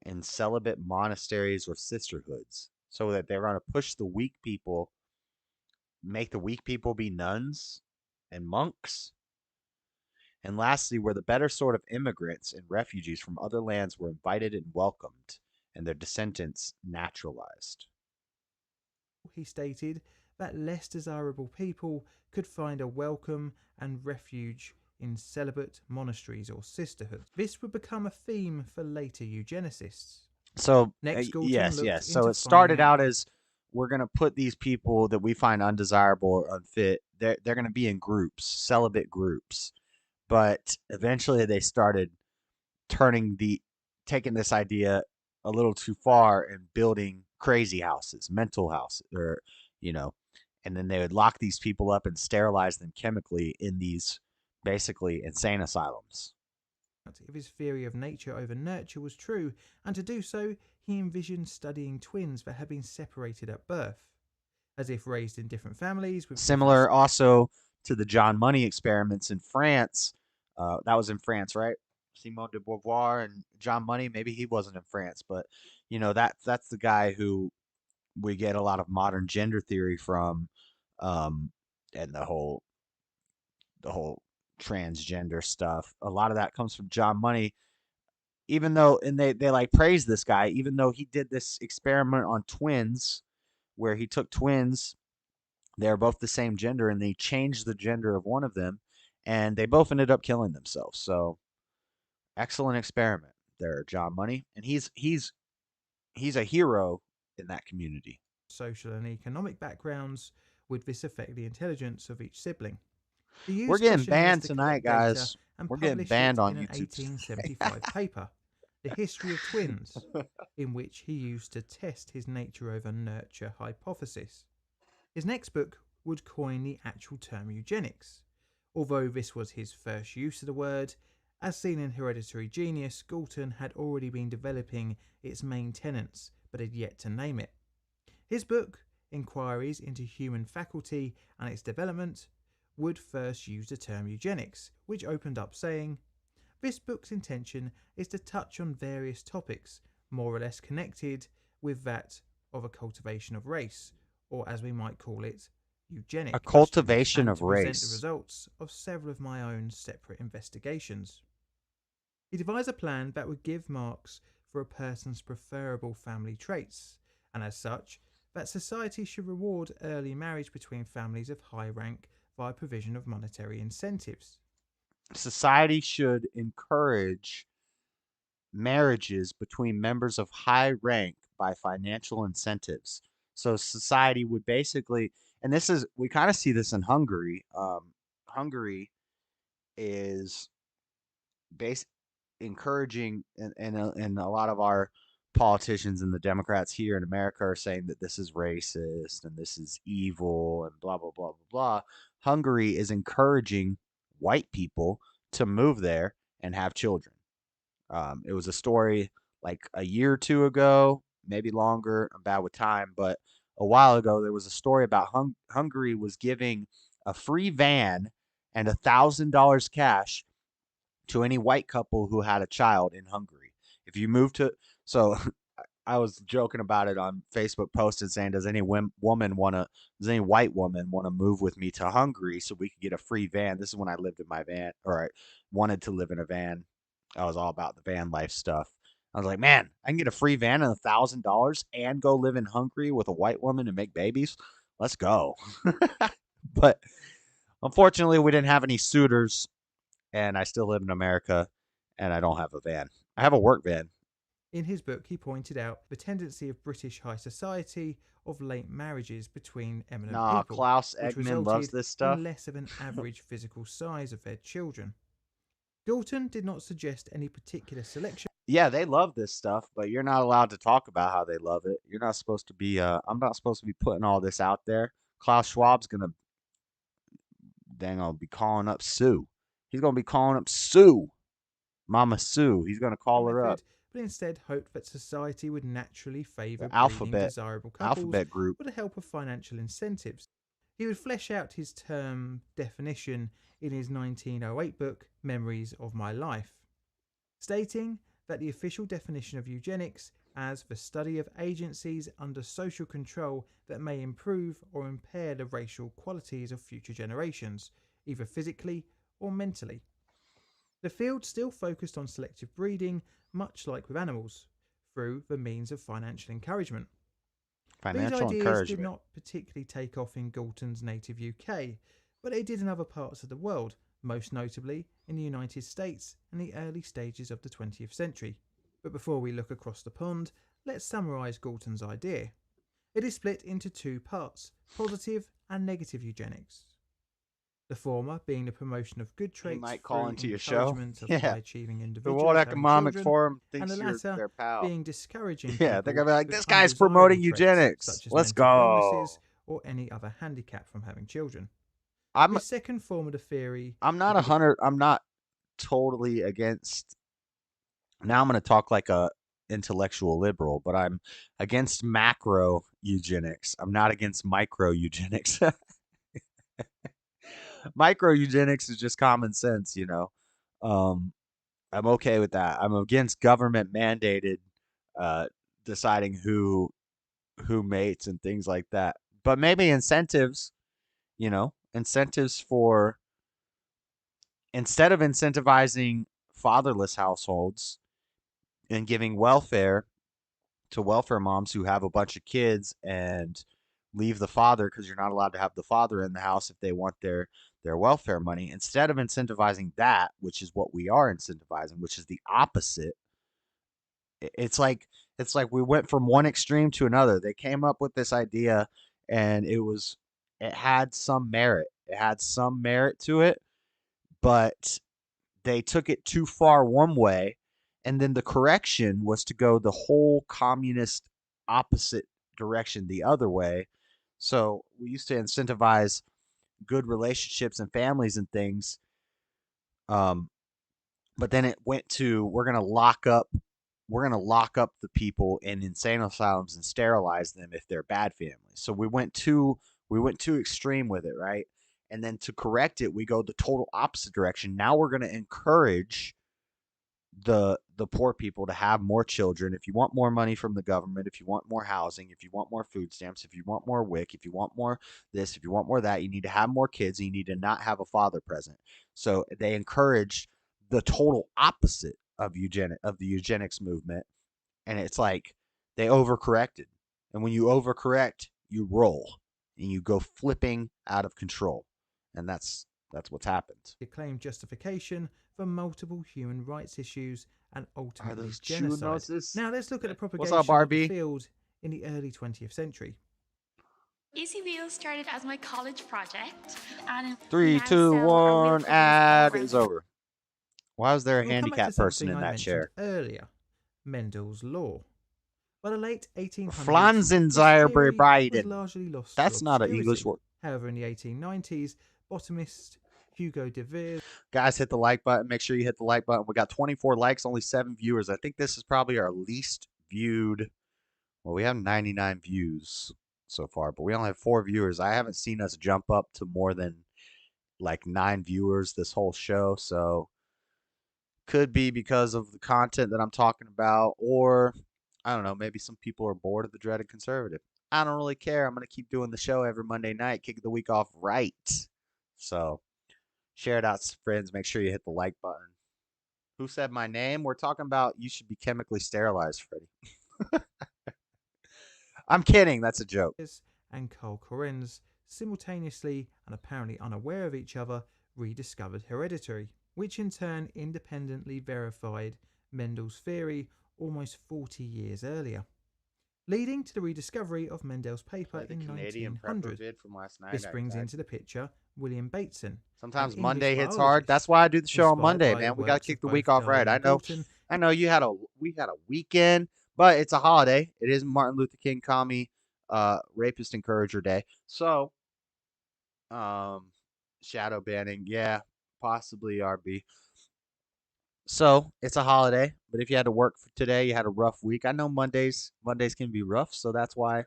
S1: in celibate monasteries or sisterhoods, so that they're going to push the weak people, make the weak people be nuns and monks. And lastly, where the better sort of immigrants and refugees from other lands were invited and welcomed, and their descendants naturalized.
S3: he stated that less desirable people could find a welcome and refuge in celibate monasteries or sisterhoods. This would become a theme for later eugenicists.
S1: So,
S3: Next, Galton
S1: yes.
S3: looked
S1: So
S3: into
S1: it started
S3: finding
S1: out as, we're going to put these people that we find undesirable or unfit, they're going to be in groups, celibate groups. But eventually they started taking this idea a little too far and building crazy houses, mental houses, or, and then they would lock these people up and sterilize them chemically in these basically insane asylums.
S3: if his theory of nature over nurture was true, and to do so, he envisioned studying twins that had been separated at birth, as if raised in different families. With
S1: Similar also to the John Money experiments in France. That was in France, right? Simone de Beauvoir and John Money. Maybe he wasn't in France, but that's the guy who we get a lot of modern gender theory from, and the whole transgender stuff. A lot of that comes from John Money. Even though, and they like praise this guy, even though he did this experiment on twins, where he took twins, they're both the same gender, and they changed the gender of one of them, and they both ended up killing themselves. So, excellent experiment there, John Money, and he's a hero in that community.
S3: Social and economic backgrounds, would this affect the intelligence of each sibling?
S1: We're getting banned tonight, guys. We're getting banned on YouTube.
S3: 1875 paper, The History of Twins, in which he used to test his nature over nurture hypothesis. His next book would coin the actual term eugenics, although this was his first use of the word. As seen in Hereditary Genius, Galton had already been developing its main tenets, but had yet to name it. His book, Inquiries into Human Faculty and Its Development, would first use the term eugenics, which opened up saying, "This book's intention is to touch on various topics, more or less connected with that of a cultivation of race, or as we might call it, eugenics.
S1: A cultivation of
S3: to present
S1: race.
S3: the results of several of my own separate investigations." He devised a plan that would give marks for a person's preferable family traits, and as such, that society should reward early marriage between families of high rank via provision of monetary incentives.
S1: Society should encourage marriages between members of high rank by financial incentives. So society would basically, and we kind of see this in Hungary. Hungary is encouraging, and a lot of our politicians and the Democrats here in America are saying that this is racist and this is evil and blah, blah, blah, blah, blah. Hungary is encouraging white people to move there and have children. It was a story like a year or two ago maybe longer. I'm bad with time, but a while ago there was a story about Hungary was giving a free van and $1,000 cash to any white couple who had a child in Hungary. If you move to, so I was joking about it on Facebook, posted saying, does any white woman want to move with me to Hungary so we could get a free van? This is when I lived in my van, or I wanted to live in a van. I was all about the van life stuff. I was like, man, I can get a free van and $1,000 and go live in Hungary with a white woman and make babies. Let's go. But unfortunately, we didn't have any suitors, and I still live in America, and I don't have a van. I have a work van.
S3: In his book, he pointed out the tendency of British high society of late marriages between eminent people,
S1: Klaus
S3: which
S1: Eggman loves
S3: resulted
S1: this stuff.
S3: in less of an average physical size of their children. Galton did not suggest any particular selection.
S1: Yeah, they love this stuff, but you're not allowed to talk about how they love it. You're not supposed to be, I'm not supposed to be putting all this out there. Klaus Schwab's going to be calling up Sue. He's going to be calling up Sue. Mama Sue. He's going to call her up.
S3: But instead hoped that society would naturally favour breeding
S1: Alphabet
S3: desirable couples
S1: group
S3: with the help of financial incentives. He would flesh out his term definition in his 1908 book, Memories of My Life, stating that the official definition of eugenics as the study of agencies under social control that may improve or impair the racial qualities of future generations, either physically or mentally. The field still focused on selective breeding, much like with animals, through the means of financial encouragement. These ideas did not particularly take off in Galton's native UK, but they did in other parts of the world, most notably in the United States and the early stages of the 20th century. But before we look across the pond, let's summarise Galton's idea. It is split into two parts, positive and negative eugenics. The former being the promotion of good traits
S1: might call
S3: through
S1: into your show.
S3: encouragement of
S1: Yeah.
S3: high-achieving individuals
S1: The World
S3: having
S1: Economic
S3: children,
S1: Forum
S3: and
S1: thinks
S3: the
S1: you're
S3: latter
S1: their pal.
S3: being discouraging
S1: Yeah, they're
S3: people
S1: going to be like,
S3: with
S1: this guy's
S3: undesirable
S1: promoting
S3: traits,
S1: eugenics.
S3: such as
S1: Let's
S3: mental
S1: go.
S3: illnesses or any other handicap from having children.
S1: I'm
S3: The second form of the theory.
S1: I'm not totally against. Now I'm going to talk like a intellectual liberal, but I'm against macro eugenics. I'm not against micro eugenics. Micro eugenics is just common sense, you know. I'm okay with that. I'm against government mandated deciding who mates and things like that. But maybe incentives, you know, incentives for, instead of incentivizing fatherless households and giving welfare to welfare moms who have a bunch of kids and leave the father, because you're not allowed to have the father in the house if they want their welfare money. Instead of incentivizing that, which is what we are incentivizing, which is the opposite. It's like we went from one extreme to another. They came up with this idea, and it had some merit. It had some merit to it, but they took it too far one way, and then the correction was to go the whole communist opposite direction the other way. So we used to incentivize good relationships and families and things, but then it went to, we're gonna lock up the people in insane asylums and sterilize them if they're bad families. So we went too extreme with it, right? And then to correct it, we go the total opposite direction. Now we're going to encourage the poor people to have more children. If you want more money from the government, if you want more housing, if you want more food stamps, if you want more WIC, if you want more this, if you want more that, you need to have more kids, and you need to not have a father present. So they encouraged the total opposite of the eugenics movement, and it's like they overcorrected. And when you overcorrect, you roll and you go flipping out of control. And that's what's happened.
S3: Claimed justification for multiple human rights issues and ultimately genocide. Now let's look at the propagation of the field in the early 20th century.
S8: ECVO started as my college project. And
S1: 3, 2, 1, ad is over. Why was there a handicapped person in that chair?
S3: Earlier, Mendel's law. By the late 1800s,
S1: Pflanzenzybereiden.
S3: largely lost.
S1: That's not an English word.
S3: However, in the 1890s, botanist Hugo de Vere.
S1: Guys, hit the like button. Make sure you hit the like button. We got 24 likes, only 7 viewers. I think this is probably our least viewed Well, we have 99 views so far, but we only have 4 viewers. I haven't seen us jump up to more than like 9 viewers this whole show, so could be because of the content that I'm talking about, or I don't know, maybe some people are bored of the Dreaded Conservative. I don't really care. I'm going to keep doing the show every Monday night, kicking the week off right. So share it out to friends. Make sure you hit the like button. Who said my name? We're talking about you should be chemically sterilized, Freddie. I'm kidding. That's a joke.
S3: And Carl Corenz, simultaneously and apparently unaware of each other, rediscovered hereditary, which in turn independently verified Mendel's theory almost 40 years earlier, leading to the rediscovery of Mendel's paper in 1900.
S1: From last night,
S3: this brings into the picture William Bateson.
S1: Sometimes Monday hits hard. That's why I do the show on Monday, man. We got to kick the week off right. I know we had a weekend, but it's a holiday. It is Martin Luther King Commie Rapist Encourager Day. So, shadow banning, yeah, possibly RB. So it's a holiday, but if you had to work for today, you had a rough week. I know Mondays can be rough, so that's why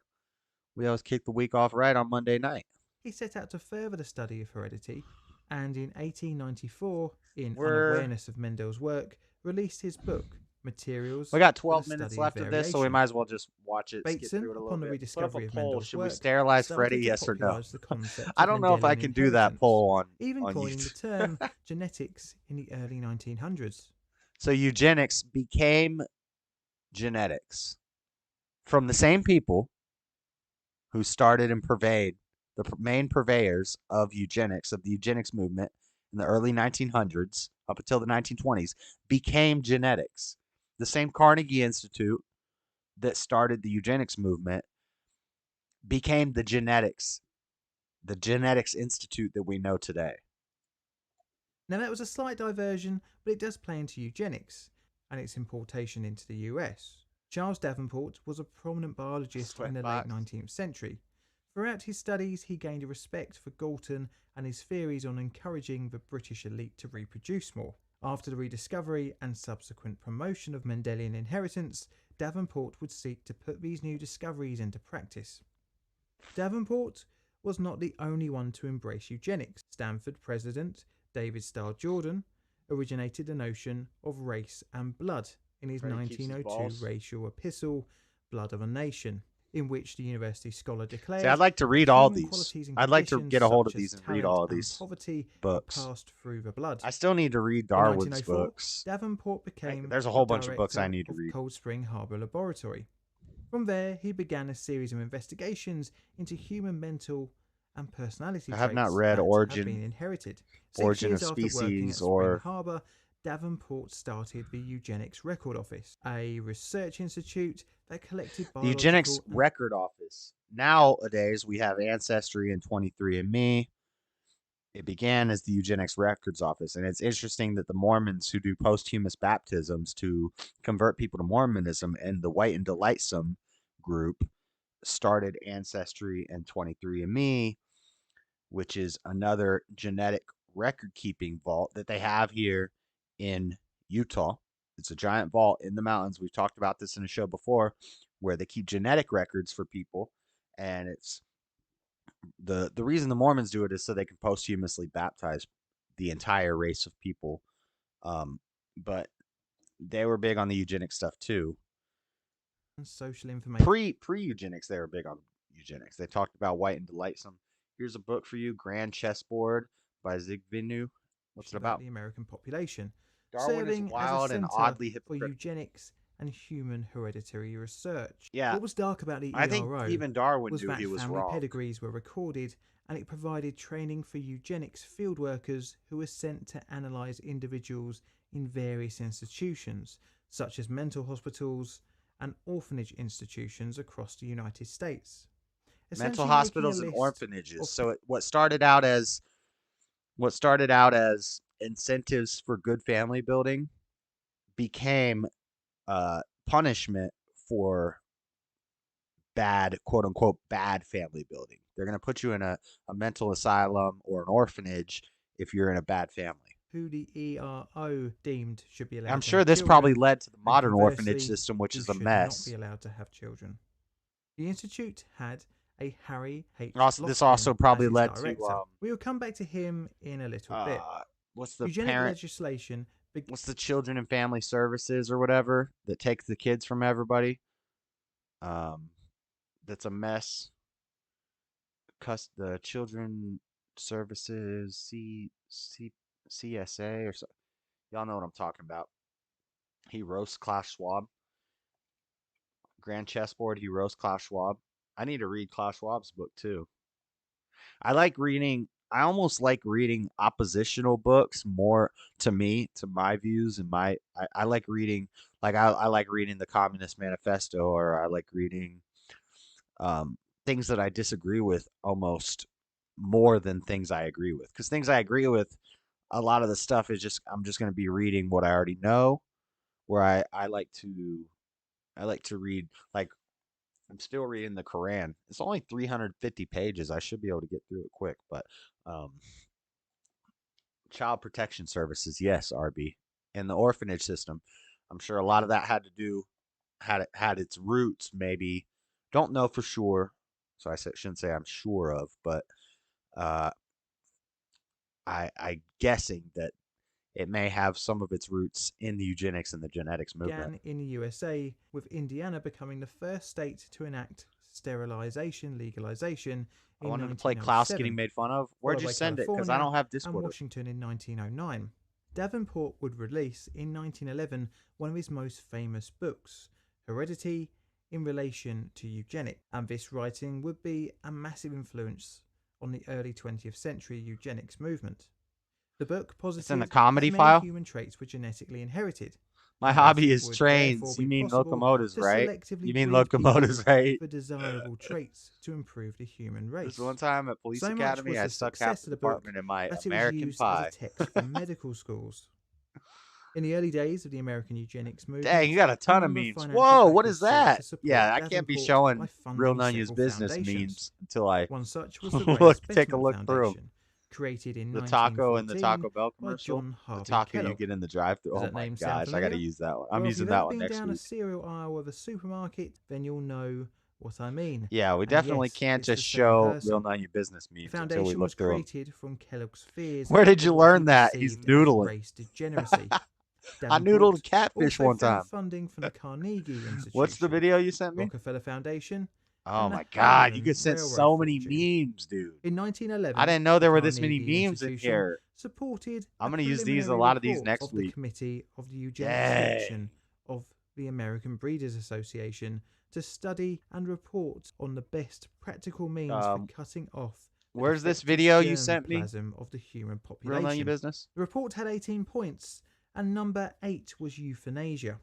S1: we always kick the week off right on Monday night.
S3: He set out to further the study of heredity, and in 1894, in unawareness of Mendel's work, released his book, Materials.
S1: We got 12 minutes left of this, so we might as well just watch it.
S3: Bateson,
S1: Skip through it a little
S3: upon the
S1: bit.
S3: rediscovery of
S1: Poll.
S3: Mendel's
S1: Should we
S3: work,
S1: sterilize
S3: started
S1: Freddie?
S3: to
S1: Yes or no?
S3: popularise the concept
S1: I
S3: of
S1: don't know if I
S3: Mendelian
S1: can do that
S3: inheritance,
S1: poll on
S3: even
S1: on
S3: coining the
S1: YouTube.
S3: term genetics in the early 1900s.
S1: So eugenics became genetics from the same people who started and purveyed the main purveyors of eugenics, of the eugenics movement in the early 1900s up until the 1920s, became genetics. The same Carnegie Institute that started the eugenics movement became the genetics institute that we know today.
S3: Now that was a slight diversion, but it does play into eugenics and its importation into the US. Charles Davenport was a prominent biologist in the late 19th century. Throughout his studies, he gained a respect for Galton and his theories on encouraging the British elite to reproduce more. After the rediscovery and subsequent promotion of Mendelian inheritance, Davenport would seek to put these new discoveries into practice. Davenport was not the only one to embrace eugenics. Stanford president David Starr Jordan originated the notion of race and blood in his 1902 racial epistle, Blood of a Nation, in which the university scholar declared,
S1: See, I'd like to read all these. I'd like to get a hold of these and read all of these books.
S3: Passed through the blood.
S1: I still need to read Darwin's books.
S3: Davenport became
S1: There's a whole bunch of books I need to read.
S3: Cold Spring Harbor Laboratory. From there, he began a series of investigations into human mental and personality traits.
S1: I have not read
S3: that
S1: Origin,
S3: have been inherited. 6
S1: Origin
S3: years
S1: of
S3: after working
S1: Species
S3: at Spring
S1: or
S3: Harbor, Davenport started the Eugenics Record Office, a research institute that collected
S1: the Eugenics Record Office. Nowadays, we have Ancestry and 23andMe. It began as the Eugenics Records Office, and it's interesting that the Mormons who do posthumous baptisms to convert people to Mormonism and the White and Delightsome group started Ancestry and 23andMe, which is another genetic record-keeping vault that they have here in Utah. It's a giant vault in the mountains. We've talked about this in a show before, where they keep genetic records for people, and it's the reason the Mormons do it is so they can posthumously baptize the entire race of people. But they were big on the eugenics stuff too.
S3: Social information.
S1: Pre-eugenics, they were big on eugenics. They talked about White and Delightsome. Here's a book for you, Grand Chessboard by Zygmunt. What's it about?
S3: The American population.
S1: Darwin is wild and oddly hypocritical.
S3: For eugenics and human hereditary research.
S1: Yeah.
S3: What was dark about the
S1: I think
S3: ERO
S1: even Darwin
S3: was
S1: knew
S3: that
S1: he was
S3: family
S1: wrong.
S3: pedigrees were recorded, and it provided training for eugenics field workers who were sent to analyse individuals in various institutions, such as mental hospitals and orphanage institutions across the United States.
S1: Mental hospitals and orphanages. So what started out as incentives for good family building became punishment for bad, quote unquote, bad family building. They're going to put you in a mental asylum or an orphanage if you're in a bad family.
S3: Who the ERO deemed should be allowed
S1: I'm
S3: to
S1: sure
S3: have
S1: this
S3: children,
S1: probably led to the
S3: and
S1: modern
S3: conversely,
S1: orphanage system, which
S3: who
S1: is a
S3: should
S1: mess.
S3: not be allowed to have children. The institute had a Harry H.
S1: This
S3: Lofgren
S1: also probably
S3: as its
S1: led
S3: director.
S1: to
S3: We will come back to him in a little bit.
S1: what's the
S3: Eugenic
S1: parent?
S3: legislation.
S1: What's the Children and Family Services or whatever that takes the kids from everybody? That's a mess. The Children Services CSA or so. Y'all know what I'm talking about. He roasts Klaus Schwab. Grand Chessboard. He roasts Klaus Schwab. I need to read Klaus Schwab's book too. I almost like reading oppositional books more to my views and I like reading I like reading the Communist Manifesto, or I like reading things that I disagree with almost more than things I agree with. Because things I agree with, a lot of the stuff is I'm just going to be reading what I already know. Where I like to read, like, I'm still reading the Quran. It's only 350 pages. I should be able to get through it quick, but child protection services, yes, RB, and the orphanage system. I'm sure a lot of that had its roots. Maybe, don't know for sure, so I shouldn't say I'm sure of, but I guessing that it may have some of its roots in the eugenics and the genetics movement.
S3: Began in the USA, with Indiana becoming the first state to enact sterilization legalization in
S1: I wanted to play Klaus getting made fun of. Where'd you send it? Because I don't have Discord.
S3: And Washington in 1909. Davenport would release in 1911 one of his most famous books, Heredity in Relation to Eugenics, and this writing would be a massive influence on the early 20th century eugenics movement. The book posited
S1: in the comedy
S3: that many
S1: file?
S3: human traits were genetically inherited.
S1: My hobby is trains. You mean locomotives, right? You mean locomotives, right?
S3: For desirable traits to improve the human race.
S1: This one time at Police Academy, I stuck half the department in my
S3: that
S1: American
S3: it was used
S1: Pie.
S3: as a text for medical schools. In the early days of the American eugenics movement,
S1: Dang, you got a ton of memes. Whoa, what is that? Yeah, I can't be showing Real Nunya's business memes until I
S3: one such was the
S1: take a look through them.
S3: Created in
S1: The taco and the Taco Bell
S3: by
S1: commercial.
S3: John
S1: The
S3: Harvey
S1: taco
S3: Kellogg.
S1: you get in the drive-thru.
S3: Does
S1: Oh
S3: that
S1: my
S3: name sound
S1: gosh, I got to
S3: familiar?
S1: use that one.
S3: Well,
S1: I'm
S3: if
S1: using
S3: you've
S1: that
S3: ever
S1: one
S3: been
S1: next
S3: down
S1: week.
S3: a cereal aisle of a supermarket, then you'll know what I mean.
S1: Yeah, we
S3: And
S1: definitely
S3: yes,
S1: can't
S3: it's the
S1: just
S3: same
S1: show
S3: person.
S1: Real Nunya business
S3: The
S1: memes until we
S3: foundation
S1: look
S3: was
S1: through them.
S3: created from Kellogg's fears.
S1: Where did you
S3: of what
S1: learn
S3: he
S1: that? He's
S3: perceived as
S1: noodling.
S3: race degeneracy.
S1: I noodled
S3: Davenport
S1: a catfish
S3: also
S1: one
S3: found
S1: time.
S3: funding from the Carnegie Institution,
S1: What's the video you sent me?
S3: Rockefeller Foundation.
S1: Oh
S3: and the
S1: my god, you
S3: Harlan
S1: could send
S3: Railroad
S1: so many
S3: Fortune.
S1: memes, dude.
S3: In 1911,
S1: I didn't know there
S3: the
S1: were this many
S3: Carnegie
S1: memes in
S3: Institution
S1: here.
S3: supported
S1: I'm
S3: a
S1: gonna use these a
S3: preliminary
S1: lot of these
S3: report
S1: next
S3: of the
S1: week.
S3: Committee of the Eugenics
S1: Dang.
S3: Section of the American Breeders Association to study and report on the best practical means for cutting off the
S1: Where's this
S3: defective
S1: video you sent me?
S3: germplasm of the human
S1: Real
S3: population.
S1: Nunya business?
S3: The report had 18 points, and number 8 was euthanasia.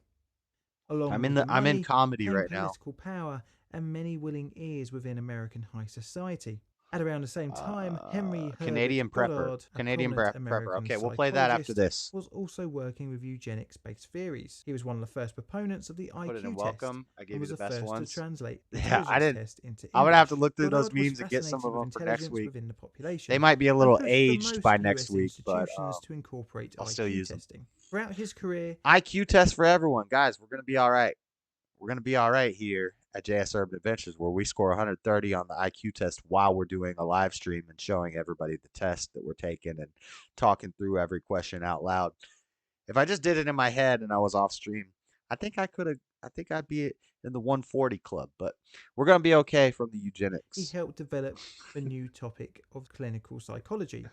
S3: Along
S1: I'm
S3: with
S1: in
S3: the
S1: I'm in
S3: money
S1: comedy
S3: came
S1: right now.
S3: political power and many willing ears within American high society. At around the same time, Henry
S1: Canadian
S3: Herbert
S1: prepper.
S3: Goddard, a
S1: Canadian
S3: prominent
S1: prepper.
S3: American
S1: Okay, we'll play that after
S3: psychologist,
S1: this.
S3: was also working with eugenics-based theories. He was one of the first proponents of the
S1: Put it in
S3: IQ
S1: welcome.
S3: test
S1: I gave
S3: and
S1: you
S3: was
S1: the
S3: the
S1: best
S3: first
S1: ones.
S3: to translate the
S1: Yeah, I didn't.
S3: test into English.
S1: I'm gonna have to look through those
S3: Goddard was
S1: memes and get some of
S3: fascinated
S1: them
S3: with
S1: for next
S3: intelligence
S1: week.
S3: within the population
S1: They might be a
S3: and
S1: little
S3: pushed for
S1: aged
S3: most
S1: by
S3: US
S1: next week, but
S3: institutions to incorporate
S1: I'll
S3: IQ
S1: still use them.
S3: testing. Throughout his career,
S1: IQ test for everyone, guys. We're gonna be all right. We're gonna be all right here at JS Urban Adventures, where we score 130 on the IQ test while we're doing a live stream and showing everybody the test that we're taking and talking through every question out loud. If I just did it in my head and I was off stream, I think I'd be in the 140 club. But we're gonna be okay from the
S3: he
S1: eugenics.
S3: helped develop the new topic of clinical psychology,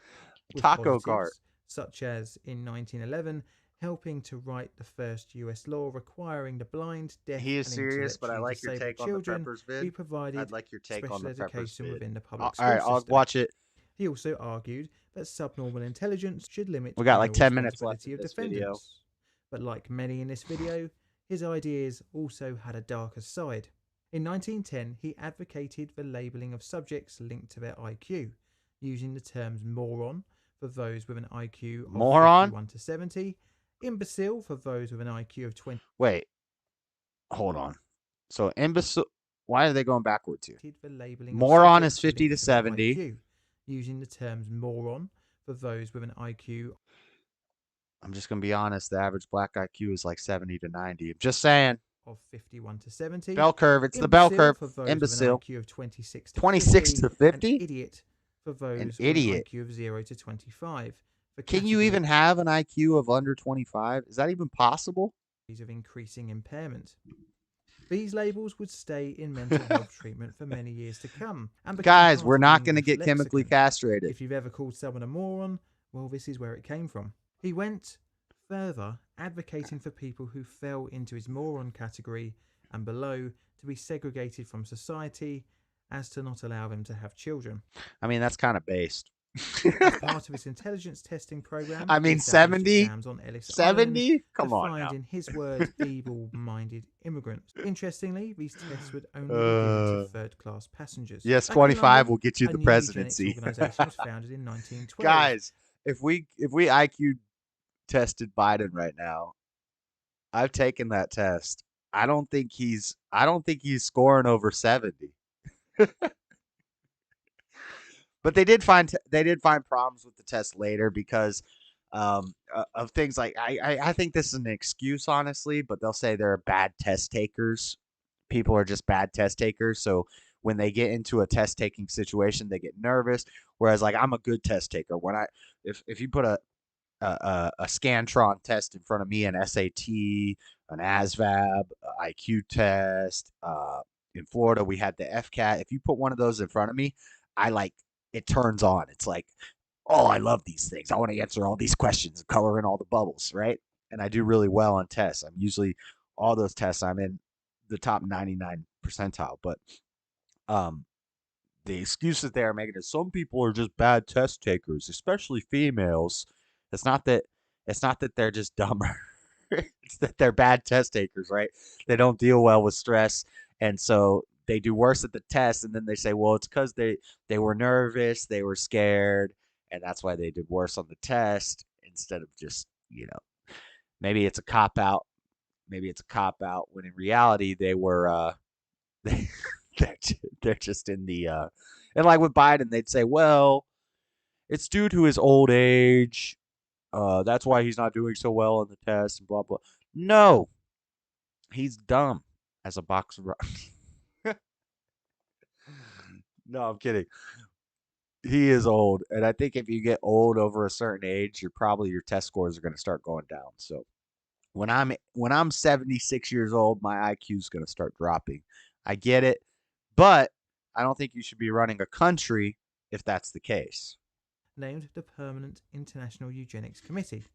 S3: with
S1: Taco
S3: positives
S1: cart.
S3: such as in 1911 helping to write the first US law requiring the blind, deaf,
S1: He is
S3: and
S1: serious, but I
S3: intellectually
S1: like your
S3: disabled
S1: take on the
S3: children
S1: Preppers vid.
S3: be provided
S1: I'd like your take on
S3: special
S1: the Preppers
S3: education
S1: vid.
S3: within the public
S1: All
S3: school
S1: right, I'll
S3: system.
S1: watch it.
S3: He also argued that subnormal intelligence should limit
S1: We got like
S3: criminal
S1: 10 minutes left
S3: responsibility
S1: in
S3: of
S1: this video.
S3: defendants. But like many in this video, his ideas also had a darker side. In 1910, he advocated the labelling of subjects linked to their IQ, using the terms moron for those with an IQ of
S1: Moron?
S3: 51 to 70, imbecile for those with an IQ of 20.
S1: Wait, hold on. So imbecile. Why are they going backwards here?
S3: The labeling of
S1: Moron is
S3: subjects
S1: 50 to
S3: linked their
S1: 70.
S3: IQ, using the terms moron for those with an IQ.
S1: I'm just gonna be honest. The average black IQ is like 70 to 90. Just saying.
S3: of 51 to 70.
S1: Bell curve. It's the bell curve.
S3: For those
S1: Imbecile.
S3: with an IQ of 26 to
S1: 26
S3: 50.
S1: to 50?
S3: An idiot for those
S1: An
S3: with an
S1: idiot.
S3: IQ of 0 to 25. For
S1: Can you even have an IQ of under 25? Is that even possible?
S3: Of increasing impairment. These labels would stay in mental health treatment for many years to come. And
S1: guys, we're not going to get chemically castrated.
S3: If you've ever called someone a moron, well, this is where it came from. He went further, advocating for people who fell into his moron category and below to be segregated from society as to not allow them to have children.
S1: I mean, that's kind of based.
S3: As part of his intelligence testing program,
S1: I mean, 70?
S3: on Ellis
S1: 70?
S3: Island
S1: Come
S3: to
S1: on
S3: find,
S1: now.
S3: in his words, feeble-minded immigrants. Interestingly, these tests would only be given to third-class passengers.
S1: Yes,
S3: Back in
S1: 25
S3: London,
S1: will get you
S3: a
S1: the
S3: new
S1: presidency.
S3: eugenics organisation was founded in 1912.
S1: Guys, if we IQ tested Biden right now, I've taken that test. I don't think he's scoring over 70. But they did find problems with the test later because of things like I think this is an excuse, honestly, but they'll say they're bad test takers. People are just bad test takers. So when they get into a test taking situation, they get nervous. Whereas like I'm a good test taker. When if you put a Scantron test in front of me, an SAT, an ASVAB, IQ test. In Florida, we had the FCAT. If you put one of those in front of me, it turns on. It's like, oh, I love these things. I want to answer all these questions and color in all the bubbles, right? And I do really well on tests. I'm usually, all those tests, I'm in the top 99 percentile. But the excuses they are making is some people are just bad test takers, especially females. It's not that they're just dumber. It's that they're bad test takers, right? They don't deal well with stress, and so they do worse at the test, and then they say, well, it's because they were nervous, they were scared, and that's why they did worse on the test instead of just, maybe it's a cop out. Maybe it's a cop out when in reality they were they're just in the and like with Biden, they'd say, well, it's due to his old age. That's why he's not doing so well on the test and blah blah. No, he's dumb as a box of rocks. No, I'm kidding. He is old, and I think if you get old over a certain age, your test scores are going to start going down. So when I'm 76 years old, my IQ is going to start dropping. I get it, but I don't think you should be running a country if that's the case.
S3: Named the Permanent International Eugenics Committee.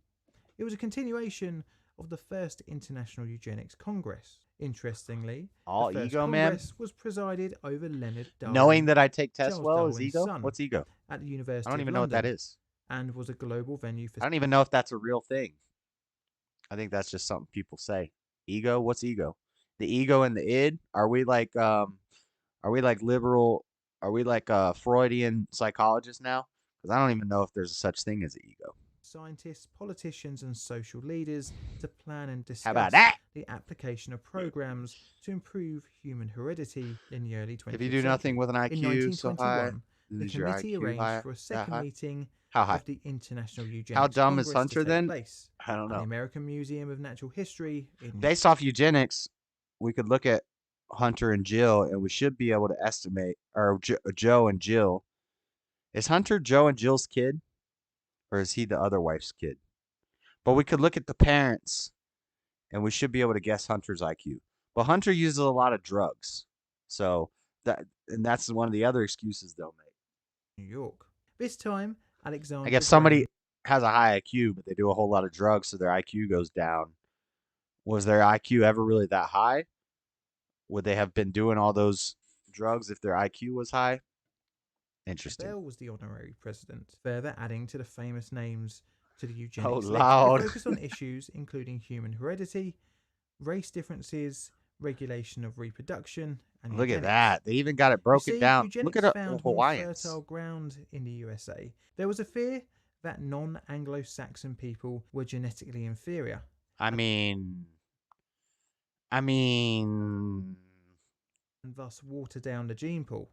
S3: It was a continuation of the first International Eugenics Congress. Interestingly,
S1: all
S3: the first
S1: ego, man.
S3: Congress was presided over Leonard Darwin.
S1: Knowing that I take tests
S3: Charles
S1: well is
S3: Darwin's
S1: ego?
S3: son,
S1: What's ego?
S3: At the University
S1: I don't even
S3: of
S1: know what that
S3: London,
S1: is.
S3: and was a global venue for.
S1: I don't even know if that's a real thing. I think that's just something people say. Ego? What's ego? The ego and the id? Are we like liberal? Are we like Freudian psychologists now? Because I don't even know if there's a such thing as an ego.
S3: Scientists, politicians, and social leaders to plan and discuss
S1: How about that?
S3: The application of programs to improve human heredity in the early 20th
S1: If you do nothing with an IQ so high,
S3: the
S1: is your
S3: committee
S1: IQ
S3: arranged
S1: high,
S3: for a
S1: that
S3: second
S1: high?
S3: meeting
S1: How high?
S3: of the International Eugenics
S1: How dumb
S3: Congress
S1: is Hunter
S3: to take
S1: then?
S3: place
S1: I don't
S3: at
S1: know.
S3: the American Museum of Natural History in
S1: Based off eugenics, we could look at Hunter and Jill, and we should be able to estimate, or Joe and Jill. Is Hunter Joe and Jill's kid, or is he the other wife's kid? But we could look at the parents, and we should be able to guess Hunter's IQ. But Hunter uses a lot of drugs, so that's one of the other excuses they'll make.
S3: New York. This time, Alexander.
S1: I guess somebody has a high IQ, but they do a whole lot of drugs, so their IQ goes down. Was their IQ ever really that high? Would they have been doing all those drugs if their IQ was high? Interesting.
S3: Bell was the honorary president, further adding to the famous names to the eugenics list.
S1: Loud.
S3: They focused on issues including human heredity, race differences, regulation of reproduction, and
S1: Look
S3: eugenics.
S1: at that. They even got it broken down. Look at
S3: found
S1: the Hawaiians.
S3: more fertile ground in the USA. There was a fear that non-Anglo-Saxon people were genetically inferior.
S1: I mean,
S3: and thus water down the gene pool.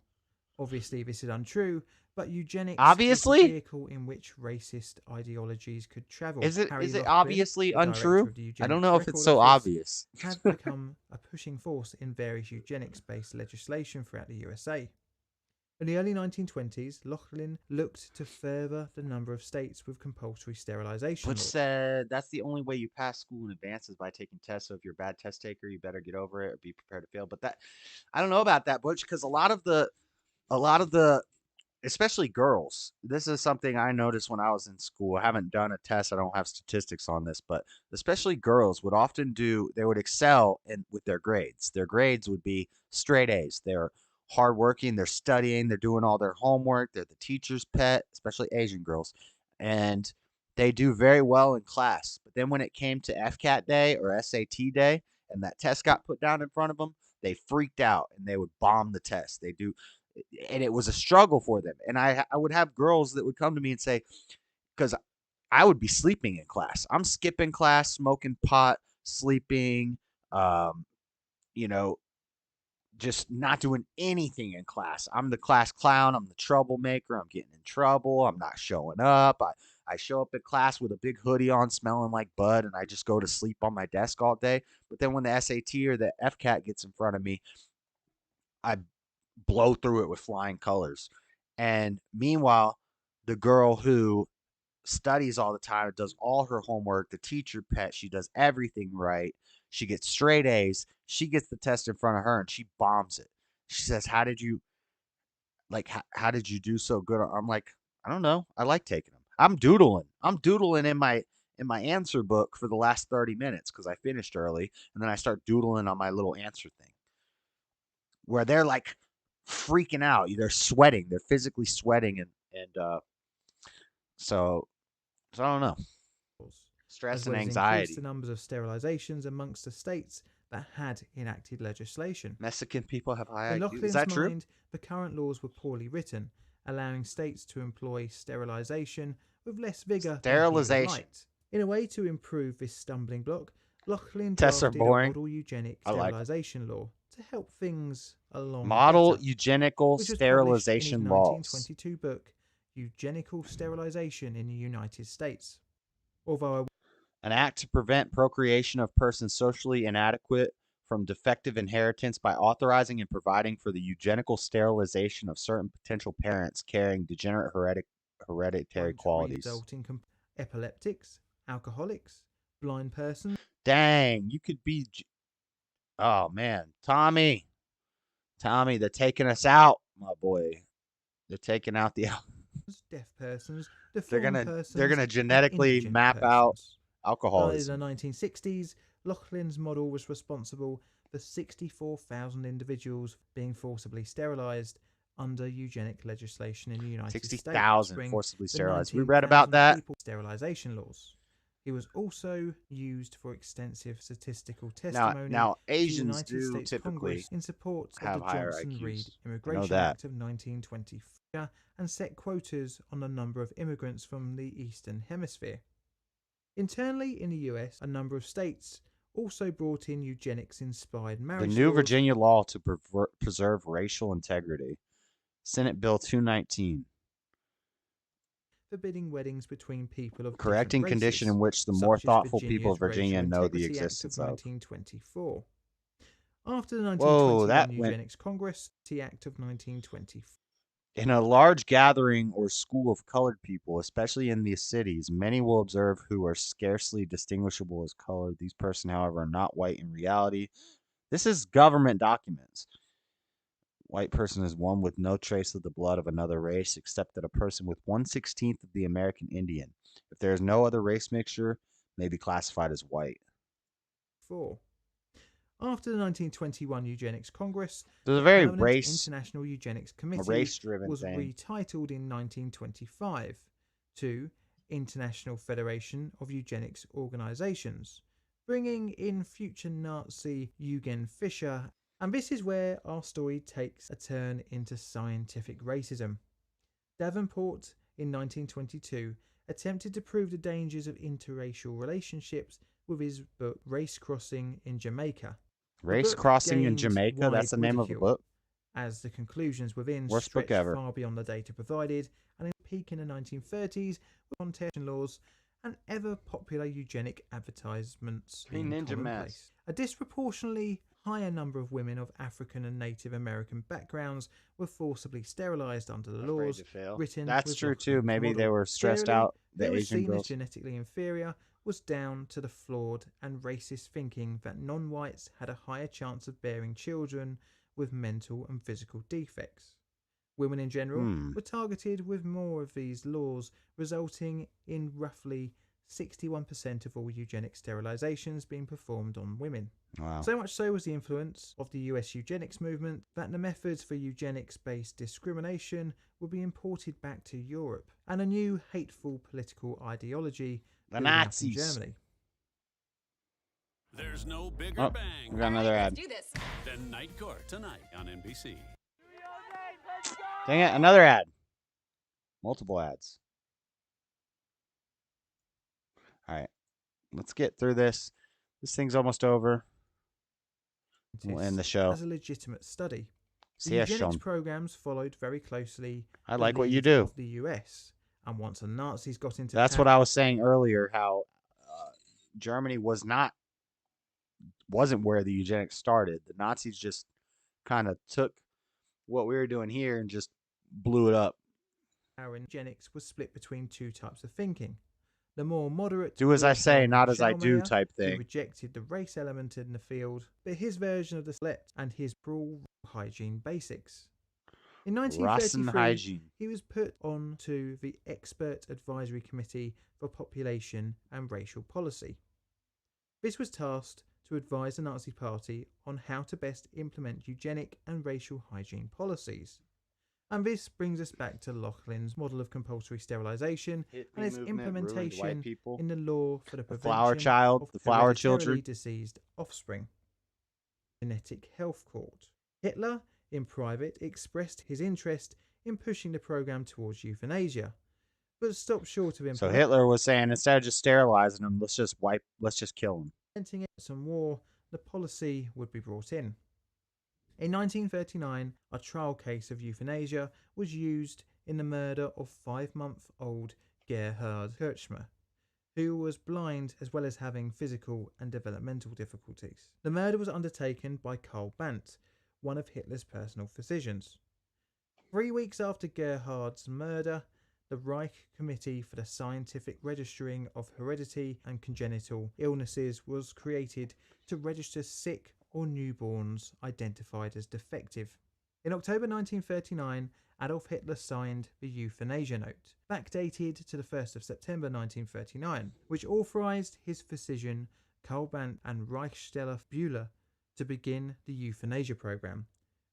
S3: Obviously, this is untrue, but eugenics
S1: Obviously?
S3: is the vehicle in which racist ideologies could travel.
S1: Is it
S3: Harry Loftgren,
S1: obviously
S3: the director
S1: untrue?
S3: of the
S1: I don't
S3: Eugenics
S1: know if it's
S3: Record
S1: so
S3: Office,
S1: obvious.
S3: had become a pushing force in various eugenics-based legislation throughout the USA. In the early 1920s, Laughlin looked to further the number of states with compulsory sterilization
S1: Which
S3: laws.
S1: said that's the only way you pass school in advance is by taking tests. So if you're a bad test taker, you better get over it or be prepared to fail. But that, I don't know about that, Butch, because a lot of the, especially girls, this is something I noticed when I was in school. I haven't done a test. I don't have statistics on this, but especially girls would often they would excel with their grades. Their grades would be straight A's. They're hardworking. They're studying. They're doing all their homework. They're the teacher's pet, especially Asian girls. And they do very well in class. But then when it came to FCAT day or SAT day and that test got put down in front of them, they freaked out and they would bomb the test. And it was a struggle for them. And I would have girls that would come to me and say, because I would be sleeping in class. I'm skipping class, smoking pot, sleeping, you know, just not doing anything in class. I'm the class clown. I'm the troublemaker. I'm getting in trouble. I'm not showing up. I show up in class with a big hoodie on, smelling like bud, and I just go to sleep on my desk all day. But then when the SAT or the FCAT gets in front of me, I blow through it with flying colors. And meanwhile, the girl who studies all the time, does all her homework, the teacher pet, she does everything right. She gets straight A's. She gets the test in front of her and she bombs it. She says, how did you do so good? I'm like, I don't know. I like taking them. I'm doodling in my answer book for the last 30 minutes because I finished early, and then I start doodling on my little answer thing. Where they're like freaking out. They're sweating. They're physically sweating and so I don't know. Stress and anxiety.
S3: Increased the numbers of sterilizations amongst the states that had enacted legislation.
S1: Mexican people have high
S3: In
S1: IQ. Is that true?
S3: mind, the current laws were poorly written, allowing states to employ sterilization with less vigor.
S1: Sterilization.
S3: In a way to improve this stumbling block, Laughlin
S1: Tests are
S3: drafted a
S1: boring.
S3: model eugenic sterilization law to help things along.
S1: Model
S3: better,
S1: eugenical sterilization
S3: in his
S1: laws.
S3: 1922 book, Eugenical Sterilization in the United States. Although
S1: an act to prevent procreation of persons socially inadequate from defective inheritance by authorizing and providing for the eugenical sterilization of certain potential parents carrying degenerate hereditary qualities.
S3: Resulting epileptics, alcoholics, blind persons.
S1: Dang, you could be. Oh man, Tommy, they're taking us out, my boy. They're taking out the.
S3: Deaf persons,
S1: they're gonna genetically map out alcoholism.
S3: In the 1960s, Lauchlin's model was responsible for 64,000 individuals being forcibly sterilized under eugenic legislation in the United States.
S1: 60,000 forcibly sterilized. We read about that.
S3: Sterilization laws. He was also used for extensive statistical testimony.
S1: Now
S3: to
S1: Asians
S3: United
S1: do
S3: States
S1: typically
S3: Congress in support
S1: have
S3: of the
S1: higher
S3: Johnson-Reed
S1: IQs.
S3: Immigration Act of 1924 and set quotas on the number of immigrants from the Eastern Hemisphere. Internally in the US, a number of states also brought in eugenics-inspired marriage
S1: The new
S3: laws.
S1: Virginia law to preserve racial integrity. Senate Bill 219.
S3: Forbidding weddings between people of
S1: correcting
S3: different
S1: condition
S3: races,
S1: in which the
S3: such
S1: more
S3: as
S1: thoughtful people
S3: Virginia's
S1: of Virginia
S3: Racial
S1: know the
S3: Integrity Act
S1: existence of.
S3: 1924. After the
S1: Whoa,
S3: 1921
S1: that
S3: Eugenics Congress, the Act of 1924.
S1: In a large gathering or school of colored people, especially in these cities, many will observe who are scarcely distinguishable as colored. These persons, however, are not white in reality. This is government documents. White person is one with no trace of the blood of another race, except that a person with 1/16 of the American Indian, if there is no other race mixture, may be classified as white.
S3: 4. After the 1921 Eugenics Congress,
S1: There's a
S3: the
S1: very
S3: Permanent International Eugenics Committee
S1: race-driven
S3: was
S1: thing.
S3: retitled in 1925 to International Federation of Eugenics Organizations, bringing in future Nazi Eugen Fischer. And this is where our story takes a turn into scientific racism. Davenport, in 1922, attempted to prove the dangers of interracial relationships with his book Race Crossing in Jamaica.
S1: Race Crossing in Jamaica? That's the name of a book?
S3: as the conclusions within
S1: Worst book
S3: stretched
S1: ever.
S3: far beyond the data provided, and in peak in the 1930s with contestation laws and ever popular eugenic advertisements
S1: Hey,
S3: being
S1: Ninja
S3: commonplace.
S1: Mess.
S3: A disproportionately higher number of women of African and Native American backgrounds were forcibly sterilized under the
S1: Afraid
S3: laws
S1: to fail.
S3: written
S1: That's
S3: with
S1: true too.
S3: Laughlin's
S1: Maybe they
S3: model.
S1: were stressed
S3: Clearly,
S1: out. The
S3: they were
S1: Asian
S3: seen
S1: girls.
S3: as genetically inferior was down to the flawed and racist thinking that non-whites had a higher chance of bearing children with mental and physical defects. Women in general were targeted with more of these laws, resulting in roughly 61% of all eugenic sterilizations being performed on women.
S1: Wow.
S3: So much so was the influence of the US eugenics movement that the methods for eugenics-based discrimination would be imported back to Europe, and a new hateful political ideology
S1: The
S3: building up in
S1: Nazis.
S3: Germany.
S9: There's no bigger bang.
S1: We got another ad.
S9: Let's do this. Than Night Court tonight on NBC.
S1: Dang it, another ad. Multiple ads. All right, let's get through this. This thing's almost over. We'll end the show.
S3: As a legitimate study. The
S1: See ya,
S3: eugenics
S1: Sean.
S3: programs followed very closely
S1: I
S3: the
S1: like what you
S3: lead
S1: do.
S3: of the US, and once the Nazis got into
S1: That's
S3: power,
S1: what I was saying earlier, how Germany wasn't where the eugenics started. The Nazis just kind of took what we were doing here and just blew it up.
S3: Our eugenics was split between two types of thinking. The more moderate
S1: Do as I say,
S3: Wilhelm
S1: not as I do
S3: Schellmayer,
S1: type
S3: who
S1: thing.
S3: rejected the race element in the field, but his version of the select and his brawl hygiene basics. In 1933,
S1: hygiene.
S3: he was put on to the Expert Advisory Committee for Population and Racial Policy. This was tasked to advise the Nazi Party on how to best implement eugenic and racial hygiene policies. And this brings us back to Lauchlin's model of compulsory sterilisation and its implementation in the law for the prevention
S1: flower child,
S3: of
S1: the flower
S3: hereditarily
S1: children.
S3: diseased offspring. Genetic Health Court. Hitler, in private, expressed his interest in pushing the program towards euthanasia, but stopped short of
S1: So
S3: implementing
S1: Hitler was saying, instead of just sterilizing them, let's just kill them.
S3: some war, the policy would be brought in. In 1939, a trial case of euthanasia was used in the murder of 5-month-old Gerhard Kirchmer, who was blind as well as having physical and developmental difficulties. The murder was undertaken by Karl Bandt, one of Hitler's personal physicians. 3 weeks after Gerhard's murder, the Reich Committee for the Scientific Registering of Heredity and Congenital Illnesses was created to register sick or newborns identified as defective. In October 1939, Adolf Hitler signed the Euthanasia Note, backdated to the 1st of September 1939, which authorized his physician Karl Bandt and Reichssteller Bühler to begin the euthanasia program,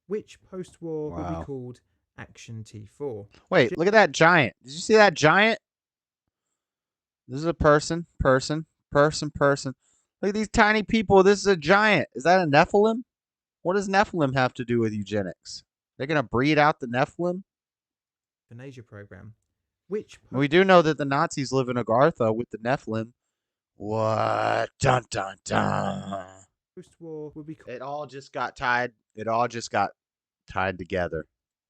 S3: which post-war would be called Action T4.
S1: Wait, look at that giant. Did you see that giant? This is a person. Look at these tiny people. This is a giant. Is that a Nephilim? What does Nephilim have to do with eugenics? They're going to breed out the Nephilim?
S3: Euthanasia program, which
S1: We do know that the Nazis live in Agartha with the Nephilim. What? Dun dun dun.
S3: Post-war would be
S1: It all just got tied. It all just got tied together.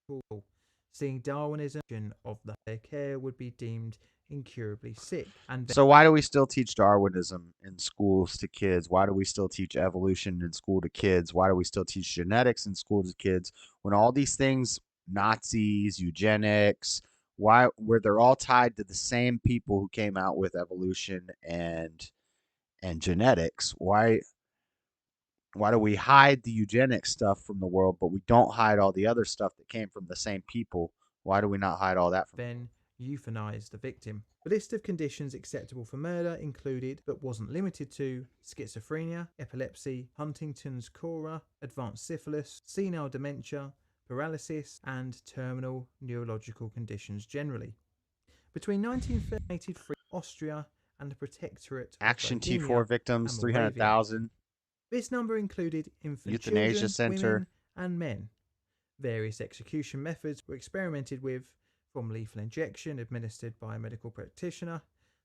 S3: called seeing Darwinism of their care would be deemed incurably sick. And
S1: So why do we still teach Darwinism in schools to kids? Why do we still teach evolution in school to kids? Why do we still teach genetics in school to kids? When all these things, Nazis, eugenics, where they're all tied to the same people who came out with evolution and genetics. Why do we hide the eugenics stuff from the world, but we don't hide all the other stuff that came from the same people? Why do we not hide all that from
S3: then euthanize the victim? The list of conditions acceptable for murder included, but wasn't limited to, schizophrenia, epilepsy, Huntington's chorea, advanced syphilis, senile dementia, paralysis, and terminal neurological conditions generally. Between 1983, Austria and the Protectorate of
S1: Action
S3: Bohemia
S1: T4 victims,
S3: and Moravia.
S1: 300,000.
S3: This number included infant
S1: Euthanasia
S3: children,
S1: Center.
S3: women, and men. Various execution methods were experimented with, from lethal injection administered by a medical practitioner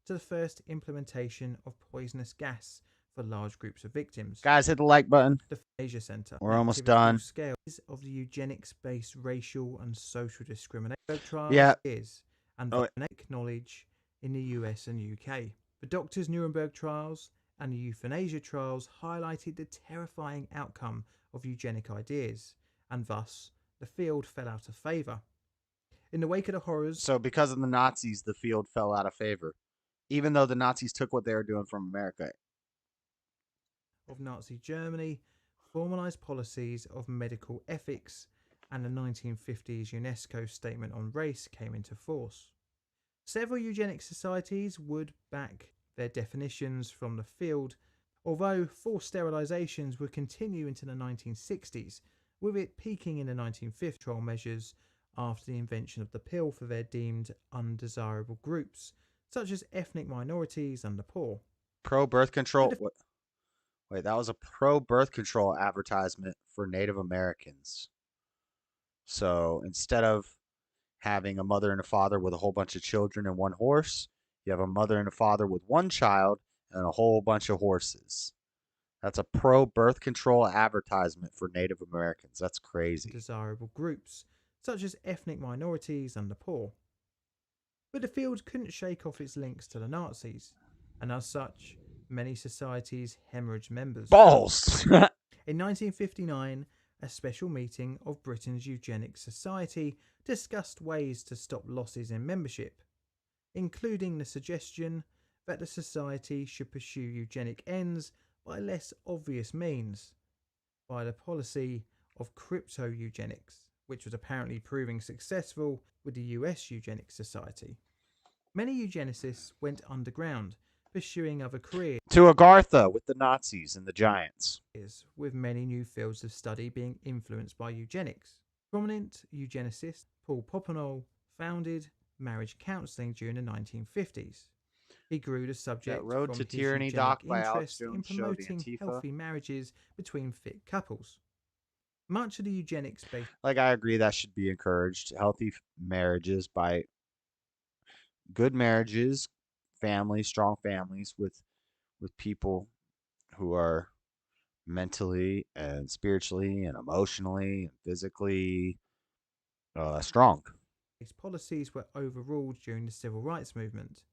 S3: to the first implementation of poisonous gas for large groups of victims.
S1: Guys, hit the like button.
S3: The Asia Center.
S1: We're almost done.
S3: Scale of the eugenics-based racial and social discrimination trials
S1: Yeah.
S3: and knowledge in the US and UK. The Doctors' Nuremberg trials and the euthanasia trials highlighted the terrifying outcome of eugenic ideas, and thus the field fell out of favor. In the wake of the horrors...
S1: So because of the Nazis, the field fell out of favor, even though the Nazis took what they were doing from America.
S3: Of Nazi Germany, formalized policies of medical ethics and the 1950s UNESCO Statement on Race came into force. Several eugenic societies would back their definitions from the field, although forced sterilizations would continue into the 1960s, with it peaking in the 1950s trial measures after the invention of the pill for their deemed undesirable groups, such as ethnic minorities and the poor.
S1: Pro-birth control... Wait, that was a pro-birth control advertisement for Native Americans. So instead of having a mother and a father with a whole bunch of children and one horse, you have a mother and a father with one child and a whole bunch of horses. That's a pro-birth control advertisement for Native Americans. That's crazy.
S3: Desirable groups, such as ethnic minorities and the poor. But the field couldn't shake off its links to the Nazis, and as such, many societies hemorrhaged members.
S1: Balls!
S3: In 1959, a special meeting of Britain's Eugenics Society discussed ways to stop losses in membership, including the suggestion that the society should pursue eugenic ends by less obvious means, by the policy of crypto-eugenics, which was apparently proving successful with the US Eugenics Society. Many eugenicists went underground, pursuing other careers.
S1: To Agartha with the Nazis and the Giants.
S3: With many new fields of study being influenced by eugenics. Prominent eugenicist Paul Popenow founded marriage counselling during the 1950s. He grew the subject
S1: That Road
S3: from
S1: to
S3: his
S1: Tyranny
S3: eugenic
S1: doc by Alex
S3: interest in
S1: Jones show, the
S3: promoting
S1: Antifa.
S3: healthy marriages between fit couples. Much of the eugenics based...
S1: Like, I agree that should be encouraged. Healthy marriages by good marriages, families, strong families with people who are mentally and spiritually and emotionally and physically strong.
S3: These policies were overruled during the civil rights movement,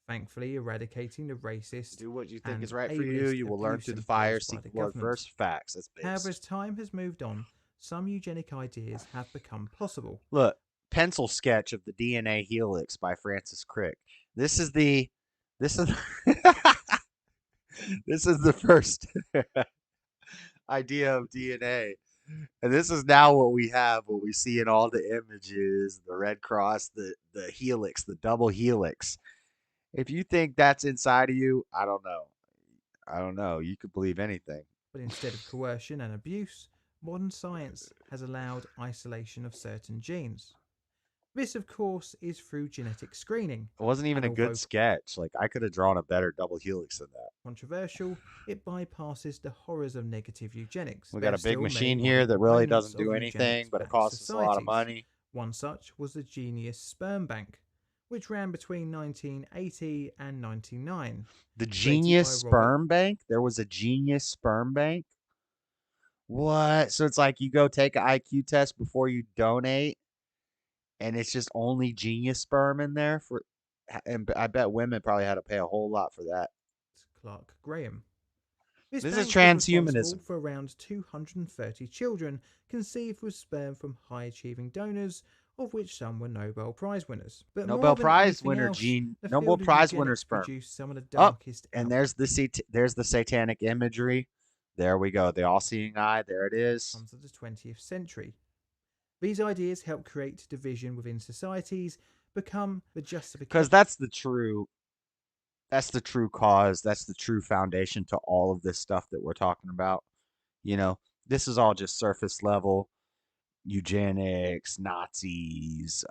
S3: thankfully eradicating the racist...
S1: Do what you think
S3: and
S1: is right for you.
S3: ableist
S1: You will learn
S3: abuse
S1: through the
S3: imposed
S1: fire,
S3: by
S1: seek
S3: the
S1: the Lord
S3: government.
S1: first. Facts. That's based.
S3: However, as time has moved on, some eugenic ideas have become possible.
S1: Look, pencil sketch of the DNA helix by Francis Crick. This is the this is the first idea of DNA. And this is now what we have, what we see in all the images, the Red Cross, the helix, the double helix. If you think that's inside of you, I don't know. I don't know. You could believe anything.
S3: But instead of coercion and abuse, modern science has allowed isolation of certain genes. This, of course, is through genetic screening.
S1: It wasn't even a good sketch. Like, I could have drawn a better double helix than that.
S3: Controversial, it bypasses the horrors of negative eugenics.
S1: We got a big machine here that really doesn't do anything, but it costs us a lot of money.
S3: One such was the Genius Sperm Bank, which ran between 1980 and 1999.
S1: The Genius Sperm Bank? There was a Genius Sperm Bank? What? So it's like you go take an IQ test before you donate, and it's just only genius sperm in there for, and I bet women probably had to pay a whole lot for that.
S3: Clark Graham.
S1: This is transhumanism.
S3: For around 230 children conceived with sperm from high-achieving donors, of which some were Nobel Prize winners. But
S1: Nobel Prize winner Nobel Prize winner sperm.
S3: Some of the darkest
S1: and there's the satanic imagery. There we go. The all-seeing eye. There it is.
S3: Of the 20th century. These ideas help create division within societies, become the justification.
S1: Because that's the true cause. That's the true foundation to all of this stuff that we're talking about. You know, this is all just surface level. Eugenics, Nazis,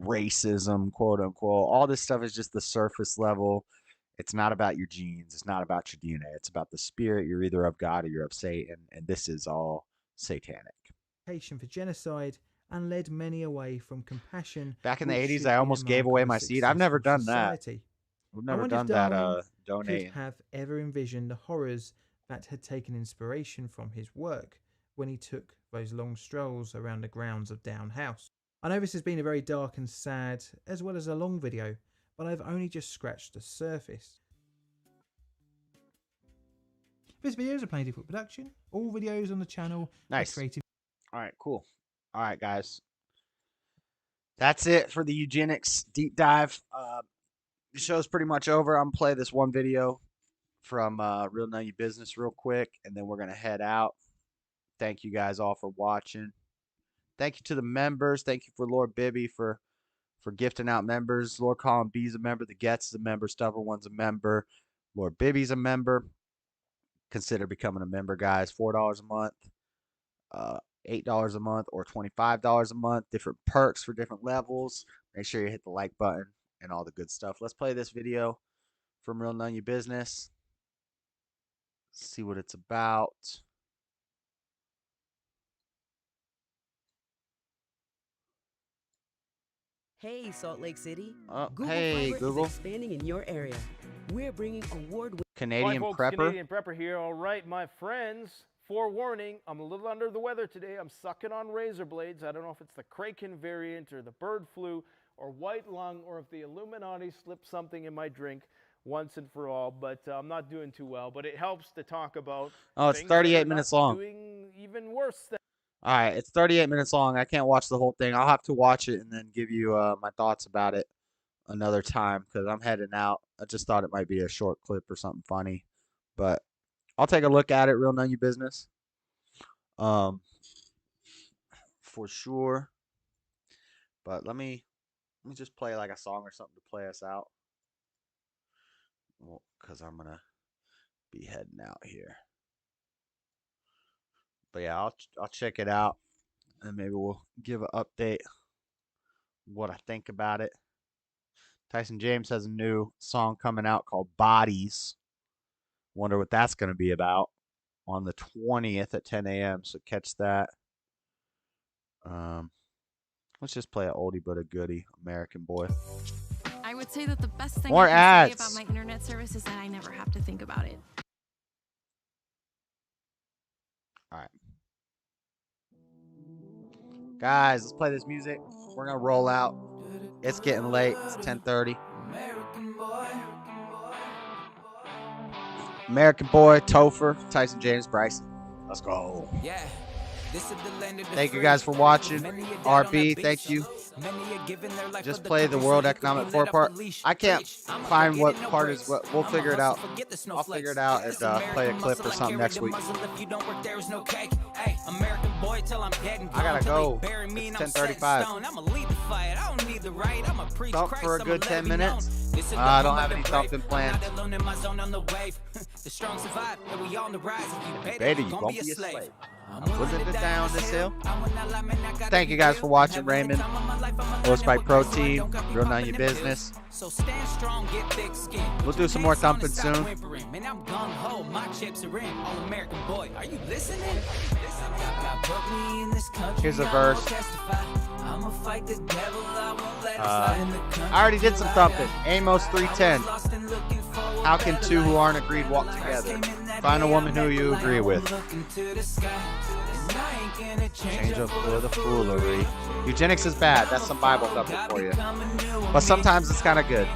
S1: racism, quote unquote. All this stuff is just the surface level. It's not about your genes. It's not about your DNA. It's about the spirit. You're either of God or you're of Satan. And this is all satanic.
S3: For genocide and led many away from compassion.
S1: Back in the 80s, I almost gave away my seed. I've never done that. We've
S3: I
S1: never
S3: wonder if
S1: done that.
S3: Darwin
S1: Donate.
S3: could have ever envisioned the horrors that had taken inspiration from his work when he took those long strolls around the grounds of Down House. I know this has been a very dark and sad, as well as a long video, but I've only just scratched the surface. This video is a Plain Default production. All videos on the channel
S1: Nice.
S3: are creative.
S1: All right, cool. All right, guys. That's it for the eugenics deep dive. The show's pretty much over. I'm going to play this one video from Real None Your Business real quick, and then we're going to head out. Thank you guys all for watching. Thank you to the members. Thank you for Lord Bibby for gifting out members. Lord Colin B's a member. The Getz is a member. Stubborn One's a member. Lord Bibby's a member. Consider becoming a member, guys. $4 a month, $8 a month, or $25 a month. Different perks for different levels. Make sure you hit the like button and all the good stuff. Let's play this video from Real None Your Business. See what it's about.
S22: Hey, Salt Lake City.
S1: Hey,
S22: Fiber
S1: Google.
S22: is expanding in your area. We're bringing award-winning
S1: Canadian
S10: Hi, folks,
S1: prepper.
S10: Canadian prepper here. All right, my friends. Forewarning, I'm a little under the weather today. I'm sucking on razor blades. I don't know if it's the Kraken variant or the bird flu or white lung or if the Illuminati slipped something in my drink once and for all. But I'm not doing too well. But it helps to talk about.
S1: Oh, it's
S10: things that
S1: 38
S10: are
S1: minutes
S10: not
S1: long.
S10: Doing even worse than.
S1: All right, it's 38 minutes long. I can't watch the whole thing. I'll have to watch it and then give you my thoughts about it another time because I'm heading out. I just thought it might be a short clip or something funny, but I'll take a look at it. Real None Your Business, for sure. But let me just play like a song or something to play us out. Well, because I'm gonna be heading out here. But yeah, I'll check it out, and maybe we'll give an update what I think about it. Tyson James has a new song coming out called Bodies. Wonder what that's going to be about on the 20th at 10 a.m. So catch that. Let's just play an oldie but a goodie, American Boy.
S8: I would say that the best thing
S1: More
S8: I can
S1: ads.
S8: say about my internet service is that I never have to think about it.
S1: All right. Guys, let's play this music. We're going to roll out. It's getting late. It's 10:30. American Boy, Topher, Tyson James, Bryson. Let's go.
S13: Yeah.
S1: Thank you guys for watching. RB, thank you. Just play the World Economic Forum part. I can't find what part is what. We'll figure it out. I'll figure it out and play a clip or something next week. I gotta go. It's 10:35. Thump for a good 10 minutes. I don't have any thumping planned. Baby, you won't be a slave. Wasn't it down this hill? Thank you guys for watching, Raymond. Low Spike Protein, Real None Your Business. We'll do some more thumping soon. Here's a verse. I already did some thumping. Amos 3:10. How can two who aren't agreed walk together? Find a woman who you agree with. Change up for the foolery. Eugenics is bad. That's some Bible thumping for you. But sometimes it's kind of good.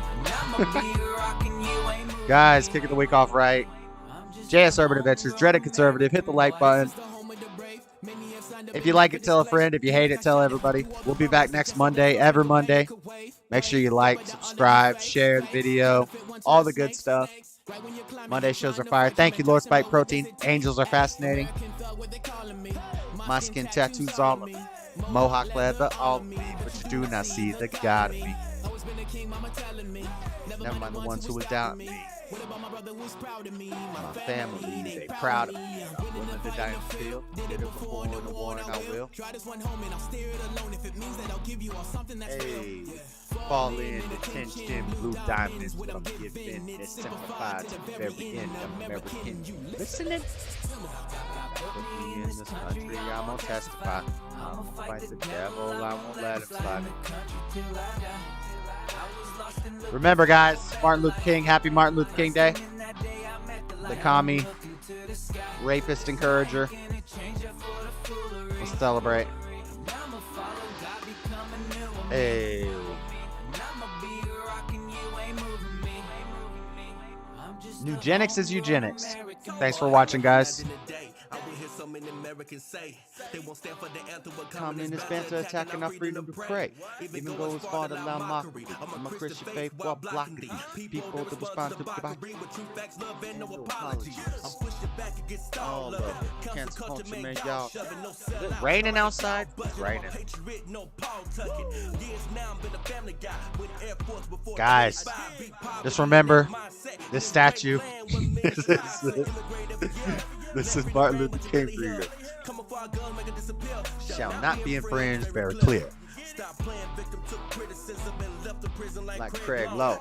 S1: Guys, kicking the week off right. jsurbanadventures, Dreadedconservative. Hit the like button. If you like it, tell a friend. If you hate it, tell everybody. We'll be back next Monday, every Monday. Make sure you like, subscribe, share the video, all the good stuff. Monday shows are fire. Thank you, Lord Spike Protein. Angels are fascinating. My skin tattoos all of me. Mohawk leather all of me. But you do not see the God of me. Never mind the ones who was down me. My family, they proud of me. Women that die in the field, did it before in the war, and I will. Hey, fall in attention, blue diamonds, what I'm giving is simplified to the very end. American, you listening? Put me in this country, I'm gonna testify. I'm gonna fight the devil, I won't let him slide. Remember, guys, Martin Luther King. Happy Martin Luther King Day. The commie, rapist encourager. Let's celebrate. Hey. Eugenics is eugenics. Thanks for watching, guys. Communist banter attacking our freedom to pray. Even goes far to allow mockery. I'm a Christian faith while blocking people to respond to apology. All of it. Cancel culture, man, y'all. Is it raining outside? It's raining. Guys, just remember this statue. This is Martin Luther King for you. Shall not be infringed, very clear. Like Craig Lowe.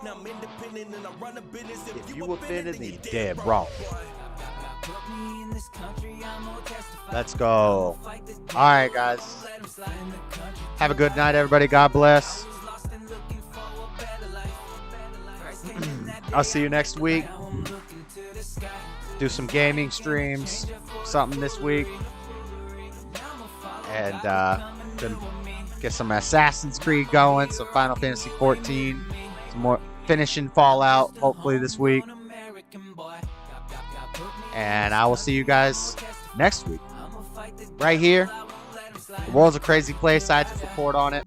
S1: If you offended, then you're dead wrong. Let's go. All right, guys. Have a good night, everybody. God bless. I'll see you next week. Do some gaming streams, something this week. And then get some Assassin's Creed going, some Final Fantasy 14, some more finishing Fallout, hopefully this week. And I will see you guys next week. Right here. The world's a crazy place. I just report on it.